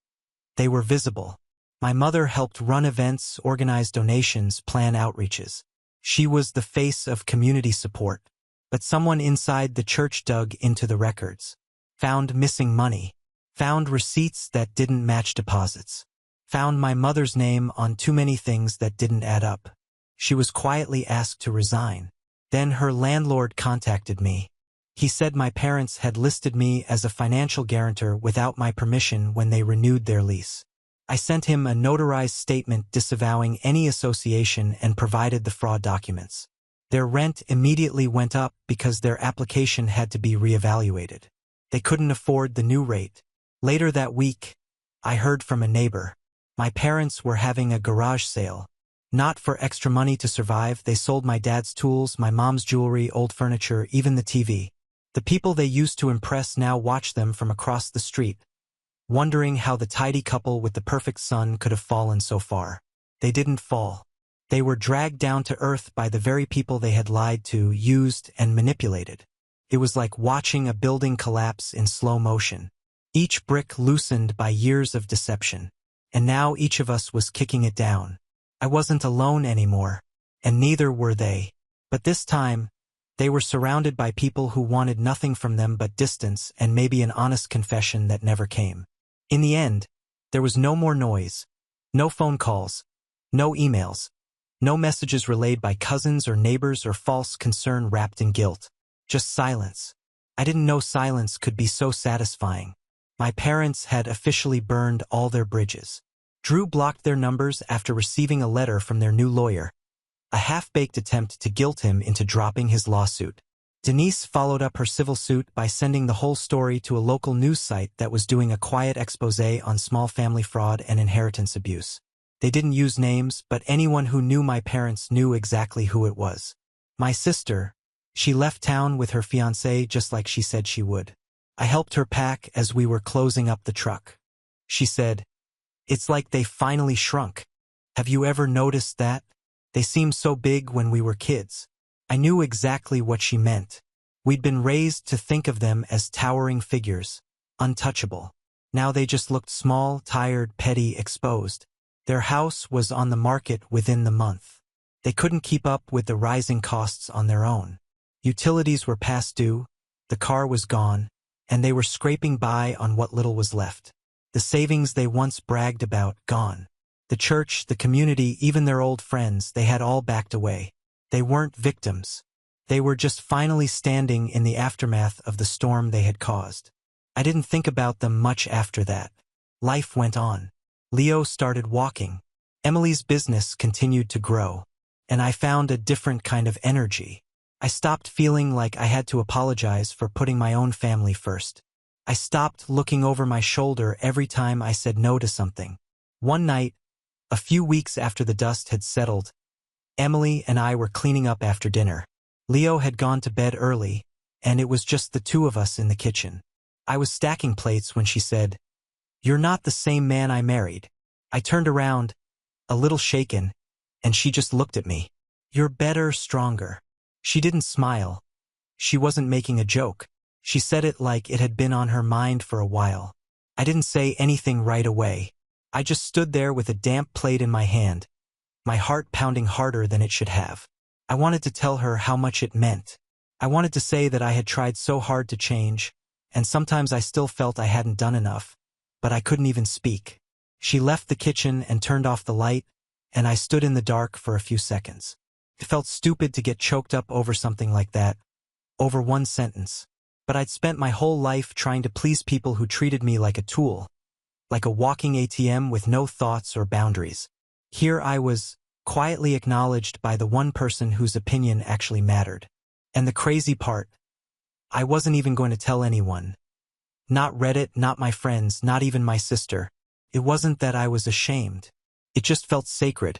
They were visible. My mother helped run events, organize donations, plan outreaches. She was the face of community support. But someone inside the church dug into the records, found missing money, found receipts that didn't match deposits, found my mother's name on too many things that didn't add up. She was quietly asked to resign. Then her landlord contacted me. He said my parents had listed me as a financial guarantor without my permission when they renewed their lease. I sent him a notarized statement disavowing any association and provided the fraud documents. Their rent immediately went up because their application had to be reevaluated. They couldn't afford the new rate. Later that week, I heard from a neighbor. My parents were having a garage sale. Not for extra money to survive, they sold my dad's tools, my mom's jewelry, old furniture, even the TV. The people they used to impress now watch them from across the street, wondering how the tidy couple with the perfect son could have fallen so far. They didn't fall. They were dragged down to earth by the very people they had lied to, used, and manipulated. It was like watching a building collapse in slow motion. Each brick loosened by years of deception. And now each of us was kicking it down. I wasn't alone anymore, and neither were they. But this time, they were surrounded by people who wanted nothing from them but distance and maybe an honest confession that never came. In the end, there was no more noise, no phone calls, no emails, no messages relayed by cousins or neighbors or false concern wrapped in guilt. Just silence. I didn't know silence could be so satisfying. My parents had officially burned all their bridges. Drew blocked their numbers after receiving a letter from their new lawyer, a half-baked attempt to guilt him into dropping his lawsuit. Denise followed up her civil suit by sending the whole story to a local news site that was doing a quiet expose on small family fraud and inheritance abuse. They didn't use names, but anyone who knew my parents knew exactly who it was. My sister, she left town with her fiancé just like she said she would. I helped her pack as we were closing up the truck. She said, "It's like they finally shrunk. Have you ever noticed that? They seemed so big when we were kids." I knew exactly what she meant. We'd been raised to think of them as towering figures, untouchable. Now they just looked small, tired, petty, exposed. Their house was on the market within the month. They couldn't keep up with the rising costs on their own. Utilities were past due, the car was gone, and they were scraping by on what little was left. The savings they once bragged about, gone. The church, the community, even their old friends, they had all backed away. They weren't victims. They were just finally standing in the aftermath of the storm they had caused. I didn't think about them much after that. Life went on. Leo started walking. Emily's business continued to grow. And I found a different kind of energy. I stopped feeling like I had to apologize for putting my own family first. I stopped looking over my shoulder every time I said no to something. One night, a few weeks after the dust had settled, Emily and I were cleaning up after dinner. Leo had gone to bed early, and it was just the two of us in the kitchen. I was stacking plates when she said, "You're not the same man I married." I turned around, a little shaken, and she just looked at me. "You're better, stronger." She didn't smile. She wasn't making a joke. She said it like it had been on her mind for a while. I didn't say anything right away. I just stood there with a damp plate in my hand, my heart pounding harder than it should have. I wanted to tell her how much it meant. I wanted to say that I had tried so hard to change, and sometimes I still felt I hadn't done enough, but I couldn't even speak. She left the kitchen and turned off the light, and I stood in the dark for a few seconds. It felt stupid to get choked up over something like that, over one sentence. But I'd spent my whole life trying to please people who treated me like a tool, like a walking ATM with no thoughts or boundaries. Here I was, quietly acknowledged by the one person whose opinion actually mattered. And the crazy part, I wasn't even going to tell anyone. Not Reddit, not my friends, not even my sister. It wasn't that I was ashamed. It just felt sacred,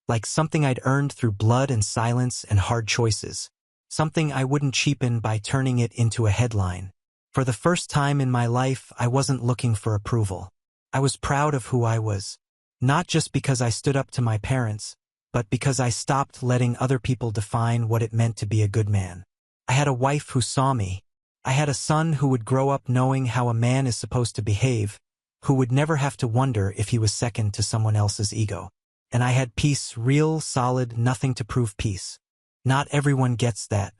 like something I'd earned through blood and silence and hard choices. Something I wouldn't cheapen by turning it into a headline. For the first time in my life, I wasn't looking for approval. I was proud of who I was. Not just because I stood up to my parents, but because I stopped letting other people define what it meant to be a good man. I had a wife who saw me. I had a son who would grow up knowing how a man is supposed to behave, who would never have to wonder if he was second to someone else's ego. And I had peace, real, solid, nothing to prove peace. Not everyone gets that.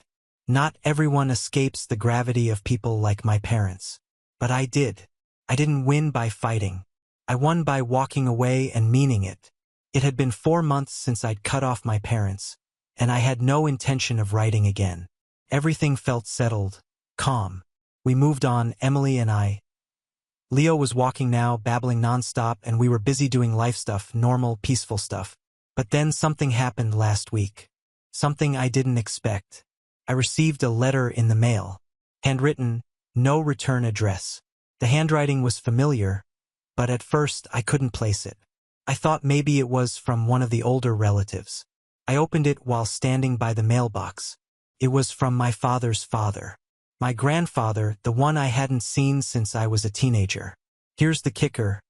Not everyone escapes the gravity of people like my parents. But I did. I didn't win by fighting. I won by walking away and meaning it. It had been 4 months since I'd cut off my parents, and I had no intention of writing again. Everything felt settled, calm. We moved on, Emily and I. Leo was walking now, babbling nonstop, and we were busy doing life stuff, normal, peaceful stuff. But then something happened last week. Something I didn't expect. I received a letter in the mail. Handwritten, no return address. The handwriting was familiar, but at first I couldn't place it. I thought maybe it was from one of the older relatives. I opened it while standing by the mailbox. It was from my father's father. My grandfather, the one I hadn't seen since I was a teenager. Here's the kicker.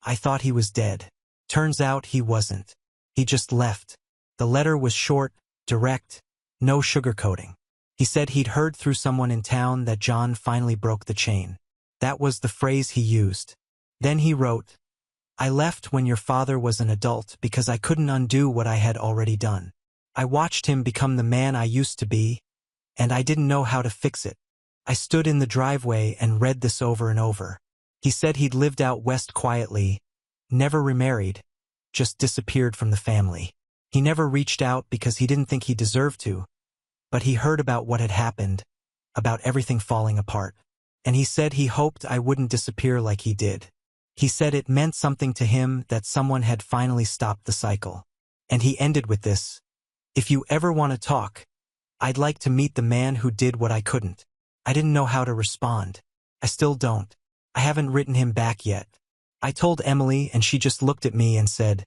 I thought he was dead. Turns out he wasn't. He just left. The letter was short, direct, no sugarcoating. He said he'd heard through someone in town that John finally broke the chain. That was the phrase he used. Then he wrote, I left when your father was an adult because I couldn't undo what I had already done. I watched him become the man I used to be, and I didn't know how to fix it. I stood in the driveway and read this over and over. He said he'd lived out west quietly, never remarried, just disappeared from the family. He never reached out because he didn't think he deserved to, but he heard about what had happened, about everything falling apart. And he said he hoped I wouldn't disappear like he did. He said it meant something to him that someone had finally stopped the cycle. And he ended with this. If you ever want to talk, I'd like to meet the man who did what I couldn't. I didn't know how to respond. I still don't. I haven't written him back yet. I told Emily and she just looked at me and said,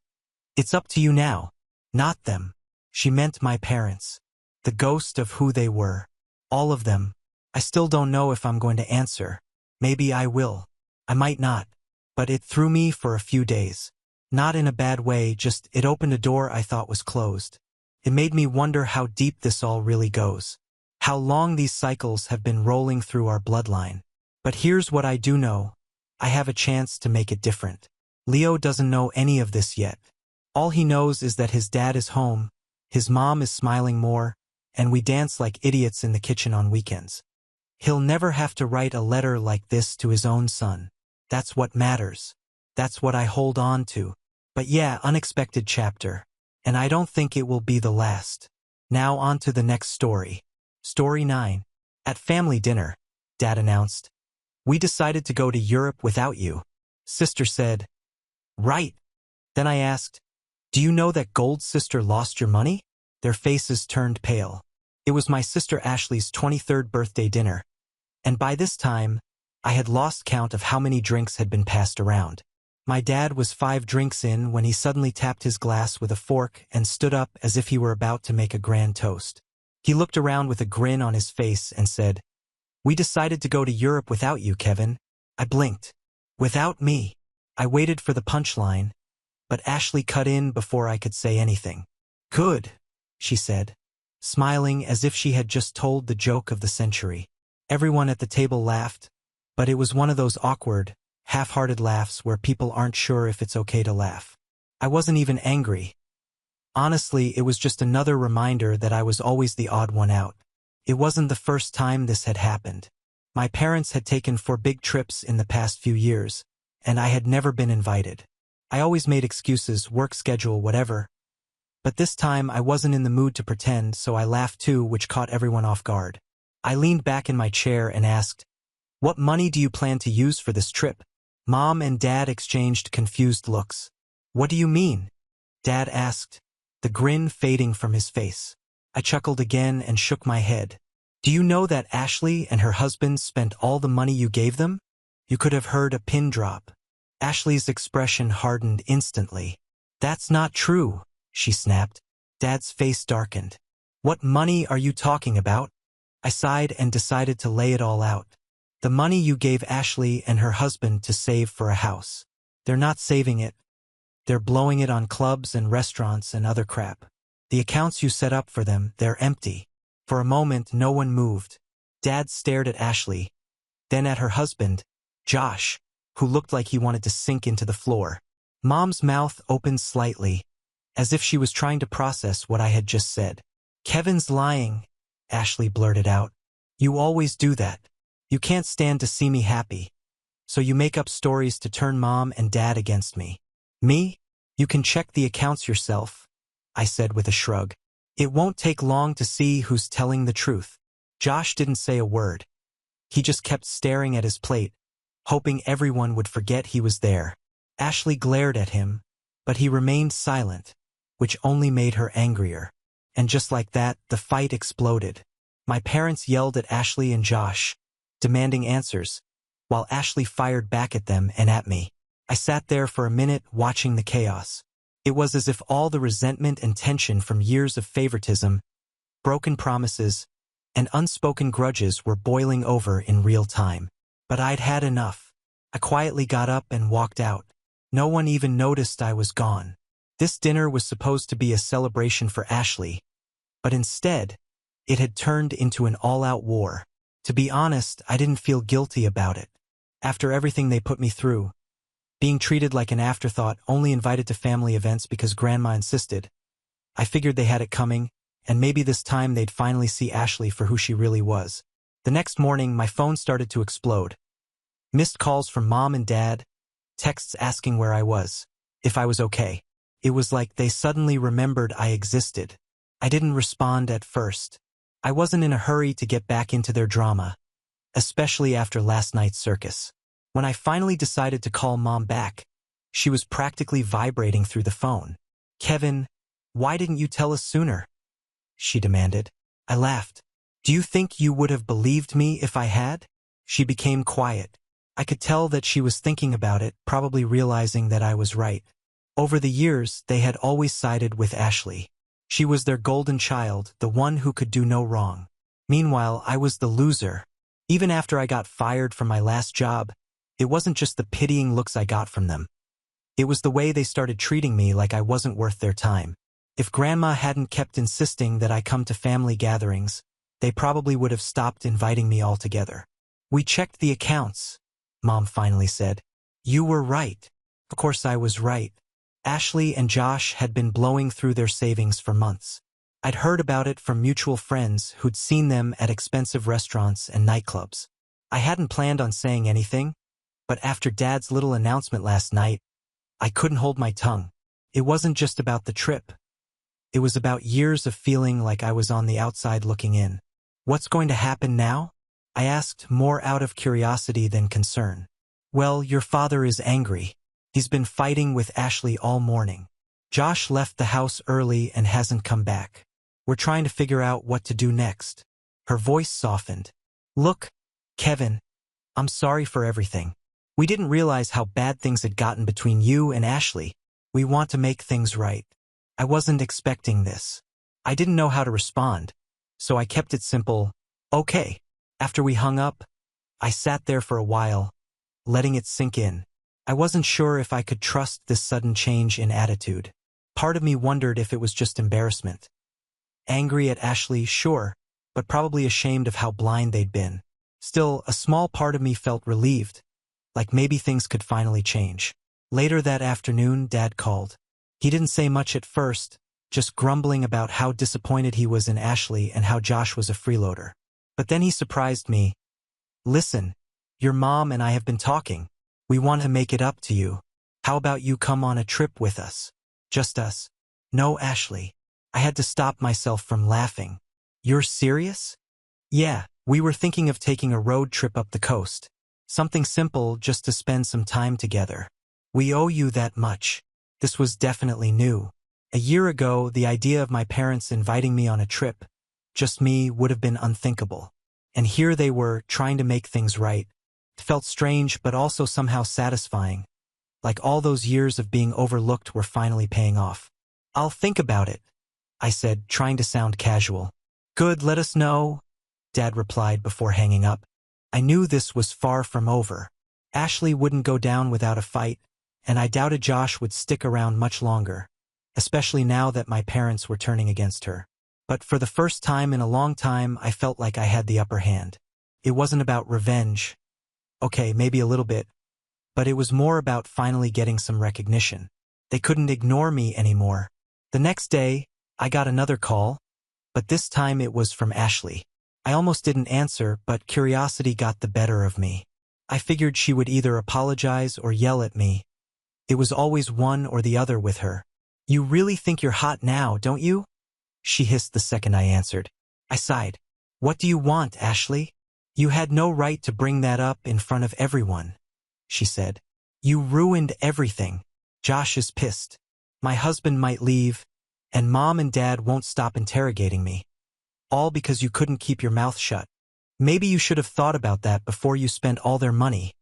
It's up to you now. Not them. She meant my parents. The ghost of who they were. All of them. I still don't know if I'm going to answer. Maybe I will. I might not. But it threw me for a few days. Not in a bad way, just it opened a door I thought was closed. It made me wonder how deep this all really goes. How long these cycles have been rolling through our bloodline. But here's what I do know. I have a chance to make it different. Leo doesn't know any of this yet. All he knows is that his dad is home, his mom is smiling more, and we dance like idiots in the kitchen on weekends. He'll never have to write a letter like this to his own son. That's what matters. That's what I hold on to. But yeah, unexpected chapter. And I don't think it will be the last. Now on to the next story. Story 9. At family dinner, Dad announced, We decided to go to Europe without you. Sister said, Right. Then I asked, Do you know that Gold's sister lost your money? Their faces turned pale. It was my sister Ashley's 23rd birthday dinner. And by this time, I had lost count of how many drinks had been passed around. My dad was 5 drinks in when he suddenly tapped his glass with a fork and stood up as if he were about to make a grand toast. He looked around with a grin on his face and said, We decided to go to Europe without you, Kevin. I blinked. Without me. I waited for the punchline, but Ashley cut in before I could say anything. Good, she said, smiling as if she had just told the joke of the century. Everyone at the table laughed, but it was one of those awkward, half-hearted laughs where people aren't sure if it's okay to laugh. I wasn't even angry. Honestly, it was just another reminder that I was always the odd one out. It wasn't the first time this had happened. My parents had taken 4 big trips in the past few years, and I had never been invited. I always made excuses, work schedule, whatever. But this time I wasn't in the mood to pretend, so I laughed too, which caught everyone off guard. I leaned back in my chair and asked, What money do you plan to use for this trip? Mom and Dad exchanged confused looks. What do you mean? Dad asked, the grin fading from his face. I chuckled again and shook my head. Do you know that Ashley and her husband spent all the money you gave them? You could have heard a pin drop. Ashley's expression hardened instantly. "That's not true," she snapped. Dad's face darkened. "What money are you talking about?" I sighed and decided to lay it all out. "The money you gave Ashley and her husband to save for a house. They're not saving it. They're blowing it on clubs and restaurants and other crap. The accounts you set up for them, they're empty." For a moment, no one moved. Dad stared at Ashley, then at her husband, Josh, who looked like he wanted to sink into the floor. Mom's mouth opened slightly, as if she was trying to process what I had just said. "Kevin's lying," Ashley blurted out. "You always do that. You can't stand to see me happy. So you make up stories to turn Mom and Dad against me." "Me? You can check the accounts yourself," I said with a shrug. "It won't take long to see who's telling the truth." Josh didn't say a word. He just kept staring at his plate, hoping everyone would forget he was there. Ashley glared at him, but he remained silent, which only made her angrier. And just like that, the fight exploded. My parents yelled at Ashley and Josh, demanding answers, while Ashley fired back at them and at me. I sat there for a minute watching the chaos. It was as if all the resentment and tension from years of favoritism, broken promises, and unspoken grudges were boiling over in real time. But I'd had enough. I quietly got up and walked out. No one even noticed I was gone. This dinner was supposed to be a celebration for Ashley, but instead, it had turned into an all-out war. To be honest, I didn't feel guilty about it. After everything they put me through, being treated like an afterthought, only invited to family events because Grandma insisted, I figured they had it coming, and maybe this time they'd finally see Ashley for who she really was. The next morning, my phone started to explode. Missed calls from Mom and Dad, texts asking where I was, if I was okay. It was like they suddenly remembered I existed. I didn't respond at first. I wasn't in a hurry to get back into their drama, especially after last night's circus. When I finally decided to call Mom back, she was practically vibrating through the phone. "Kevin, why didn't you tell us sooner?" she demanded. I laughed. "Do you think you would have believed me if I had?" She became quiet. I could tell that she was thinking about it, probably realizing that I was right. Over the years, they had always sided with Ashley. She was their golden child, the one who could do no wrong. Meanwhile, I was the loser. Even after I got fired from my last job, it wasn't just the pitying looks I got from them. It was the way they started treating me like I wasn't worth their time. If Grandma hadn't kept insisting that I come to family gatherings, they probably would have stopped inviting me altogether. "We checked the accounts," Mom finally said. "You were right." Of course I was right. Ashley and Josh had been blowing through their savings for months. I'd heard about it from mutual friends who'd seen them at expensive restaurants and nightclubs. I hadn't planned on saying anything, but after Dad's little announcement last night, I couldn't hold my tongue. It wasn't just about the trip. It was about years of feeling like I was on the outside looking in. "What's going to happen now?" I asked, more out of curiosity than concern. "Well, your father is angry. He's been fighting with Ashley all morning. Josh left the house early and hasn't come back. We're trying to figure out what to do next." Her voice softened. "Look, Kevin, I'm sorry for everything. We didn't realize how bad things had gotten between you and Ashley. We want to make things right. I wasn't expecting this." I didn't know how to respond, so I kept it simple. "Okay." After we hung up, I sat there for a while, letting it sink in. I wasn't sure if I could trust this sudden change in attitude. Part of me wondered if it was just embarrassment. Angry at Ashley, sure, but probably ashamed of how blind they'd been. Still, a small part of me felt relieved, like maybe things could finally change. Later that afternoon, Dad called. He didn't say much at first, just grumbling about how disappointed he was in Ashley and how Josh was a freeloader. But then he surprised me. "Listen, your mom and I have been talking. We want to make it up to you. How about you come on a trip with us? Just us." "No, Ashley." I had to stop myself from laughing. "You're serious?" "Yeah, we were thinking of taking a road trip up the coast. Something simple just to spend some time together. We owe you that much." This was definitely new. A year ago, the idea of my parents inviting me on a trip, just me, would have been unthinkable. And here they were, trying to make things right. It felt strange, but also somehow satisfying. like all those years of being overlooked were finally paying off. "I'll think about it," I said, trying to sound casual. "Good, let us know," Dad replied before hanging up. I knew this was far from over. Ashley wouldn't go down without a fight, and I doubted Josh would stick around much longer, especially now that my parents were turning against her. But for the first time in a long time, I felt like I had the upper hand. It wasn't about revenge. Okay, maybe a little bit, but it was more about finally getting some recognition. They couldn't ignore me anymore. The next day, I got another call, but this time it was from Ashley. I almost didn't answer, but curiosity got the better of me. I figured she would either apologize or yell at me. It was always one or the other with her. "You really think you're hot now, don't you?" she hissed the second I answered. I sighed. "What do you want, Ashley?" "You had no right to bring that up in front of everyone," she said. "You ruined everything. Josh is pissed. My husband might leave, and Mom and Dad won't stop interrogating me. All because you couldn't keep your mouth shut. Maybe you should have thought about that before you spent all their money."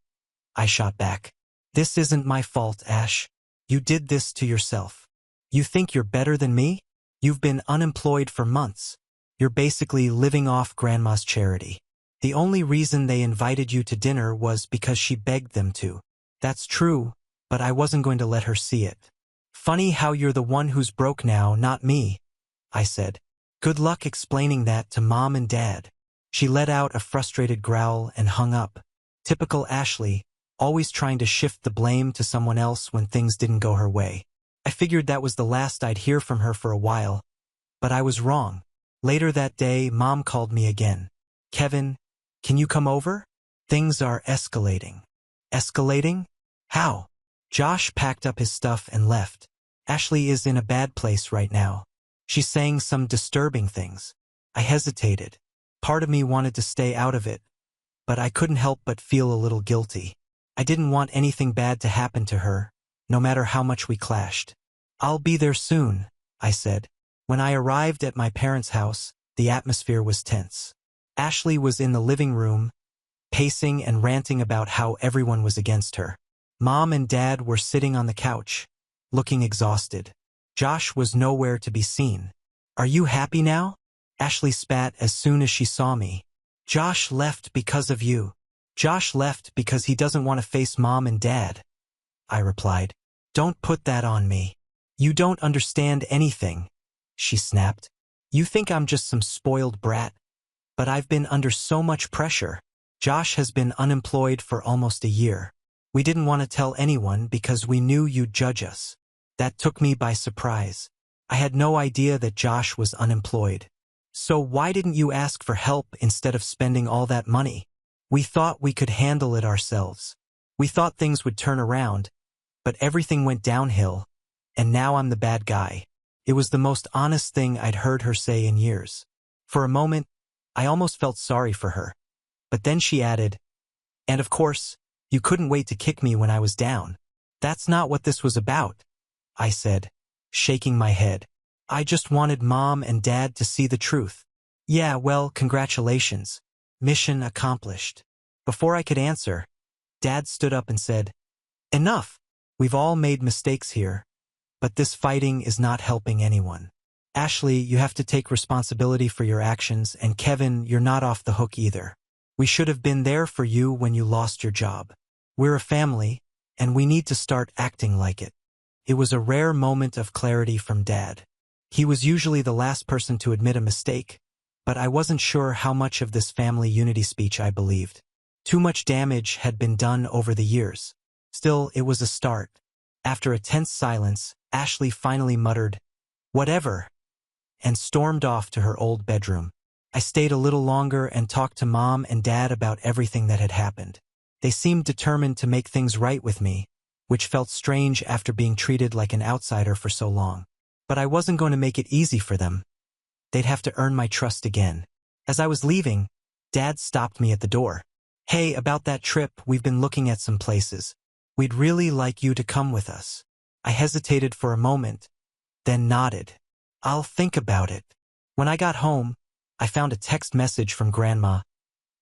I shot back. "This isn't my fault, Ash. You did this to yourself. You think you're better than me? You've been unemployed for months. You're basically living off Grandma's charity. The only reason they invited you to dinner was because she begged them to." "That's true, but I wasn't going to let her see it." "Funny how you're the one who's broke now, not me," I said. "Good luck explaining that to Mom and Dad." She let out a frustrated growl and hung up. Typical Ashley, always trying to shift the blame to someone else when things didn't go her way. I figured that was the last I'd hear from her for a while, but I was wrong. Later that day, Mom called me again. "Kevin, can you come over? Things are escalating." "Escalating? How?" "Josh packed up his stuff and left. Ashley is in a bad place right now. She's saying some disturbing things." I hesitated. Part of me wanted to stay out of it, but I couldn't help but feel a little guilty. I didn't want anything bad to happen to her, no matter how much we clashed. "I'll be there soon," I said. When I arrived at my parents' house, the atmosphere was tense. Ashley was in the living room, pacing and ranting about how everyone was against her. Mom and Dad were sitting on the couch, looking exhausted. Josh was nowhere to be seen. "Are you happy now?" Ashley spat as soon as she saw me. "Josh left because of you. Josh left because he doesn't want to face Mom and Dad," I replied. "Don't put that on me. You don't understand anything," she snapped. "You think I'm just some spoiled brat. But I've been under so much pressure. Josh has been unemployed for almost a year. We didn't want to tell anyone because we knew you'd judge us. That took me by surprise. I had no idea that Josh was unemployed. So why didn't you ask for help instead of spending all that money? We thought we could handle it ourselves. We thought things would turn around, but everything went downhill, and now I'm the bad guy." It was the most honest thing I'd heard her say in years. For a moment, I almost felt sorry for her. But then she added, "And of course, you couldn't wait to kick me when I was down." "That's not what this was about," I said, shaking my head. "I just wanted Mom and Dad to see the truth." "Yeah, well, congratulations. Mission accomplished." Before I could answer, Dad stood up and said, "Enough. We've all made mistakes here, but this fighting is not helping anyone. Ashley, you have to take responsibility for your actions, and Kevin, you're not off the hook either. We should have been there for you when you lost your job. We're a family, and we need to start acting like it." It was a rare moment of clarity from Dad. He was usually the last person to admit a mistake, but I wasn't sure how much of this family unity speech I believed. Too much damage had been done over the years. Still, it was a start. After a tense silence, Ashley finally muttered, "Whatever," and stormed off to her old bedroom. I stayed a little longer and talked to Mom and Dad about everything that had happened. They seemed determined to make things right with me, which felt strange after being treated like an outsider for so long. But I wasn't going to make it easy for them. They'd have to earn my trust again. As I was leaving, Dad stopped me at the door. "Hey, about that trip, we've been looking at some places. We'd really like you to come with us." I hesitated for a moment, then nodded. "I'll think about it." When I got home, I found a text message from Grandma.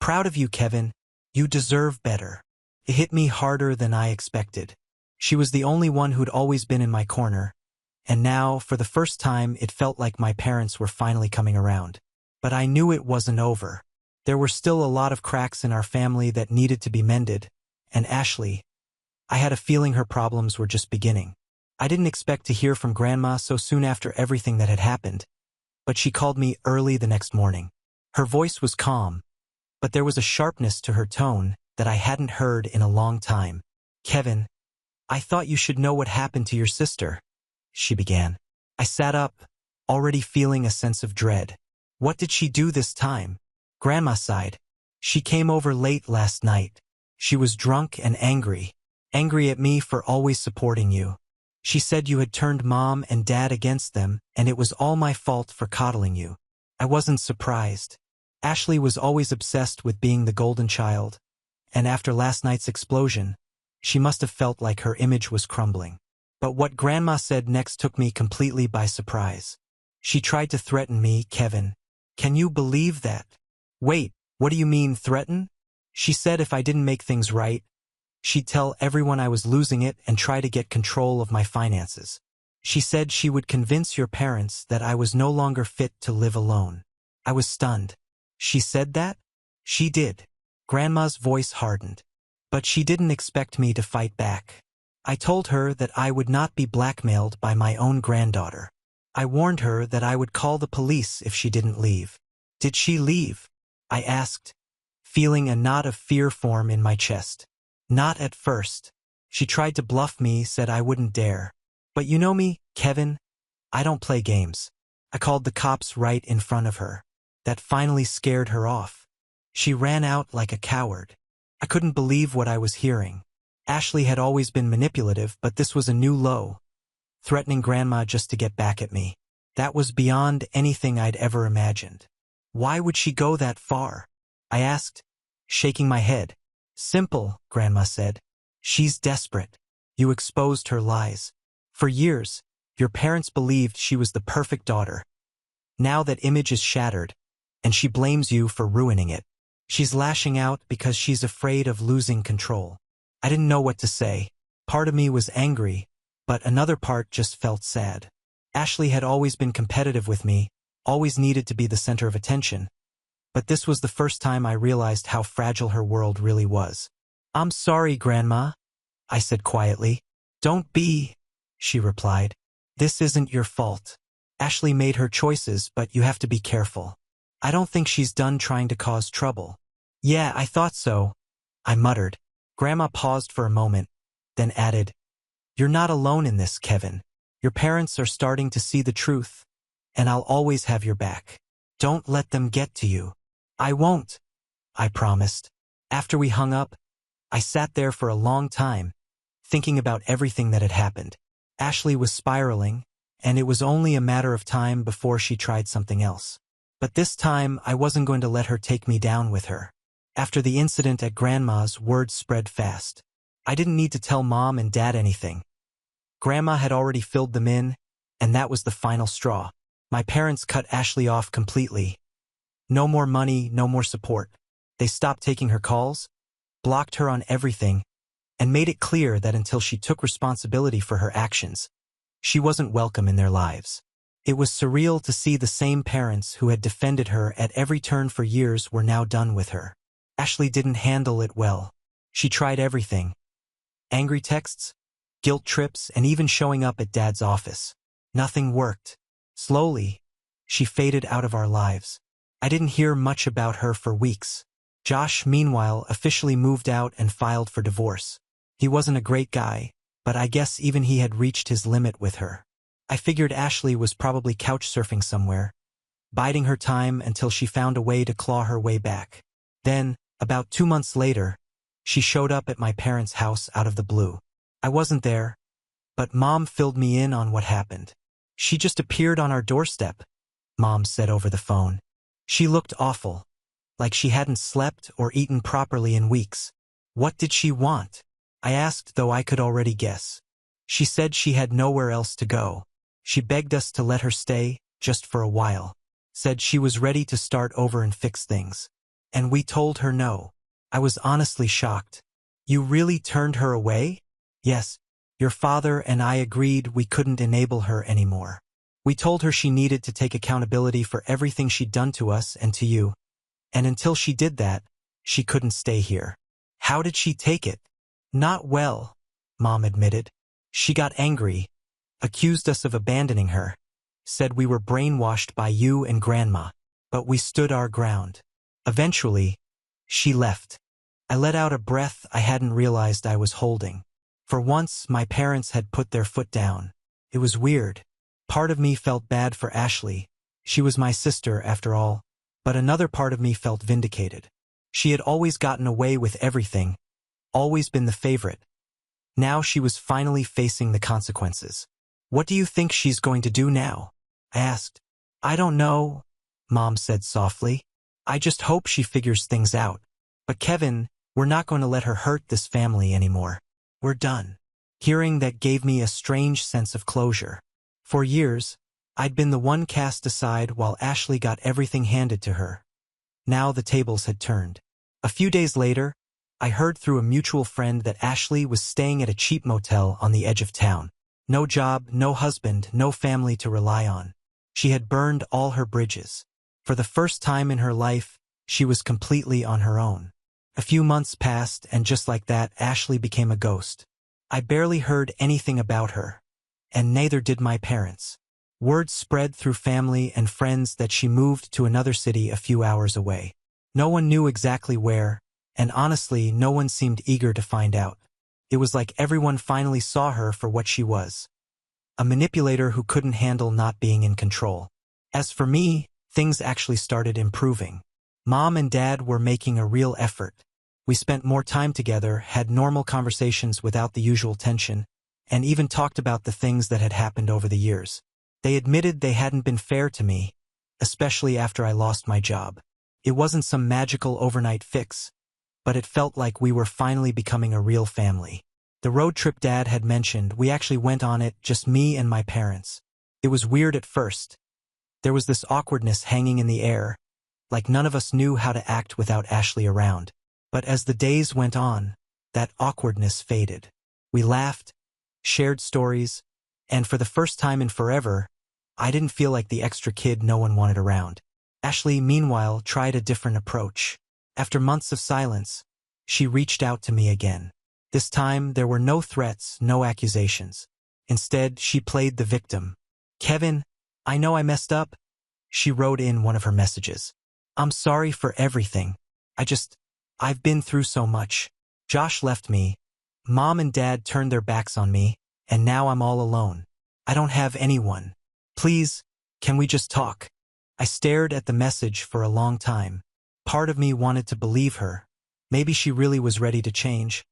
"Proud of you, Kevin. You deserve better." It hit me harder than I expected. She was the only one who'd always been in my corner, and now, for the first time, it felt like my parents were finally coming around. But I knew it wasn't over. There were still a lot of cracks in our family that needed to be mended, and Ashley, I had a feeling her problems were just beginning. I didn't expect to hear from Grandma so soon after everything that had happened, but she called me early the next morning. Her voice was calm, but there was a sharpness to her tone that I hadn't heard in a long time. "Kevin, I thought you should know what happened to your sister," she began. I sat up, already feeling a sense of dread. "What did she do this time?" Grandma sighed. "She came over late last night. She was drunk and angry at me for always supporting you. She said you had turned Mom and Dad against them, and it was all my fault for coddling you." I wasn't surprised. Ashley was always obsessed with being the golden child, and after last night's explosion, she must have felt like her image was crumbling. But what Grandma said next took me completely by surprise. She tried to threaten me. "Kevin, can you believe that?" "Wait, what do you mean, threaten?" "She said if I didn't make things right, she'd tell everyone I was losing it and try to get control of my finances. She said she would convince your parents that I was no longer fit to live alone." I was stunned. "She said that?" "She did." Grandma's voice hardened. "But she didn't expect me to fight back. I told her that I would not be blackmailed by my own granddaughter. I warned her that I would call the police if she didn't leave." "Did she leave?" I asked, feeling a knot of fear form in my chest. "Not at first. She tried to bluff me, said I wouldn't dare. But you know me, Kevin, I don't play games. I called the cops right in front of her. That finally scared her off. She ran out like a coward." I couldn't believe what I was hearing. Ashley had always been manipulative, but this was a new low. Threatening Grandma just to get back at me. That was beyond anything I'd ever imagined. "Why would she go that far?" I asked, shaking my head. "Simple," Grandma said. "She's desperate. You exposed her lies. For years, your parents believed she was the perfect daughter. Now that image is shattered, and she blames you for ruining it. She's lashing out because she's afraid of losing control." I didn't know what to say. Part of me was angry, but another part just felt sad. Ashley had always been competitive with me, always needed to be the center of attention. But this was the first time I realized how fragile her world really was. "I'm sorry, Grandma," I said quietly. "Don't be," she replied. "This isn't your fault. Ashley made her choices, but you have to be careful. I don't think she's done trying to cause trouble." "Yeah, I thought so," I muttered. Grandma paused for a moment, then added, "You're not alone in this, Kevin. Your parents are starting to see the truth, and I'll always have your back. Don't let them get to you." "I won't," I promised. After we hung up, I sat there for a long time, thinking about everything that had happened. Ashley was spiraling, and it was only a matter of time before she tried something else. But this time, I wasn't going to let her take me down with her. After the incident at Grandma's, word spread fast. I didn't need to tell Mom and Dad anything. Grandma had already filled them in, and that was the final straw. My parents cut Ashley off completely. No more money, no more support. They stopped taking her calls, blocked her on everything, and made it clear that until she took responsibility for her actions, she wasn't welcome in their lives. It was surreal to see the same parents who had defended her at every turn for years were now done with her. Ashley didn't handle it well. She tried everything. Angry texts, guilt trips, and even showing up at Dad's office. Nothing worked. Slowly, she faded out of our lives. I didn't hear much about her for weeks. Josh, meanwhile, officially moved out and filed for divorce. He wasn't a great guy, but I guess even he had reached his limit with her. I figured Ashley was probably couch surfing somewhere, biding her time until she found a way to claw her way back. Then, about 2 months later, she showed up at my parents' house out of the blue. I wasn't there, but Mom filled me in on what happened. "She just appeared on our doorstep," Mom said over the phone. "She looked awful, like she hadn't slept or eaten properly in weeks." "What did she want?" I asked, though I could already guess. "She said she had nowhere else to go. She begged us to let her stay, just for a while. Said she was ready to start over and fix things. And we told her no." I was honestly shocked. "You really turned her away?" "Yes. Your father and I agreed we couldn't enable her anymore. We told her she needed to take accountability for everything she'd done to us and to you, and until she did that, she couldn't stay here. How did she take it? Not well, Mom admitted. She got angry, accused us of abandoning her, said we were brainwashed by you and Grandma, but we stood our ground. Eventually, she left. I let out a breath I hadn't realized I was holding. For once, my parents had put their foot down. It was weird. Part of me felt bad for Ashley. She was my sister, after all. But another part of me felt vindicated. She had always gotten away with everything, always been the favorite. Now she was finally facing the consequences. What do you think she's going to do now? I asked. I don't know, Mom said softly. I just hope she figures things out. But Kevin, we're not going to let her hurt this family anymore. We're done. Hearing that gave me a strange sense of closure. For years, I'd been the one cast aside while Ashley got everything handed to her. Now the tables had turned. A few days later, I heard through a mutual friend that Ashley was staying at a cheap motel on the edge of town. No job, no husband, no family to rely on. She had burned all her bridges. For the first time in her life, she was completely on her own. A few months passed, and just like that, Ashley became a ghost. I barely heard anything about her, and neither did my parents. Word spread through family and friends that she moved to another city a few hours away. No one knew exactly where, and honestly, no one seemed eager to find out. It was like everyone finally saw her for what she was. A manipulator who couldn't handle not being in control. As for me, things actually started improving. Mom and Dad were making a real effort. We spent more time together, had normal conversations without the usual tension, and even talked about the things that had happened over the years. They admitted they hadn't been fair to me, especially after I lost my job. It wasn't some magical overnight fix, but it felt like we were finally becoming a real family. The road trip Dad had mentioned, we actually went on it, just me and my parents. It was weird at first. There was this awkwardness hanging in the air, like none of us knew how to act without Ashley around. But as the days went on, that awkwardness faded. We laughed, shared stories, and for the first time in forever, I didn't feel like the extra kid no one wanted around. Ashley, meanwhile, tried a different approach. After months of silence, she reached out to me again. This time, there were no threats, no accusations. Instead, she played the victim. Kevin, I know I messed up, she wrote in one of her messages. I'm sorry for everything. I've been through so much. Josh left me. Mom and Dad turned their backs on me, and now I'm all alone. I don't have anyone. Please, can we just talk? I stared at the message for a long time. Part of me wanted to believe her. Maybe she really was ready to change.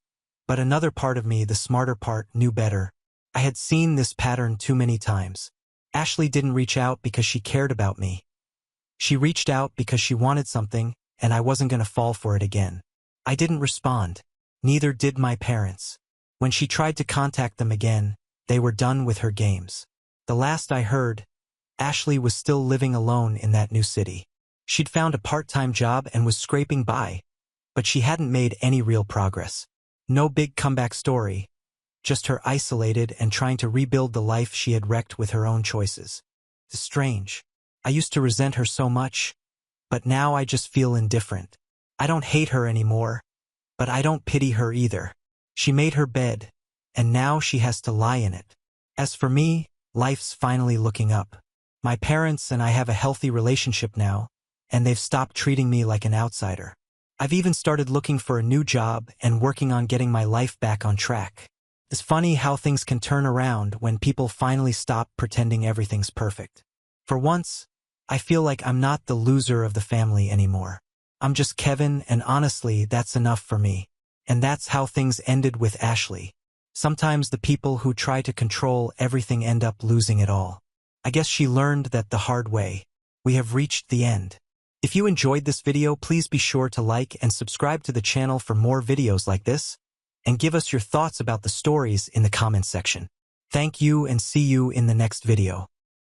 But another part of me, the smarter part, knew better. I had seen this pattern too many times. Ashley didn't reach out because she cared about me. She reached out because she wanted something, and I wasn't going to fall for it again. I didn't respond. Neither did my parents. When she tried to contact them again, they were done with her games. The last I heard, Ashley was still living alone in that new city. She'd found a part-time job and was scraping by, but she hadn't made any real progress. No big comeback story, just her isolated and trying to rebuild the life she had wrecked with her own choices. It's strange. I used to resent her so much, but now I just feel indifferent. I don't hate her anymore, but I don't pity her either. She made her bed, and now she has to lie in it. As for me, life's finally looking up. My parents and I have a healthy relationship now, and they've stopped treating me like an outsider. I've even started looking for a new job and working on getting my life back on track. It's funny how things can turn around when people finally stop pretending everything's perfect. For once, I feel like I'm not the loser of the family anymore. I'm just Kevin, and honestly, that's enough for me. And that's how things ended with Ashley. Sometimes the people who try to control everything end up losing it all. I guess she learned that the hard way. We have reached the end. If you enjoyed this video, please be sure to like and subscribe to the channel for more videos like this, and give us your thoughts about the stories in the comments section. Thank you, and see you in the next video.